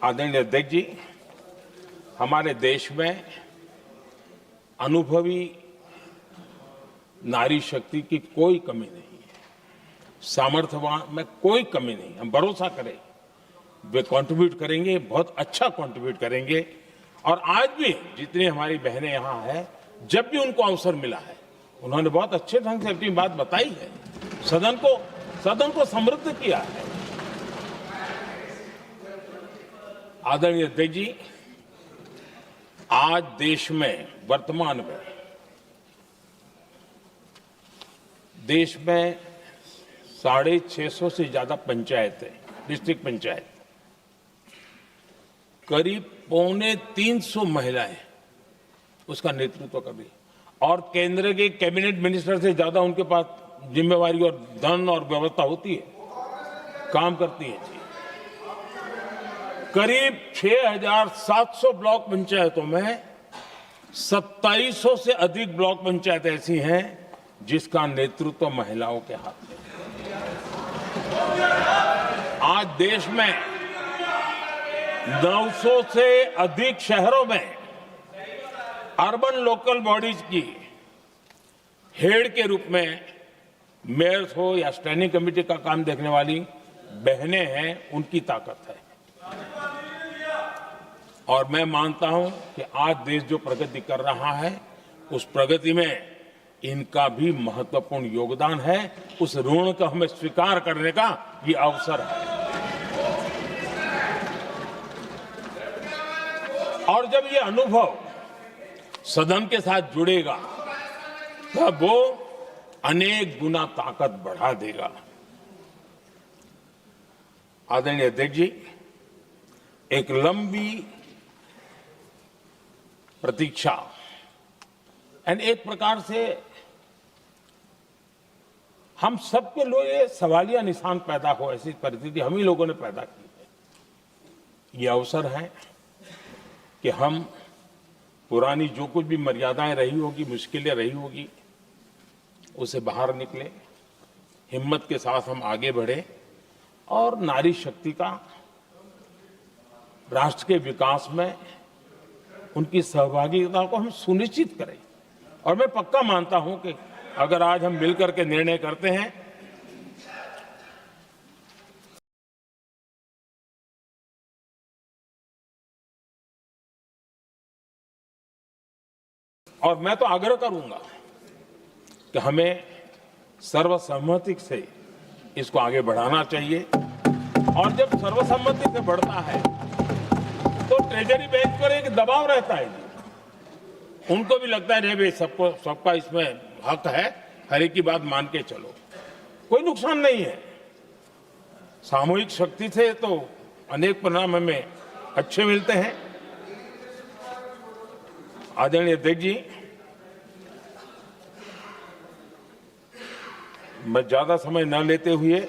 आदरणीय अध्यक्ष जी, हमारे देश में अनुभवी नारी शक्ति की कोई कमी नहीं है, सामर्थ्यवान में कोई कमी नहीं। हम भरोसा करें वे कंट्रीब्यूट करेंगे, बहुत अच्छा कंट्रीब्यूट करेंगे। और आज भी जितनी हमारी बहनें यहाँ हैं, जब भी उनको अवसर मिला है उन्होंने बहुत अच्छे ढंग से अपनी बात बताई है, सदन को समृद्ध किया है। आदरणीय अध्यक्ष जी, आज देश में वर्तमान में देश में 650 से ज्यादा पंचायतें, डिस्ट्रिक्ट पंचायत, करीब 250 महिलाएं उसका नेतृत्व कर रही और केंद्र के कैबिनेट मिनिस्टर से ज्यादा उनके पास जिम्मेवारी और धन और व्यवस्था होती है, काम करती है जी। करीब 6,700 ब्लॉक पंचायतों में 2700 से अधिक ब्लॉक पंचायत ऐसी हैं जिसका नेतृत्व महिलाओं के हाथ में। आज देश में 900 से अधिक शहरों में अर्बन लोकल बॉडीज की हेड के रूप में मेयर्स हो या स्टैंडिंग कमेटी का काम देखने वाली बहनें हैं, उनकी ताकत है। और मैं मानता हूं कि आज देश जो प्रगति कर रहा है उस प्रगति में इनका भी महत्वपूर्ण योगदान है। उस ऋण को हमें स्वीकार करने का ये अवसर है। और जब ये अनुभव सदन के साथ जुड़ेगा तब वो अनेक गुना ताकत बढ़ा देगा। आदरणीय अध्यक्ष जी, एक लंबी प्रतीक्षा एंड एक प्रकार से हम सबके लिए सवालिया निशान पैदा हो, ऐसी परिस्थिति हम ही लोगों ने पैदा की है। ये अवसर है कि हम पुरानी जो कुछ भी मर्यादाएं रही होगी, मुश्किलें रही होगी, उसे बाहर निकले, हिम्मत के साथ हम आगे बढ़े और नारी शक्ति का राष्ट्र के विकास में उनकी सहभागिता को हम सुनिश्चित करें। और मैं पक्का मानता हूं कि अगर आज हम मिलकर के निर्णय करते हैं और मैं तो आग्रह करूंगा कि हमें सर्वसम्मति से इसको आगे बढ़ाना चाहिए और जब सर्वसम्मति से बढ़ता है तो ट्रेजरी बेंच पर एक दबाव रहता है जी। उनको भी लगता है भाई सबका इसमें हक है, हर एक की बात मान के चलो, कोई नुकसान नहीं है। सामूहिक शक्ति से तो अनेक परिणाम हमें अच्छे मिलते हैं। आदरणीय अध्यक्ष जी, मैं ज्यादा समय न लेते हुए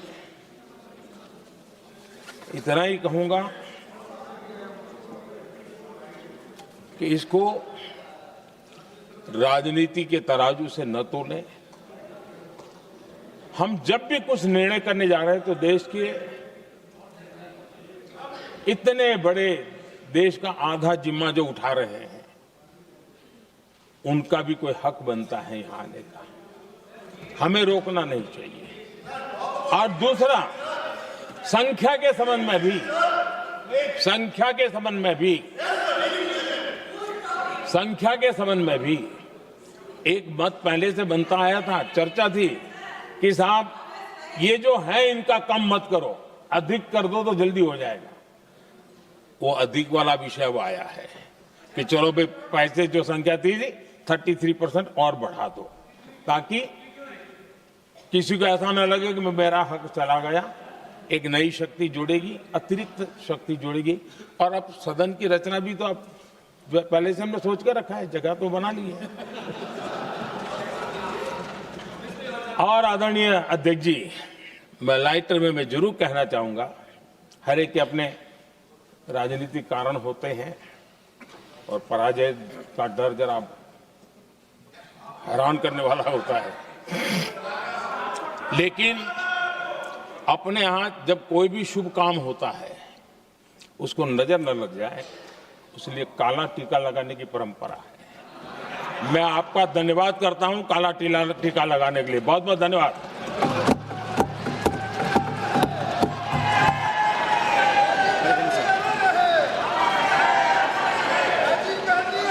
इतना ही कहूंगा कि इसको राजनीति के तराजू से न तोलें। हम जब भी कुछ निर्णय करने जा रहे हैं तो देश के इतने बड़े देश का आधा जिम्मा जो उठा रहे हैं उनका भी कोई हक बनता है यहां आने का, हमें रोकना नहीं चाहिए। और दूसरा, संख्या के संबंध में भी एक मत पहले से बनता आया था, चर्चा थी कि साहब ये जो है इनका कम मत करो, अधिक कर दो तो जल्दी हो जाएगा। वो अधिक वाला विषय वो आया है कि चलो भाई पैसे जो संख्या थी 33% और बढ़ा दो, ताकि किसी को ऐसा न लगे कि मेरा हक चला गया। एक नई शक्ति जुड़ेगी, अतिरिक्त शक्ति जुड़ेगी। और अब सदन की रचना भी तो अब पहले से हमने सोच कर रखा है, जगह तो बना ली है। और आदरणीय अध्यक्ष जी, मैं लाइटर में मैं जरूर कहना चाहूंगा, हर एक के अपने राजनीतिक कारण होते हैं और पराजय का डर जरा हैरान करने वाला होता है, लेकिन अपने यहां जब कोई भी शुभ काम होता है उसको नजर न लग जाए, इसलिए काला टीका लगाने की परंपरा है। मैं आपका धन्यवाद करता हूं काला टीका लगाने के लिए, बहुत बहुत धन्यवाद।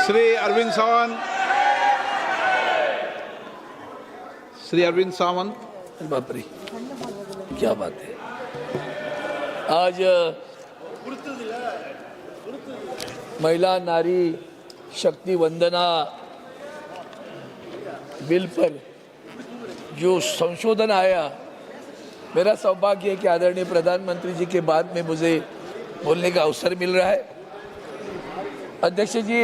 श्री अरविंद सावंत। बाप रे, क्या बात है। आज महिला नारी शक्ति वंदना बिल पर जो संशोधन आया, मेरा सौभाग्य है कि आदरणीय प्रधानमंत्री जी के बाद में मुझे बोलने का अवसर मिल रहा है। अध्यक्ष जी,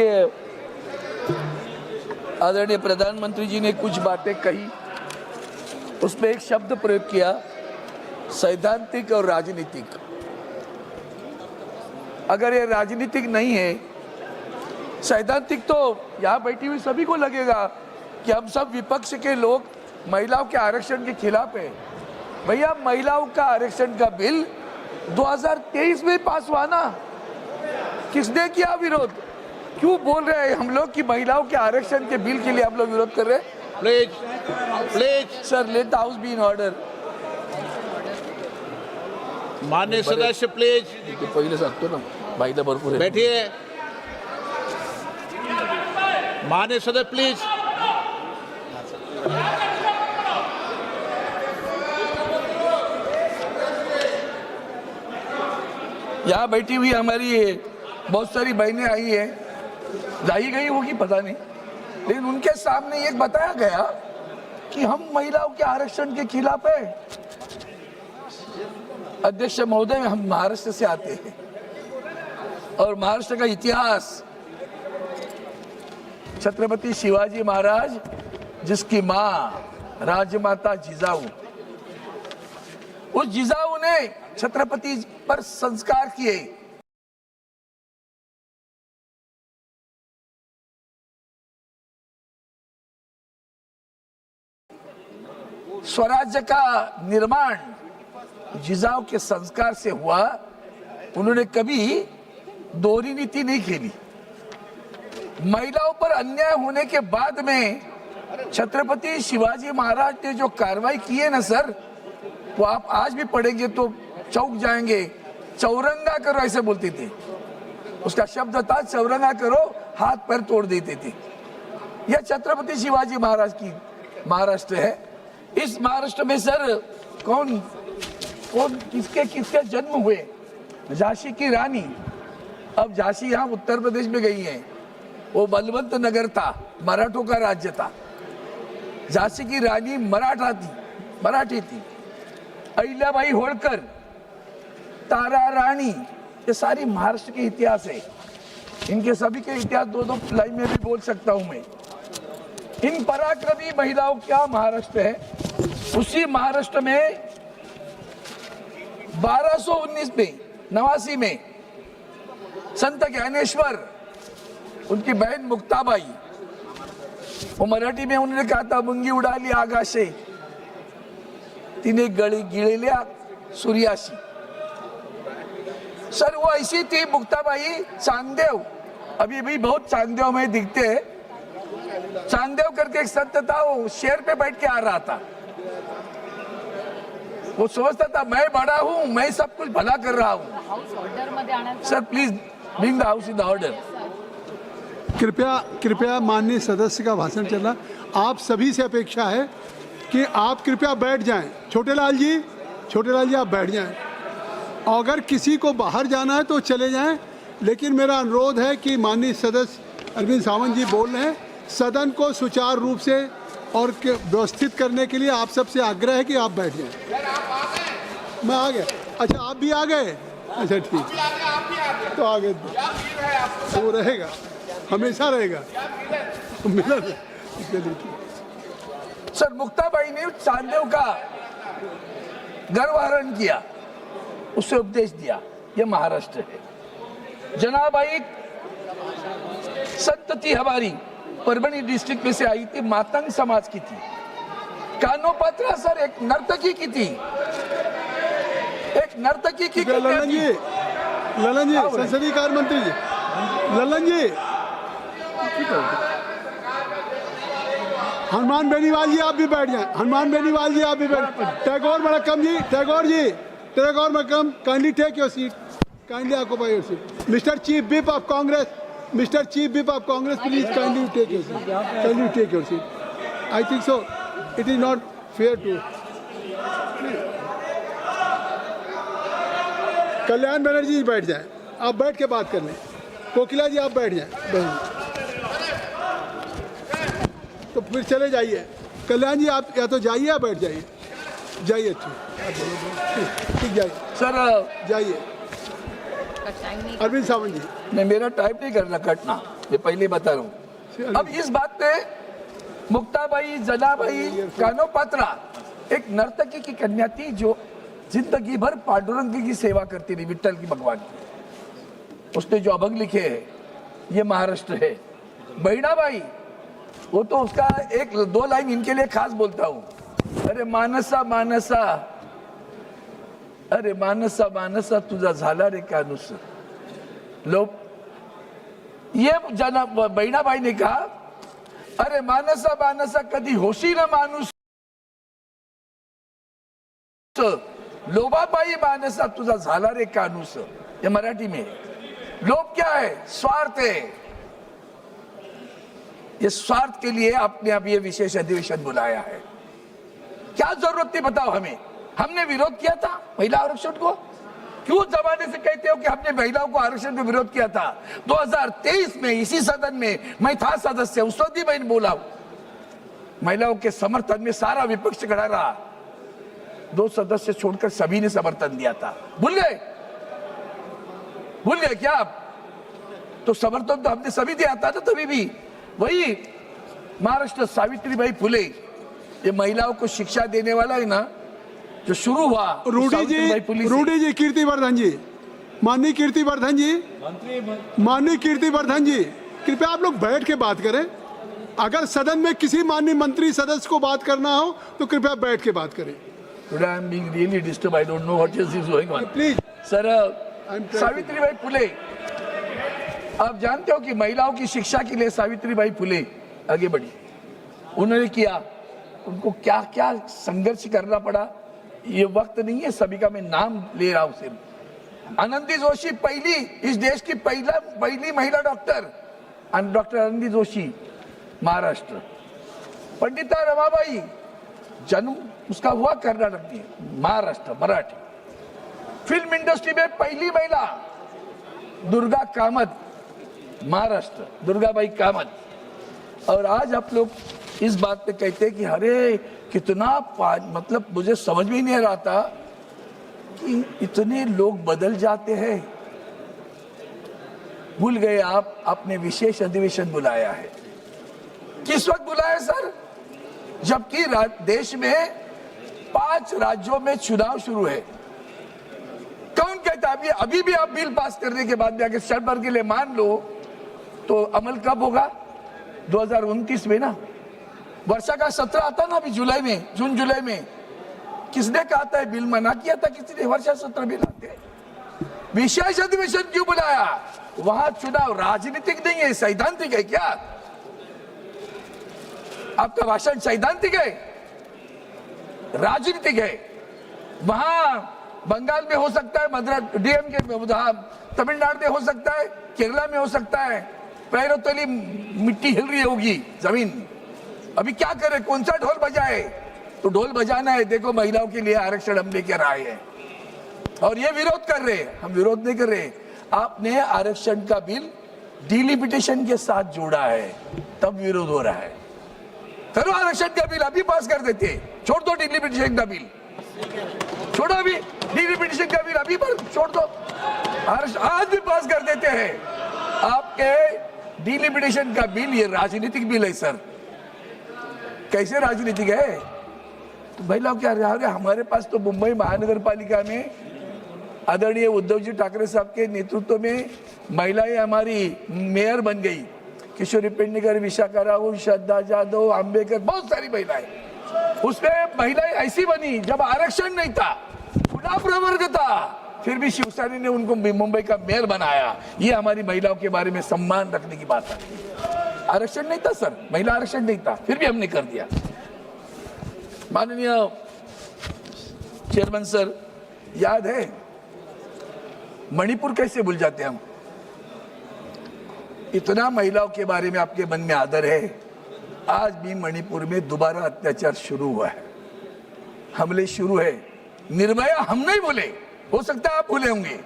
आदरणीय प्रधानमंत्री जी ने कुछ बातें कही, उसमें एक शब्द प्रयोग किया, सैद्धांतिक और राजनीतिक। अगर ये राजनीतिक नहीं है, सैद्धांतिक, तो यहाँ बैठी हुई सभी को लगेगा कि हम सब विपक्ष के लोग महिलाओं के आरक्षण के खिलाफ है। भैया, महिलाओं का आरक्षण का बिल 2023 में पास हुआ ना, किसने किया विरोध? क्यों बोल रहे हैं हम लोग कि महिलाओं के आरक्षण के बिल के लिए हम लोग विरोध कर रहे हैं? Please sir, let the house be in order. माननीय सदस्य प्लीज तो पहले सांगतो ना, बाईला भरपूर आहे। बैठिए। माननीय सदस्य प्लीज। यहाँ बैठी हुई हमारी बहुत सारी बहनें आई है, जाई गई होगी पता नहीं, लेकिन उनके सामने ये बताया गया कि हम महिलाओं के आरक्षण के खिलाफ है। अध्यक्ष महोदय, हम महाराष्ट्र से आते हैं और महाराष्ट्र का इतिहास, छत्रपति शिवाजी महाराज जिसकी मां राजमाता जिजाऊ, उस जिजाऊ ने छत्रपति पर संस्कार किए। स्वराज्य का निर्माण जिजाऊ के संस्कार से हुआ। उन्होंने कभी दोहरी नीति नहीं खेली। महिलाओं पर अन्याय होने के बाद में छत्रपति शिवाजी महाराज ने जो कार्रवाई की है ना सर, वो आप आज भी पढ़ेंगे तो चौंक जाएंगे। चौरंगा करो ऐसे बोलते थे, उसका शब्द था चौरंगा करो, हाथ पैर तोड़ देते थे। यह छत्रपति शिवाजी महाराज की महाराष्ट्र है। इस महाराष्ट्र में सर कौन कौन किसके किसके जन्म हुए? झांसी की रानी, अब झांसी यहाँ उत्तर प्रदेश में गई है। वो बलवंत नगर था, मराठों का राज्य था। झांसी की रानी मराठी थी। अहिल्याबाई होळकर, तारा रानी, ये सारी महाराष्ट्र के इतिहास है। इनके सभी के इतिहास दो लाइन में भी बोल सकता हूं मैं। इन पराक्रमी महिलाओं का महाराष्ट्र है। उसी महाराष्ट्र में 1219 में 89 में संत ज्ञानेश्वर, उनकी बहन मुक्ताबाई, वो मराठी में उन्होंने कहा था, मुंगी उडाली आकाशे तिने गळी गिळल्या सूर्याशी। सर वो ऐसी थी मुक्ताबाई, चांददेव, अभी भी बहुत चांददेव में दिखते हैं। चांददेव करके एक संत था, वो शेर पे बैठ के आ रहा था। वो सोचता था मैं बड़ा हूं, मैं सब कुछ भला कर रहा हूं। Sir please bring the house in the order. कृपया माननीय सदस्य का भाषण चलना। आप सभी से अपेक्षा है कि आप कृपया बैठ जाएं। छोटेलाल जी आप बैठ जाएं। अगर किसी को बाहर जाना है तो चले जाएं, लेकिन मेरा अनुरोध है कि माननीय सदस्य अरविंद सावंत जी बोल रहे हैं, सदन को सुचारू रूप से और व्यवस्थित करने के लिए आप सबसे आग्रह है कि आप बैठ जाएं। मैं आ गया। अच्छा आप भी आ गए? अच्छा ठीक, तो आगे वो रहेगा, हमेशा रहेगा। सर मुक्ताबाई ने चांददेव का गर्वहरण किया, उसे उपदेश दिया। ये महाराष्ट्र है। जनाबाई संत थी हमारी, परभणी डिस्ट्रिक्ट में से आई थी, मातंग समाज की थी। कानोपात्रा सर एक नर्तकी की थी, एक नर्तकी की। ललन जी संसदीय कार्य मंत्री जी, ललन जी, हनुमान बेनीवाल जी आप भी बैठ जाएं। हनुमान बेनीवाल जी आप भी बैठ। Tagore Madakkam ji, Tagore Madakkam, kindly take your seat, kindly occupy your seat. Mister chief whip of Congress, please kindly take your seat. I think so it is not fair to. Kalyan Banerjee ji बैठ जाएं, आप बैठ के बात कर लें। कोकिला जी आप बैठ जाएं, तो फिर चले जाइए। कल्याण जी आप या तो जाइए या बैठ जाइए। ठीक जाइए सर, जाइए। अरविंद सावंत जी, मैं मेरा टाइप नहीं करना कटना, मैं पहले बता रहा हूँ। अब इस बात पे मुक्ताबाई, जनाबाई, कानोपात्रा एक नर्तकी की कन्या थी जो जिंदगी भर पांडुरंग की सेवा करती रही, विट्ठल की, भगवान की। उसने जो अभंग लिखे हैं, ये महाराष्ट्र है। बहिणाबाई, वो तो उसका एक दो लाइन इनके लिए खास बोलता हूँ। अरे मानसा मानसा, अरे मानसा मानसा तुझा झाला रे कानूस। लोग ये बहिणाबाई ने कहा, अरे मानसा मानसा कधी होशी न माणूस, लोभाबाई मानसा तुझा झाला रे कानूस। ये मराठी में। लोभ क्या है? स्वार्थ है। ये स्वार्थ के लिए आपने अब ये विशेष अधिवेशन बुलाया है। क्या जरूरत थी बताओ हमें? हमने विरोध किया था महिला आरक्षण को? क्यों जमाने से कहते हो कि हमने महिलाओं को आरक्षण में विरोध किया था? 2023 में इसी सदन में मैं था सदस्य, उस वक्त ही मैंने बोला। महिलाओं के समर्थन में सारा विपक्ष खड़ा रहा, 2 सदस्य छोड़कर सभी ने समर्थन दिया था। भूल गए क्या आप? तो समर्थन तो हमने सभी दिया था ना तभी भी। वही महाराष्ट्र सावित्रीबाई फुले, ये महिलाओं को शिक्षा देने वाला है ना, जो शुरू हुआ। रूडी जी, कीर्तिवर्धन जी, माननीय कीर्तिवर्धन जी, कृपया आप लोग बैठ के बात करें। अगर सदन में किसी माननीय मंत्री सदस्य को बात करना हो तो कृपया बैठ के बात करें। Today I am being really disturbed. I don't know what is going on. Please. Sir, Savitribai Phule, आप जानते हो कि महिलाओं की शिक्षा के लिए सावित्रीबाई फुले आगे बढ़ी। उन्होंने किया, उनको क्या क्या संघर्ष करना पड़ा, ये वक्त नहीं है सभी का मैं नाम ले रहा हूं सिर्फ। आनंदी जोशी पहली, इस देश की पहली महिला डॉक्टर, डॉक्टर आनंदी जोशी, महाराष्ट्र। पंडिता रमाबाई, जन्म उसका हुआ कर्नाटक में, महाराष्ट्र, मराठी। फिल्म इंडस्ट्री में पहली महिला दुर्गा कामत, महाराष्ट्र, दुर्गाबाई कामत। और आज आप लोग इस बात पे कहते हैं कि अरे कितना मतलब मुझे समझ में नहीं आ रहा था कि इतने लोग बदल जाते हैं। भूल गए आप, आपने विशेष अधिवेशन बुलाया है। किस वक्त बुलाया सर? जबकि देश में 5 राज्यों में चुनाव शुरू है। कौन कहता है अभी भी आप बिल पास करने के बाद भी अगर शर्त भर के लिए मान लो तो अमल कब होगा? 2029 में ना, वर्षा का 17 आता ना अभी जुलाई में, जून जुलाई में। किसने कहा था बिल मना किया था किसी ने? वर्षा 17 बिल आते। विशेष अधिवेशन क्यों बुलाया? वहां चुनाव राजनीतिक नहीं है, सैद्धांतिक है क्या? आपका भाषण सैद्धांतिक है, राजनीतिक है। वहां बंगाल में हो सकता है, मद्रास डीएम के तमिलनाडु में हो सकता है, केरला में हो सकता है, पैरों तली मिट्टी हिल रही होगी जमीन। अभी क्या करे, कौन सा ढोल बजाए? तो ढोल बजाना है। देखो महिलाओं के लिए आरक्षण हम लेकर आए हैं और ये विरोध कर रहे हैं, हम विरोध नहीं कर रहे। आपने आरक्षण का बिल डिलिमिटेशन के साथ जोड़ा है, तब विरोध हो रहा है। करो आरक्षण का बिल अभी पास कर देते, छोड़ दो डिलिमिटेशन का बिल, छोड़ो अभी डिलिमिटेशन का बिल अभी पर छोड़ दो, आज भी पास कर देते हैं। आपके डिलिमिटेशन का बिल ये राजनीतिक बिल है सर। कैसे राजनीतिक है? तो महिलाओं क्या रहा? हमारे पास तो मुंबई महानगर पालिका में आदरणीय उद्धव जी ठाकरे साहब के नेतृत्व में महिलाएं हमारी मेयर बन गई। किशोरी पेडणेकर, विशाखा राहुल, श्रद्धा जाधव, अंबेडकर, बहुत सारी महिलाएं। उसमें महिलाएं ऐसी बनी जब आरक्षण नहीं था, खुला प्रवर्ग था, फिर भी शिवसेना ने उनको मुंबई का मेयर बनाया। ये हमारी महिलाओं के बारे में सम्मान रखने की बात है। आरक्षण नहीं था सर, महिला आरक्षण नहीं था, फिर भी हमने कर दिया। माननीय चेयरमैन सर, याद है मणिपुर कैसे भूल जाते हम? इतना महिलाओं के बारे में आपके मन में आदर है, आज भी मणिपुर में दोबारा अत्याचार शुरू हुआ है, हमले शुरू है। निर्भया हम नहीं बोले, हो सकता है आप भूले होंगे।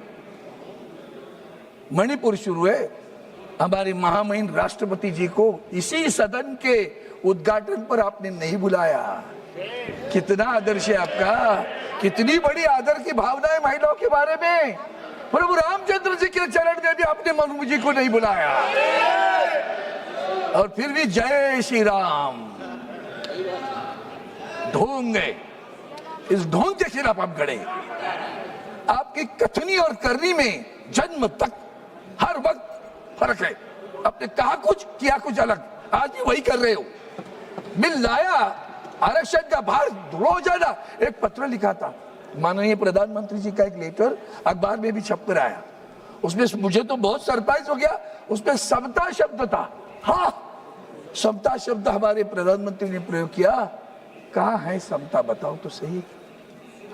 मणिपुर शुरू है। हमारे महामहिम राष्ट्रपति जी को इसी सदन के उद्घाटन पर आपने नहीं बुलाया। कितना आदर्श है आपका, कितनी बड़ी आदर की भावना है महिलाओं के बारे में। प्रभु रामचंद्र जी के चरण में भी आपने मनु जी को नहीं बुलाया, और फिर भी जय श्री राम ढोंग है। इस ढोंग के खिलाफ आप खड़े। आपकी कथनी और करनी में जन्म तक हर वक्त फर्क है। आपने कहा कुछ, किया कुछ अलग, आज भी वही कर रहे हो। बिल लाया, आरक्षण का भार रोजाना। एक पत्र लिखा था माननीय प्रधानमंत्री जी का, एक लेटर अखबार में भी छपकर आया। उसमें मुझे तो बहुत सरप्राइज हो गया, उसमें समता शब्द था। हाँ, समता शब्द हमारे प्रधानमंत्री ने प्रयोग किया। कहाँ है समता, बताओ तो सही।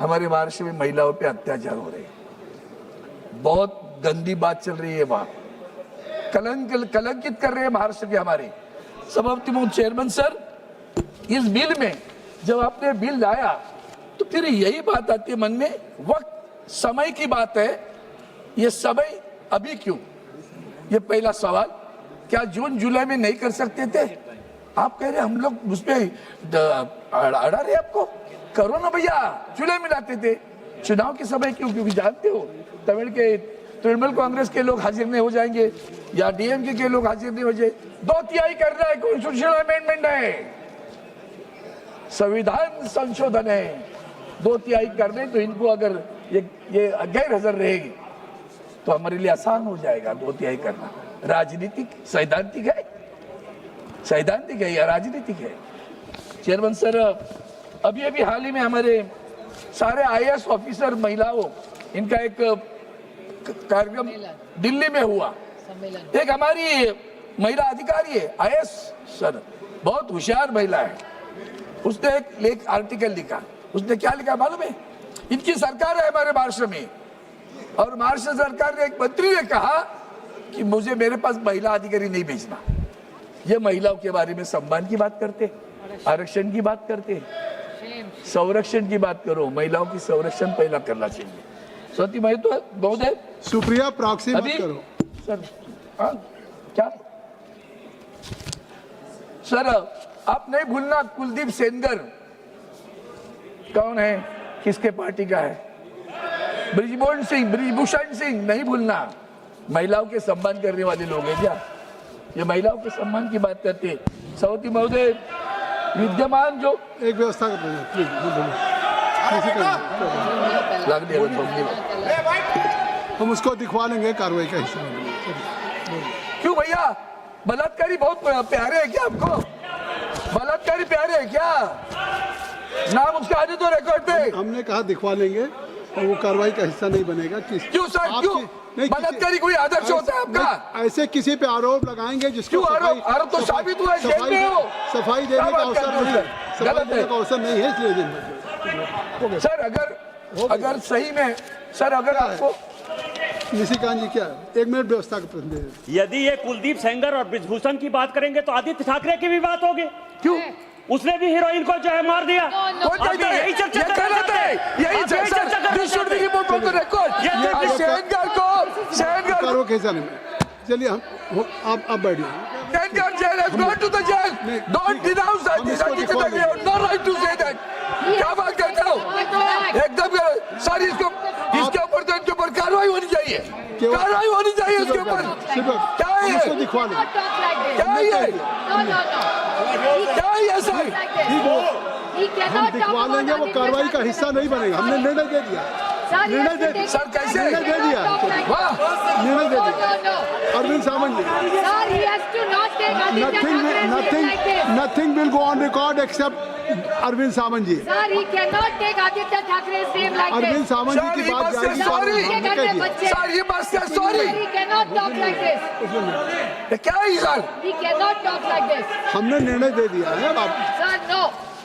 हमारे महाराष्ट्र में महिलाओं पे अत्याचार हो रहे हैं, बहुत गंदी बात चल रही है वहां, कलंकित कर रहे हैं महाराष्ट्र के हमारे सभापति चेयरमैन सर। इस बिल में जब आपने बिल लाया तो फिर यही बात आती है मन में, वक्त समय की बात है। ये समय अभी क्यों? ये पहला सवाल। क्या जून जुलाई में नहीं कर सकते थे? आप कह रहे हम लोग उसमें अड़ा रहे आपको, करो ना भैया, जुलाई में लाते थे। चुनाव के समय क्यों? क्योंकि जानते हो तृणमूल कांग्रेस के लोग हाजिर नहीं हो जाएंगे या डीएमके के लोग हाजिर नहीं हो जाए। 2/3 करना है, कॉन्स्टिट्यूशनल अमेंडमेंट है, संविधान संशोधन है। 2/3 करने तो इनको अगर ये गैर हाजिर रहेगी तो हमारे लिए आसान हो जाएगा 2/3 करना। राजनीतिक सैद्धांतिक है, सैद्धांतिक है या राजनीतिक है? चेयरमैन सर, अभी हाल ही में हमारे सारे आईएएस ऑफिसर महिलाओं, इनका एक कार्यक्रम दिल्ली में हुआ। एक हमारी महिला अधिकारी है आईएएस सर, बहुत होशियार महिला है, उसने एक आर्टिकल लिखा। उसने क्या लिखा मालूम है? इनकी सरकार है हमारे महाराष्ट्र में, और महाराष्ट्र सरकार ने एक मंत्री ने कहा कि मुझे मेरे पास महिला अधिकारी नहीं भेजना। ये महिलाओं के बारे में सम्मान की बात करते, आरक्षण की बात करते, संरक्षण की बात करो। महिलाओं की संरक्षण पहला करना चाहिए। स्वती मैं तो बहुत है सुप्रिया प्रॉक्सी मत करो सर। हाँ क्या सर, आप नहीं भूलना कुलदीप सेनगर कौन है, किसके पार्टी का है? ब्रिजभूषण सिंह नहीं भूलना। महिलाओं के सम्मान करने वाले लोग हैं क्या? ये महिलाओं के सम्मान की बात करते हैं। सवती महोदय विद्यमान जो एक व्यवस्था कर देना प्लीज, हम उसको दिखवा लेंगे कार्रवाई का हिस्सा। क्यों भैया, बलात्कारी बहुत प्यारे है क्या आपको? बलात्कारी प्यारे है क्या? नाम उसका आने तो रिकॉर्ड पे। हमने कहा दिखवा लेंगे और वो कार्रवाई का हिस्सा नहीं बनेगा। क्यों सर, क्यों? बलात्कारी कोई आदर्श होता है आपका? ऐसे किसी पे आरोप लगाएंगे जिसको आरोप तो साबित हुआ है, जेल में हो। सफाई देने का अवसर नहीं है, सफाई देने का अवसर नहीं है, इसलिए सर अगर सही में सर, अगर आपको निशिकांत जी क्या एक मिनट व्यवस्था का प्रतिनिधि, यदि ये कुलदीप सेंगर और ब्रिजभूषण की बात करेंगे तो आदित्य ठाकरे की भी बात होगी। क्यों? उसने भी हीरोइन को जो है मार दिया। कौन कहता है? यही चर्चा कर रहे थे, यही चर्चा करो कैसा नहीं। चलिए हम आप बैठिए। क्या बात करते हो? एकदम सर, इसके ऊपर तो इनके ऊपर कार्रवाई होनी चाहिए, कार्रवाई होनी चाहिए इसके ऊपर। क्या है ये? क्या है ये? क्या है ये सर? हम दिखवा लेंगे, वो कार्रवाई का हिस्सा नहीं बनेगा। हमने निर्णय दे दिया, निर्णय दे दिया सर। कैसे निर्णय दे दिया? निर्णय दे दिया। अरविंद सावंत जी, nothing will go on record except Arvind Sawant जी। अरविंद सावंत जी की बात जाएगी। सर ये बात क्या? सॉरी, क्या है सर? हमने निर्णय दे दिया है।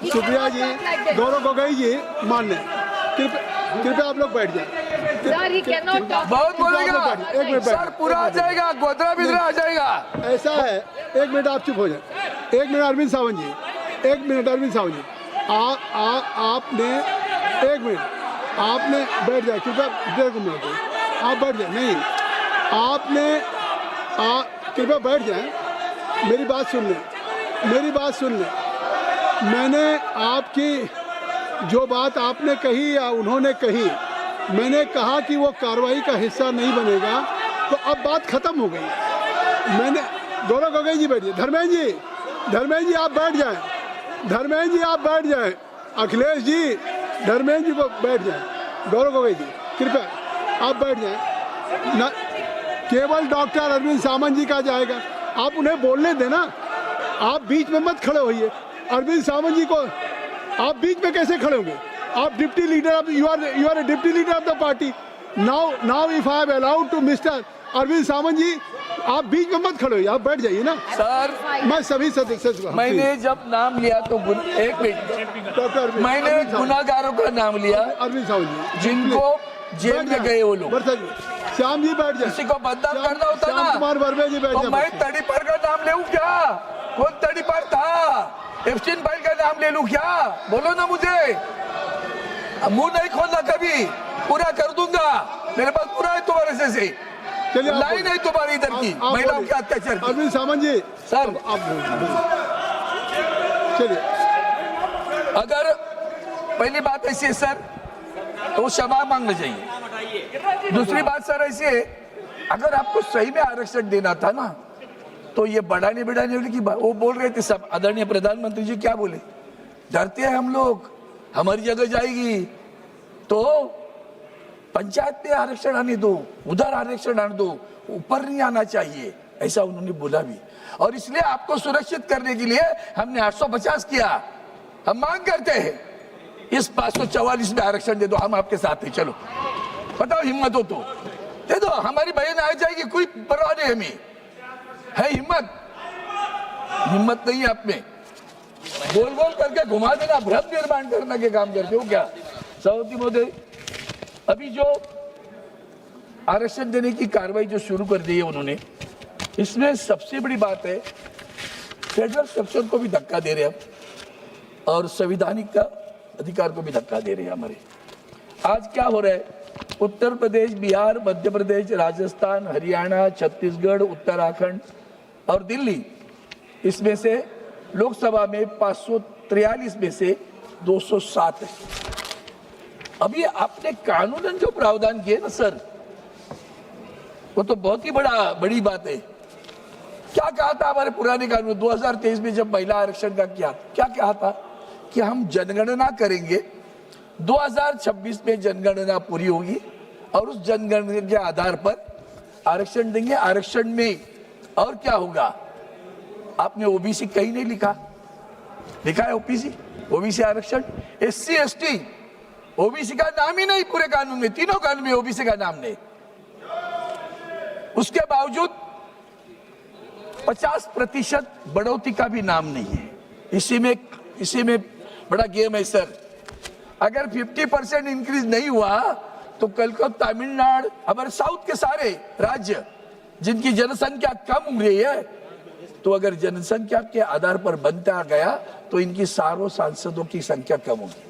सुप्रिया जी, गौरव गोगोई जी मान लें। कृपया आप लोग बैठ जाए। बहुत बोलेगा एक मिनट सर, पूरा आ जाएगा, गोदरा बिदरा आ जाएगा। ऐसा है, एक मिनट आप चुप हो जाए। एक मिनट अरविंद सावंत जी, एक मिनट अरविंद सावंत जी, आपने एक मिनट, आपने बैठ जाए। कृपया 1.5 मिनट आप बैठ जाए। नहीं, आपने कृपया बैठ जाए। मेरी बात सुन लें, मेरी बात सुन लें। मैंने आपकी जो बात आपने कही या उन्होंने कही, मैंने कहा कि वो कार्रवाई का हिस्सा नहीं बनेगा, तो अब बात खत्म हो गई। मैंने गौरव गोगोई जी बैठिए। धर्मेंद्र जी आप बैठ जाएं। धर्मेंद्र जी आप बैठ जाएं। अखिलेश जी, धर्मेंद्र जी को बैठ जाएं। गौरव गोगोई जी कृपया आप बैठ जाएं। न केवल डॉक्टर अरविंद सावंत जी का जाएगा, आप उन्हें बोलने देना। आप बीच में मत खड़े होइए। अरविंद सावंत जी को आप बीच में कैसे खड़े होंगे? आप deputy leader of you are a deputy leader of the party. Now if I am allowed to mister Arvind Sawant ji, आप बीच में मत खड़े होइए, आप बैठ जाइए ना सर। मैं सभी सदस्य मैंने जब नाम लिया तो एक मिनट, डॉक्टर मैंने गुनाहगारों का नाम लिया, अरविंद सावंत जी जिनको जेल में गए वो लोग। श्याम जी बैठ जाए। किसी को बदनाम करना होता ना, श्याम कुमार वर्मे जी बैठ तो जाए। मैं तड़ीपार का नाम ले लूं क्या? कौन तड़ीपार था? एप्स्टीन फाइल का नाम ले लूं क्या? बोलो ना मुझे, मुंह नहीं खोलना कभी, पूरा कर दूंगा। मेरे पास पूरा है तुम्हारे से चलिए, लाइन है तुम्हारी इधर की महिलाओं के अत्याचार की। अरविंद सावंत जी सर, आप चलिए। अगर पहली बात ऐसी है सर, तो क्षमा मांगना चाहिए। दूसरी बात सर ऐसी है, अगर आपको सही में आरक्षण देना था ना, तो ये बढ़ाने वाली की बात वो बोल रहे थे सब। आदरणीय प्रधानमंत्री जी क्या बोले? डरते हैं हम लोग, हमारी जगह जाएगी, तो पंचायत में आरक्षण आने दो, उधर आरक्षण आने दो, ऊपर नहीं आना चाहिए, ऐसा उन्होंने बोला भी। और इसलिए आपको सुरक्षित करने के लिए हमने 850 किया। हम मांग करते हैं इस 544 में आरक्षण दे दो, हम आपके साथ हैं। चलो बताओ, हिम्मत हो तो दे दो, हमारी बहन आ जाएगी, कोई परवाह नहीं हमें। है हिम्मत? हिम्मत नहीं है आप में, गोल गोल करके घुमा देना, भ्रम निर्माण करने के काम करते हो क्या? सभापति महोदय, अभी जो आरक्षण देने की कार्रवाई जो शुरू कर दी है उन्होंने, इसमें सबसे बड़ी बात है फेडरल स्ट्रक्चर को भी धक्का दे रहे हैं और संवैधानिक का अधिकार को भी धक्का दे रहे हैं हमारे। आज क्या हो रहा है, उत्तर प्रदेश, बिहार, मध्य प्रदेश, राजस्थान, हरियाणा, छत्तीसगढ़, उत्तराखंड और दिल्ली, इसमें से लोकसभा में 543 में से 207 है। अभी आपने कानूनन जो प्रावधान किए ना सर, वो तो बहुत ही बड़ी बात है। क्या कहा था हमारे पुराने कानून 2023 में जब महिला आरक्षण का क्या कहा था कि हम जनगणना करेंगे, 2026 में जनगणना पूरी होगी और उस जनगणना के आधार पर आरक्षण देंगे। आरक्षण में और क्या होगा, आपने ओबीसी कहीं नहीं लिखा है। ओबीसी आरक्षण, एससी एसटी, ओबीसी का नाम ही नहीं पूरे कानून में, तीनों कानून में ओबीसी का नाम नहीं। उसके बावजूद 50% बढ़ोतरी का भी नाम नहीं है। इसी में बड़ा गेम है सर। अगर 50% इंक्रीज नहीं हुआ तो कल को तमिलनाडु, हमारे साउथ के सारे राज्य जिनकी जनसंख्या कम हुई है, तो अगर जनसंख्या के आधार पर बनता गया तो इनकी सारों सांसदों की संख्या कम होगी।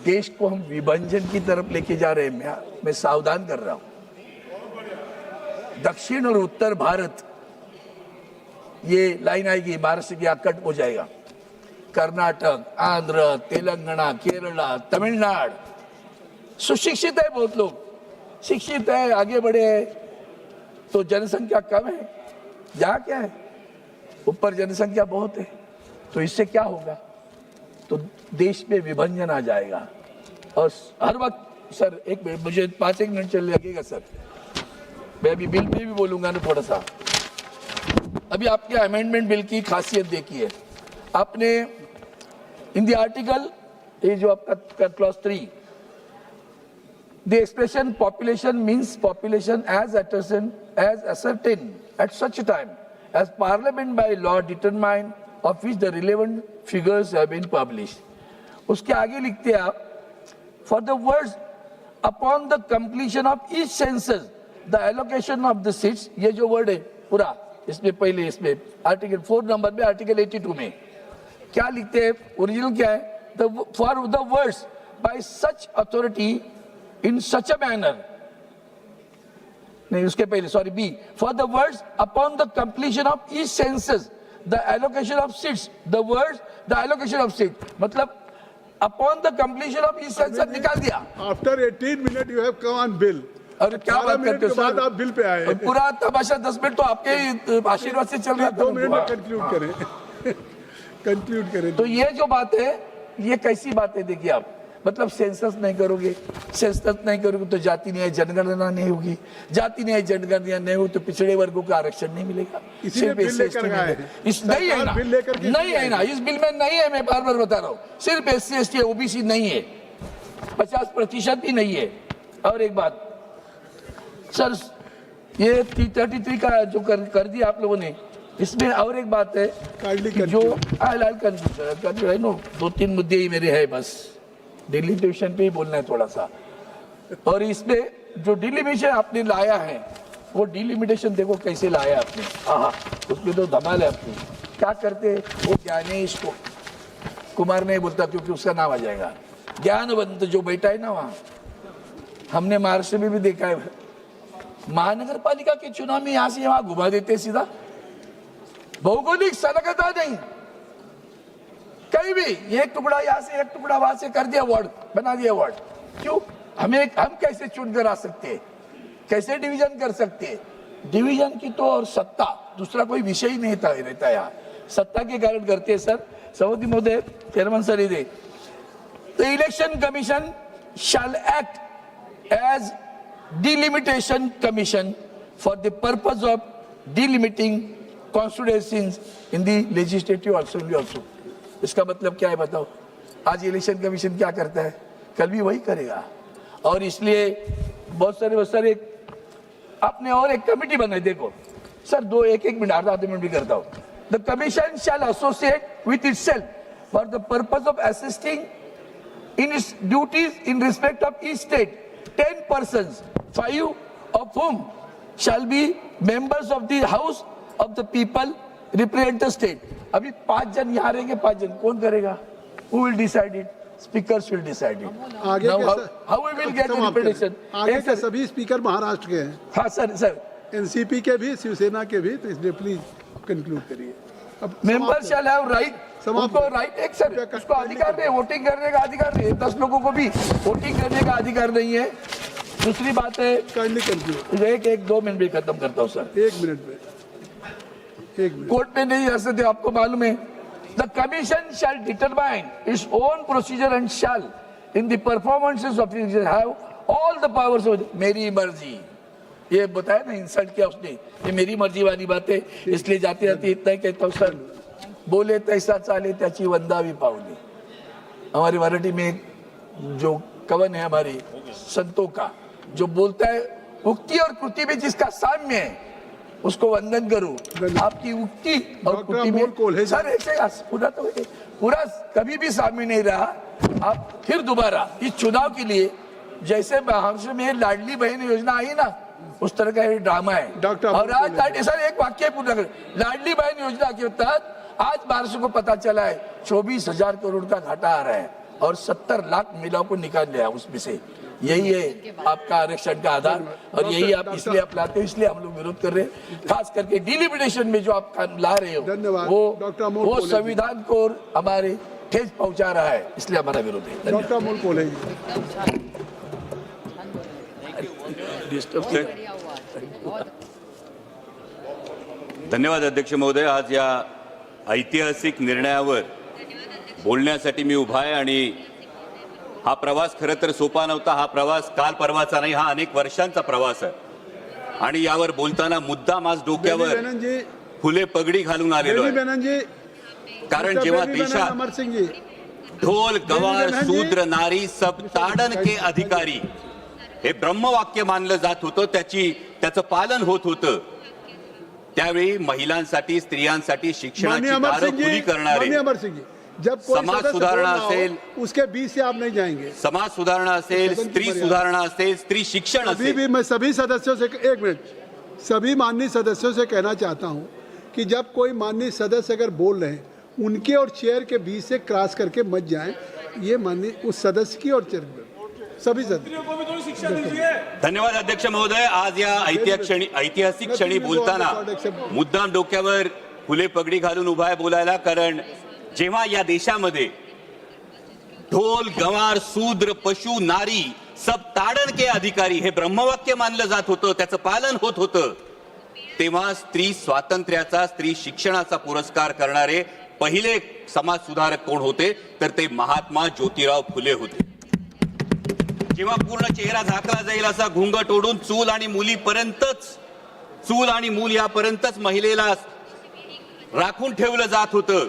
देश को हम विभाजन की तरफ लेके जा रहे हैं। मैं सावधान कर रहा हूं। दक्षिण और उत्तर भारत, ये लाइन आएगी, महाराष्ट्र की कट हो जाएगा। कर्नाटक, आंध्र, तेलंगाना, केरला, तमिलनाडु, सुशिक्षित है, बहुत लोग शिक्षित है, आगे बढ़े हैं, तो जनसंख्या कम है। यहाँ क्या है, ऊपर जनसंख्या बहुत है। तो इससे क्या होगा, तो देश में विभाजन आ जाएगा। और हर वक्त सर, एक मिनट, मुझे 5-1 मिनट चल लगेगा सर, मैं अभी बिल पे भी बोलूंगा ना थोड़ा सा। अभी आपके अमेंडमेंट बिल की खासियत देखिए, आपने इन द आर्टिकल, ये जो आपका clause 3, the expression population means population as ascertained at such time as Parliament by law determine of which the relevant figures have been published. उसके आगे लिखते हैं आप, for the words upon the completion of each census the allocation of the seats, ये जो word है पूरा इसमें पहले, इसमें आर्टिकल 4 नंबर में, आर्टिकल 82 में क्या लिखते हैं, ओरिजिनल क्या है, for the words by such authority in such a manner, नहीं उसके पहले, sorry, B, for the words upon the completion of each census the allocation of seats, the words the allocation of seat, मतलब upon the completion of each census निकाल दिया। After 18 minute you have come on bill. और क्या बात करते हो sir, आप bill pay आए। पूरा तमाशा 10 मिनट तो आपके आशीर्वाद से चल रहा था। 2 मिनट में कंक्लूड करें। तो ये जो बात है, ये कैसी बात है, देखिए आप, मतलब सेंसस नहीं करोगे तो जाति न्याय जनगणना नहीं होगी, जाति न्याय जनगणना नहीं हो तो पिछड़े वर्गों का आरक्षण नहीं मिलेगा। सिर्फ नहीं है ना, इस बिल में नहीं है, मैं बार बार बता रहा हूँ, सिर्फ SC ST OBC नहीं है, 50% भी नहीं है। और एक बात सर, ये 333 का जो कर दिया आप लोगों ने, इसमें और एक बात है कि जो कर 2-3 मुद्दे ही मेरे है, बस डिलिमिटेशन पे ही बोलना है थोड़ा सा। और इसमें जो डिलिमिटेशन आपने लाया है, वो डिलिमिटेशन देखो कैसे लाया आपने, उसमें तो धमाल है आपकी। क्या करते, वो ज्ञानेश को कुमार नहीं बोलता क्योंकि उसका नाम आ जाएगा, ज्ञानवंत जो बैठा है ना वहाँ, हमने महाराष्ट्र में भी देखा है, महानगर पालिका के चुनाव में यहाँ से वहाँ घुमा देते सीधा, भौगोलिक संलग्नता नहीं, कहीं भी एक टुकड़ा यहाँ से एक टुकड़ा वहां से कर दिया, वार्ड बना दिया वार्ड। क्यों, हम कैसे चुन कर आ सकते हैं, कैसे डिवीजन कर सकते हैं? डिवीजन की तो और सत्ता दूसरा कोई विषय ही नहीं रहता, यहाँ सत्ता के कारण करते हैं सर। सभापति महोदय, चेयरमैन सर, ये the election commission shall act as delimitation commission for the purpose of delimiting constituencies in the legislative assembly also. इसका मतलब क्या है बताओ? आज इलेक्शन कमीशन क्या करता है, कल भी वही करेगा। और इसलिए बहुत सारे आपने और एक कमेटी बनाई, देखो सर, 1-1 मिनट, आधा मिनट भी करता हूँ। The commission shall associate with itself for the purpose of assisting in its duties in respect of each state 10 persons, 5 of whom shall be members of the House of the People represent the state. अभी 5 जन यहाँ रहेंगे, 5 जन कौन करेगा? Who will decide it? Speakers will decide it. आगे Now, के how we will get the representation? आगे के सभी स्पीकर महाराष्ट्र के हैं, हाँ सर एनसीपी के भी, शिवसेना के भी, तो इसलिए प्लीज कंक्लूड करिए। अब मेंबर शैल हैव राइट, समाप्त उनको राइट, एक सर उसको अधिकार नहीं, वोटिंग करने का अधिकार नहीं है। 10 लोगों को भी वोटिंग करने का अधिकार नहीं है। दूसरी बात है, काइंडली कंक्लूड। एक 2 मिनट में खत्म करता हूँ सर। 1 मिनट में, 1 मिनट। कोर्ट में नहीं जा सकते, आपको मालूम है। The commission shell determine its own procedure and shall in the performances of it have all the powers of मेरी मर्जी। ये बताया ना, इंसल्ट किया उसने, ये मेरी मर्जी वाली बात है। इसलिए जाते जाते इतना ही कहता हूँ सर, बोले तैसा चाले त्याची वंदावी पावली। हमारी मराठी में एक जो कवन है हमारे संतों का, जो बोलता है उक्ति और कृति में जिसका साम्य है उसको वंदन करो। आपकी उक्ति और कृति में सर ऐसे पूरा कभी भी साम्य नहीं रहा। आप फिर दोबारा इस चुनाव के लिए, जैसे महाराष्ट्र में लाडली बहन योजना आई ना, उस तरह का ये ड्रामा है। और आज सर एक वाक्य पूरा कर, लाडली बहन योजना के तहत आज महाराष्ट्र को पता चला है 24,000 करोड़ का घाटा आ रहा है और 70 लाख महिलाओं को निकाल लिया उसमें से। यही है आपका आरक्षण का आधार, और यही आप इसलिए अपनाते हो, इसलिए हम लोग विरोध कर रहे हैं। खास करके डिलिमिटेशन में जो आप ला रहे हो वो संविधान को हमारे ठेस पहुंचा रहा है, इसलिए हमारा विरोध है। डॉक्टर अमोल कोल्हे धन्यवाद अध्यक्ष महोदय। आज या ऐतिहासिक निर्णयावर बोलण्यासाठी मी उभा आहे आणि हा प्रवास खरं तर सोपा नव्हता। हा प्रवास काल परवाचा नाही, हा अनेक वर्षांचा प्रवास आहे आणि यावर बोलताना मुद्दाम आज डोक्यावर फुले पगडी घालून आलेलो आहे। कारण जेव्हा देशात ढोल गवार शूद्र नारी सब ताडन के अधिकारी हे ब्रह्मवाक्य मानलं जात होतं, त्याचं पालन होत होतं, त्यावेळी महिलांसाठी स्त्रियांसाठी शिक्षणाची दारं खुली करणारे, जब कोई समाज सुधारणा असेल उसके बीच से आप नहीं जाएंगे, समाज सुधारणा असेल, स्त्री सुधारणा असेल, स्त्री शिक्षण असेल। भी मैं सभी सदस्यों से, 1 मिनट, सभी माननीय सदस्यों से कहना चाहता हूं कि जब कोई माननीय सदस्य अगर बोल रहे हैं, उनके और चेयर के बीच से क्रॉस करके मत जाएं। ये माननीय उस सदस्य की और चेयर सभी सदस्य। धन्यवाद अध्यक्ष महोदय। आज या ऐतिहासिक क्षणी बोलताना मुद्दाम डोक्यावर फुले पगडी घालून उभा आहे बोलायला, कारण जेव्हा या देशामध्ये ढोल गंवार शूद्र पशु नारी सब ताडन के अधिकारी हे ब्रह्मवाक्य मानलं जात होतं, त्याचं पालन होत होतं, तेव्हा स्त्री स्वातंत्र्याचा, स्त्री शिक्षणाचा पुरस्कार करणारे पहिले समाज सुधारक कोण होते, तर ते महात्मा ज्योतिराव फुले होते। जेव्हा पूर्ण चेहरा झाकला जाईल असा घुंगट ओढून चूल आणि मुलीपर्यंतच, चूल आणि मूल यापर्यंतच महिलेला राखून ठेवलं जात होतं,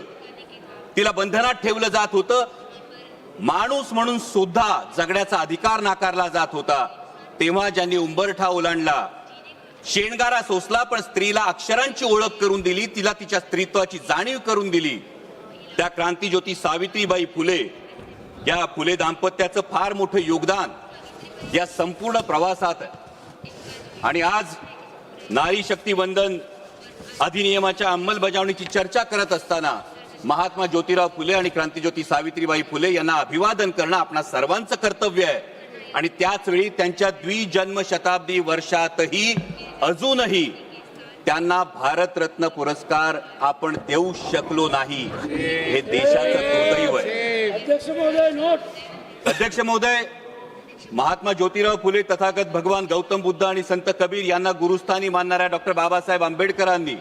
तिला बंधनात ठेवलं जात होतं, माणूस म्हणून सुद्धा जगण्याचा अधिकार नाकारला जात होता, तेव्हा ज्यांनी उंबरठा ओलांडला, शेणगारा सोसला, पण स्त्रीला अक्षरांची ओळख करून दिली, तिला तिच्या स्त्रीत्वाची जाणीव करून दिली, त्या क्रांतिज्योती सावित्रीबाई फुले, या फुले दाम्पत्याचं फार मोठं योगदान या संपूर्ण प्रवासात आहे। आणि आज नारी शक्ती वंदन अधिनियमाच्या अंमलबजावणीची चर्चा करत असताना महात्मा ज्योतिराव फुले आणि क्रांतिज्योती सावित्रीबाई फुले यांना अभिवादन करणं आपणा सर्वांचं कर्तव्य आहे। आणि त्याच वेळी त्यांच्या द्विजन्म शताब्दी वर्षातही अजूनही त्यांना भारतरत्न पुरस्कार आपण देऊ शकलो नाही, हे देशाचं दुर्दैव आहे। अध्यक्ष महोदय, महात्मा ज्योतिराव फुले, तथागत भगवान गौतम बुद्ध आणि संत कबीर यांना गुरुस्थानी मानणाऱ्या डॉक्टर बाबासाहेब आंबेडकरांनी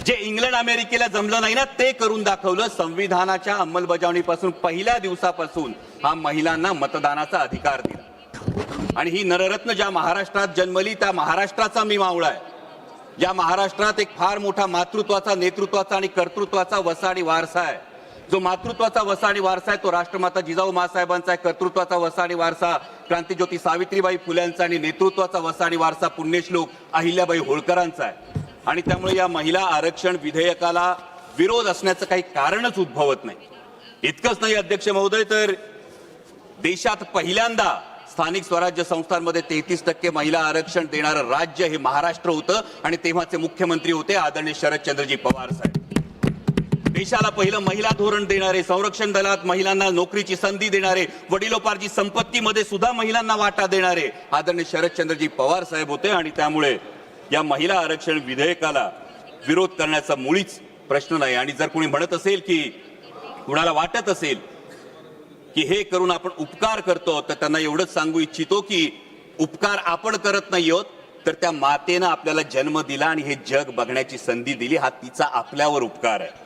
जे इंग्लंड अमेरिकेला जमलं नाही ना, ते करून दाखवलं। संविधानाच्या अंमलबजावणीपासून पहिल्या दिवसापासून हा महिलांना मतदानाचा अधिकार दिला। आणि ही नररत्न ज्या महाराष्ट्रात जन्मली, त्या महाराष्ट्राचा मी मावळा आहे। या महाराष्ट्रात एक फार मोठा मातृत्वाचा, नेतृत्वाचा आणि कर्तृत्वाचा वसाडी वारसा आहे। जो मातृत्वाचा वसाडी वारसा आहे तो राष्ट्रमाता जिजाऊ माँसाहेबांचा आहे, कर्तृत्वाचा वसाडी वारसा क्रांतिज्योती सावित्रीबाई फुल्यांचा आणि नेतृत्वाचा वसाडी वारसा पुण्यश्लोक अहिल्याबाई होळकरांचा आहे। आणि त्यामुळे या महिला आरक्षण विधेयकाला विरोध असण्याचं काही कारणच उद्भवत नाही. इतकंच नाही अध्यक्ष महोदय, तर देशात पहिल्यांदा स्थानिक स्वराज्य संस्थांमध्ये 33% महिला आरक्षण देणारं राज्य हे महाराष्ट्र होतं आणि तेव्हाचे मुख्यमंत्री होते आदरणीय शरदचंद्रजी पवार साहेब. देशाला पहिलं महिला धोरण देणारे, संरक्षण दलात महिलांना नोकरीची संधी देणारे, वडिलोपार्जित संपत्तीमध्ये सुद्धा महिलांना वाटा देणारे आदरणीय शरदचंद्रजी पवार साहेब होते. आणि त्यामुळे या महिला आरक्षण विधेयकाला विरोध करण्याचा मुळीच प्रश्न नाही. आणि जर कोणी म्हणत असेल की कुणाला वाटत असेल की हे करून आपण उपकार करतो, तर त्यांना एवढंच सांगू इच्छितो की उपकार आपण करत नाही आहोत, तर त्या मातेनं आपल्याला जन्म दिला आणि हे जग बघण्याची संधी दिली, हा तिचा आपल्यावर उपकार आहे.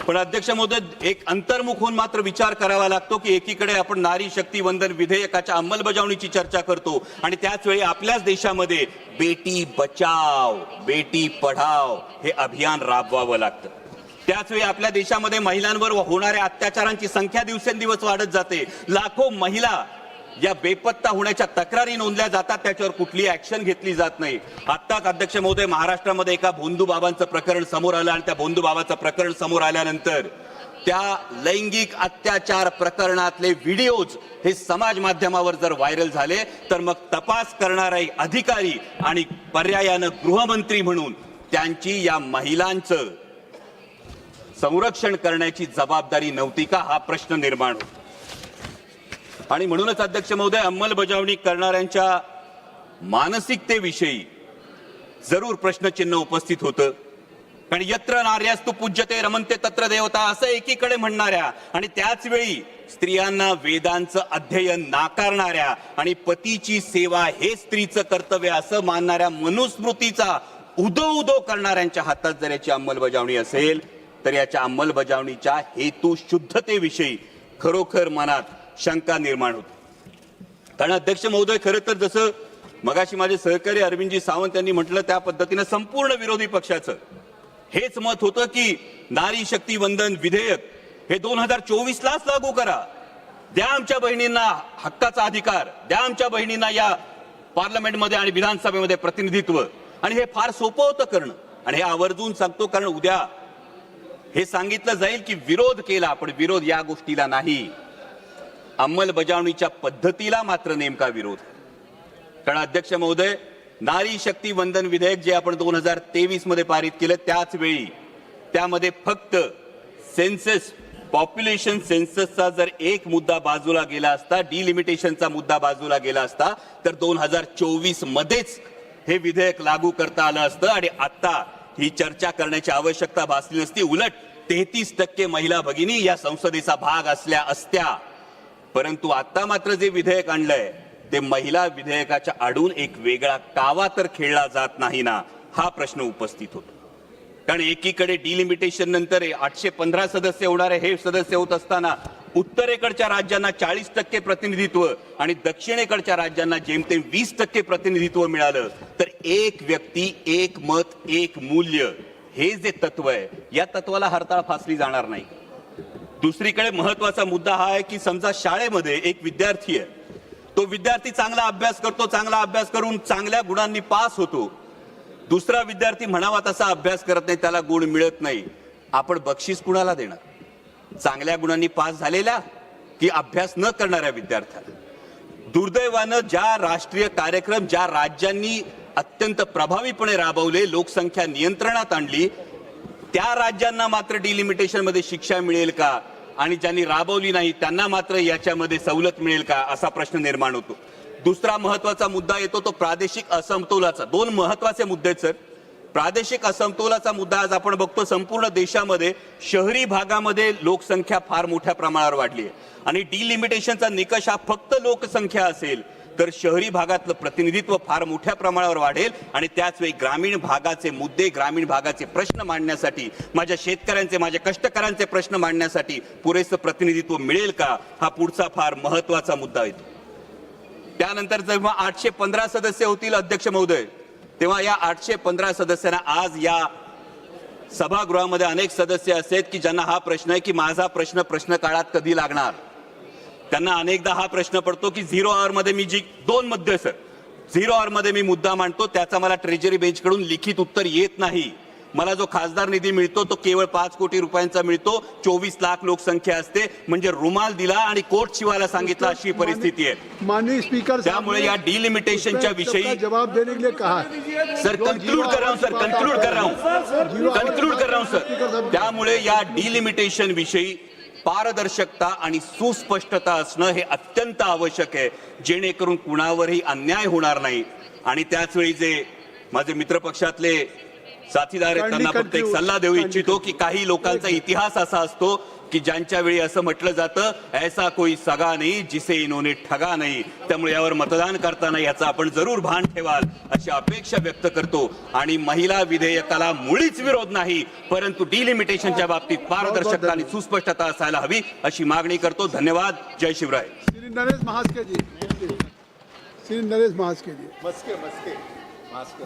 पण अध्यक्ष महोदय, एक अंतर्मुख होऊन मात्र विचार करावा लागतो की एकीकडे आपण नारी शक्ती वंदन विधेयकाच्या अंमलबजावणीची चर्चा करतो आणि त्याच वेळी आपल्याच देशामध्ये बेटी बचाव बेटी पढाव हे अभियान राबवावं लागतं. त्याच वेळी आपल्या देशामध्ये महिलांवर होणाऱ्या अत्याचारांची संख्या दिवसेंदिवस वाढत जाते. लाखो महिला या बेपत्ता होण्याच्या तक्रारी नोंदल्या जातात, त्याच्यावर कुठली ऍक्शन घेतली जात नाही. आत्ताच अध्यक्ष महोदय महाराष्ट्रामध्ये एका भोंदू बाबांचं प्रकरण समोर आलं आणि त्या भोंदू बाबाचं प्रकरण समोर आल्यानंतर त्या लैंगिक अत्याचार प्रकरणातले व्हिडिओज हे समाज माध्यमावर जर व्हायरल झाले तर मग तपास करणारे अधिकारी आणि पर्यायानं गृहमंत्री म्हणून त्यांची या महिलांचं संरक्षण करण्याची जबाबदारी नव्हती का, हा प्रश्न निर्माण होतो. आणि म्हणूनच अध्यक्ष महोदय, अंमलबजावणी करणाऱ्यांच्या मानसिकतेविषयी जरूर प्रश्नचिन्ह उपस्थित होतं. कारण यत्र नार्यास्तु पूज्यते रमन्ते तत्र देवता असं एकीकडे म्हणणाऱ्या आणि त्याच वेळी स्त्रियांना वेदांचं अध्ययन नाकारणाऱ्या आणि पतीची सेवा हे स्त्रीचं कर्तव्य असं मानणाऱ्या मनुस्मृतीचा उदो करणाऱ्यांच्या हातात जर याची अंमलबजावणी असेल तर याच्या अंमलबजावणीच्या हेतू शुद्धतेविषयी खरोखर मनात शंका निर्माण होते. कारण अध्यक्ष महोदय, खरं तर जसं मगाशी माझे सहकारी अरविंदजी सावंत यांनी म्हटलं त्या पद्धतीनं संपूर्ण विरोधी पक्षाचं हेच मत होतं की नारी शक्ती वंदन विधेयक हे 2024लाच लागू करा, द्या आमच्या बहिणींना हक्काचा अधिकार, द्या आमच्या बहिणींना या पार्लमेंटमध्ये आणि विधानसभेमध्ये प्रतिनिधित्व. आणि हे फार सोपं होतं करणं. आणि हे आवर्जून सांगतो कारण उद्या हे सांगितलं जाईल की विरोध केला, पण विरोध या गोष्टीला नाही, अंमलबजावणीच्या पद्धतीला मात्र नेमका विरोध. कारण अध्यक्ष महोदय, नारी शक्ती वंदन विधेयक जे आपण 2023 मध्ये पारित केलं त्याच वेळी त्यामध्ये फक्त सेन्सस, पॉप्युलेशन सेन्ससचा जर एक मुद्दा बाजूला गेला असता, डिलिमिटेशनचा मुद्दा बाजूला गेला असता, तर 2024 मध्येच हे विधेयक लागू करता आलं असतं आणि आता ही चर्चा करण्याची आवश्यकता भासली नसती. उलट 33% महिला भगिनी या संसदेचा भाग असल्या असत्या. परंतु आता मात्र जे विधेयक आणलंय ते महिला विधेयकाच्या आडून एक वेगळा कावा तर खेळला जात नाही ना, हा प्रश्न उपस्थित होतो. कारण एकीकडे डिलिमिटेशन नंतर 815 सदस्य होणारे हे सदस्य होत असताना उत्तरेकडच्या राज्यांना 40% प्रतिनिधित्व आणि दक्षिणेकडच्या राज्यांना जेमतेम 20% प्रतिनिधित्व मिळालं. तर एक व्यक्ती एक मत एक मूल्य हे जे तत्व आहे या तत्वाला हरताळ फासली जाणार नाही. दुसरीकडे महत्वाचा मुद्दा हा आहे की समजा शाळेमध्ये एक विद्यार्थी आहे, तो विद्यार्थी चांगला अभ्यास करतो, चांगला अभ्यास करून चांगल्या गुणांनी पास होतो. दुसरा विद्यार्थी म्हणावा तसा अभ्यास करत नाही, त्याला गुण मिळत नाही. आपण बक्षीस कुणाला देणार? चांगल्या गुणांनी पास झालेल्या की अभ्यास न करणाऱ्या विद्यार्थ्याला? दुर्दैवानं ज्या राष्ट्रीय कार्यक्रम ज्या राज्यांनी अत्यंत प्रभावीपणे राबवले, लोकसंख्या नियंत्रणात आणली, त्या राज्यांना मात्र डिलिमिटेशन मध्ये शिक्षा मिळेल का आणि ज्यांनी राबवली नाही त्यांना मात्र याच्यामध्ये सवलत मिळेल का, असा प्रश्न निर्माण होतो. दुसरा महत्वाचा मुद्दा येतो तो प्रादेशिक असमतोलाचा. दोन महत्वाचे मुद्दे सर. प्रादेशिक असमतोलाचा मुद्दा आज आपण बघतो संपूर्ण देशामध्ये शहरी भागामध्ये लोकसंख्या फार मोठ्या प्रमाणावर वाढली आहे आणि डिलिमिटेशनचा निकष हा फक्त लोकसंख्या असेल तर शहरी भागातलं प्रतिनिधित्व फार मोठ्या प्रमाणावर वाढेल आणि त्याच वेळी ग्रामीण भागाचे मुद्दे, ग्रामीण भागाचे प्रश्न मांडण्यासाठी, माझ्या शेतकऱ्यांचे, माझ्या कष्टकऱ्यांचे प्रश्न मांडण्यासाठी पुरेसं प्रतिनिधित्व मिळेल का, हा पुढचा फार महत्वाचा मुद्दा येतो. त्यानंतर जेव्हा 815 सदस्य होतील अध्यक्ष महोदय, तेव्हा या 815 सदस्यांना आज या सभागृहामध्ये अनेक सदस्य असे आहेत की ज्यांना हा प्रश्न आहे की माझा प्रश्न काळात कधी लागणार. त्यांना अनेकदा हा प्रश्न पडतो की 0 आवर मध्ये मी जी 2 मध्ये सर झिरो आवर मध्ये मी मुद्दा मांडतो, त्याचा मला ट्रेजरी बेंचकडून लिखित उत्तर येत नाही. मला जो खासदार निधी मिळतो तो केवळ 5 कोटी रुपयांचा मिळतो. 24 लाख लोकसंख्या असते, म्हणजे रुमाल दिला आणि कोट शिवायला सांगितलं अशी परिस्थिती आहे. माननीय स्पीकर, त्यामुळे या डिलिमिटेशनच्या विषयी जवाब देने के लिए कहा. सर कंक्लूड कर रहा हूं सर. त्यामुळे या डिलिमिटेशन विषयी पारदर्शकता आणि सुस्पष्टता असणं हे अत्यंत आवश्यक आहे, जेणेकरून कुणावरही अन्याय होणार नाही. आणि त्याच वेळी जे माझे मित्रपक्षातले साथीदार आहेत त्यांना फक्त एक सल्ला देऊ इच्छितो की काही लोकांचा इतिहास असा असतो की ज्यांच्या वेळी असं म्हटलं जातं, ऐसा कोई सगा नाही जिसे इन्होंने ठगा नाही. त्यामुळे यावर मतदान करताना याचा आपण जरूर भान ठेवाल अशी अपेक्षा व्यक्त करतो. आणि महिला विधेयकाला मुळीच विरोध नाही, परंतु डिलिमिटेशनच्या बाबतीत पारदर्शकता आणि सुस्पष्टता असायला हवी अशी मागणी करतो. धन्यवाद. जय शिवराय. श्री नरेश महास्के जी. श्री नरेश महास्के जी.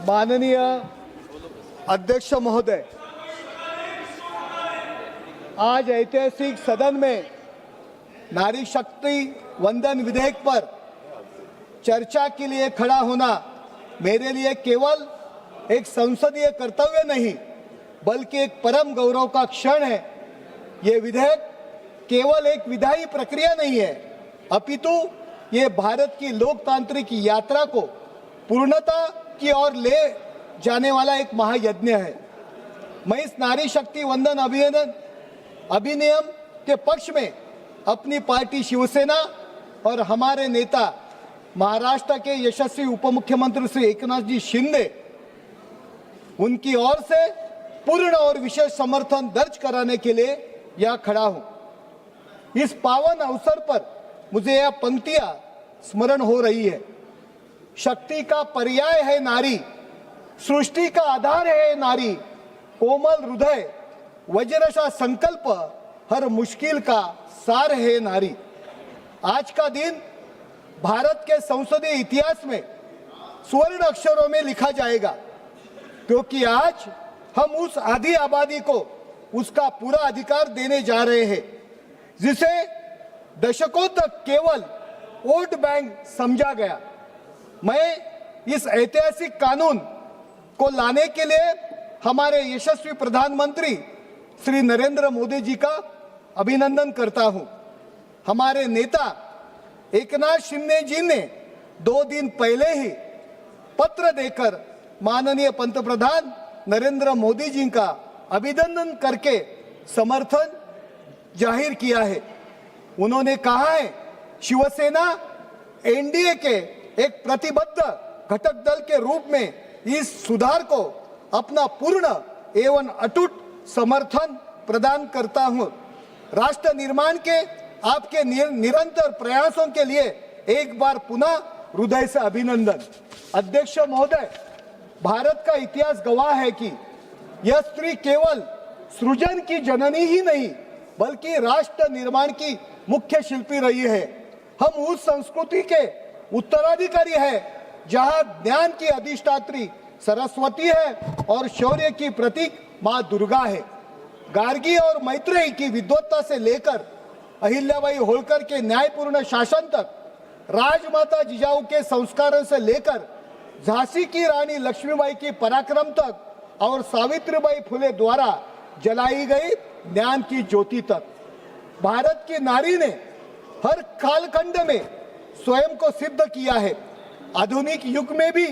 माननीय अध्यक्ष महोदय, आज ऐतिहासिक सदन में नारी शक्ति वंदन विधेयक पर चर्चा के लिए खड़ा होना मेरे लिए केवल एक संसदीय कर्तव्य नहीं बल्कि एक परम गौरव का क्षण है. ये विधेयक केवल एक विधायी प्रक्रिया नहीं है, अपितु ये भारत की लोकतांत्रिक यात्रा को पूर्णता की ओर ले जाने वाला एक महायज्ञ है. मैं इस नारी शक्ति वंदन अधिनियम के पक्ष में अपनी पार्टी शिवसेना और हमारे नेता महाराष्ट्र के यशस्वी उपमुख्यमंत्री श्री एकनाथ जी शिंदे उनकी ओर से पूर्ण और विशेष समर्थन दर्ज कराने के लिए यह खड़ा हूं. इस पावन अवसर पर मुझे यह पंक्तियां स्मरण हो रही है. शक्ति का पर्याय है नारी, सृष्टि का आधार है नारी, कोमल हृदय वज्रसा संकल्प, हर मुश्किल का सार है नारी. आज का दिन भारत के संसदीय इतिहास में स्वर्ण अक्षरों में लिखा जाएगा, क्योंकि आज हम उस आधी आबादी को उसका पूरा अधिकार देने जा रहे हैं जिसे दशकों तक केवल वोट बैंक समझा गया. मैं इस ऐतिहासिक कानून को लाने के लिए हमारे यशस्वी प्रधानमंत्री श्री नरेंद्र मोदी जी का अभिनंदन करता हूं. हमारे नेता एकनाथ शिंदे जी ने 2 दिन पहले ही पत्र देकर माननीय पंतप्रधान नरेंद्र मोदी जी का अभिनंदन करके समर्थन जाहिर किया है. उन्होंने कहा है, शिवसेना एनडीए के एक प्रतिबद्ध घटक दल के रूप में इस सुधार को अपना पूर्ण एवं अटूट समर्थन प्रदान करता हूं. राष्ट्र निर्माण के आपके निरंतर प्रयासों के लिए एक बार पुनः हृदय से अभिनंदन. अध्यक्ष महोदय, भारत का इतिहास गवाह है कि यह स्त्री केवल सृजन की जननी ही नहीं बल्कि राष्ट्र निर्माण की मुख्य शिल्पी रही है. हम उस संस्कृति के उत्तराधिकारी है जहां ज्ञान की अधिष्ठात्री सरस्वती है और शौर्य की प्रतीक मां दुर्गा है. गार्गी और मैत्रेयी की विद्वत्ता से लेकर अहिल्याबाई होलकर के न्यायपूर्ण शासन तक, राजमाता जिजाऊ के संस्कारों से लेकर झांसी की रानी लक्ष्मीबाई की पराक्रम तक और सावित्रीबाई फुले द्वारा जलाई गई ज्ञान की ज्योति तक, भारत की नारी ने हर कालखंड में स्वयं को सिद्ध किया है. आधुनिक युग में भी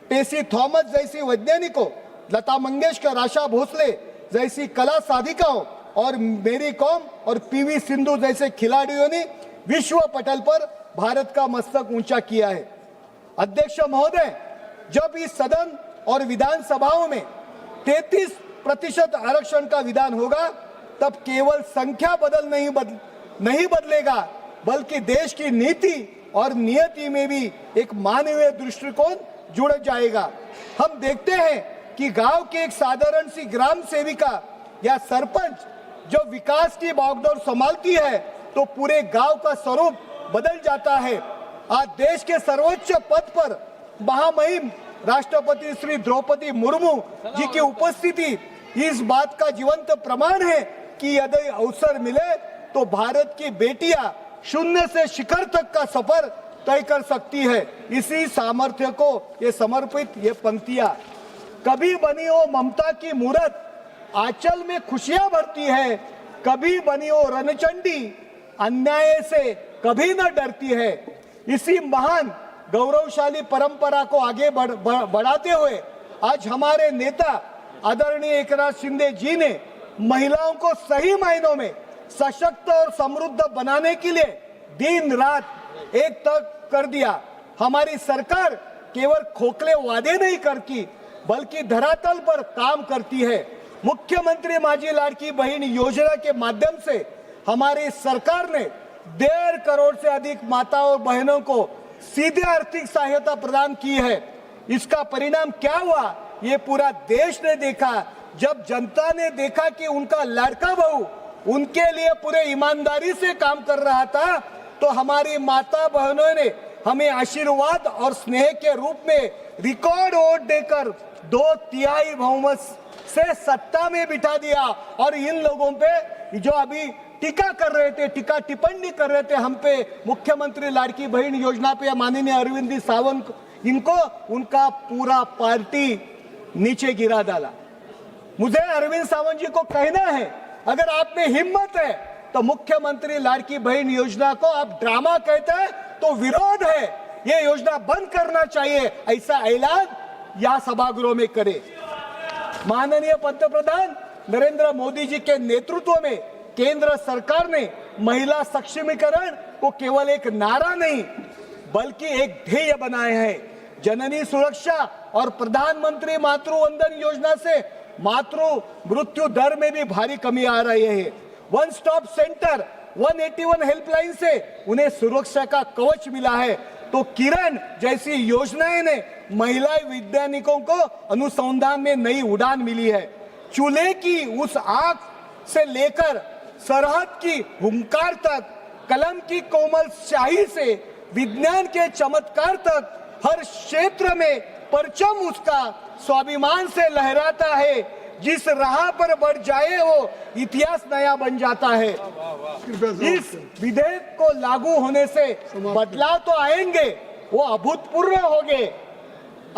टेसी थॉमस जैसी वैज्ञानिकों, लता मंगेशकर, आशा भोसले जैसी कला साधिकाओं और मेरी कॉम और पीवी सिंधु जैसे खिलाड़ियों ने विश्व पटल पर भारत का मस्तक ऊंचा किया है. अध्यक्ष महोदय, जब इस सदन और विधानसभाओं में 33% आरक्षण का विधान होगा तब केवल संख्या नहीं बदलेगा बल्कि देश की नीति और नियति में भी एक मानवीय दृष्टिकोण जुड़ जाएगा. हम देखते हैं कि गांव की एक साधारण सी ग्राम सेविका या सरपंच जो विकास की बागडोर संभालती है तो पूरे गांव का स्वरूप बदल जाता है. आज देश के सर्वोच्च पद पर महामहिम राष्ट्रपति श्री द्रौपदी मुर्मू जी की उपस्थिति इस बात का जीवंत प्रमाण है कि यदि अवसर मिले तो भारत की बेटियां शून्य से शिखर तक का सफर तय कर सकती है। इसी सामर्थ्य को ये समर्पित ये पंक्तियां, कभी बनी हो ममता की मूरत आंचल में खुशियां भरती है, कभी बनी हो रणचंडी अन्याय से कभी न डरती है। इसी महान गौरवशाली परंपरा को आगे बढ़ाते हुए आज हमारे नेता आदरणीय एकनाथ शिंदे जी ने महिलाओं को सही मायनों में सशक्त और समृद्ध बनाने के लिए दिन रात एक तक कर दिया। हमारी सरकार केवल खोखले वादे नहीं करती बल्कि धरातल पर काम करती है। मुख्यमंत्री माझी लाडकी बहन योजना के माध्यम से हमारी सरकार ने 1.5 करोड़ से अधिक माताओं और बहनों को सीधे आर्थिक सहायता प्रदान की है। इसका परिणाम क्या हुआ ये पूरा देश ने देखा। जब जनता ने देखा कि उनका लाड़का बहू उनके लिए पूरे ईमानदारी से काम कर रहा था, तो हमारी माता बहनों ने हमें आशीर्वाद और स्नेह के रूप में रिकॉर्ड वोट देकर 2/3 बहुमत से सत्ता में बिठा दिया। और इन लोगों पे जो अभी टीका कर रहे थे, टीका टिप्पणी कर रहे थे हम पे, मुख्यमंत्री लाड़की बहन योजना पे माननीय अरविंद सावंत, इनको उनका पूरा पार्टी नीचे गिरा डाला। मुझे अरविंद सावंत जी को कहना है, अगर आप में हिम्मत है तो मुख्यमंत्री लाड़की बहन योजना को आप ड्रामा कहते हैं तो विरोध है, ये योजना बंद करना चाहिए, ऐसा ऐलान यह सभागृह में करे। माननीय पंतप्रधान नरेंद्र मोदी जी के नेतृत्व में केंद्र सरकार ने महिला सक्षमीकरण को केवल एक नारा नहीं बल्कि एक ध्येय बनाए हैं। जननी सुरक्षा और प्रधानमंत्री मातृ वंदन योजना से मातृ मृत्यु दर में भी भारी कमी आ रही है। वन स्टॉप सेंटर 181 हेल्पलाइन से उन्हें सुरक्षा का कवच मिला है। तो किरण जैसी योजनाएं ने महिला वैज्ञानिकों को अनुसंधान में नई उड़ान मिली है। चूल्हे की उस आग से लेकर सरहद की हुंकार तक, कलम की कोमल स्याही से विज्ञान के चमत्कार तक, हर क्षेत्र में परचम उसका स्वाभिमान से लहराता है। जिस राह पर बढ़ जाए वो इतिहास नया बन जाता है। इस विधेयक को लागू होने से बदलाव तो आएंगे, वो अभूतपूर्व होंगे।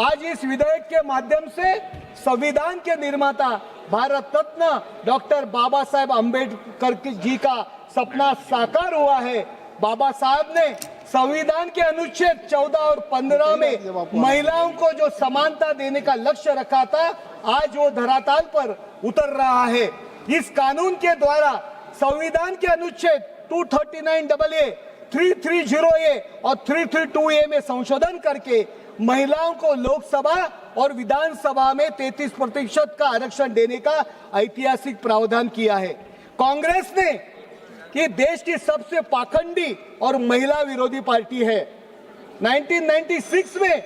आज इस विधेयक के माध्यम से संविधान के निर्माता भारत रत्न डॉक्टर बाबा साहेब अम्बेडकर जी का सपना साकार हुआ है। बाबा साहब ने संविधान के अनुच्छेद 14 और 15 में महिलाओं को जो समानता देने का लक्ष्य रखा था, आज वो धरातल पर उतर रहा है। इस कानून के द्वारा संविधान के अनुच्छेद 239AA, 330A और 332A में संशोधन करके महिलाओं को लोकसभा और विधानसभा में 33% का आरक्षण देने का ऐतिहासिक प्रावधान किया है। कांग्रेस ने कि देश की सबसे पाखंडी और महिला विरोधी पार्टी है। 1996 में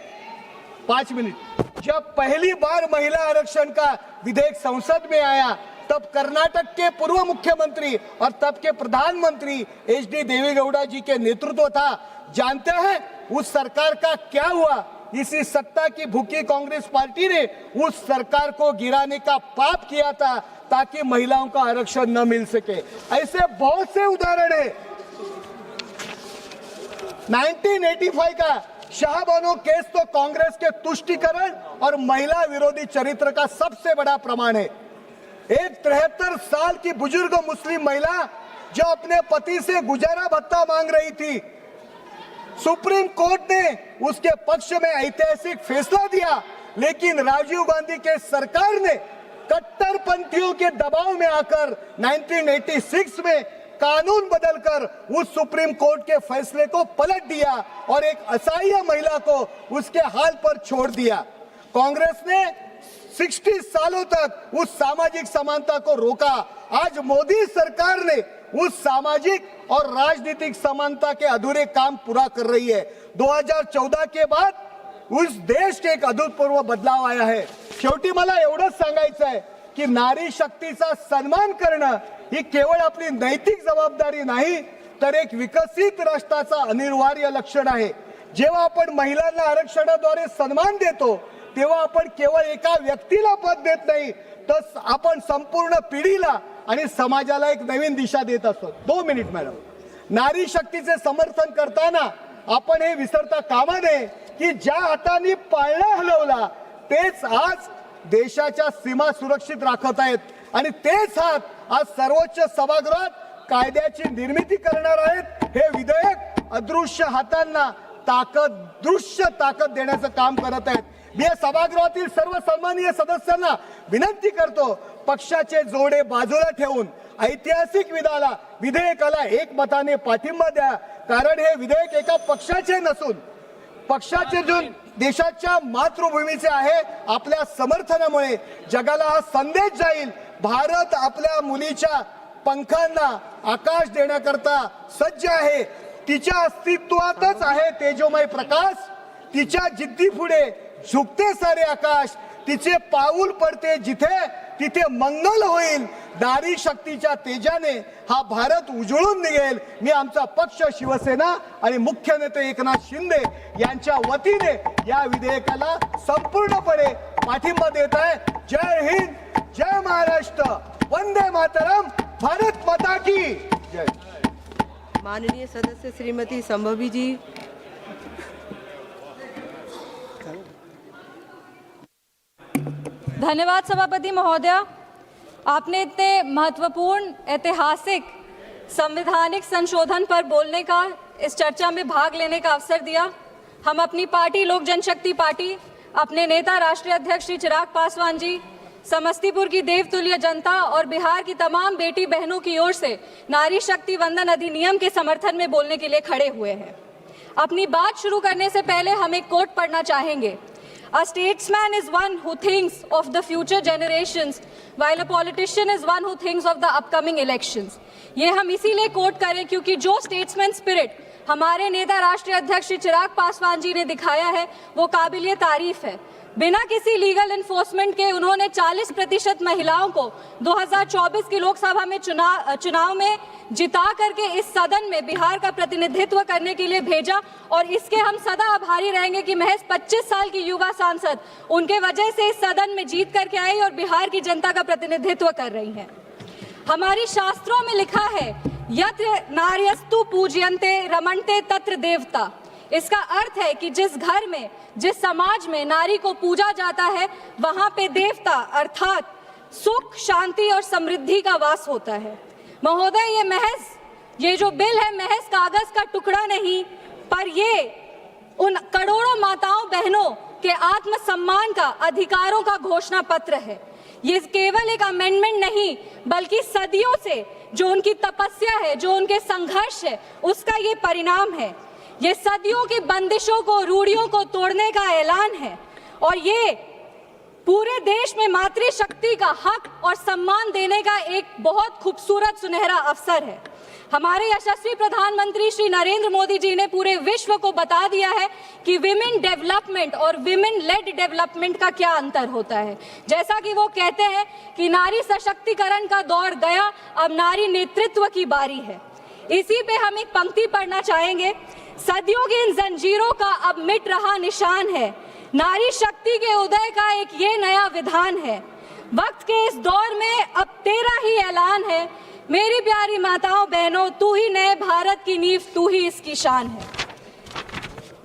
5 मिनट जब पहली बार महिला आरक्षण का विधेयक संसद में आया, तब कर्नाटक के पूर्व मुख्यमंत्री और तब के प्रधानमंत्री HD देवेगौड़ा जी के नेतृत्व था। जानते हैं उस सरकार का क्या हुआ? इसी सत्ता की भूखी कांग्रेस पार्टी ने उस सरकार को गिराने का पाप किया था ताकि महिलाओं का आरक्षण न मिल सके। ऐसे बहुत से उदाहरण है। 1985 का शाहबानो केस तो कांग्रेस के तुष्टीकरण और महिला विरोधी चरित्र का सबसे बड़ा प्रमाण है। एक 73 साल की बुजुर्ग मुस्लिम महिला जो अपने पति से गुजारा भत्ता मांग रही थी, सुप्रीम कोर्ट ने उसके पक्ष में ऐतिहासिक फैसला दिया, लेकिन राजीव गांधी के सरकार ने कट्टरपंथियों के दबाव में आकर 1986 में कानून बदलकर उस सुप्रीम कोर्ट के फैसले को पलट दिया और एक असहाय महिला को उसके हाल पर छोड़ दिया। कांग्रेस ने 60 सालों तक उस सामाजिक समानता को रोका। आज मोदी सरकार ने उस सामाजिक और राजनीतिक समानता के अधूरे काम पूरा कर रही है। 2014 के बाद उस देश के एक अभूतपूर्व बदलाव आया है। शेवटी मला एवढंच सांगायचं आहे की नारी शक्तीचा सन्मान करणं ही केवळ आपली नैतिक जबाबदारी नाही, तर एक विकसित राष्ट्राचा अनिवार्य लक्षण आहे। जेव्हा आपण महिलांना आरक्षणाद्वारे सन्मान देतो, तेव्हा आपण केवळ एका व्यक्तीला पद देत नाही, तर आपण संपूर्ण पिढीला आणि समाजाला एक नवीन दिशा देत असतो। 2 मिनिट मॅडम। नारी शक्तीचे समर्थन करताना आपण हे विसरता कामा नये की ज्या हाताने पाळणा हलवला तेच आज देशाच्या सीमा सुरक्षित राखत आहेत आणि तेच हात आज सर्वोच्च सभागृहात कायद्याची निर्मिती करणार आहेत. हे विधेयक अदृश्य हातांना दृश्य ताकद देण्याचं काम करत आहेत. मी या सभागृहातील सर्व सन्माननीय सदस्यांना विनंती करतो, पक्षाचे जोडे बाजूला ठेवून ऐतिहासिक विधेयकाला एकमताने पाठिंबा द्या. कारण हे विधेयक एका पक्षाचे नसून पक्षाचे जो देशाच्या मातृभूमीचे आहे. आपल्या समर्थनामुळे जगाला हा संदेश जाईल, भारत आपल्या मुलीच्या पंखांना आकाश देण्याकरता सज्ज आहे. तिच्या अस्तित्वातच आहे तेजोमय प्रकाश, तिच्या जिद्दी पुढे झुकते सारे आकाश, तिचे पाऊल पडते जिथे तिथे मंगल होईल. नारी शक्तीच्या तेजाने हा भारत उजळून निघेल. मी आमचा पक्ष शिवसेना आणि मुख्य नेते एकनाथ शिंदे यांच्या वतीने या विधेयकाला संपूर्णपणे पाठिंबा देत आहे. जय हिंद, जय महाराष्ट्र, वंदे मातरम, भारत माता की जय. माननीय सदस्य श्रीमती संभवी जी. धन्यवाद सभापति महोदया, आपने इतने महत्वपूर्ण ऐतिहासिक संवैधानिक संशोधन पर बोलने का, इस चर्चा में भाग लेने का अवसर दिया. हम अपनी पार्टी लोक जनशक्ति पार्टी, अपने नेता राष्ट्रीय अध्यक्ष श्री चिराग पासवान जी, समस्तीपुर की देवतुल्य जनता और बिहार की तमाम बेटी बहनों की ओर से नारी शक्ति वंदन अधिनियम के समर्थन में बोलने के लिए खड़े हुए हैं. अपनी बात शुरू करने से पहले हम एक कोट पढ़ना चाहेंगे. A statesman is one who thinks of the future generations, while a politician is one who thinks of the upcoming elections. ये हम इसीलिए कोट करें क्योंकि जो स्टेट्समैन स्पिरिट हमारे नेता राष्ट्रीय अध्यक्ष श्री चिराग पासवान जी ने दिखाया है वो काबिलियत तारीफ है. बिना किसी लीगल इन्फोर्समेंट के उन्होंने 40% महिलाओं को 2024 की लोकसभा में चुनाव में जिता करके इस सदन में बिहार का प्रतिनिधित्व करने के लिए भेजा और इसके हम सदा आभारी रहेंगे कि महज 25 साल की युवा सांसद उनके वजह से इस सदन में जीत करके आई और बिहार की जनता का प्रतिनिधित्व कर रही हैं. हमारी शास्त्रों में लिखा है यत्र नार्यस्तु पूज्यन्ते रमन्ते तत्र देवता. इसका अर्थ है कि जिस घर में, जिस समाज में नारी को पूजा जाता है वहां पे देवता अर्थात सुख, शांति और समृद्धि का वास होता है. महोदय, ये जो बिल है महज कागज का टुकड़ा नहीं, पर ये उन करोड़ों माताओं बहनों के आत्मसम्मान का, अधिकारों का घोषणा पत्र है. ये केवल एक अमेंडमेंट नहीं बल्कि सदियों से जो उनकी तपस्या है, जो उनके संघर्ष है, उसका ये परिणाम है. ये सदियों की बंदिशों को, रूढ़ियों को तोड़ने का ऐलान है और ये पूरे देश में मातृशक्ति का हक और सम्मान देने का एक बहुत खूबसूरत सुनहरा अवसर है. हमारे यशस्वी प्रधानमंत्री श्री नरेंद्र मोदी जी ने पूरे विश्व को बता दिया है कि विमेन डेवलपमेंट और विमेन लेड डेवलपमेंट का क्या अंतर होता है. जैसा कि वो कहते हैं कि नारी सशक्तिकरण का दौर गया, अब नारी नेतृत्व की बारी है. इसी पे हम एक पंक्ति पढ़ना चाहेंगे. सदियों की इन जंजीरों का अब मिट रहा निशान है, नारी शक्ति के उदय का एक ये नया विधान है. वक्त के इस दौर में अब तेरा ही ऐलान है, मेरी प्यारी माताओं बहनों, तू ही नए भारत की नींव, तू ही इसकी शान है.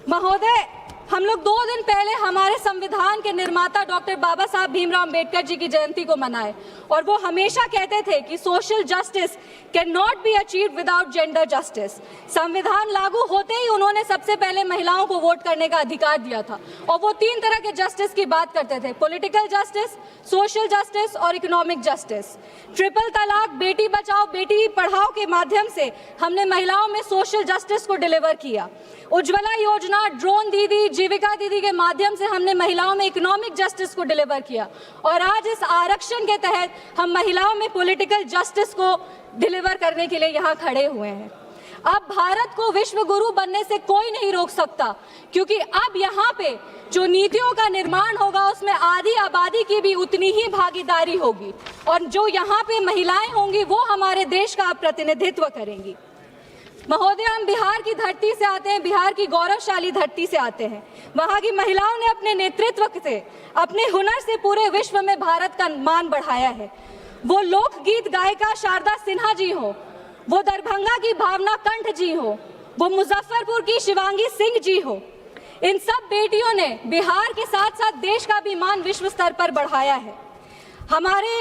महोदय, हम लोग 2 दिन पहले हमारे संविधान के निर्माता डॉक्टर बाबा साहब भीमराव अंबेडकर जी की जयंती को मनाए और वो हमेशा कहते थे कि social justice can not be achieved without gender justice. संविधान लागू होते ही उन्होंने सबसे पहले महिलाओं को वोट करने का अधिकार दिया था और वो 3 तरह के जस्टिस की बात करते थे, पॉलिटिकल जस्टिस, सोशल जस्टिस और इकोनॉमिक जस्टिस. ट्रिपल तलाक, बेटी बचाओ बेटी पढ़ाओ के माध्यम से हमने महिलाओं में सोशल जस्टिस को डिलीवर किया. उज्ज्वला योजना, ड्रोन दीदी, जीविका दीदी के माध्यम से हमने महिलाओं में इकोनॉमिक जस्टिस को डिलीवर किया और आज इस आरक्षण के तहत हम महिलाओं में पॉलिटिकल जस्टिस को डिलीवर करने के लिए यहाँ खड़े हुए हैं. अब भारत को विश्व गुरु बनने से कोई नहीं रोक सकता क्योंकि अब यहाँ पे जो नीतियों का निर्माण होगा उसमें आधी आबादी की भी उतनी ही भागीदारी होगी और जो यहाँ पे महिलाएं होंगी वो हमारे देश का प्रतिनिधित्व करेंगी. महोदय, हम बिहार की धरती से आते हैं, बिहार की गौरवशाली धरती से आते हैं. वहाँ की महिलाओं ने अपने नेतृत्व से, अपने हुनर से पूरे विश्व में भारत का मान बढ़ाया है. वो लोकगीत गायिका शारदा सिन्हा जी हो, वो दरभंगा की भावना कंठ जी हो, वो मुजफ्फरपुर की शिवांगी सिंह जी हो, इन सब बेटियों ने बिहार के साथ साथ देश का भी मान विश्व स्तर पर बढ़ाया है। हमारे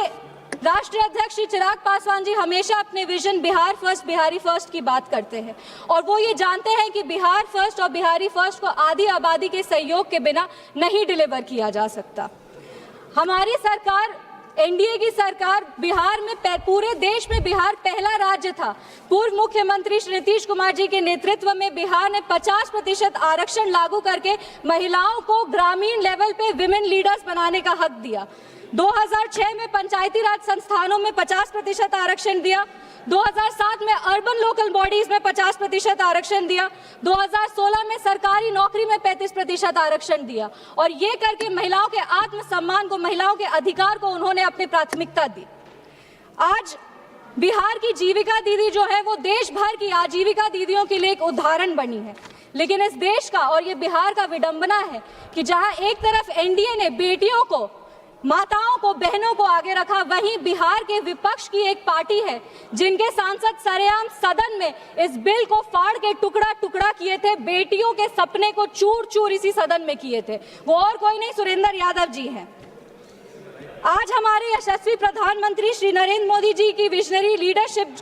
राष्ट्रीय अध्यक्ष श्री चिराग पासवान जी हमेशा अपने vision Bihar first, Bihari first की बात करते हैं और वो ये जानते हैं कि बिहार फर्स्ट और बिहारी फर्स्ट को आधी आबादी के सहयोग के बिना नहीं डिलीवर किया जा सकता। हमारी सरकार, एनडीए की सरकार, बिहार में पूरे देश में बिहार पहला राज्य था। पूर्व मुख्यमंत्री श्री नीतीश कुमार जी के नेतृत्व में बिहार ने 50% आरक्षण लागू करके महिलाओं को ग्रामीण लेवल पे विमेन लीडर्स बनाने का हक दिया। 2006 में पंचायती राज संस्थानों में 50% आरक्षण दिया। 2007 में अर्बन लोकल बॉडीज में 50% आरक्षण दिया। 2016 में सरकारी नौकरी में 35% आरक्षण दिया और ये करके महिलाओं के आत्मसम्मान को, महिलाओं के अधिकार को उन्होंने अपनी प्राथमिकता दी। आज बिहार की जीविका दीदी जो है वो देश भर की आजीविका दीदियों के लिए एक उदाहरण बनी है। लेकिन इस देश का और ये बिहार का विडंबना है कि जहां एक तरफ एनडीए ने बेटियों को, माताओं को, बहनों को आगे रखा, वहीं बिहार के विपक्ष की एक पार्टी है जिनके सांसद सरेआम सदन में इस बिल को फाड़ के टुकड़ा टुकड़ा किए थे, बेटियों के सपने को चूर चूर इसी सदन में किए थे। वो और कोई नहीं, सुरेंद्र यादव जी हैं। आज हमारे यशस्वी प्रधानमंत्री श्री नरेंद्र मोदी जी की विजनरी लीडरशिप,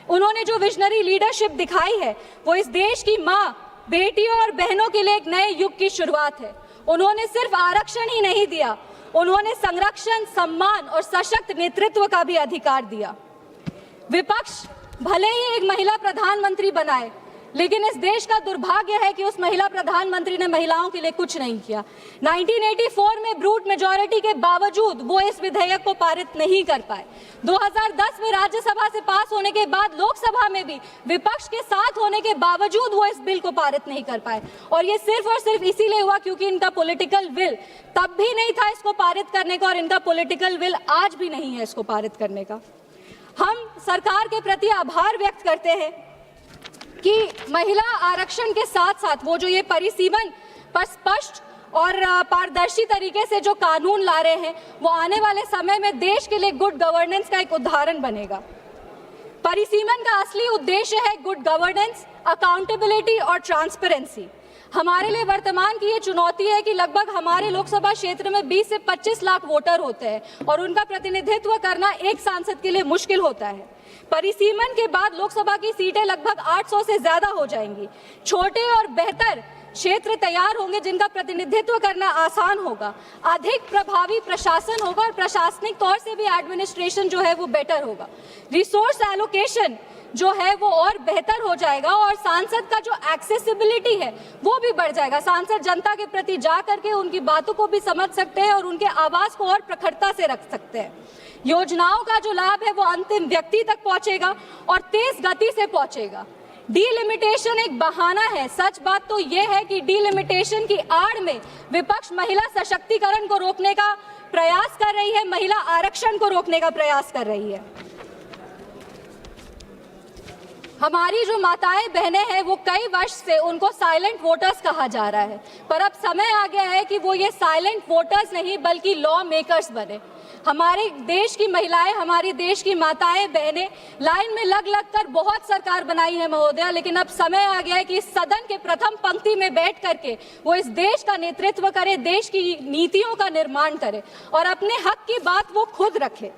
उन्होंने जो विजनरी लीडरशिप दिखाई है वो इस देश की माँ, बेटियों और बहनों के लिए एक नए युग की शुरुआत है। उन्होंने सिर्फ आरक्षण ही नहीं दिया, उन्होंने संरक्षण, सम्मान और सशक्त नेतृत्व का भी अधिकार दिया। विपक्ष भले ही एक महिला प्रधानमंत्री बनाए, लेकिन इस देश का दुर्भाग्य है कि उस महिला प्रधानमंत्री ने महिलाओं के लिए कुछ नहीं किया। 1984 में ब्रूट मेजॉरिटी के बावजूद वो इस विधेयक को पारित नहीं कर पाए। 2010 में राज्यसभा से पास होने के बाद लोकसभा में भी विपक्ष के साथ होने के बावजूद वो इस बिल को पारित नहीं कर पाए और ये सिर्फ और सिर्फ इसीलिए हुआ क्योंकि इनका पॉलिटिकल विल तब भी नहीं था इसको पारित करने का और इनका पॉलिटिकल विल आज भी नहीं है इसको पारित करने का। हम सरकार के प्रति आभार व्यक्त करते हैं कि महिला आरक्षण के साथ साथ वो जो ये परिसीमन पर स्पष्ट और पारदर्शी तरीके से जो कानून ला रहे हैं वो आने वाले समय में देश के लिए गुड गवर्नेंस का एक उदाहरण बनेगा। परिसीमन का असली उद्देश्य है गुड गवर्नेंस, अकाउंटेबिलिटी और ट्रांसपेरेंसी। हमारे लिए वर्तमान की ये चुनौती है कि लगभग हमारे लोकसभा क्षेत्र में 20 से 25 लाख वोटर होते हैं और उनका प्रतिनिधित्व करना एक सांसद के लिए मुश्किल होता है। परिसीमन के बाद लोकसभा की सीटें लगभग 800 से ज्यादा हो जाएंगी। छोटे और बेहतर क्षेत्र तैयार होंगे जिनका प्रतिनिधित्व करना आसान होगा, अधिक प्रभावी प्रशासन होगा और प्रशासनिक तौर से भी एडमिनिस्ट्रेशन जो है वो बेटर होगा। रिसोर्स एलोकेशन जो है वो और बेहतर हो जाएगा और सांसद का जो एक्सेसिबिलिटी है वो भी बढ़ जाएगा। सांसद जनता के प्रति जा करके उनकी बातों को भी समझ सकते हैं और उनके आवाज को और प्रखरता से रख सकते हैं। योजनाओं का जो लाभ है वो अंतिम व्यक्ति तक पहुंचेगा और तेज गति से पहुंचेगा। डीलिमिटेशन एक बहाना है। सच बात तो यह है कि डीलिमिटेशन की आड़ में विपक्ष महिला सशक्तिकरण को रोकने का प्रयास कर रही है, महिला आरक्षण को रोकने का प्रयास कर रही है। हमारी जो माताएं बहनें हैं वो कई वर्ष से उनको साइलेंट वोटर्स कहा जा रहा है, पर अब समय आ गया है कि वो ये साइलेंट वोटर्स नहीं बल्कि लॉ मेकर्स बने। हमारे देश की महिलाएं, हमारी देश की माताएं बहनें लाइन में लग लग कर बहुत सरकार बनाई है महोदया, लेकिन अब समय आ गया है कि इस सदन के प्रथम पंक्ति में बैठ करके वो इस देश का नेतृत्व करे, देश की नीतियों का निर्माण करे और अपने हक की बात वो खुद रखे।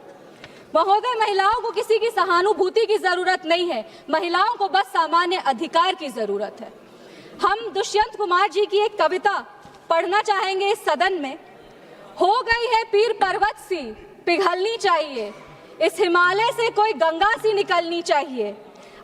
महोदय, महिलाओं को किसी की सहानुभूति की जरूरत नहीं है, महिलाओं को बस सामान्य अधिकार की जरूरत है। हम दुष्यंत कुमार जी की एक कविता पढ़ना चाहेंगे इस सदन में। हो गई है पीर पर्वत सी पिघलनी चाहिए, इस हिमालय से कोई गंगा सी निकलनी चाहिए।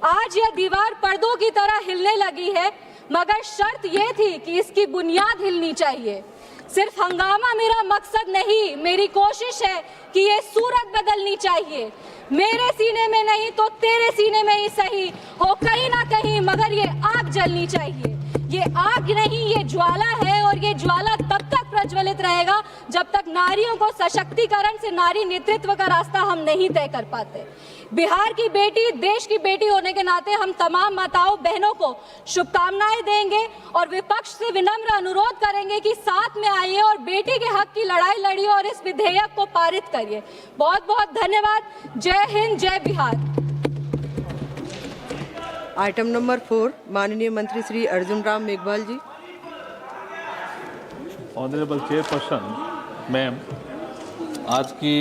आज यह दीवार पर्दों की तरह हिलने लगी है, मगर शर्त यह थी कि इसकी बुनियाद हिलनी चाहिए। सिर्फ हंगामा मेरा मकसद नहीं, मेरी कोशिश है कि ये सूरत बदलनी चाहिए। मेरे सीने में नहीं तो तेरे सीने में ही सही हो कहीं ना कहीं, मगर ये आग जलनी चाहिए। ये आग नहीं, ये ज्वाला है और ये ज्वाला तब तक प्रज्वलित रहेगा जब तक नारियों को सशक्तिकरण से नारी नेतृत्व का रास्ता हम नहीं तय कर पाते। बिहार की बेटी, देश की बेटी होने के नाते हम तमाम माताओं बहनों को शुभकामनाएं देंगे और विपक्ष से विनम्र अनुरोध करेंगे कि साथ में आइए और बेटी के हक की लड़ाई लड़िए और इस विधेयक को पारित करिए। बहुत बहुत धन्यवाद। जय हिंद, जय बिहार। आइटम नंबर 4 माननीय मंत्री श्री अर्जुन राम मेघवाल जी। ऑनरेबल चेयरपर्सन मैम, आज की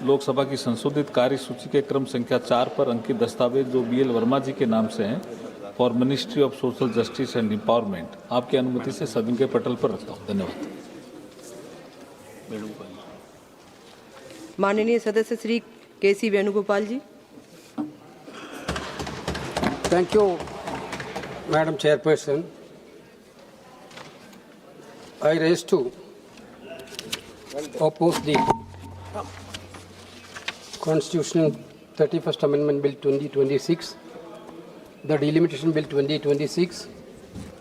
लोकसभा की संशोधित कार्यसूची के क्रम संख्या 4 पर अंकित दस्तावेज जो BL वर्मा जी के नाम से हैं for ministry of social justice and empowerment, आपकी अनुमति से सदन के पटल पर रखता हूँ। धन्यवाद। माननीय सदस्य Shri KC Venugopal ji. Thank you, Madam Chairperson. I raise to oppose the Constitutional 31st Amendment Bill 2026, the Delimitation Bill 2026,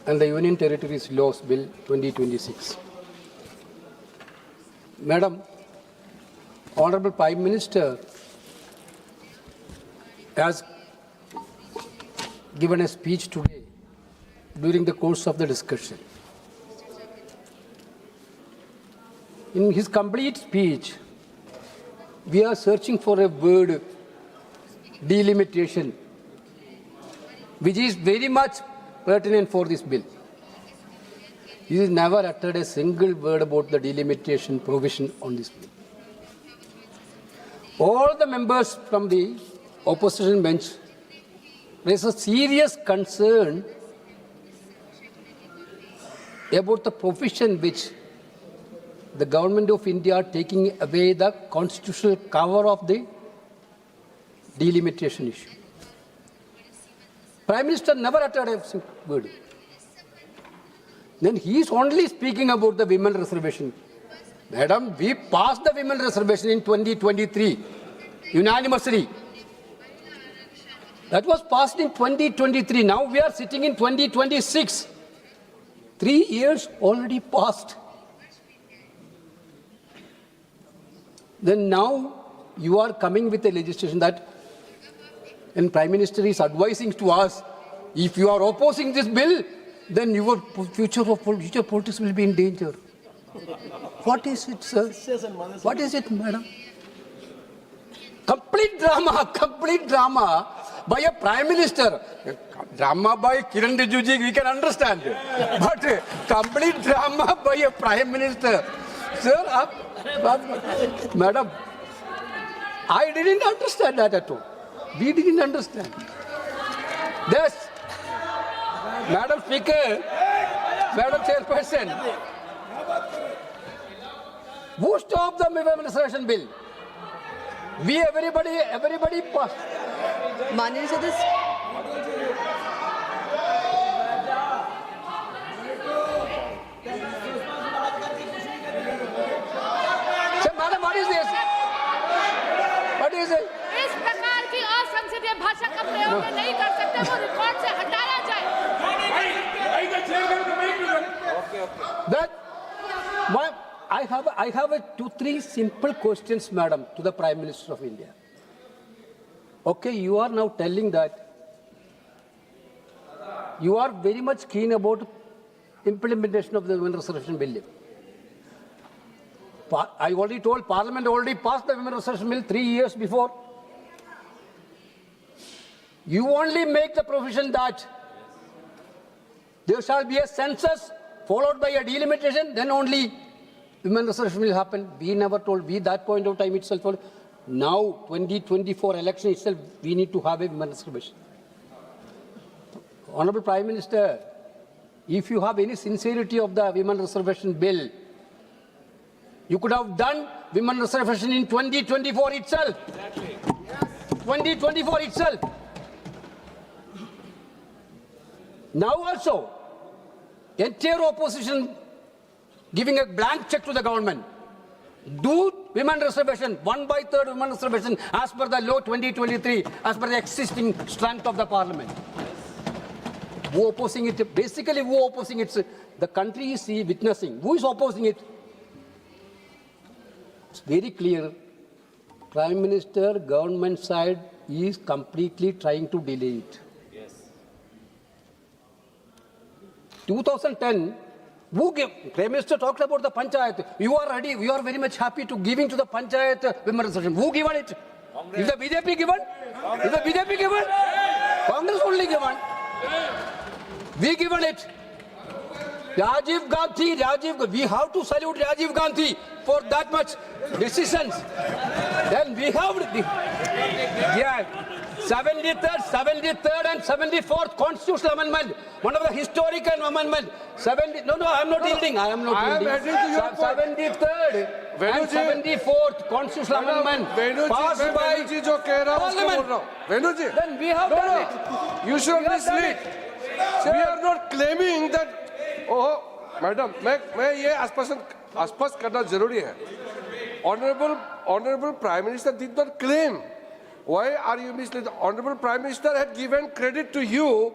and the Union Territories Laws Bill 2026. Madam, Honorable Prime Minister has given a speech today during the course of the discussion. In his complete speech, we are searching for a word, delimitation, which is very much pertinent for this bill. He has never uttered a single word about the delimitation provision on this bill. All the members from the opposition bench raise a serious concern about the provision which the government of India are taking away the constitutional cover of the delimitation issue. Prime Minister never uttered a single word. Then he is only speaking about the women reservation. Madam, we passed the women reservation in 2023 unanimously. That was passed in 2023. Now we are sitting in 2026. 3 years already passed. Then now you are coming with a legislation that, and Prime Minister is advising to us, if you are opposing this bill, then your future politics will be in danger. What is it, sir? What is it, madam? Complete drama by a Prime Minister. Drama by Kiran Rijiju, we can understand. But complete drama by a Prime Minister. Sir, madam, I didn't understand that at all. We didn't understand. Yes, Madam Speaker, Madam Chairperson, who stopped the women reservation bill? We, everybody passed. माननीय सदस्य Madam, what is this? What is it? इस प्रकार की असंसदीय भाषा का प्रयोग नहीं कर सकते, वो रिकॉर्ड से हटाया जाए। That I have 2-3 simple questions, madam, to the Prime Minister of India. Okay, you are now telling that you are very much keen about implementation of the women reservation bill. I already told Parliament already passed the women reservation bill 3 years before. You only make the provision that there shall be a census followed by a delimitation, then only women reservation will happen. We never told, we that point of time itself told. Now, 2024 election itself, we need to have a women reservation. Honorable Prime Minister, if you have any sincerity of the women reservation bill, you could have done women reservation in 2024 itself. Exactly. 2024 itself. Now also, entire opposition giving a blank check to the government. Do women reservation, 1/3 women reservation as per the law 2023, as per the existing strength of the parliament. Who opposing it? Basically, who opposing it? The country is witnessing. Who is opposing it? It's very clear. Prime Minister, government side is completely trying to delay it. Yes. 2010, Prime Minister talked about the Panchayat. You are ready, you are very much happy to giving to the Panchayat women reservation. Who given it? Is the BJP given? Is the BJP given? Congress only given. We given it. Rajiv Gandhi, we have to salute Rajiv Gandhi for that much decisions. Then we have the 73rd and 74th constitutional amendment, one of the historical amendment. No, I am not yielding. I am not yielding. adding to your point. 73rd and Venuji. 74th constitutional amendment passed by वेणु जी जो कह रहा हूँ उसको बोल रहा हूँ वेणु जी Then we have done it. you should We have done mislead it. we are not claiming that oh madam मैं ये स्पष्ट करना जरूरी है honorable prime minister did not claim. Why are you misleading? The honorable prime minister had given credit to you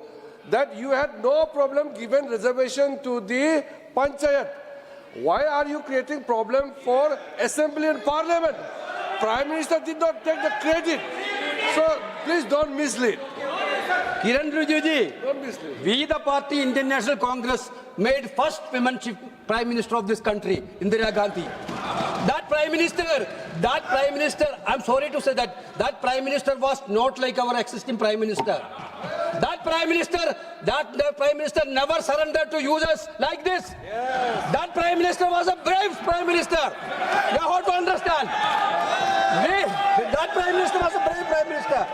that you had no problem given reservation to the panchayat. Why are you creating problem for assembly and parliament? Prime minister did not take the credit. So please don't mislead. Kiran Rijiju, Don't mislead. we the party Indian National Congress made first women chief prime minister of this country, Indira Gandhi. That prime minister, I'm sorry to say that prime minister was not like our existing prime minister. That prime minister never surrendered to use us like this. Yes. That prime minister was a brave prime minister. You have to understand. That prime minister was a brave prime minister.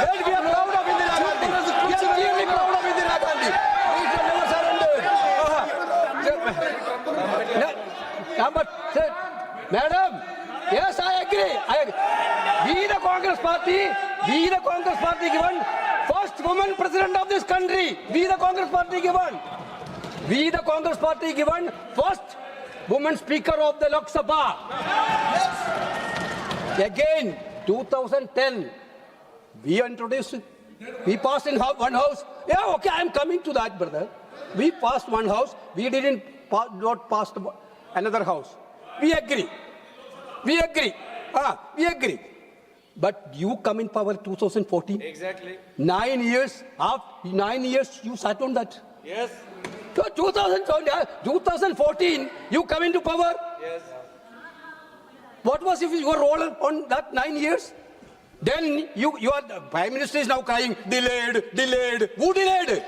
Well, we are proud of Indira Gandhi. We are really proud of Indira Gandhi. We never surrendered. Madam, yes, I agree. We the Congress Party given first woman president of this country. We the Congress Party given first woman speaker of the Lok Sabha. Again, 2010, we introduced it. We passed in one house. Yeah, okay, I'm coming to that, brother. We passed one house. We didn't not pass another house. We agree. We agree. But you come in power 2014. Exactly. 9 years. After 9 years, you sat on that. Yes. 2014, you come into power. Yes. What was your role on that 9 years? Then you are the prime minister is now crying, delayed. Who delayed it?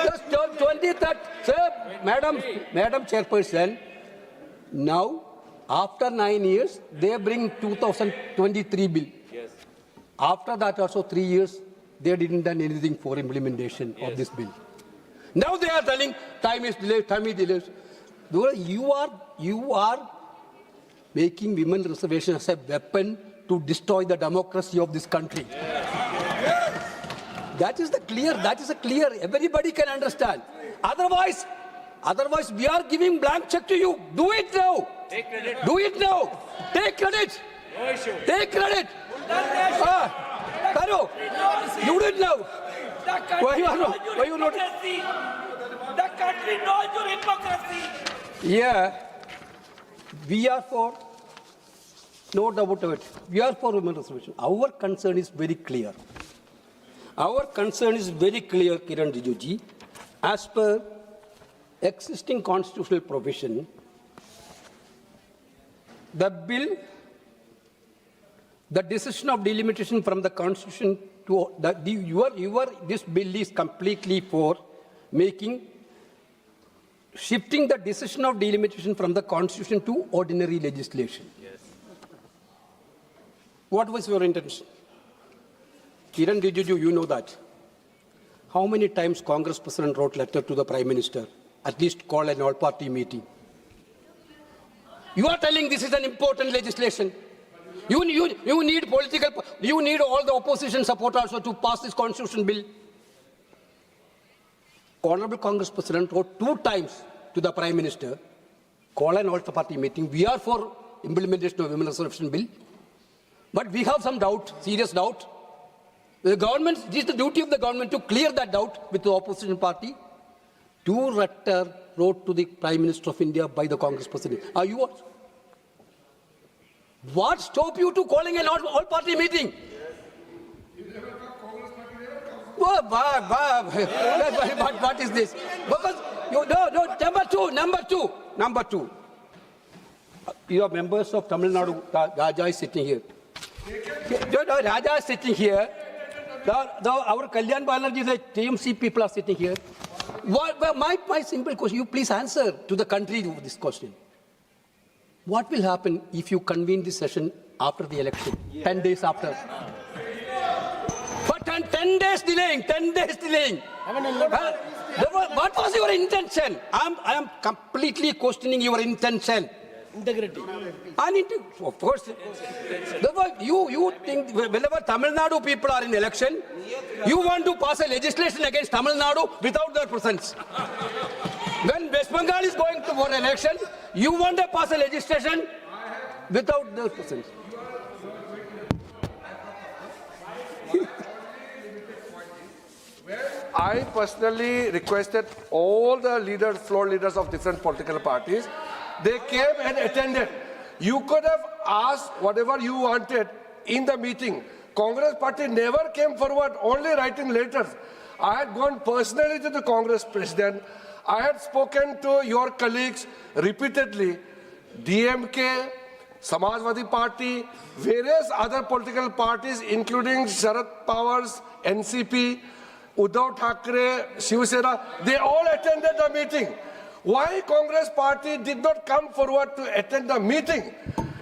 Just 23rd. Sir, Madam Chairperson, now after 9 years, they bring 2023 bill. Yes. After that also 3 years, they didn't done anything for implementation of this bill. Now they are telling time is delayed. You are making women reservation as a weapon to destroy the democracy of this country. That is clear. Everybody can understand. Otherwise, we are giving blank check to you. Do it now. Take credit. Do it now. Take credit. No issue. Take credit. Karo, you did now. Why you not? The country knows your hypocrisy. Yeah, we are for, no doubt about it, we are for women reservation. Our concern is very clear. Kiran Rijiju. As per existing constitutional provision, the decision of delimitation from the constitution to this bill is completely for shifting the decision of delimitation from the constitution to ordinary legislation. Yes. What was your intention? Kiran Rijiju, you know that. How many times Congress President wrote letter to the Prime Minister, at least call an all-party meeting? You are telling this is an important legislation. You need all the opposition support also to pass this constitution bill. Honorable Congress President wrote 2 times to the Prime Minister, call an all-party meeting. We are for implementation of women reservation bill, but we have some doubt, serious doubt. The government, it is the duty of the government to clear that doubt with the opposition party. 2 letters wrote to the Prime Minister of India by the Congress President. Are you what? What stopped you to calling an all-party meeting? What is this? Because number two. You are members of Tamil Nadu. Raja is sitting here. Raja is sitting here. Our Kalyan Banerjee, the TMC people are sitting here. My simple question, you please answer to the country this question. What will happen if you convene this session after the election, 10 days after? For 10 days delaying, 10 days delaying. What was your intention? I am completely questioning your intention. Integrity. Of course. You think whenever Tamil Nadu people are in election, you want to pass a legislation against Tamil Nadu without their presence. When West Bengal is going to for election, you want to pass a legislation without their presence. I personally requested all the leaders, floor leaders of different political parties. They came and attended. You could have asked whatever you wanted in the meeting. Congress party never came forward, only writing letters. I had gone personally to the Congress president. I had spoken to your colleagues repeatedly. DMK, Samajwadi Party, various other political parties, including Sharad Pawar's NCP, Uddhav Thackeray, Shiv Sena, they all attended the meeting. Why Congress party did not come forward to attend the meeting?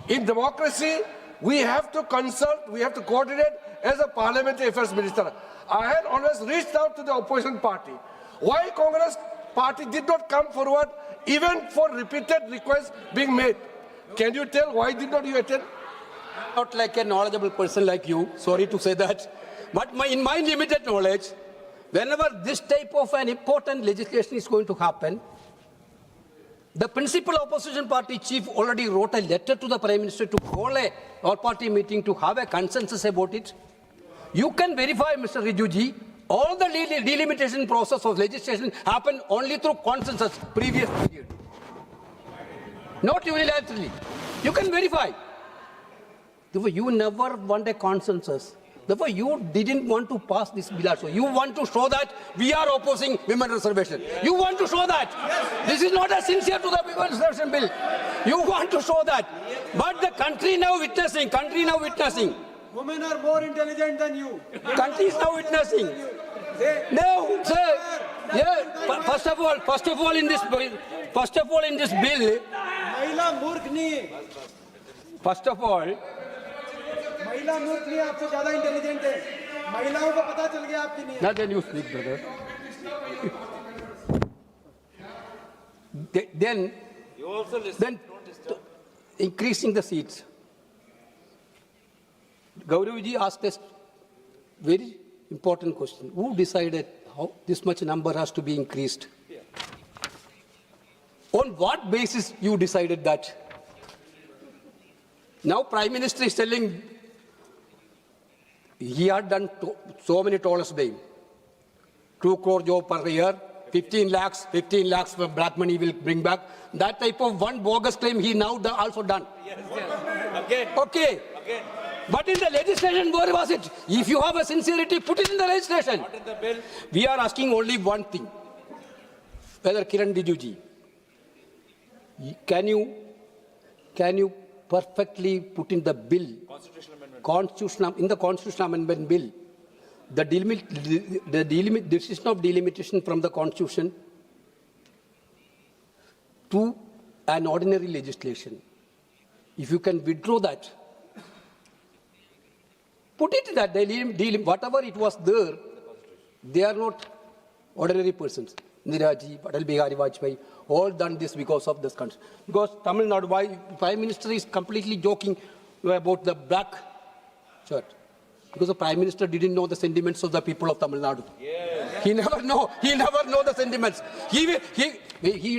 In democracy, we have to consult, we have to coordinate as a parliamentary affairs minister. I had always reached out to the opposition party. Why Congress party did not come forward even for repeated requests being made? Can you tell why did not you attend? Not like a knowledgeable person like you, sorry to say that. But in my limited knowledge, whenever this type of an important legislation is going to happen, the principal opposition party chief already wrote a letter to the Prime Minister to call a all-party meeting to have a consensus about it. You can verify, Mr. Rijuji, all the delimitation process of legislation happened only through consensus previous period. Not unilaterally. You can verify. Therefore, you never want a consensus. Therefore, you didn't want to pass this bill also. You want to show that we are opposing women reservation. You want to show that. This is not a sincere to the women reservation bill. You want to show that. But the country now witnessing, Women are more intelligent than you. Country is now witnessing. No, sir. Yeah. First of all, in this bill. First of all. महिला मूर्ख नहीं आपसे ज्यादा intelligent है महिलाओं को पता चल गया आपकी नहीं Now then you speak, brother. Then increasing the seats. Gaurav-ji asked a very important question. Who decided how this much number has to be increased? On what basis you decided that? Now Prime Minister is telling he had done so many tollers baying. 2 crore job per year, 15 lakhs for black money will bring back. That type of one bogus claim he now also done. Yes. Okay. But in the legislation, where was it? If you have a sincerity, put it in the legislation. Not in the bill. We are asking only one thing. Whether Kiran Rijuji, can you perfectly put in the bill, in the constitutional amendment bill, the decision of delimitation from the constitution to an ordinary legislation. If you can withdraw that, put it in that whatever it was there, they are not ordinary persons. Niraji, Atal Bihari Vajpayee, all done this because of this country. Because Tamil Nadu, why Prime Minister is completely joking about the black shirt. Because the Prime Minister didn't know the sentiments of the people of Tamil Nadu. Yes. He never know the sentiments. He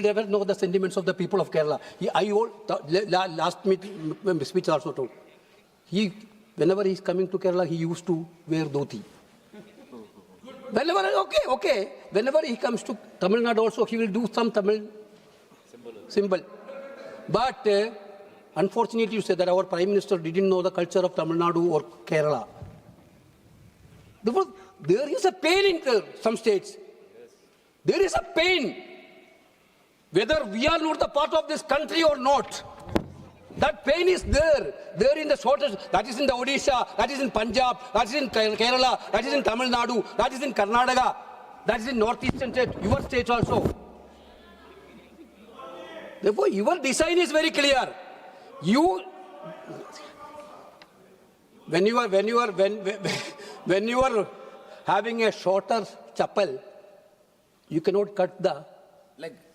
never know the sentiments of the people of Kerala. Last speech also told. Whenever he is coming to Kerala, he used to wear dhoti. Okay. Whenever he comes to Tamil Nadu also, he will do some Tamil symbol. But unfortunately, you say that our Prime Minister didn't know the culture of Tamil Nadu or Kerala. There is a pain in some states. There is a pain. Whether we are not the part of this country or not, That pain is there. There in the shortage. That is in the Odisha. That is in Punjab. That is in Kerala. That is in Tamil Nadu. That is in Karnataka. That is in northeastern state. Your state also. Therefore, your design is very clear. When you are having a shorter chappal, you cannot cut the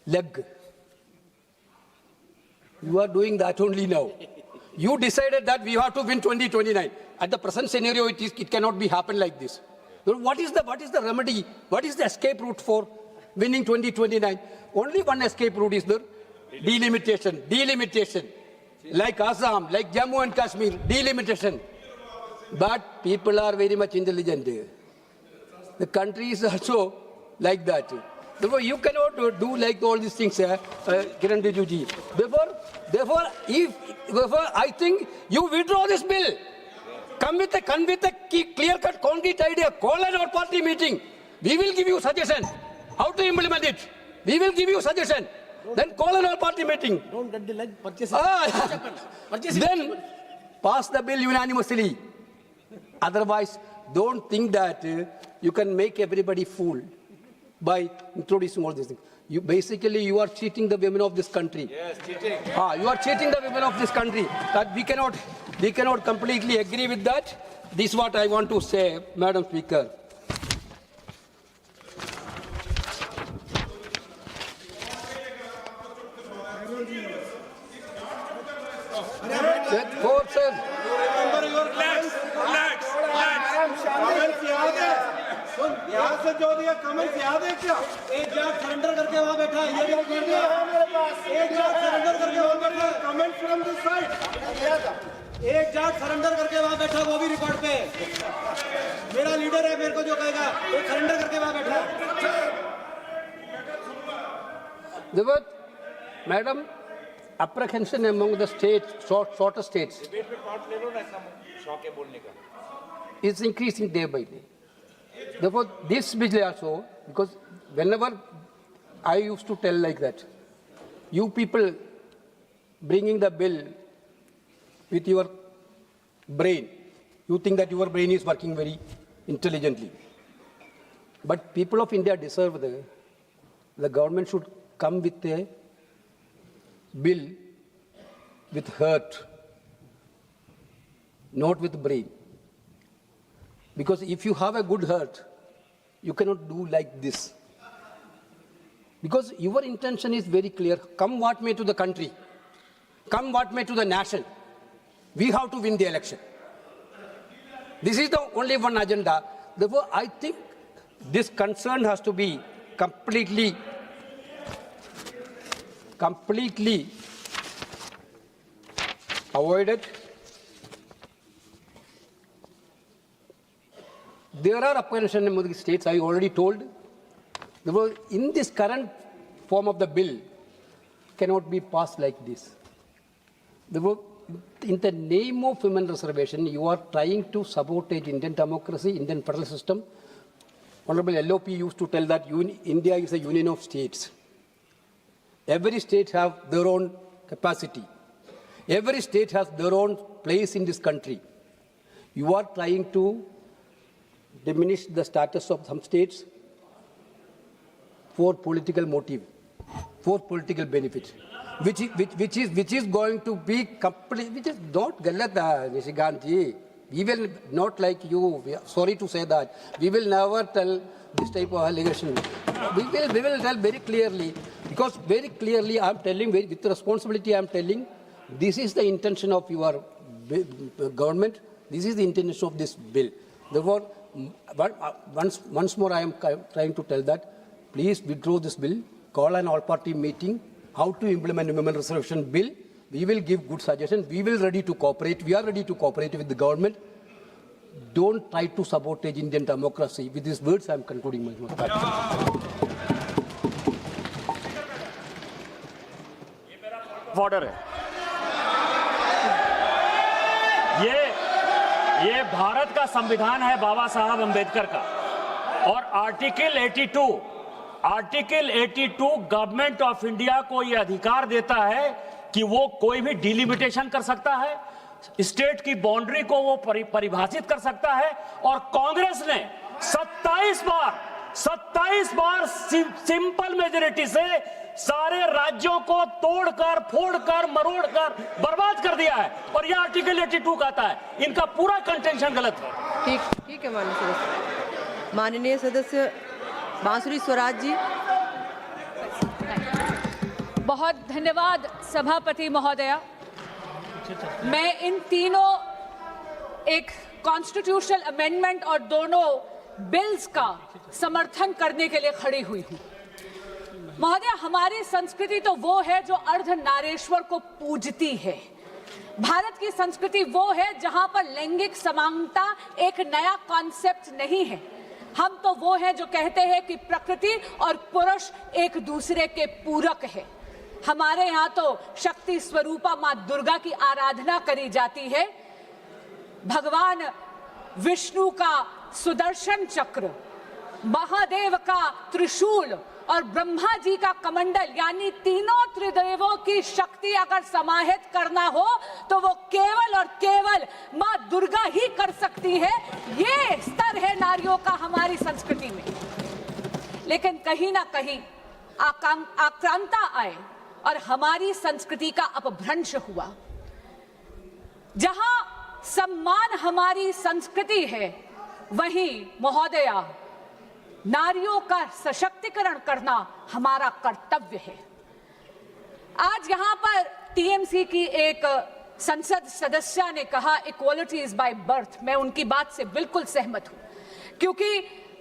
leg. You are doing that only now. You decided that we have to win 2029. At the present scenario, it cannot be happen like this. What is the remedy? What is the escape route for winning 2029? Only one escape route is there. Delimitation. Delimitation. Like Assam, like Jammu and Kashmir. Delimitation. But people are very much intelligent. The country is also like that. Therefore, you cannot do like all these things, Kiran Rijiju. Therefore, I think you withdraw this bill. Come with a clear-cut, concrete idea. Call an all-party meeting. We will give you suggestion how to implement it. We will give you suggestion. Then call an all-party meeting. Don't get the leg purchase. Then pass the bill unanimously. Otherwise, don't think that you can make everybody fool by introducing all these things. You are cheating the women of this country. Yes, cheating. You are cheating the women of this country. That we cannot completely agree with that. This is what I want to say, Madam Speaker. यहाँ से जो दिया comment याद है क्या? एक Jat surrender करके वहाँ बैठा है, ये भी वीडियो है मेरे पास। एक जाट सरेंडर करके वहाँ बैठा है, कमेंट फ्रॉम दिस साइड। एक जाट सरेंडर करके वहाँ बैठा, वो भी रिकॉर्ड पे है। मेरा लीडर है, मेरे को जो कहेगा, एक सरेंडर करके वहाँ बैठा है। Madam, apprehension among the states, shorter states, is increasing day by day. Therefore, this bill also, because whenever I used to tell like that, you people bringing the bill with your brain, you think that your brain is working very intelligently. But people of India deserve the government should come with a bill with heart, not with brain. Because if you have a good heart, you cannot do like this. Because your intention is very clear. Come what may to the country, come what may to the nation, we have to win the election. This is the only one agenda. Therefore, I think this concern has to be completely avoided. There are apprehensions among the states, I already told. Therefore, in this current form of the bill, cannot be passed like this. Therefore, in the name of women reservation, you are trying to sabotage Indian democracy, Indian federal system. Honorable LOP used to tell that India is a union of states. Every state has their own capacity. Every state has their own place in this country. You are trying to diminish the status of some states for political motive, for political benefit, which is going to be complete, which is not galat, Nishikant ji. We will not like you. Sorry to say that. We will never tell this type of allegation. We will tell very clearly, because very clearly I am telling, with responsibility I am telling, this is the intention of your government. This is the intention of this bill. Therefore, once more I am trying to tell that, please withdraw this bill, call an all-party meeting, how to implement the women reservation bill. We will give good suggestions. We will ready to cooperate. We are ready to cooperate with the government. Don't try to sabotage Indian democracy. With these words, I am concluding my speech. Order है ये भारत का संविधान है बाबा साहब अंबेडकर का, और article 82 government of India को ये अधिकार देता है कि वो कोई भी डिलिमिटेशन कर सकता है, स्टेट की बाउंड्री को वो परिभाषित कर सकता है। और कांग्रेस ने 27 बार सिंपल मेजोरिटी से सारे राज्यों को तोड़कर, फोड़कर, मरोड़कर बर्बाद कर दिया है। और यह आर्टिकल 82 कहता है, इनका पूरा कंटेंशन गलत है। ठीक है माननीय सदस्य बांसुरी स्वराज जी। बहुत धन्यवाद सभापति महोदया। मैं इन तीनों एक कॉन्स्टिट्यूशनल अमेंडमेंट और दोनों बिल्स का समर्थन करने के लिए खड़ी हुई हूं। महोदया, हमारी संस्कृति तो वो है जो अर्धनारेश्वर को पूजती है। भारत की संस्कृति वो है जहां पर लैंगिक समानता एक नया कॉन्सेप्ट नहीं है। हम तो वो हैं जो कहते हैं कि प्रकृति और पुरुष एक दूसरे के पूरक है। हमारे यहाँ तो शक्ति स्वरूपा मां दुर्गा की आराधना करी जाती है। भगवान विष्णु का सुदर्शन चक्र, महादेव का त्रिशूल और ब्रह्मा जी का कमंडल, यानी तीनों त्रिदेवों की शक्ति अगर समाहित करना हो तो वो केवल और केवल मां दुर्गा ही कर सकती है। ये स्तर है नारियों का हमारी संस्कृति में। लेकिन कहीं ना कहीं आक्रांता आए और हमारी संस्कृति का अपभ्रंश हुआ। जहां सम्मान हमारी संस्कृति है, वहीं महोदया नारियों का सशक्तिकरण करना हमारा कर्तव्य है। आज यहाँ पर टीएमसी की एक संसद सदस्य ने कहा इक्वालिटी इज बाय बर्थ। मैं उनकी बात से बिल्कुल सहमत हूँ, क्योंकि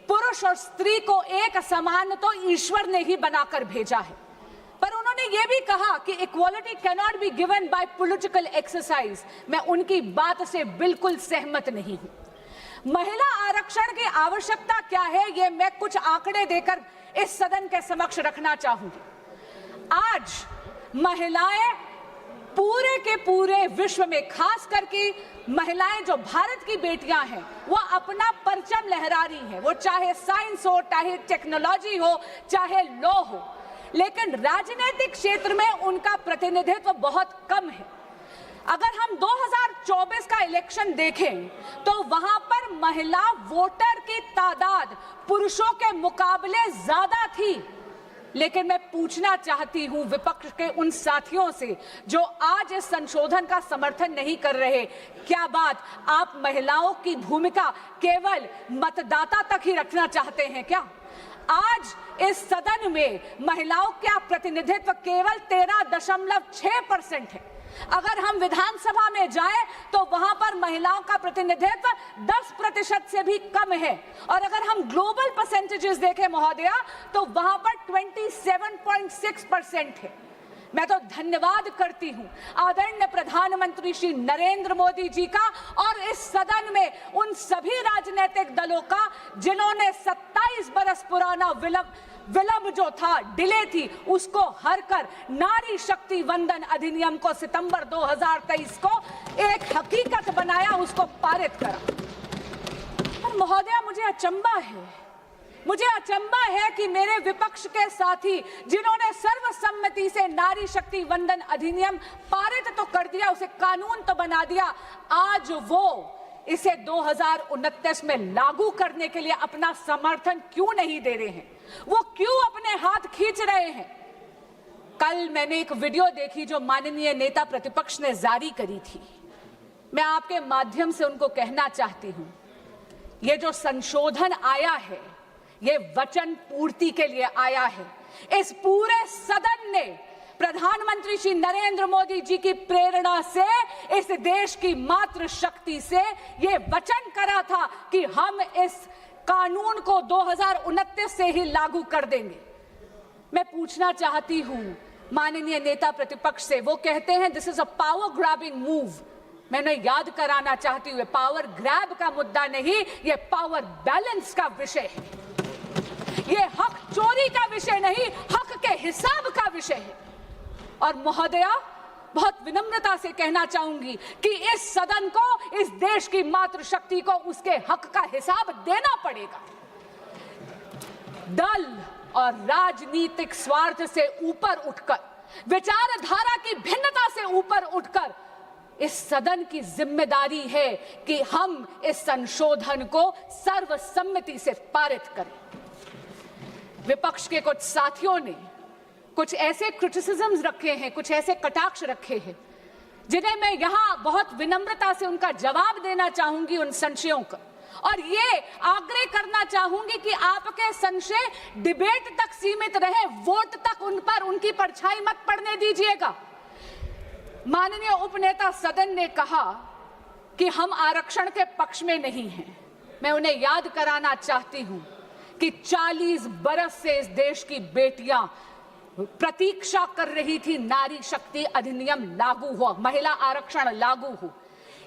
पुरुष और स्त्री को एक समान तो ईश्वर ने ही बनाकर भेजा है। पर उन्होंने ये भी कहा कि equality can not be given by political exercise. मैं उनकी बात से बिल्कुल सहमत नहीं हूँ। महिला आरक्षण की आवश्यकता क्या है, ये मैं कुछ आंकड़े देकर इस सदन के समक्ष रखना चाहूंगी। आज महिलाएं पूरे के पूरे विश्व में, खास करके महिलाएं जो भारत की बेटियां हैं, वो अपना परचम लहरा रही हैं। वो चाहे साइंस हो, चाहे टेक्नोलॉजी हो, चाहे लॉ हो, लेकिन राजनीतिक क्षेत्र में उनका प्रतिनिधित्व बहुत कम है। अगर हम 2024 का इलेक्शन देखें तो वहां पर महिला वोटर की तादाद पुरुषों के मुकाबले ज्यादा थी। लेकिन मैं पूछना चाहती हूं विपक्ष के उन साथियों से जो आज इस संशोधन का समर्थन नहीं कर रहे, क्या बात आप महिलाओं की भूमिका केवल मतदाता तक ही रखना चाहते हैं क्या? आज इस सदन में महिलाओं का प्रतिनिधित्व केवल 13.6% है। अगर हम विधानसभा में जाएं तो वहां पर महिलाओं का प्रतिनिधित्व 10% से भी कम है। और अगर हम ग्लोबल परसेंटेजेस देखें महोदया, तो वहां पर 27.6% है। मैं तो धन्यवाद करती हूं आदरणीय प्रधानमंत्री श्री नरेंद्र मोदी जी का और इस सदन में उन सभी राजनीतिक दलों का जिन्होंने 27 बरस पुराना विलंब जो था, डिले थी, उसको हर कर नारी शक्ति वंदन अधिनियम को सितंबर 2023 को एक हकीकत बनाया, उसको पारित करा। और महोदया, मुझे अचंबा है कि मेरे विपक्ष के साथी जिन्होंने सर्वसम्मति से नारी शक्ति वंदन अधिनियम पारित तो कर दिया, उसे कानून तो बना दिया, आज वो इसे 2029 में लागू करने के लिए अपना समर्थन क्यों नहीं दे रहे हैं? वो क्यों अपने हाथ खींच रहे हैं? कल मैंने एक वीडियो देखी जो माननीय नेता प्रतिपक्ष ने जारी करी थी। मैं आपके माध्यम से उनको कहना चाहती हूं, ये जो संशोधन आया है, ये वचन पूर्ति के लिए आया है। इस पूरे सदन ने प्रधानमंत्री श्री नरेंद्र मोदी जी की प्रेरणा से, इस देश की मातृ शक्ति से ये वचन करा था कि हम इस कानून को 2029 से ही लागू कर देंगे। मैं पूछना चाहती हूं माननीय नेता प्रतिपक्ष से, वो कहते हैं this is a power grabbing move. मैंने याद कराना चाहती हूँ, पावर ग्रैब का मुद्दा नहीं, ये पावर बैलेंस का विषय है। ये हक चोरी का विषय नहीं, हक के हिसाब का विषय है। और महोदया, बहुत विनम्रता से कहना चाहूंगी कि इस सदन को, इस देश की मातृशक्ति को उसके हक का हिसाब देना पड़ेगा। दल और राजनीतिक स्वार्थ से ऊपर उठकर विचारधारा की भिन्नता से ऊपर उठकर इस सदन की जिम्मेदारी है कि हम इस संशोधन को सर्वसम्मति से पारित करें। विपक्ष के कुछ साथियों ने कुछ ऐसे क्रिटिसिज्म्स रखे हैं, कुछ ऐसे कटाक्ष रखे हैं, जिन्हें मैं यहां बहुत विनम्रता से उनका जवाब देना चाहूंगी उन संशयों का, और ये आग्रह करना चाहूंगी कि आपके संशय डिबेट तक सीमित रहे, वोट तक उन पर उनकी परछाई मत पड़ने दीजिएगा। माननीय उपनेता सदन ने कहा कि हम आरक्षण के पक्ष में नहीं हैं। मैं उन्हें याद कराना चाहती हूं कि 40 बरस से इस देश की बेटियां प्रतीक्षा कर रही थी नारी शक्ति अधिनियम लागू हो, महिला आरक्षण लागू हो।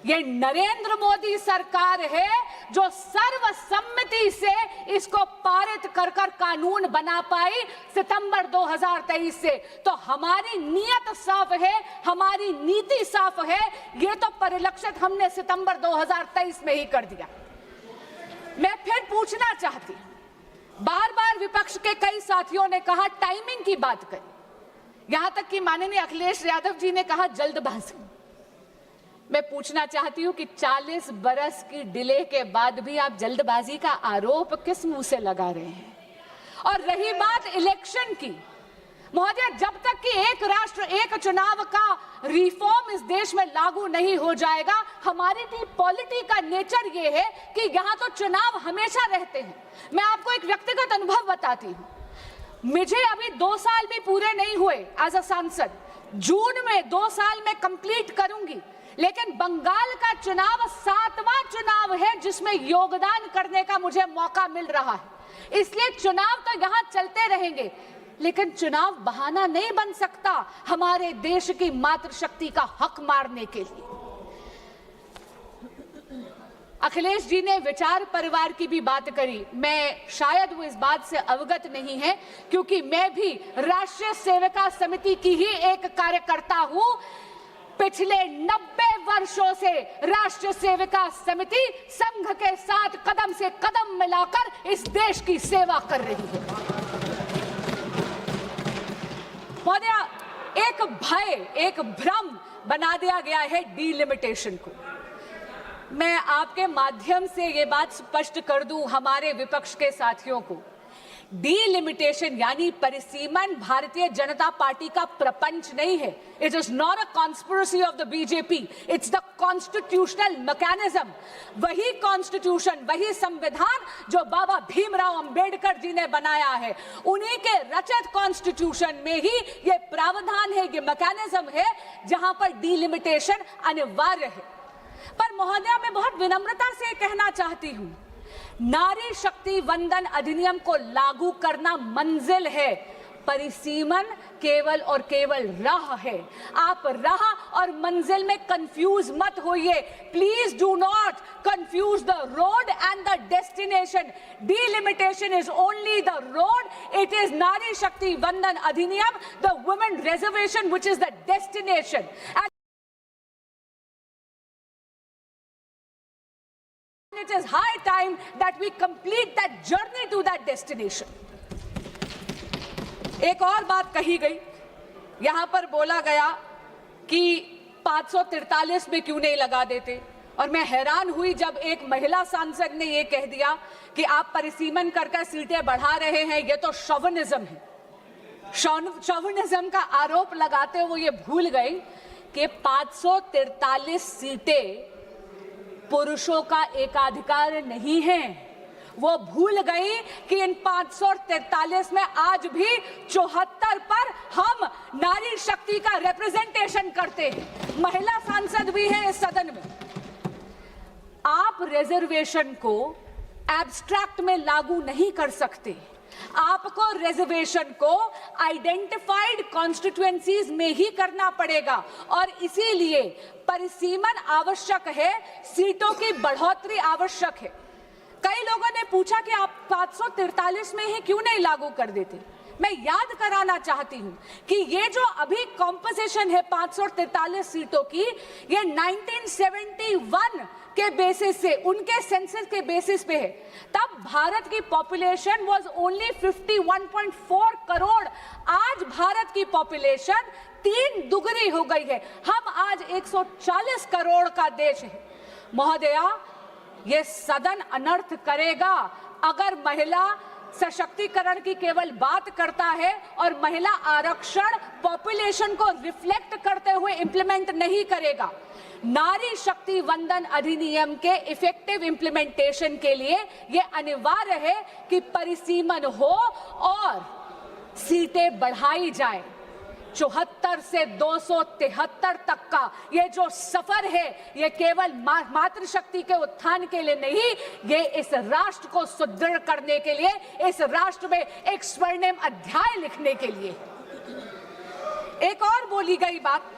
ये नरेंद्र मोदी सरकार है जो सर्वसम्मति से इसको पारित कर कानून बना पाई सितंबर 2023 से। तो हमारी नीयत साफ है, हमारी नीति साफ है, ये तो परिलक्षित हमने सितंबर 2023 में ही कर दिया। मैं फिर पूछना चाहती, बार बार विपक्ष के कई साथियों ने कहा टाइमिंग की बात करी, यहां तक कि माननीय अखिलेश यादव जी ने कहा जल्दबाजी। मैं पूछना चाहती हूं कि 40 बरस की डिले के बाद भी आप जल्दबाजी का आरोप किस मुंह से लगा रहे हैं? और रही बात इलेक्शन की, महोदय, जब तक कि एक राष्ट्र एक चुनाव का रिफॉर्म इस देश में लागू नहीं हो जाएगा, हमारी पॉलिटी का नेचर ये है कि यहाँ तो चुनाव हमेशा रहते हैं। मैं आपको एक व्यक्तिगत अनुभव बताती हूँ। मुझे अभी 2 साल भी पूरे नहीं हुए एज अ सांसद, जून में 2 साल में कंप्लीट करूंगी, लेकिन बंगाल का चुनाव 7वां चुनाव है जिसमें योगदान करने का मुझे मौका मिल रहा है। इसलिए चुनाव तो यहाँ चलते रहेंगे, लेकिन चुनाव बहाना नहीं बन सकता हमारे देश की मातृशक्ति का हक मारने के लिए। अखिलेश जी ने विचार परिवार की भी बात करी। मैं शायद वो इस बात से अवगत नहीं है, क्योंकि मैं भी राष्ट्रीय सेविका समिति की ही एक कार्यकर्ता हूं। पिछले 90 वर्षों से राष्ट्रीय सेविका समिति संघ के साथ कदम से कदम मिलाकर इस देश की सेवा कर रही है। महोदया, एक भय, एक भ्रम बना दिया गया है डीलिमिटेशन को। मैं आपके माध्यम से ये बात स्पष्ट कर दूं हमारे विपक्ष के साथियों को, डीलिमिटेशन यानी परिसीमन भारतीय जनता पार्टी का प्रपंच नहीं है। It is not a conspiracy of the BJP, it's the constitutional mechanism. वही कॉन्स्टिट्यूशन, वही संविधान जो बाबा भीमराव अंबेडकर जी ने बनाया है, उन्हीं के रचित कॉन्स्टिट्यूशन में ही ये प्रावधान है, ये मैकेनिज्म है जहां पर डीलिमिटेशन अनिवार्य है। पर महोदया, मैं बहुत विनम्रता से कहना चाहती हूं, नारी शक्ति वंदन अधिनियम को लागू करना मंजिल है, परिसीमन केवल और केवल राह है। आप राह और मंजिल में कंफ्यूज मत होइए। Please do not confuse the road and the destination. Delimitation is only the road, it is नारी शक्ति वंदन अधिनियम, the women reservation which is the destination. It is high time that we complete that journey to that destination. एक और बात कही गई, यहां पर बोला गया कि 543 में क्यों नहीं लगा देते, और मैं हैरान हुई जब एक महिला सांसद ने ये कह दिया कि आप परिसीमन कर सीटें बढ़ा रहे हैं, ये तो शोविनिज्म है। शोविनिज्म का आरोप लगाते हुए ये भूल गई कि 543 सीटें पुरुषों का एकाधिकार नहीं है। वो भूल गई कि इन 543 में आज भी 74 पर हम नारी शक्ति का रिप्रेजेंटेशन करते हैं। महिला सांसद भी हैं इस सदन में। आप रिजर्वेशन को एब्स्ट्रैक्ट में लागू नहीं कर सकते। आपको रिजर्वेशन को आइडेंटिफाइड कॉन्स्टिट्यूएंसीज में ही करना पड़ेगा, और इसीलिए परिसीमन आवश्यक है, सीटों की बढ़ोतरी आवश्यक है। कई लोगों ने पूछा कि आप 543 में ही क्यों नहीं लागू कर देते। मैं याद कराना चाहती हूं कि ये जो अभी कॉम्पोजिशन है 543 सीटों की, ये 1971 के बेसिस से, उनके सेंसस के बेसिस पे है, तब भारत की पॉपुलेशन वाज ओनली 51.4 करोड़। आज भारत की पॉपुलेशन 3 दुगनी हो गई है। हम आज 140 करोड़ का देश है। महोदया, ये सदन अनर्थ करेगा अगर महिला सशक्तिकरण की केवल बात करता है और महिला आरक्षण पॉपुलेशन को रिफ्लेक्ट करते हुए इंप्लीमेंट नहीं करेगा। नारी शक्ति वंदन अधिनियम के इफेक्टिव इंप्लीमेंटेशन के लिए यह अनिवार्य है कि परिसीमन हो और सीटें बढ़ाई जाए। 74 से 273 तक का ये जो सफर है, ये केवल मातृशक्ति के उत्थान के लिए नहीं, ये इस राष्ट्र को सुदृढ़ करने के लिए, इस राष्ट्र में एक स्वर्णिम अध्याय लिखने के लिए। एक और बोली गई बात,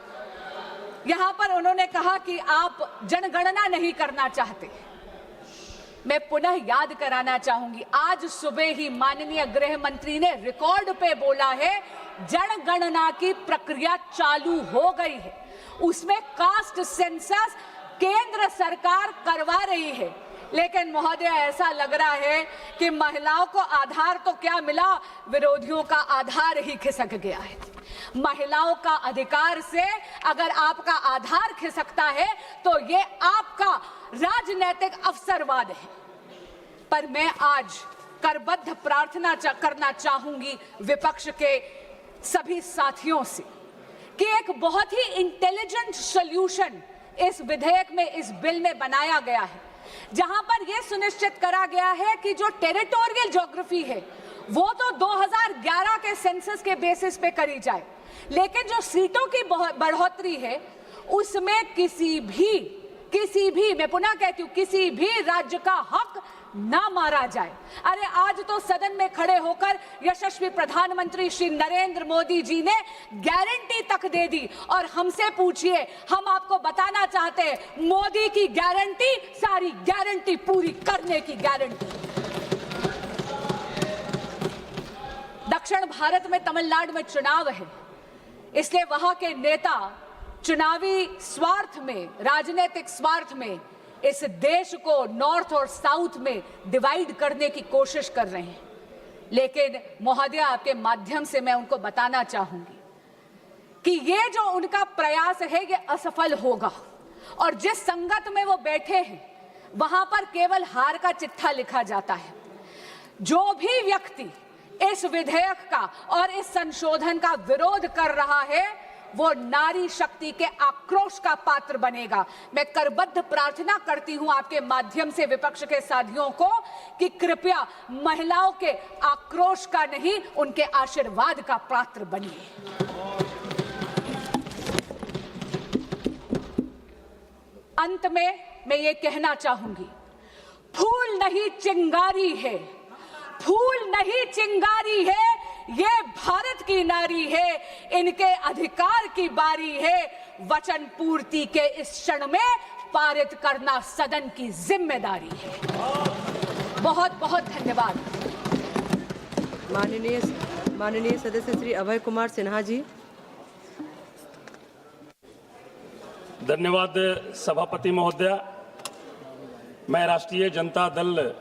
यहां पर उन्होंने कहा कि आप जनगणना नहीं करना चाहते। मैं पुनः याद कराना चाहूंगी, आज सुबह ही माननीय गृह मंत्री ने रिकॉर्ड पे बोला है जनगणना की प्रक्रिया चालू हो गई है। उसमें कास्ट सेंसस केंद्र सरकार करवा रही है। लेकिन महोदय, ऐसा लग रहा है कि महिलाओं को आधार तो क्या मिला, विरोधियों का आधार ही खिसक गया है। महिलाओं का अधिकार से अगर आपका आधार खिसकता है तो ये आपका राजनीतिक अवसरवाद है। पर मैं आज करबद्ध प्रार्थना करना चाहूंगी विपक्ष के सभी साथियों से कि एक बहुत ही इंटेलिजेंट सॉल्यूशन इस विधेयक में, इस बिल में बनाया गया है, जहां पर यह सुनिश्चित करा गया है कि जो टेरिटोरियल ज्योग्राफी है वो तो 2011 के सेंसस के बेसिस पे करी जाए, लेकिन जो सीटों की बढ़ोतरी है उसमें किसी भी मैं पुनः कहती हूं, किसी भी राज्य का हक ना मारा जाए। अरे आज तो सदन में खड़े होकर यशस्वी प्रधानमंत्री श्री नरेंद्र मोदी जी ने गारंटी तक दे दी, और हमसे पूछिए, हम आपको बताना चाहते हैं, मोदी की गारंटी सारी गारंटी पूरी करने की गारंटी। दक्षिण भारत में तमिलनाडु में चुनाव है, इसलिए वहां के नेता चुनावी स्वार्थ में, राजनीतिक स्वार्थ में इस देश को नॉर्थ और साउथ में डिवाइड करने की कोशिश कर रहे हैं। लेकिन महोदय, आपके माध्यम से मैं उनको बताना चाहूंगी कि ये जो उनका प्रयास है ये असफल होगा, और जिस संगत में वो बैठे हैं वहां पर केवल हार का चिट्ठा लिखा जाता है। जो भी व्यक्ति इस विधेयक का और इस संशोधन का विरोध कर रहा है वो नारी शक्ति के आक्रोश का पात्र बनेगा। मैं करबद्ध प्रार्थना करती हूं आपके माध्यम से विपक्ष के साथियों को कि कृपया महिलाओं के आक्रोश का नहीं, उनके आशीर्वाद का पात्र बनिए। अंत में मैं ये कहना चाहूंगी, फूल नहीं चिंगारी है, फूल नहीं चिंगारी है, ये भारत की नारी है, इनके अधिकार की बारी है। वचन पूर्ति के इस क्षण में पारित करना सदन की जिम्मेदारी है। बहुत बहुत धन्यवाद। माननीय सदस्य श्री अभय कुमार सिन्हा जी। धन्यवाद सभापति महोदया। मैं राष्ट्रीय जनता दल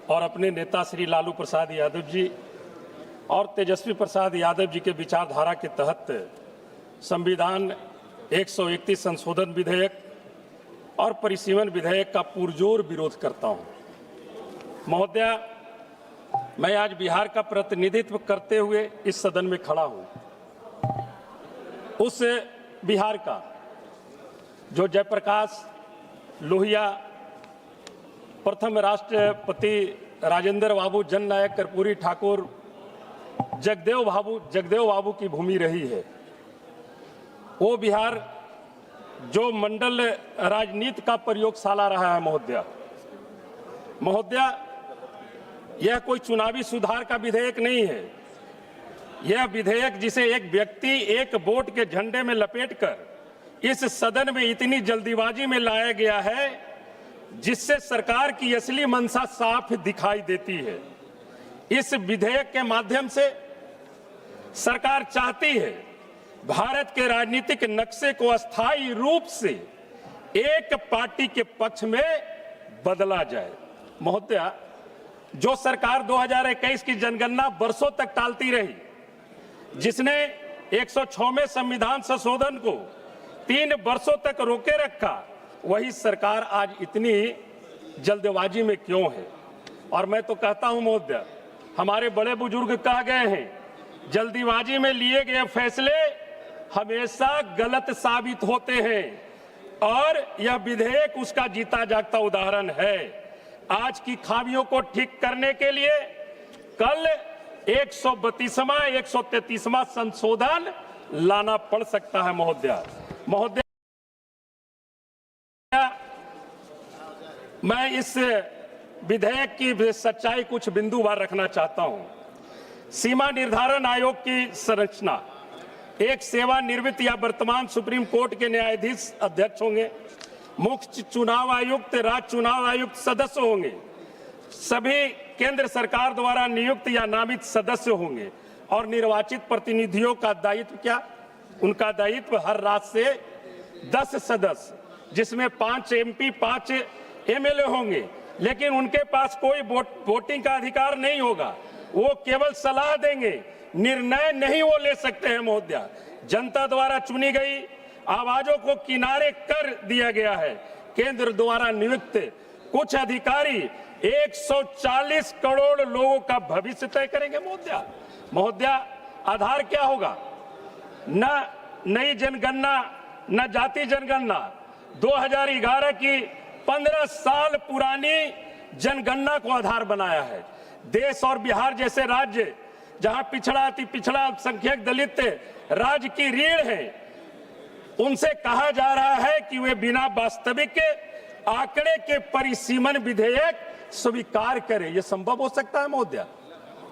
और अपने नेता श्री लालू प्रसाद यादव जी और तेजस्वी प्रसाद यादव जी के विचारधारा के तहत संविधान 131 संशोधन विधेयक और परिसीमन विधेयक का पुरजोर विरोध करता हूं। महोदया, मैं आज बिहार का प्रतिनिधित्व करते हुए इस सदन में खड़ा हूं। उस बिहार का जो जयप्रकाश लोहिया, प्रथम राष्ट्रपति राजेंद्र बाबू, जननायक कर्पूरी ठाकुर, जगदेव बाबू की भूमि रही है। वो बिहार जो मंडल राजनीति का प्रयोगशाला रहा है। महोदया, यह कोई चुनावी सुधार का विधेयक नहीं है। यह विधेयक जिसे एक व्यक्ति एक वोट के झंडे में लपेटकर इस सदन में इतनी जल्दीबाजी में लाया गया है, जिससे सरकार की असली मंशा साफ दिखाई देती है। इस विधेयक के माध्यम से सरकार चाहती है भारत के राजनीतिक नक्शे को अस्थायी रूप से एक पार्टी के पक्ष में बदला जाए। महोदया, जो सरकार 2021 की जनगणना वर्षों तक टालती रही, जिसने 106वें संविधान संशोधन को 3 वर्षों तक रोके रखा, वही सरकार आज इतनी जल्दबाजी में क्यों है? और मैं तो कहता हूं महोदया, हमारे बड़े बुजुर्ग कह गए हैं, जल्दीबाजी में लिए गए फैसले हमेशा गलत साबित होते हैं और यह विधेयक उसका जीता जागता उदाहरण है। आज की खामियों को ठीक करने के लिए कल 132वां 133वां संशोधन लाना पड़ सकता है। महोदया, मैं इस विधेयक की सच्चाई कुछ बिंदुवार रखना चाहता हूं। सीमा निर्धारण आयोग की संरचना, एक सेवानिवृत्त या वर्तमान सुप्रीम कोर्ट के न्यायाधीश अध्यक्ष होंगे, मुख्य चुनाव आयुक्त, राज्य चुनाव आयुक्त सदस्य होंगे, सभी केंद्र सरकार द्वारा नियुक्त या नामित सदस्य होंगे और निर्वाचित प्रतिनिधियों का दायित्व क्या? उनका दायित्व हर राज्य से 10 सदस्य, जिसमें 5 MP 5 MLA होंगे, लेकिन उनके पास कोई वोटिंग का अधिकार नहीं होगा। वो केवल सलाह देंगे, निर्णय नहीं वो ले सकते हैं। महोदया, जनता द्वारा चुनी गई आवाजों को किनारे कर दिया गया है। केंद्र द्वारा नियुक्त कुछ अधिकारी 140 करोड़ लोगों का भविष्य तय करेंगे। महोदया, आधार क्या होगा? न नई जनगणना, न जाति जनगणना। 2011 की 15 साल पुरानी जनगणना को आधार बनाया है। देश और बिहार जैसे राज्य जहां पिछड़ा, अति पिछड़ा, अल्पसंख्यक, दलित राज्य की रीढ़ है, उनसे कहा जा रहा है कि वे बिना वास्तविक आंकड़े के परिसीमन विधेयक स्वीकार करें। यह संभव हो सकता है महोदया?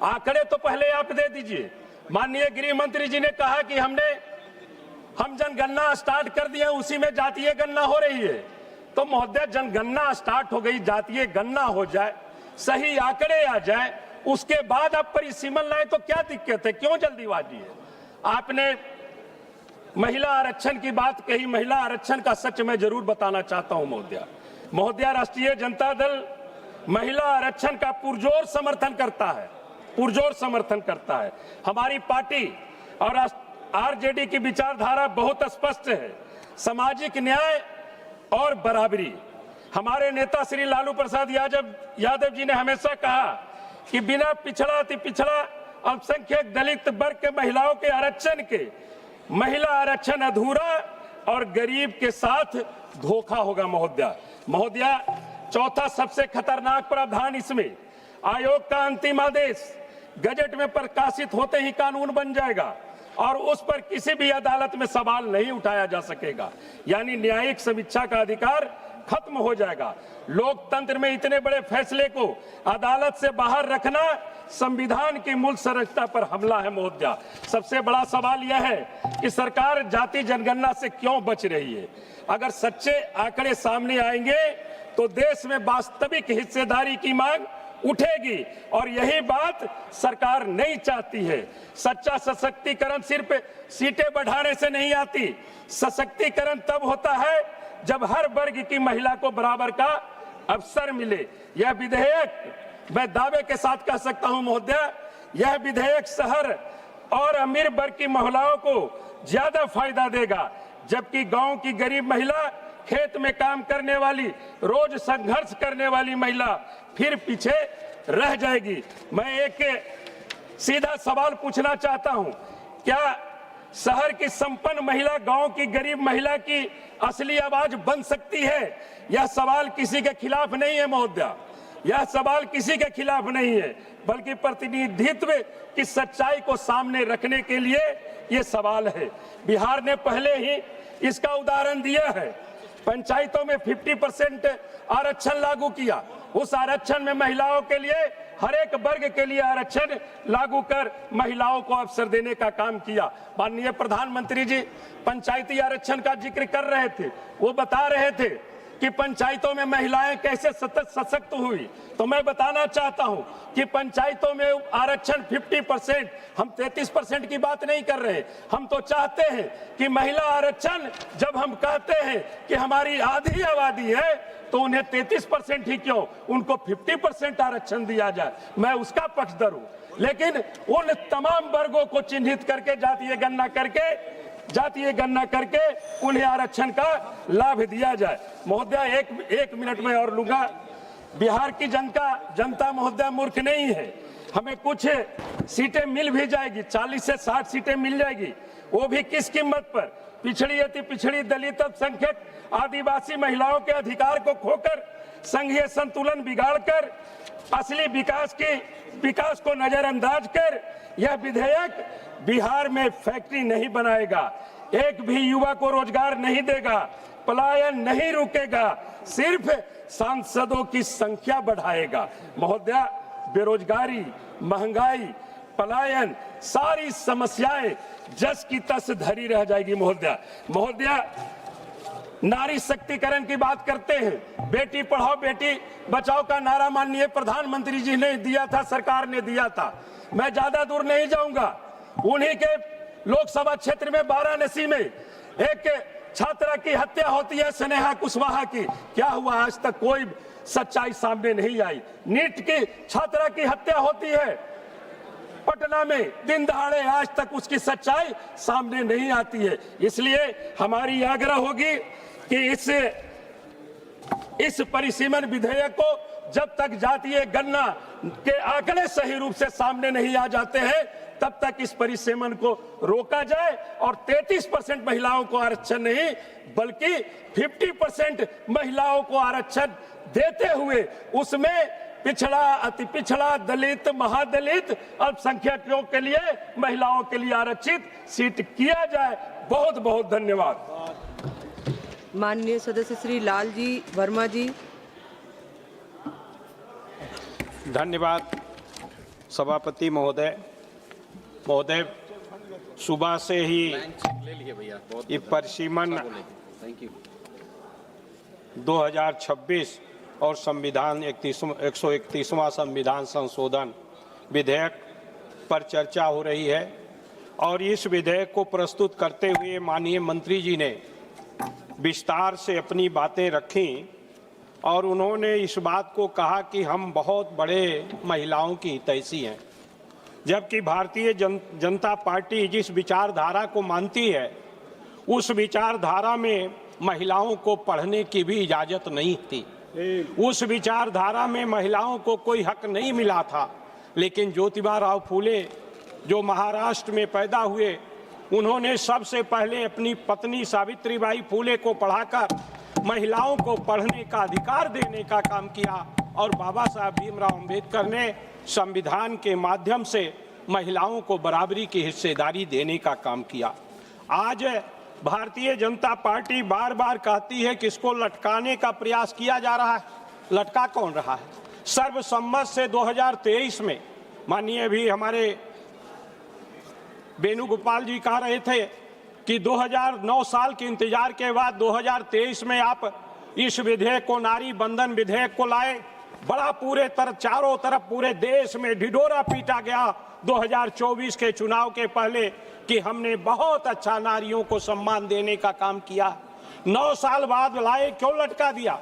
आंकड़े तो पहले आप दे दीजिए। माननीय गृह मंत्री जी ने कहा कि हम जनगणना स्टार्ट कर दिए, उसी में जातीय गणना हो रही है। तो महोदया, जनगणना स्टार्ट हो गई, जातीय गणना हो जाए, सही आंकड़े आ जाए, उसके बाद आप परिसीमन लाए तो क्या दिक्कत है? क्यों जल्दीबाजी है? आपने महिला आरक्षण की बात कही। महिला आरक्षण का सच मैं जरूर बताना चाहता हूं महोदया, राष्ट्रीय जनता दल महिला आरक्षण का पुरजोर समर्थन करता है, पुरजोर समर्थन करता है। हमारी पार्टी और आरजेडी की विचारधारा बहुत स्पष्ट है, सामाजिक न्याय और बराबरी। हमारे नेता श्री लालू प्रसाद यादव जी ने हमेशा कहा कि बिना पिछड़ा, अति पिछड़ा, अल्पसंख्यक, दलित वर्ग के महिलाओं के आरक्षण के महिला आरक्षण अधूरा और गरीब के साथ धोखा होगा। महोदया, चौथा सबसे खतरनाक प्रावधान इसमें, आयोग का अंतिम आदेश गजट में प्रकाशित होते ही कानून बन जाएगा और उस पर किसी भी अदालत में सवाल नहीं उठाया जा सकेगा, यानी न्यायिक समीक्षा का अधिकार खत्म हो जाएगा। लोकतंत्र में इतने बड़े फैसले को अदालत से बाहर रखना संविधान की मूल संरचना पर हमला है। महोदया, सबसे बड़ा सवाल यह है कि सरकार जाति जनगणना से क्यों बच रही है? अगर सच्चे आंकड़े सामने आएंगे तो देश में वास्तविक हिस्सेदारी की मांग उठेगी और यही बात सरकार नहीं चाहती है। सच्चा सशक्तिकरण सिर्फ सीटें बढ़ाने से नहीं आती, सशक्तिकरण तब होता है जब हर वर्ग की महिला को बराबर का अवसर मिले। यह विधेयक मैं दावे के साथ कह सकता हूं महोदया, यह विधेयक शहर और अमीर वर्ग की महिलाओं को ज्यादा फायदा देगा, जबकि गांव की गरीब महिला, खेत में काम करने वाली, रोज संघर्ष करने वाली महिला फिर पीछे रह जाएगी। मैं एक सीधा सवाल पूछना चाहता हूं, क्या शहर की संपन्न महिला गांव की गरीब महिला की असली आवाज बन सकती है? यह सवाल किसी के खिलाफ नहीं है महोदया, यह सवाल किसी के खिलाफ नहीं है, बल्कि प्रतिनिधित्व की सच्चाई को सामने रखने के लिए यह सवाल है। बिहार ने पहले ही इसका उदाहरण दिया है, पंचायतों में 50% आरक्षण लागू किया। उस आरक्षण में महिलाओं के लिए, हर एक वर्ग के लिए आरक्षण लागू कर महिलाओं को अवसर देने का काम किया। माननीय प्रधानमंत्री जी पंचायती आरक्षण का जिक्र कर रहे थे, वो बता रहे थे कि पंचायतों में महिलाएं कैसे सशक्त हुई, तो मैं बताना चाहता हूं कि पंचायतों में आरक्षण 50%, हम 33% की बात नहीं कर रहे। हम तो चाहते हैं कि महिला आरक्षण, जब हम कहते हैं कि हमारी आधी आबादी है तो उन्हें 33% ही क्यों, उनको 50% आरक्षण दिया जाए, मैं उसका पक्षधर हूं। लेकिन उन तमाम वर्गों को चिन्हित करके जातीय गणना करके उन्हें आरक्षण का लाभ दिया जाए। महोदय एक मिनट में और लूंगा। बिहार की जनता महोदय मूर्ख नहीं है। हमें कुछ सीटें मिल भी जाएगी, 40 से 60 सीटें मिल जाएगी, वो भी किस कीमत पर? पिछड़ी, अति पिछड़ी, दलित, अल्पसंख्यक, आदिवासी महिलाओं के अधिकार को खोकर, संघीय संतुलन बिगाड़कर, असली विकास को नजरअंदाज कर यह विधेयक बिहार में फैक्ट्री नहीं बनाएगा, एक भी युवा को रोजगार नहीं देगा, पलायन नहीं रुकेगा, सिर्फ सांसदों की संख्या बढ़ाएगा। महोदया, बेरोजगारी, महंगाई, पलायन, सारी समस्याएं जस की तस धरी रह जाएगी। महोदया, नारी शक्तिकरण की बात करते हैं, बेटी पढ़ाओ बेटी बचाओ का नारा माननीय प्रधानमंत्री जी ने दिया था, सरकार ने दिया था। मैं ज्यादा दूर नहीं जाऊंगा, उन्हीं के लोकसभा क्षेत्र में वाराणसी में एक छात्रा की हत्या होती है, स्नेहा कुशवाहा की। क्या हुआ? आज तक कोई सच्चाई सामने नहीं आई। नीट की छात्रा की हत्या होती है पटना में दिन दहाड़े, आज तक उसकी सच्चाई सामने नहीं आती है। इसलिए हमारी आग्रह होगी कि इस परिसीमन विधेयक को जब तक जातीय गणना के आंकड़े सही रूप से सामने नहीं आ जाते हैं, तब तक इस परिसीमन को रोका जाए और 33% महिलाओं को आरक्षण नहीं बल्कि 50% महिलाओं को आरक्षण देते हुए उसमें पिछड़ा, अति पिछड़ा, दलित, महादलित, अल्पसंख्यकों के लिए, महिलाओं के लिए आरक्षित सीट किया जाए। बहुत बहुत धन्यवाद। माननीय सदस्य श्री लालजी वर्मा जी। धन्यवाद सभापति महोदय। सुबह से ही ये परिसीमन 2026 और संविधान 131वां संविधान संशोधन विधेयक पर चर्चा हो रही है और इस विधेयक को प्रस्तुत करते हुए माननीय मंत्री जी ने विस्तार से अपनी बातें रखी और उन्होंने इस बात को कहा कि हम बहुत बड़े महिलाओं की हितैषी हैं, जबकि भारतीय जनता पार्टी जिस विचारधारा को मानती है उस विचारधारा में महिलाओं को पढ़ने की भी इजाजत नहीं थी, उस विचारधारा में महिलाओं को कोई हक नहीं मिला था। लेकिन ज्योतिबा राव फूले जो महाराष्ट्र में पैदा हुए, उन्होंने सबसे पहले अपनी पत्नी सावित्रीबाई फूले को पढ़ाकर महिलाओं को पढ़ने का अधिकार देने का काम किया और बाबा साहब भीमराव अंबेडकर ने संविधान के माध्यम से महिलाओं को बराबरी की हिस्सेदारी देने का काम किया। आज भारतीय जनता पार्टी बार बार कहती है कि इसको लटकाने का प्रयास किया जा रहा है। लटका कौन रहा है? सर्वसम्मत से 2023 में माननीय भी हमारे वेणुगोपाल जी कह रहे थे कि 2009 साल के इंतजार के बाद 2023 में आप इस विधेयक को, नारी बंधन विधेयक को लाए। बड़ा पूरे चारों तरफ पूरे देश में ढिढोरा पीटा गया 2024 के चुनाव के पहले कि हमने बहुत अच्छा नारियों को सम्मान देने का काम किया। 9 साल बाद लाए, क्यों लटका दिया?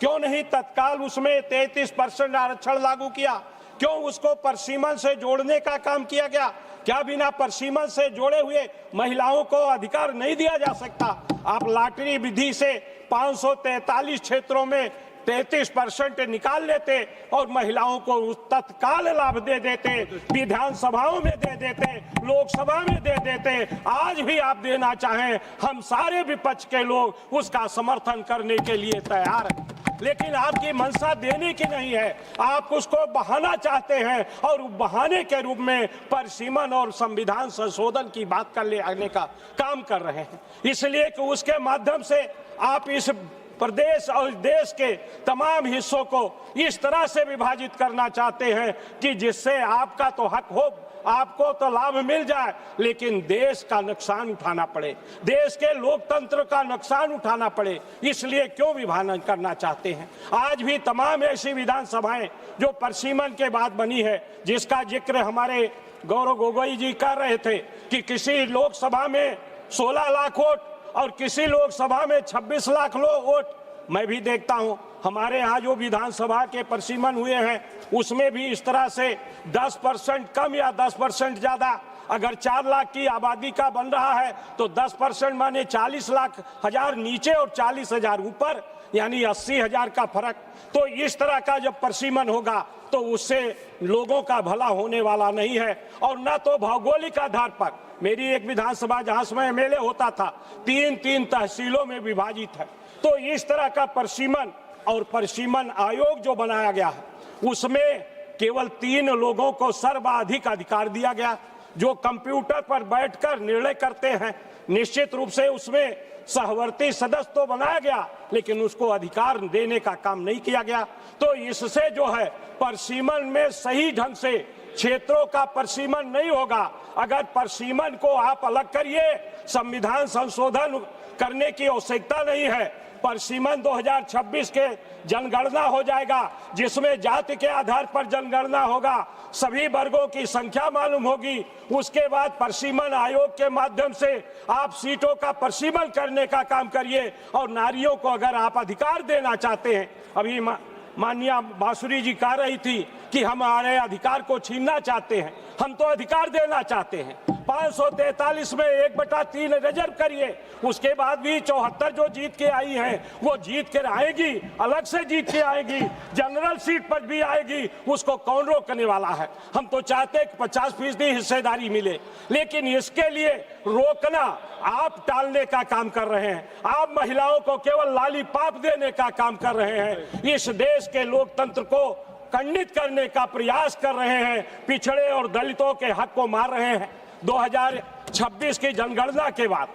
क्यों नहीं तत्काल उसमें 33% आरक्षण लागू किया? क्यों उसको परिसीमन से जोड़ने का काम किया गया? क्या बिना परिसीमन से जोड़े हुए महिलाओं को अधिकार नहीं दिया जा सकता? आप लॉटरी विधि से 543 क्षेत्रों में 33% निकाल लेते और महिलाओं को तत्काल लाभ दे देते, विधानसभाओं में दे देते, लोकसभा में दे देते। आज भी आप देना चाहें, हम सारे विपक्ष के लोग उसका समर्थन करने के लिए तैयार हैं। लेकिन आपकी मंशा देने की नहीं है, आप उसको बहाना चाहते हैं और बहाने के रूप में परिसीमन और संविधान संशोधन की बात कर ले आने का काम कर रहे हैं। इसलिए कि उसके माध्यम से आप इस प्रदेश और देश के तमाम हिस्सों को इस तरह से विभाजित करना चाहते हैं कि जिससे आपका तो हक हो, आपको तो लाभ मिल जाए, लेकिन देश का नुकसान उठाना पड़े, देश के लोकतंत्र का नुकसान उठाना पड़े। इसलिए क्यों विभाजन करना चाहते हैं? आज भी तमाम ऐसी विधानसभाएं जो परिसीमन के बाद बनी है, जिसका जिक्र हमारे गौरव गोगोई जी कर रहे थे कि किसी लोकसभा में 16 लाख वोट और किसी लोकसभा में 26 लाख वोट। मैं भी देखता हूं हमारे यहाँ जो विधानसभा के परिसीमन हुए हैं उसमें भी इस तरह से 10% कम या 10% ज्यादा, अगर 4 लाख की आबादी का बन रहा है तो 10% माने 40 लाख हजार नीचे और 40,000 ऊपर, यानी 80,000 का फर्क। तो इस तरह का जब परिसीमन होगा तो उससे लोगों का भला होने वाला नहीं है। और न तो भौगोलिक आधार पर, मेरी एक विधानसभा जहां से मैं एमएलए होता था 3 तहसीलों में विभाजित है। तो इस तरह का परिसीमन और परिसीमन आयोग जो बनाया गया है उसमें केवल 3 लोगों को सर्वाधिक अधिकार दिया गया जो कंप्यूटर पर बैठकर निर्णय करते हैं। निश्चित रूप से उसमें सहवर्ती सदस्य तो बनाया गया लेकिन उसको अधिकार देने का काम नहीं किया गया। तो इससे जो है परिसीमन में सही ढंग से क्षेत्रों का परिसीमन नहीं होगा। अगर परिसीमन को आप अलग करिए, संविधान संशोधन करने की आवश्यकता नहीं है। परिसीमन 2026 के जनगणना हो जाएगा जिसमें जाति के आधार पर जनगणना होगा, सभी वर्गों की संख्या मालूम होगी। उसके बाद परिसीमन आयोग के माध्यम से आप सीटों का परिसीमन करने का काम करिए। और नारियों को अगर आप अधिकार देना चाहते हैं, अभी माननीय बांसुरी जी कह रही थी कि हम हमारे अधिकार को छीनना चाहते हैं, हम तो अधिकार देना चाहते हैं। 543 में 1/3 रिजर्व करिए, उसके बाद भी 74 जो जीत के आई हैं वो जीत के आएगी, अलग से जीत के आएगी, जनरल सीट पर भी आएगी, उसको कौन रोकने वाला है? हम तो चाहते हैं कि 50% हिस्सेदारी मिले, लेकिन इसके लिए रोकना आप टालने का काम कर रहे हैं। आप महिलाओं को केवल लॉलीपॉप देने का काम कर रहे हैं, इस देश के लोकतंत्र को खंडित करने का प्रयास कर रहे हैं, पिछड़े और दलितों के हक को मार रहे हैं। 2026 की जनगणना के बाद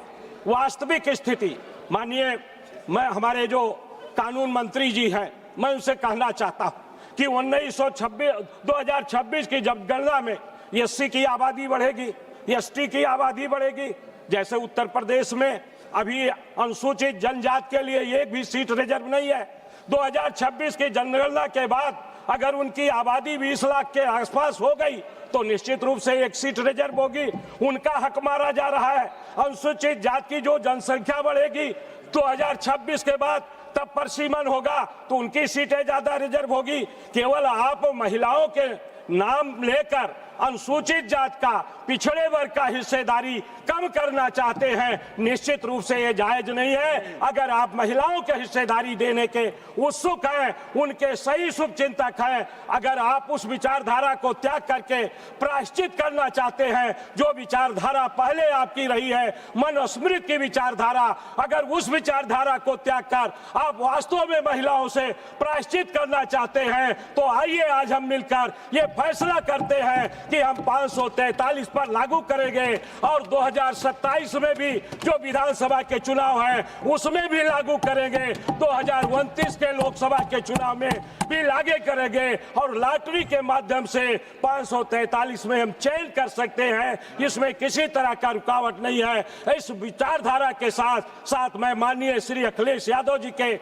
वास्तविक स्थिति, माननीय मैं हमारे जो कानून मंत्री जी हैं मैं उनसे कहना चाहता हूं कि 2026 की जनगणना में एससी की आबादी बढ़ेगी, एसटी की आबादी बढ़ेगी। जैसे उत्तर प्रदेश में अभी अनुसूचित जनजाति के लिए एक भी सीट रिजर्व नहीं है। 2026 की जनगणना के बाद अगर उनकी आबादी 20 लाख के आसपास हो गई तो निश्चित रूप से एक सीट रिजर्व होगी, उनका हक मारा जा रहा है। अनुसूचित जाति की जो जनसंख्या बढ़ेगी 2026 के बाद तब परिसीमन होगा तो उनकी सीटें ज्यादा रिजर्व होगी। केवल आप महिलाओं के नाम लेकर अनुसूचित जाति का, पिछड़े वर्ग का हिस्सेदारी कम करना चाहते हैं, निश्चित रूप से ये जायज नहीं है। अगर आप महिलाओं के हिस्सेदारी देने के उत्सुक हैं, उनके सही शुभचिंतक हैं, अगर आप उस विचारधारा को त्याग करके प्रायश्चित करना चाहते हैं जो विचारधारा पहले आपकी रही है, मनुस्मृति की विचारधारा, अगर उस विचारधारा को त्याग कर आप वास्तव में महिलाओं से प्रायश्चित करना चाहते हैं तो आइए आज हम मिलकर ये फैसला करते हैं कि हम 543 पर लागू करेंगे और 2027 में भी जो विधानसभा के चुनाव हैं उसमें भी लागू करेंगे, 2029 के लोकसभा के चुनाव में भी लागू करेंगे और लॉटरी के माध्यम से 543 में हम चयन कर सकते हैं। इसमें किसी तरह का रुकावट नहीं है। इस विचारधारा के साथ साथ मैं माननीय श्री अखिलेश यादव जी के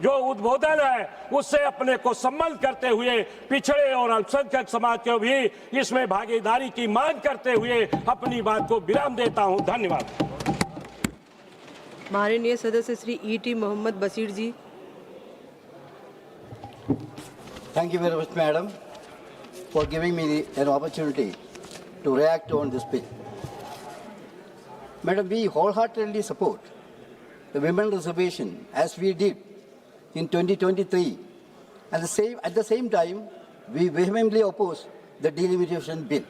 जो उद्बोधन है उससे अपने को संबंध करते हुए पिछड़े और अल्पसंख्यक समाज को भी इसमें भागीदारी की मांग करते हुए अपनी बात को विराम देता हूं। धन्यवाद। माननीय सदस्य Shri E.T. Mohammad Bashir ji. Thank you very much, madam, for giving me an opportunity to react on this bill. Madam, we wholeheartedly support the women reservation as we did in 2023. At the same time, we vehemently oppose the delimitation bill.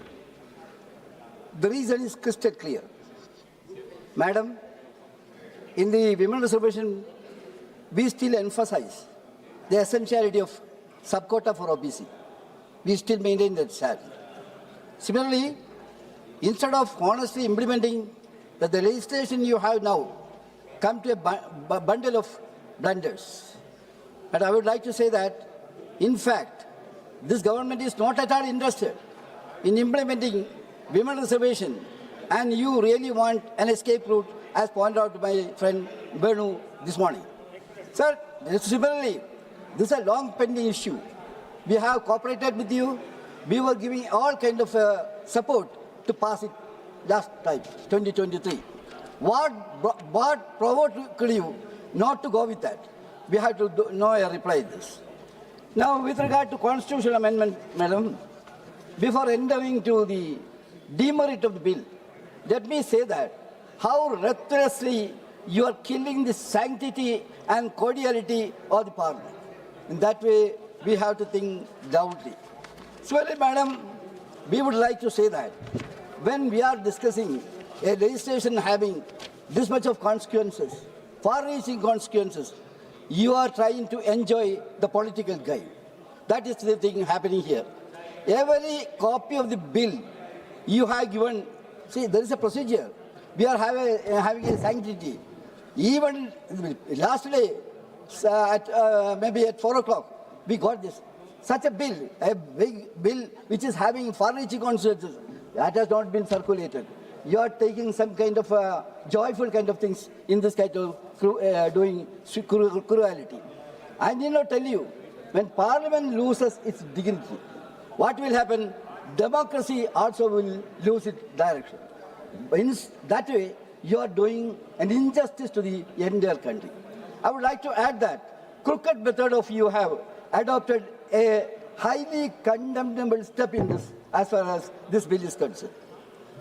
The reason is crystal clear. Madam, in the women reservation, we still emphasize the essentiality of subquota for OBC. We still maintain that stand. Similarly, instead of honestly implementing the legislation you have now come to a bundle of blunders. And I would like to say that, in fact, this government is not at all interested in implementing women reservation, and you really want an escape route, as pointed out by my friend Bernu this morning. Sir, similarly, this is a long pending issue. We have cooperated with you. We were giving all kind of support to pass it last time, 2023. What provoked you not to go with that? We have to know a reply to this. Now, with regard to constitutional amendment, madam, before entering to the demerit of the bill, let me say that how recklessly you are killing the sanctity and cordiality of the parliament. In that way, we have to think loudly. So, madam, we would like to say that when we are discussing a legislation having this much of consequences, far-reaching consequences, you are trying to enjoy the political game. That is the thing happening here. Every copy of the bill you have given, see, there is a procedure. We are having a sanctity. Even last day, maybe at 4 o'clock, we got this. Such a big bill which is having far-reaching consequences, that has not been circulated. You are taking some kind of joyful kind of things in this kind of doing cruelty. I need not tell you, when Parliament loses its dignity, what will happen? Democracy also will lose its direction. In that way, you are doing an injustice to the entire country. I would like to add that crooked method of you have adopted a highly condemnable step in this as far as this bill is concerned.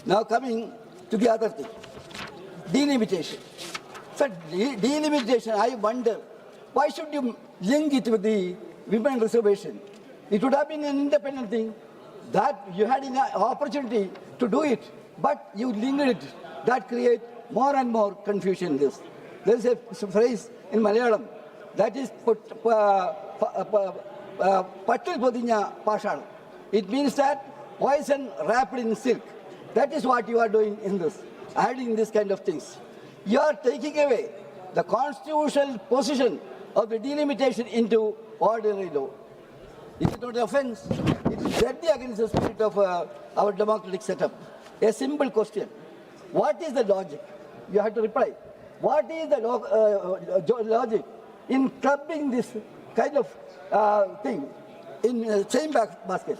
Now coming to the other thing, delimitation. So delimitation, I wonder, why should you link it with the women reservation? It would have been an independent thing that you had an opportunity to do it, but you linked it. That creates more and more confusion in this. There is a phrase in Malayalam that is Pattil Podinya Pashanam. It means that poison wrapped in silk. That is what you are doing in this, adding this kind of things. You are taking away the constitutional position of the delimitation into ordinary law. Is it not an offense? It is directly against the spirit of our democratic setup. A simple question. What is the logic? You have to reply. What is the logic in clubbing this kind of thing in the same basket?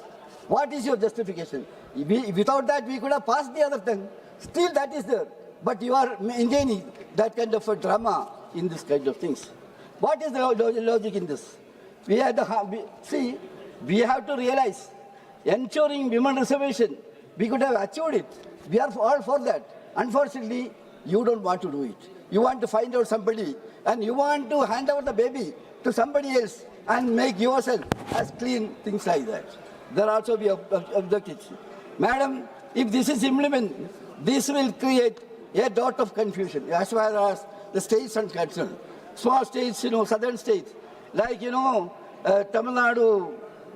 What is your justification? Without that, we could have passed the other thing. Still, that is there. But you are maintaining that kind of a drama in this kind of things. What is the logic in this? We have to realize, ensuring women reservation, we could have achieved it. We are all for that. Unfortunately, you don't want to do it. You want to find out somebody, and you want to hand over the baby to somebody else and make yourself as clean, things like that. There also be objectives. Madam, if this is implemented, this will create a lot of confusion as far as the states are concerned. Small states, southern states, like, Tamil Nadu,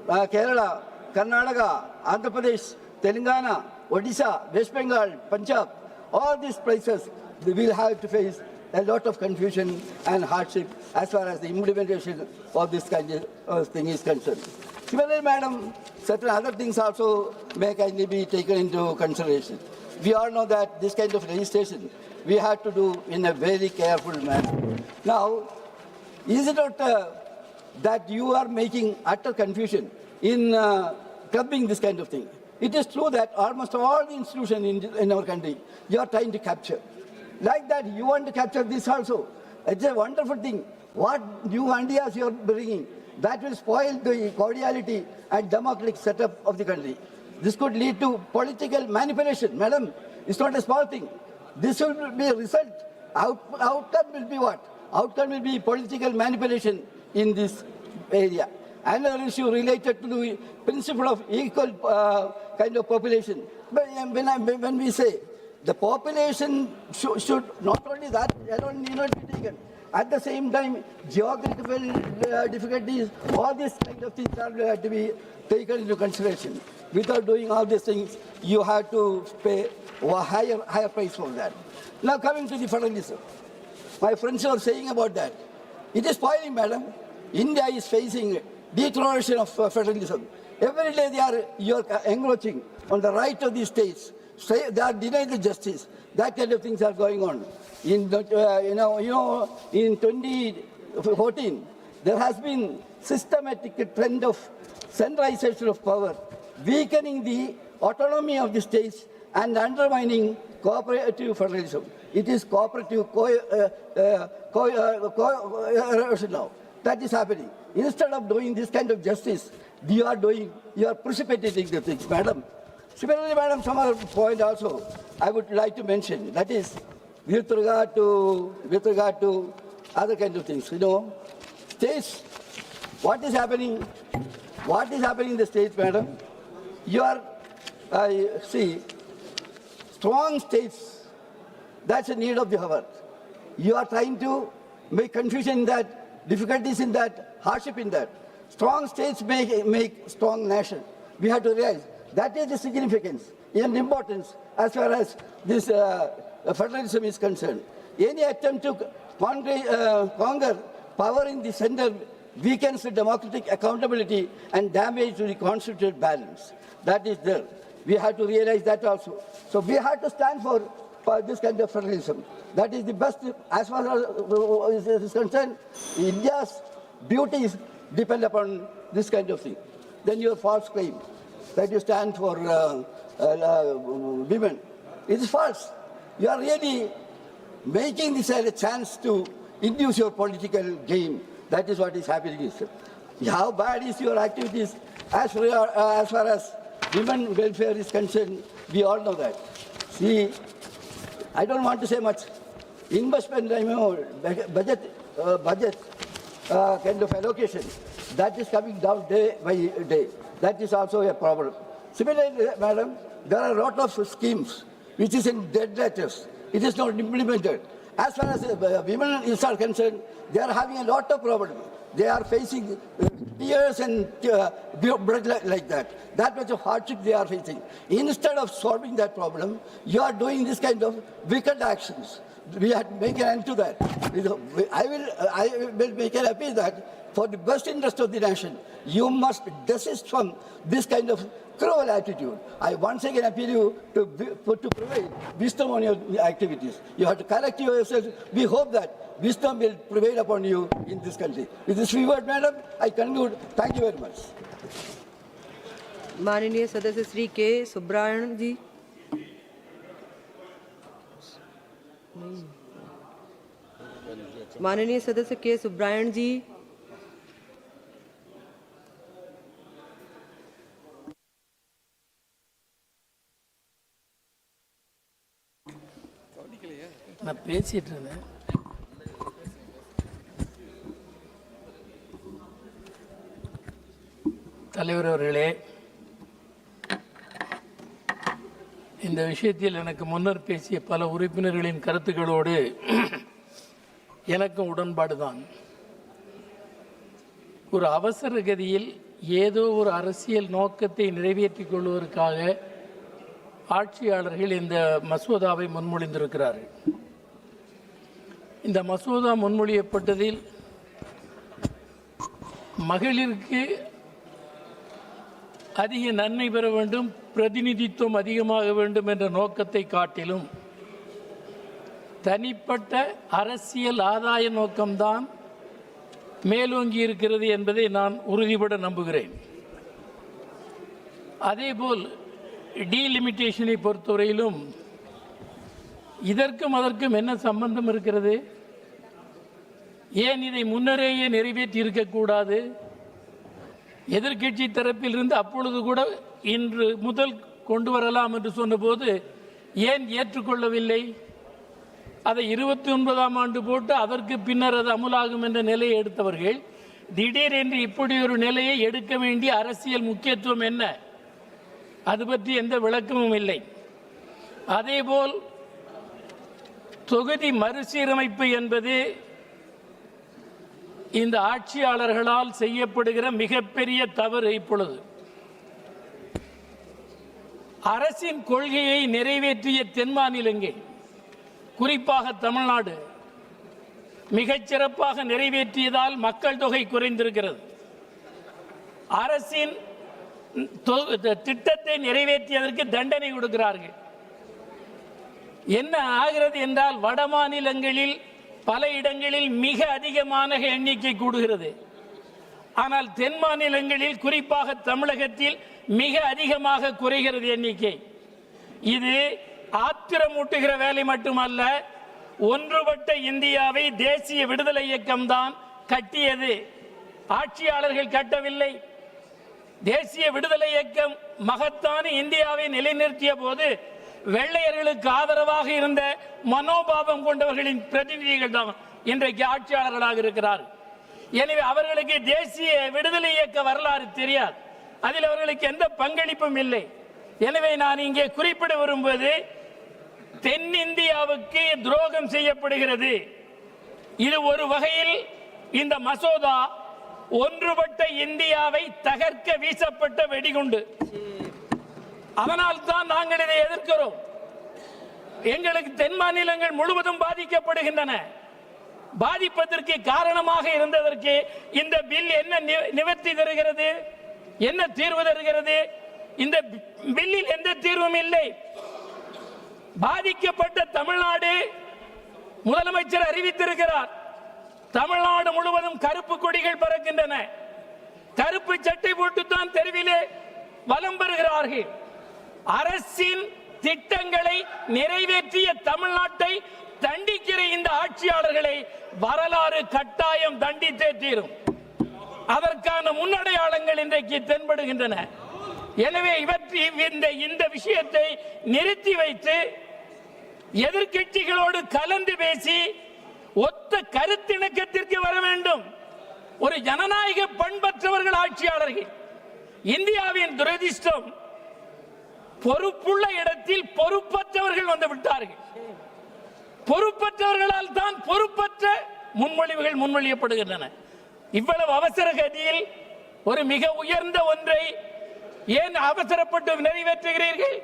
Kerala, Karnataka, Andhra Pradesh, Telangana, Odisha, West Bengal, Punjab, all these places, they will have to face a lot of confusion and hardship as far as the implementation of this kind of thing is concerned. Similarly, madam, certain other things also may kindly be taken into consideration. We all know that this kind of legislation we have to do in a very careful manner. Now, is it not that you are making utter confusion in clubbing this kind of thing? It is true that almost all the institutions in our country, you are trying to capture. Like that, you want to capture this also. It's a wonderful thing. What new ideas you are bringing, that will spoil the cordiality and democratic setup of the country. This could lead to political manipulation. Madam, it's not a small thing. This will be a result. Outcome will be what? Outcome will be political manipulation in this area. Another issue related to the principle of equal kind of population. But when we say the population should not only that alone need not be taken. At the same time, geographical difficulties, all these kind of things are to be taken into consideration. Without doing all these things, you have to pay a higher price for that. Now coming to the federalism. My friends are saying about that. It is spoiling, madam. India is facing deterioration of federalism. Every day you are encroaching on the right of the states. They are denying the justice. That kind of things are going on. In in 2014, there has been systematic trend of centralization of power, weakening the autonomy of the states and undermining cooperative federalism. It is cooperative coercion now. That is happening. Instead of doing this kind of justice, you are precipitating the things, madam. Similarly, madam, some other point also I would like to mention. That is with regard to other kind of things. States. What is happening? What is happening in the states, madam? I see strong states. That's a need of the hour. You are trying to make confusion in that, difficulties in that, hardship in that. Strong states make strong nation. We have to realize that is the significance and importance as far as this federalism is concerned. Any attempt to conquer power in the center weakens the democratic accountability and damage to the constitutional balance. That is there. We have to realize that also. So we have to stand for this kind of federalism. That is the best as far as is concerned. India's beauties depend upon this kind of thing. Then your false claim that you stand for women, it is false. You are really making this a chance to induce your political game. That is what is happening. How bad is your activities as far as women welfare is concerned? We all know that. See, I don't want to say much. Investment, budget kind of allocation, that is coming down day by day. That is also a problem. Similarly, madam, there are a lot of schemes which is in dead letters. It is not implemented. As far as women are concerned, they are having a lot of problems. They are facing tears and blood like that. That much of hardship they are facing. Instead of solving that problem, you are doing this kind of wicked actions. We have to make an end to that. I will make an appeal that for the best interest of the nation, you must desist from this kind of cruel attitude. I once again appeal you to provide wisdom on your activities. You have to correct yourself. We hope that wisdom will prevail upon you in this country. With this few words, madam, I conclude. Thank you very much. माननीय सदस्य श्री के सुब्रायण जी। माननीय सदस्य के सुब्रायण जी। நான் பேசிட்டு இருந்தேன். தலைவர் அவர்களே, இந்த விஷயத்தில் எனக்கு முன்னர் பேசிய பல உறுப்பினர்களின் கருத்துக்களோடு எனக்கும் உடன்பாடு தான். ஒரு அவசர கதியில் ஏதோ ஒரு அரசியல் நோக்கத்தை நிறைவேற்றிக் கொள்வதற்காக ஆட்சியாளர்கள் இந்த மசோதாவை முன்மொழிந்திருக்கிறார்கள். இந்த மசோதா முன்மொழியப்பட்டதில் மகளிருக்கு அதிக நன்மை பெற வேண்டும், பிரதிநிதித்துவம் அதிகமாக வேண்டும் என்ற நோக்கத்தை காட்டிலும் தனிப்பட்ட அரசியல் ஆதாய நோக்கம்தான் மேலோங்கி இருக்கிறது என்பதை நான் உறுதிபட நம்புகிறேன். அதேபோல் டீலிமிட்டேஷனை பொறுத்தவரையிலும் இதற்கும் அதற்கும் என்ன சம்பந்தம் இருக்கிறது? ஏன் இதை முன்னரேயே நிறைவேற்றி இருக்கக்கூடாது? எதிர்க்கட்சி தரப்பிலிருந்து அப்பொழுது கூட இன்று முதல் கொண்டு வரலாம் என்று சொன்னபோது ஏன் ஏற்றுக்கொள்ளவில்லை? அதை 29ஆம் ஆண்டு போட்டு அதற்கு பின்னர் அது அமுலாகும் என்ற நிலையை எடுத்தவர்கள் திடீரென்று இப்படி ஒரு நிலையை எடுக்க வேண்டிய அரசியல் முக்கியத்துவம் என்ன? அது பற்றி எந்த விளக்கமும் இல்லை. அதேபோல் தொகுதி மறுசீரமைப்பு என்பது இந்த ஆட்சியாளர்களால் செய்யப்படுகிற மிகப்பெரிய தவறு. இப்பொழுது அரசின் கொள்கையை நிறைவேற்றிய தென் மாநிலங்கள், குறிப்பாக தமிழ்நாடு, மிகச் சிறப்பாக நிறைவேற்றியதால் மக்கள் தொகை குறைந்திருக்கிறது. அரசின் திட்டத்தை நிறைவேற்றியதற்கு தண்டனை கொடுக்கிறார்கள். என்ன ஆகிறது என்றால் வட மாநிலங்களில் பல இடங்களில் மிக அதிகமான எண்ணிக்கை கூடுகிறது. ஆனால் தென் மாநிலங்களில் குறிப்பாக தமிழகத்தில் மிக அதிகமாக குறைகிறது எண்ணிக்கை. இது ஆத்திரமூட்டுகிற வேலை மட்டுமல்ல, ஒன்றுபட்ட இந்தியாவை தேசிய விடுதலை இயக்கம் தான் கட்டியது, ஆட்சியாளர்கள் கட்டவில்லை. தேசிய விடுதலை இயக்கம் மகத்தான இந்தியாவை நிலைநிறுத்திய போது வெள்ளையர்களுக்கு ஆதரவாக இருந்த மனோபாவம் கொண்டவர்களின் பிரதிநிதிகள் தான் இன்றைக்கு ஆட்சியாளர்களாக இருக்கிறார். எனவே அவர்களுக்கு தேசிய விடுதலை இயக்க வரலாறு தெரியாது, அதில் அவர்களுக்கு எந்த பங்களிப்பும் இல்லை. எனவே நான் இங்கே குறிப்பிட விரும்புவது, தென்னிந்தியாவுக்கு துரோகம் செய்யப்படுகிறது. இது ஒரு வகையில் இந்த மசோதா ஒன்றுபட்ட இந்தியாவை தகர்க்க வீசப்பட்ட வெடிகுண்டு. அதனால் தான் நாங்கள் இதை எதிர்க்கிறோம். எங்களுக்கு தென் மாநிலங்கள் முழுவதும் பாதிக்கப்படுகின்றன. பாதிப்பதற்கு காரணமாக இருந்ததற்கு இந்த பில் என்ன நிவர்த்தி தருகிறது, என்ன தீர்வு தருகிறது? இந்த பில்லில் எந்த தீர்வும் இல்லை. பாதிக்கப்பட்ட தமிழ்நாடு முதலமைச்சர் அறிவித்திருக்கிறார். தமிழ்நாடு முழுவதும் கருப்பு கொடிகள் பறக்கின்றன. கருப்பு சட்டை போட்டுத்தான் தெருவிலே வலம் பெறுகிறார்கள். அரசின் திட்டங்களை நிறைவேற்றிய தமிழ்நாட்டை தண்டிக்கிற இந்த ஆட்சியாளர்களை வரலாறு கட்டாயம் தண்டித்தே தீரும். அதற்கான முன்னடையாளங்கள் இன்றைக்கு தென்படுகின்றன. எனவே இந்த விஷயத்தை நிறுத்தி வைத்து எதிர்க்கட்சிகளோடு கலந்து பேசி ஒத்த கருத்திணக்கத்திற்கு வர வேண்டும். ஒரு ஜனநாயக பண்பற்றவர்கள் ஆட்சியாளர்கள். இந்தியாவின் துரதிர்ஷ்டம், பொறுப்புள்ள இடத்தில் பொறுப்பற்றவர்கள் வந்து விட்டார்கள். பொறுப்பற்றவர்களால் தான் பொறுப்பற்ற முன்மொழிவுகள் முன்மொழியப்படுகின்றன. இவ்வளவு அவசர கதியில் ஒரு மிக உயர்ந்த ஒன்றை ஏன் அவசரப்பட்டு நிறைவேற்றுகிறீர்கள்?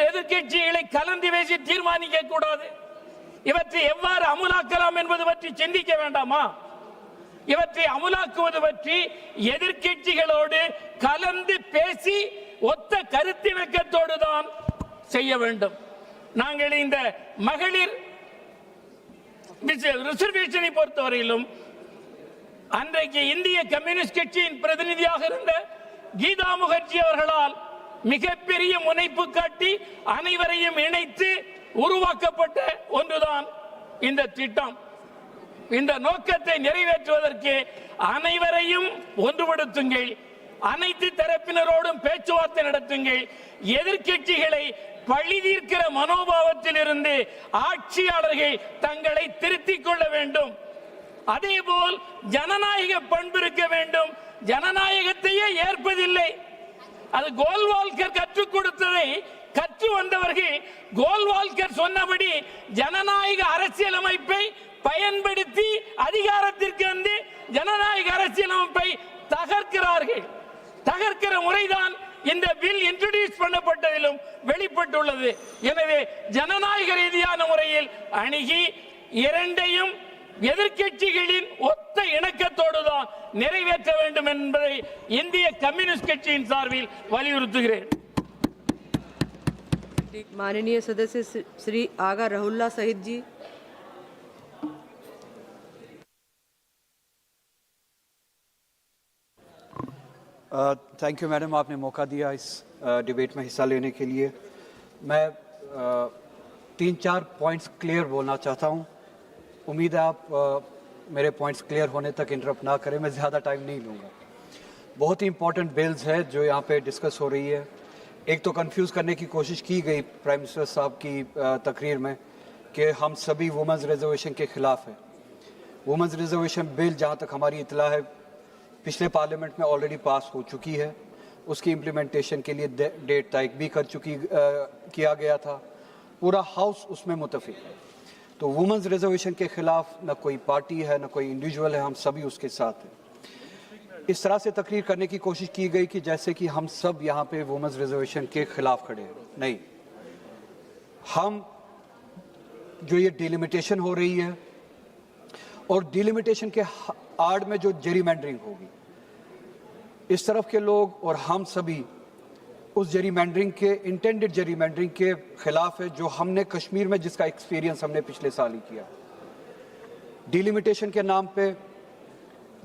எதிர்க்கட்சிகளை கலந்து பேசி தீர்மானிக்க கூடாது? இவற்றை எவ்வாறு அமுலாக்கலாம் என்பது பற்றி சிந்திக்க வேண்டாமா? இவற்றை அமுலாக்குவது பற்றி எதிர்க்கட்சிகளோடு கலந்து பேசி ஒத்த கருத்திணக்கத்தோடு தான் செய்ய வேண்டும். நாங்கள் இந்த மகளிர் ரிசர்வேஷனை பொறுத்தவரையிலும் அன்றைக்கு இந்திய கம்யூனிஸ்ட் கட்சியின் பிரதிநிதியாக இருந்த கீதா முகர்ஜி அவர்களால் மிகப்பெரிய முனைப்பு காட்டி அனைவரையும் இணைத்து உருவாக்கப்பட்ட ஒன்றுதான் இந்த திட்டம். இந்த நோக்கத்தை நிறைவேற்றுவதற்கு அனைவரையும் ஒன்றுபடுத்துங்கள், அனைத்து தரப்பினரோடும் பேச்சுவார்த்தை நடத்துங்கள். எதிர்க்கட்சிகளை பழி தீர்க்கிற மனோபாவத்தில் இருந்து ஆட்சியாளர்கள் தங்களை திருத்திக் கொள்ள வேண்டும். அதேபோல் ஜனநாயக பண்பு இருக்க வேண்டும். ஜனநாயகத்தையே ஏற்பதில்லை. அது கோல்வால்கர் கற்றுக் கொடுத்ததை கற்று வந்தவர்கள் கோல்வால்கர் சொன்னபடி ஜனநாயக அரசியலமைப்பை பயன்படுத்தி அதிகாரத்திற்கு வந்து ஜனநாயக அரசியலமைப்பை தகர்க்கிறார்கள். தகர்க்கிற முறைதான் இந்த பில் இன்ட்ரோடியூஸ் பண்ணப்பட்டதிலும் வெளிப்பட்டுள்ளது. எனவே ஜனநாயக ரீதியான முறையில் அணுகி இரண்டையும் எதிர்க்கட்சிகளின் ஒத்த இணக்கத்தோடு தான் நிறைவேற்ற வேண்டும் என்பதை இந்திய கம்யூனிஸ்ட் கட்சியின் சார்பில் வலியுறுத்துகிறேன். माननीय सदस्य श्री आगा राहुल्ला सहित जी। थैंक यू मैडम, आपने मौका दिया इस डिबेट में हिस्सा लेने के लिए। मैं 3-4 पॉइंट्स क्लियर बोलना चाहता हूँ। उम्मीद है आप मेरे पॉइंट्स क्लियर होने तक इंटरप्ट ना करें, मैं ज़्यादा टाइम नहीं लूँगा। बहुत ही इंपॉर्टेंट बिल्स है जो यहाँ पे डिस्कस हो रही है। एक तो कंफ्यूज करने की कोशिश की गई प्राइम मिनिस्टर साहब की तकरीर में कि हम सभी वुमेंस रिजर्वेशन के खिलाफ हैं। वुमेंस रिजर्वेशन बिल जहाँ तक हमारी इतला है पिछले पार्लियामेंट में ऑलरेडी पास हो चुकी है। उसकी इम्प्लीमेंटेशन के लिए डेट तय भी किया गया था। पूरा हाउस उसमें मुतफिक है। तो वुमेंस रिजर्वेशन के खिलाफ न कोई पार्टी है न कोई इंडिविजुअल है, हम सभी उसके साथ हैं। इस तरह से तकरीर करने की कोशिश की गई कि जैसे कि हम सब यहाँ पे वुमेंस रिजर्वेशन के खिलाफ खड़े हैं। नहीं, हम जो ये डिलिमिटेशन हो रही है और डिलिमिटेशन के आड़ में जो जेरीमैंडरिंग होगी, इस तरफ के लोग और हम सभी उस जेरीमैंडरिंग के, इंटेंडेड जेरीमैंडरिंग के खिलाफ है, जो हमने कश्मीर में, जिसका एक्सपीरियंस हमने पिछले साल ही किया। डिलिमिटेशन के नाम पे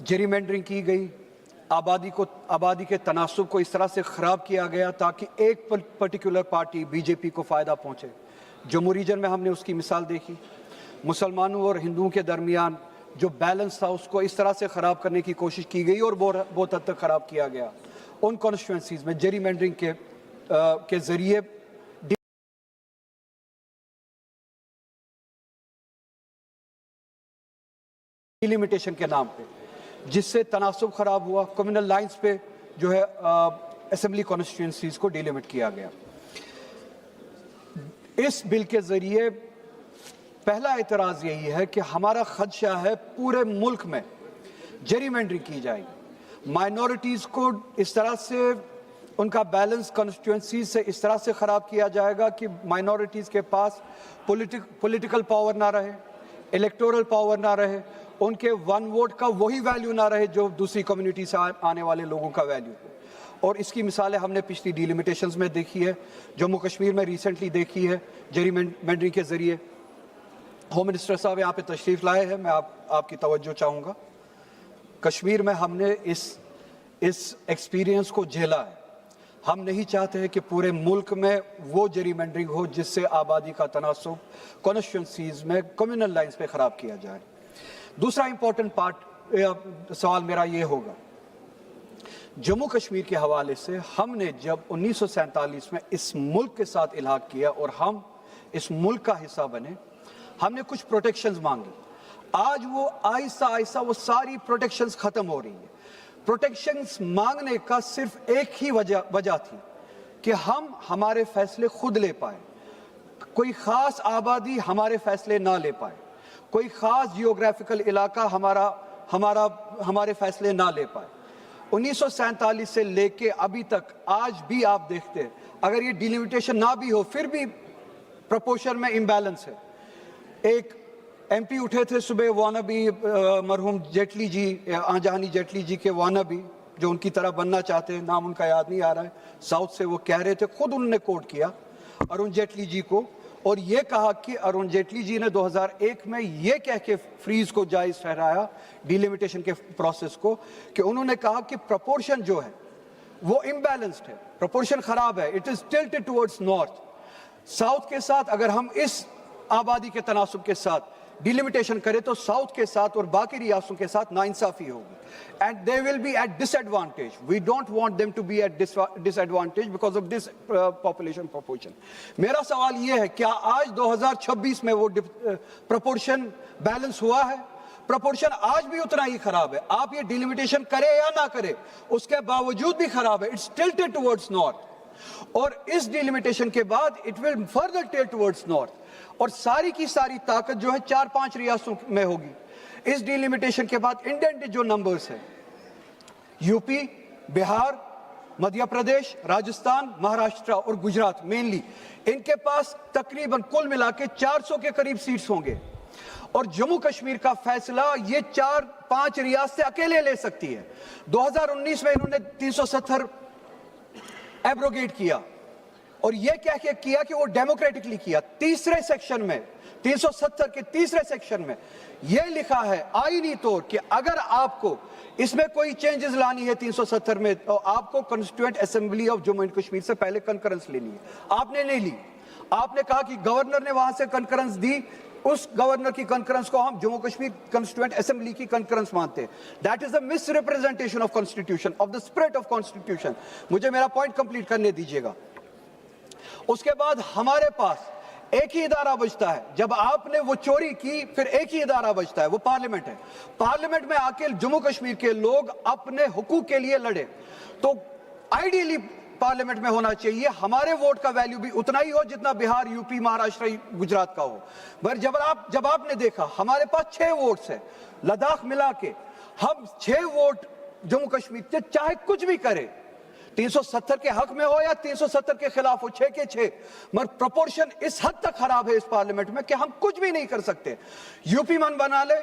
जेरीमैंडरिंग की गई, आबादी के तनासुब को इस तरह से ख़राब किया गया ताकि एक पर्टिकुलर पार्टी बीजेपी को फ़ायदा पहुंचे। जम्मू रीजन में हमने उसकी मिसाल देखी। मुसलमानों और हिंदुओं के दरमियान जो बैलेंस था उसको इस तरह से ख़राब करने की कोशिश की गई और बहुत हद तक ख़राब किया गया। उन कॉन्स्टिट्यूंसीज में जेरीमैंडरिंग के ज़रिए डिलिमिटेशन के नाम पे, जिससे तनासुब ख़राब हुआ। कम्युनल लाइंस पे जो है असेंबली कॉन्स्टिट्यूंसीज को डिलिमिट किया गया। इस बिल के ज़रिए पहला एतराज़ यही है कि हमारा खदशा है पूरे मुल्क में जेरीमैंडरिंग की जाएगी, माइनॉरिटीज़ को इस तरह से उनका बैलेंस कॉन्स्टिट्यूंसीज से इस तरह से ख़राब किया जाएगा कि माइनॉरिटीज़ के पास पॉलिटिकल पावर ना रहे, इलेक्टोरल पावर ना रहे, उनके वन वोट का वही वैल्यू ना रहे जो दूसरी कम्युनिटी से आने वाले लोगों का वैल्यू है। और इसकी मिसालें हमने पिछली डिलिमिटेशंस में देखी है, जम्मू कश्मीर में रिसेंटली देखी है जेरीमैंडरिंग के ज़रिए। होम मिनिस्टर साहब यहाँ पे तशरीफ़ लाए हैं, मैं आपकी तवज्जो चाहूँगा। कश्मीर में हमने इस एक्सपीरियंस को झेला है। हम नहीं चाहते हैं कि पूरे मुल्क में वो जेरीमैंडरिंग हो जिससे आबादी का तनासुब कॉन्स्टिट्यूंसीज में कम्युनल लाइंस पे ख़राब किया जाए। दूसरा इंपॉर्टेंट सवाल मेरा ये होगा, जम्मू कश्मीर के हवाले से हमने जब 1947 में इस मुल्क के साथ इल्हाक किया और हम इस मुल्क का हिस्सा बने, हमने कुछ प्रोटेक्शंस मांगी। आज वो आहिस्ता आहिस्ता वो सारी प्रोटेक्शंस ख़त्म हो रही है। प्रोटेक्शंस मांगने का सिर्फ एक ही वजह थी कि हम हमारे फैसले खुद ले पाए, कोई ख़ास आबादी हमारे फैसले ना ले पाए, कोई ख़ास जियोग्राफिकल इलाका हमारे फैसले ना ले पाए। 1947 से लेके अभी तक आज भी आप देखते हैं, अगर ये डिलिमिटेशन ना भी हो फिर भी प्रपोर्शन में इम्बैलेंस है। एक एमपी उठे थे सुबह वानाबी मरहूम जेटली जी, आंजहानी जेटली जी के वानाबी, जो उनकी तरह बनना चाहते हैं, नाम उनका याद नहीं आ रहा है, साउथ से वो कह रहे थे, खुद उन्होंने कोट किया अरुण जेटली जी को और ये कहा कि अरुण जेटली जी ने 2001 में ये कह के फ्रीज को जायज़ ठहराया, डिलिमिटेशन के प्रोसेस को, कि उन्होंने कहा कि प्रपोर्शन जो है वो इम्बैलेंस्ड है, प्रपोर्शन ख़राब है, it is tilted towards north. South के साथ अगर हम इस आबादी के तनासुब के साथ डिलिमिटेशन करें तो साउथ के साथ और बाकी रियासतों के साथ नाइंसाफी होगी and they will be at disadvantage. We don't want them to be at disadvantage because of this population proportion. मेरा सवाल यह है, क्या आज 2026 में वो प्रोपोर्शन बैलेंस हुआ है? प्रोपोर्शन आज भी उतना ही खराब है। आप ये डिलिमिटेशन करें या ना करें, उसके बावजूद भी खराब है। इट्स टिल्टेड टुवर्ड्स नॉर्थ और इस डिलिमिटेशन के बाद it will further tilt towards north और सारी की सारी ताकत जो है 4-5 रियासतों में होगी। इस डिलिमिटेशन के बाद इंडियन जो नंबर्स है, यूपी, बिहार, मध्य प्रदेश, राजस्थान, महाराष्ट्र और गुजरात मेनली, इनके पास तकरीबन कुल मिला के 400 के करीब सीट्स होंगे और जम्मू कश्मीर का फैसला ये 4-5 रियासतें अकेले ले सकती है। 2019 में इन्होंने 370 एब्रोगेट किया और यह कह के किया कि वो डेमोक्रेटिकली किया। तीसरे सेक्शन में 370 के तीसरे सेक्शन में यह लिखा है आईनी तौर कि अगर आपको इसमें कोई चेंजेस लानी है 370 में तो आपको constituent assembly of Jammu and Kashmir से पहले कंकरेंस लेनी है। आपने नहीं ली, आपने कहा कि गवर्नर ने वहां से कंकरेंस दी, उस गवर्नर की कंकरेंस को हम जम्मू कश्मीर कॉन्स्टिट्यूएंट असेंबली की कंकरेंस मानते हैं। That is a misrepresentation of constitution, of the spirit of constitution. मुझे मेरा पॉइंट कंप्लीट करने दीजिएगा। उसके बाद हमारे पास एक ही इदारा बचता है। जब आपने वो चोरी की फिर एक ही इदारा बचता है, वो पार्लियामेंट है। पार्लियामेंट में आके जम्मू कश्मीर के लोग अपने हुकूक के लिए लड़े तो आइडियली पार्लियामेंट में होना चाहिए हमारे वोट का वैल्यू भी उतना ही हो जितना बिहार, यूपी, महाराष्ट्र, गुजरात का हो। पर जब आपने देखा हमारे पास 6 वोट्स है, लद्दाख मिला के हम 6 वोट जम्मू कश्मीर से चाहे कुछ भी करे, 370 के हक में हो या 370 के खिलाफ हो, 6 के 6, मगर प्रोपोर्शन इस हद तक खराब है इस पार्लियामेंट में कि हम कुछ भी नहीं कर सकते। यूपी मन बना ले,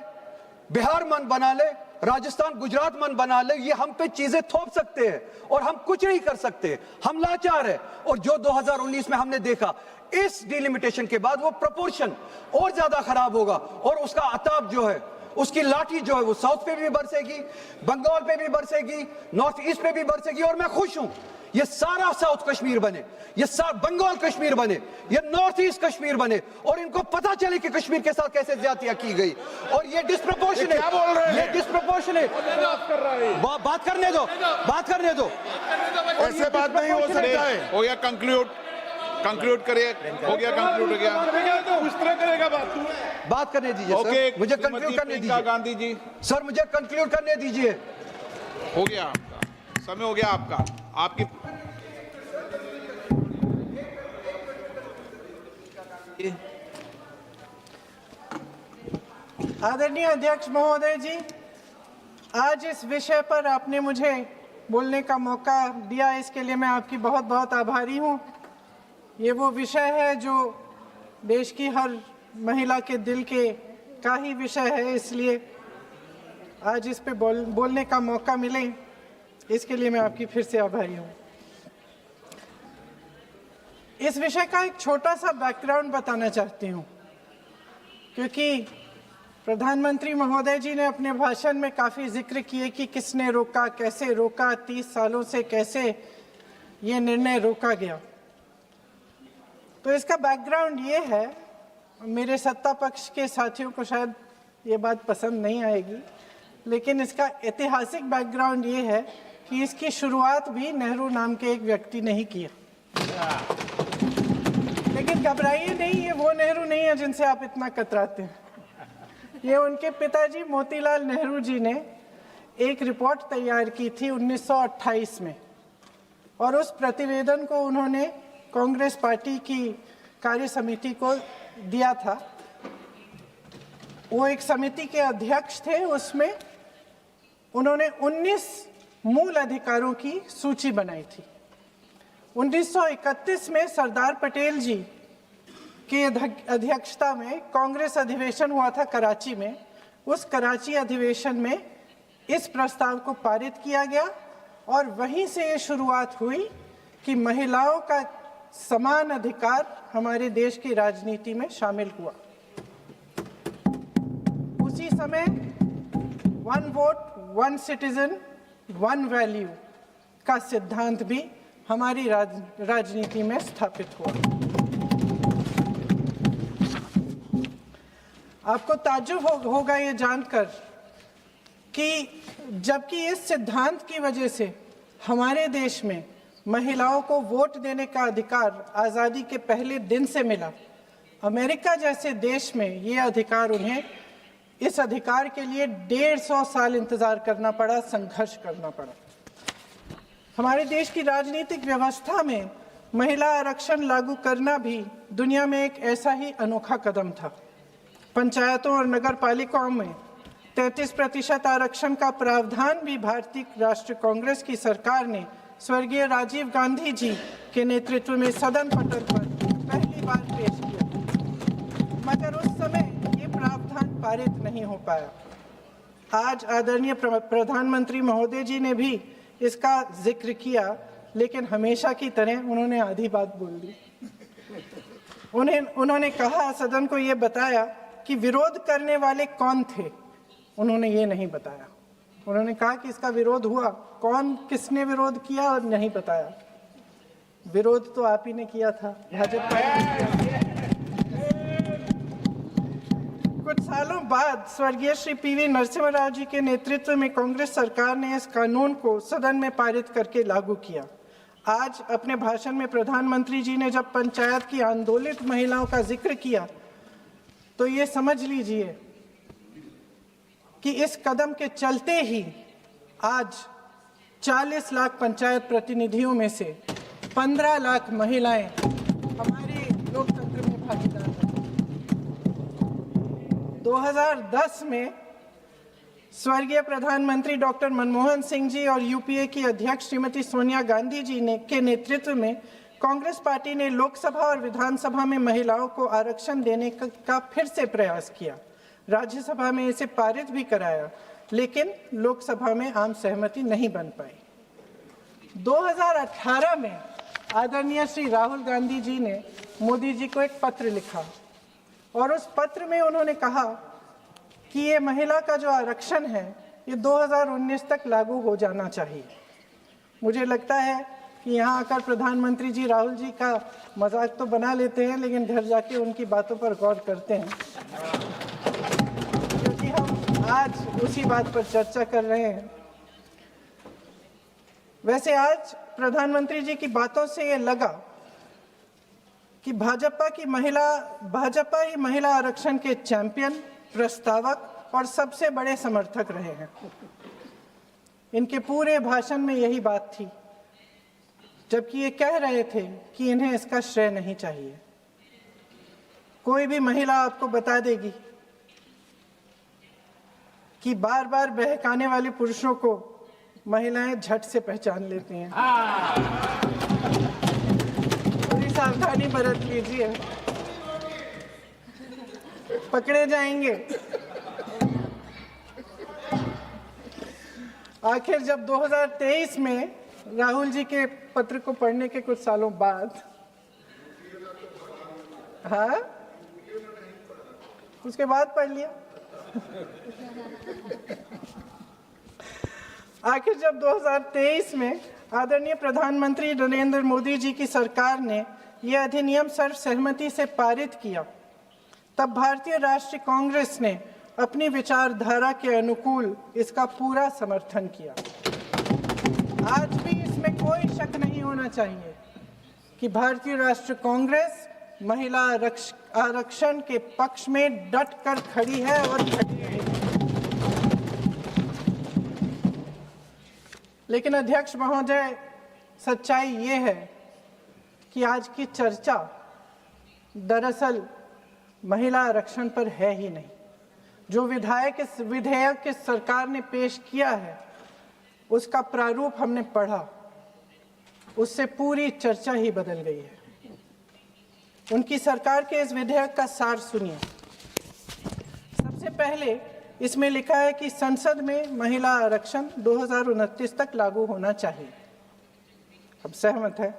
बिहार मन बना ले, राजस्थान गुजरात मन बना ले, ये हम पे चीजें थोप सकते हैं और हम कुछ नहीं कर सकते। हम लाचार है। और जो 2019 में हमने देखा, इस डिलिमिटेशन के बाद वो प्रोपोर्शन और ज्यादा खराब होगा और उसका अताप जो है, उसकी लाठी जो है वो साउथ पे भी बरसेगी, बंगाल पे भी बरसेगी, नॉर्थ ईस्ट पे भी बरसेगी। और मैं खुश हूं ये सारा साउथ कश्मीर बने, ये सारा बंगाल कश्मीर बने, ये नॉर्थ ईस्ट कश्मीर बने और इनको पता चले कि कश्मीर के साथ कैसे ज्यादतियां की गई। और ये डिस्प्रपोर्शनेट, क्या बोल रहे हैं? ये डिस्प्रपोर्शनेट, बात करने दो, बात करने दो। ऐसे बात नहीं हो सकता है। हो गया कंक्लूड करिए, हो गया कंक्लूड हो गया। उस तरह करेगा बात करने दीजिए सर, मुझे कंक्लूड करने दीजिए। गांधी जी सर मुझे कंक्लूड करने दीजिए। हो गया आपका समय, हो गया आपका, आपकी आदरणीय अध्यक्ष महोदय जी, आज इस विषय पर आपने मुझे बोलने का मौका दिया, इसके लिए मैं आपकी बहुत बहुत आभारी हूं। ये वो विषय है जो देश की हर महिला के दिल के का ही विषय है, इसलिए आज इस पे बोलने का मौका मिले, इसके लिए मैं आपकी फिर से आभारी हूँ। इस विषय का एक छोटा सा बैकग्राउंड बताना चाहती हूँ, क्योंकि प्रधानमंत्री महोदय जी ने अपने भाषण में काफ़ी जिक्र किए कि किसने रोका, कैसे रोका, 30 सालों से कैसे ये निर्णय रोका गया। तो इसका बैकग्राउंड ये है, मेरे सत्ता पक्ष के साथियों को शायद ये बात पसंद नहीं आएगी, लेकिन इसका ऐतिहासिक बैकग्राउंड ये है कि इसकी शुरुआत भी नेहरू नाम के एक व्यक्ति ने ही किया। लेकिन घबराइए नहीं, ये वो नेहरू नहीं है जिनसे आप इतना कतराते हैं। ये उनके पिताजी मोतीलाल नेहरू जी ने एक रिपोर्ट तैयार की थी 1928 में, और उस प्रतिवेदन को उन्होंने कांग्रेस पार्टी की कार्य समिति को दिया था। वो एक समिति के अध्यक्ष थे, उसमें उन्होंने 19 मूल अधिकारों की सूची बनाई थी। 1931 में सरदार पटेल जी की अध्यक्षता में कांग्रेस अधिवेशन हुआ था कराची में। उस कराची अधिवेशन में इस प्रस्ताव को पारित किया गया और वहीं से ये शुरुआत हुई कि महिलाओं का समान अधिकार हमारे देश की राजनीति में शामिल हुआ। उसी समय 1 वोट 1 सिटीजन 1 वैल्यू का सिद्धांत भी हमारी राजनीति में स्थापित हुआ। आपको ताज्जुब होगा ये जानकर कि जबकि इस सिद्धांत की वजह से हमारे देश में महिलाओं को वोट देने का अधिकार आज़ादी के पहले दिन से मिला, अमेरिका जैसे देश में ये अधिकार उन्हें, इस अधिकार के लिए 150 साल इंतजार करना पड़ा, संघर्ष करना पड़ा। हमारे देश की राजनीतिक व्यवस्था में महिला आरक्षण लागू करना भी दुनिया में एक ऐसा ही अनोखा कदम था। पंचायतों और नगर पालिकाओं में 33% आरक्षण का प्रावधान भी भारतीय राष्ट्रीय कांग्रेस की सरकार ने स्वर्गीय राजीव गांधी जी के नेतृत्व में सदन पटल पर पहली बार पेश किया, मगर उस समय ये प्रावधान पारित नहीं हो पाया। आज आदरणीय प्रधानमंत्री महोदय जी ने भी इसका जिक्र किया, लेकिन हमेशा की तरह उन्होंने आधी बात बोल दी। उन्होंने कहा, सदन को ये बताया कि विरोध करने वाले कौन थे, उन्होंने ये नहीं बताया। उन्होंने कहा कि इसका विरोध हुआ, कौन किसने विरोध किया और नहीं बताया। विरोध तो आप ही ने किया था, भाजपा ने। कुछ सालों बाद स्वर्गीय श्री पीवी नरसिम्हा राव जी के नेतृत्व में कांग्रेस सरकार ने इस कानून को सदन में पारित करके लागू किया। आज अपने भाषण में प्रधानमंत्री जी ने जब पंचायत की आंदोलित महिलाओं का जिक्र किया, तो ये समझ लीजिए कि इस कदम के चलते ही आज 40 लाख पंचायत प्रतिनिधियों में से 15 लाख महिलाएं हमारे लोकतंत्र में भागीदार हैं। 2010 में स्वर्गीय प्रधानमंत्री डॉक्टर मनमोहन सिंह जी और यूपीए की अध्यक्ष श्रीमती सोनिया गांधी जी के नेतृत्व में कांग्रेस पार्टी ने लोकसभा और विधानसभा में महिलाओं को आरक्षण देने का फिर से प्रयास किया। राज्यसभा में इसे पारित भी कराया, लेकिन लोकसभा में आम सहमति नहीं बन पाई। 2018 में आदरणीय श्री राहुल गांधी जी ने मोदी जी को एक पत्र लिखा और उस पत्र में उन्होंने कहा कि ये महिला का जो आरक्षण है ये 2019 तक लागू हो जाना चाहिए। मुझे लगता है कि यहाँ आकर प्रधानमंत्री जी राहुल जी का मजाक तो बना लेते हैं, लेकिन घर जाके उनकी बातों पर गौर करते हैं, क्योंकि हम आज उसी बात पर चर्चा कर रहे हैं। वैसे आज प्रधानमंत्री जी की बातों से ये लगा कि भाजपा ही महिला आरक्षण के चैंपियन, प्रस्तावक और सबसे बड़े समर्थक रहे हैं। इनके पूरे भाषण में यही बात थी, जबकि ये कह रहे थे कि इन्हें इसका श्रेय नहीं चाहिए। कोई भी महिला आपको बता देगी कि बार बार बहकाने वाले पुरुषों को महिलाएं झट से पहचान लेती हैं। थोड़ी सावधानी बरत लीजिए, पकड़े जाएंगे। आखिर जब 2023 में राहुल जी के पत्र को पढ़ने के कुछ सालों बाद, हाँ, उसके बाद पढ़ लिया। आखिर जब 2023 में आदरणीय प्रधानमंत्री नरेंद्र मोदी जी की सरकार ने यह अधिनियम सर्वसहमति से पारित किया, तब भारतीय राष्ट्रीय कांग्रेस ने अपनी विचारधारा के अनुकूल इसका पूरा समर्थन किया। आज भी इसमें कोई शक नहीं होना चाहिए कि भारतीय राष्ट्रीय कांग्रेस महिला आरक्षण के पक्ष में डट कर खड़ी है और खड़ी है। लेकिन अध्यक्ष महोदय, सच्चाई ये है कि आज की चर्चा दरअसल महिला आरक्षण पर है ही नहीं। जो विधेयक के सरकार ने पेश किया है उसका प्रारूप हमने पढ़ा, उससे पूरी चर्चा ही बदल गई है। उनकी सरकार के इस विधेयक का सार सुनिए। सबसे पहले इसमें लिखा है कि संसद में महिला आरक्षण 2029 तक लागू होना चाहिए। हम सहमत हैं।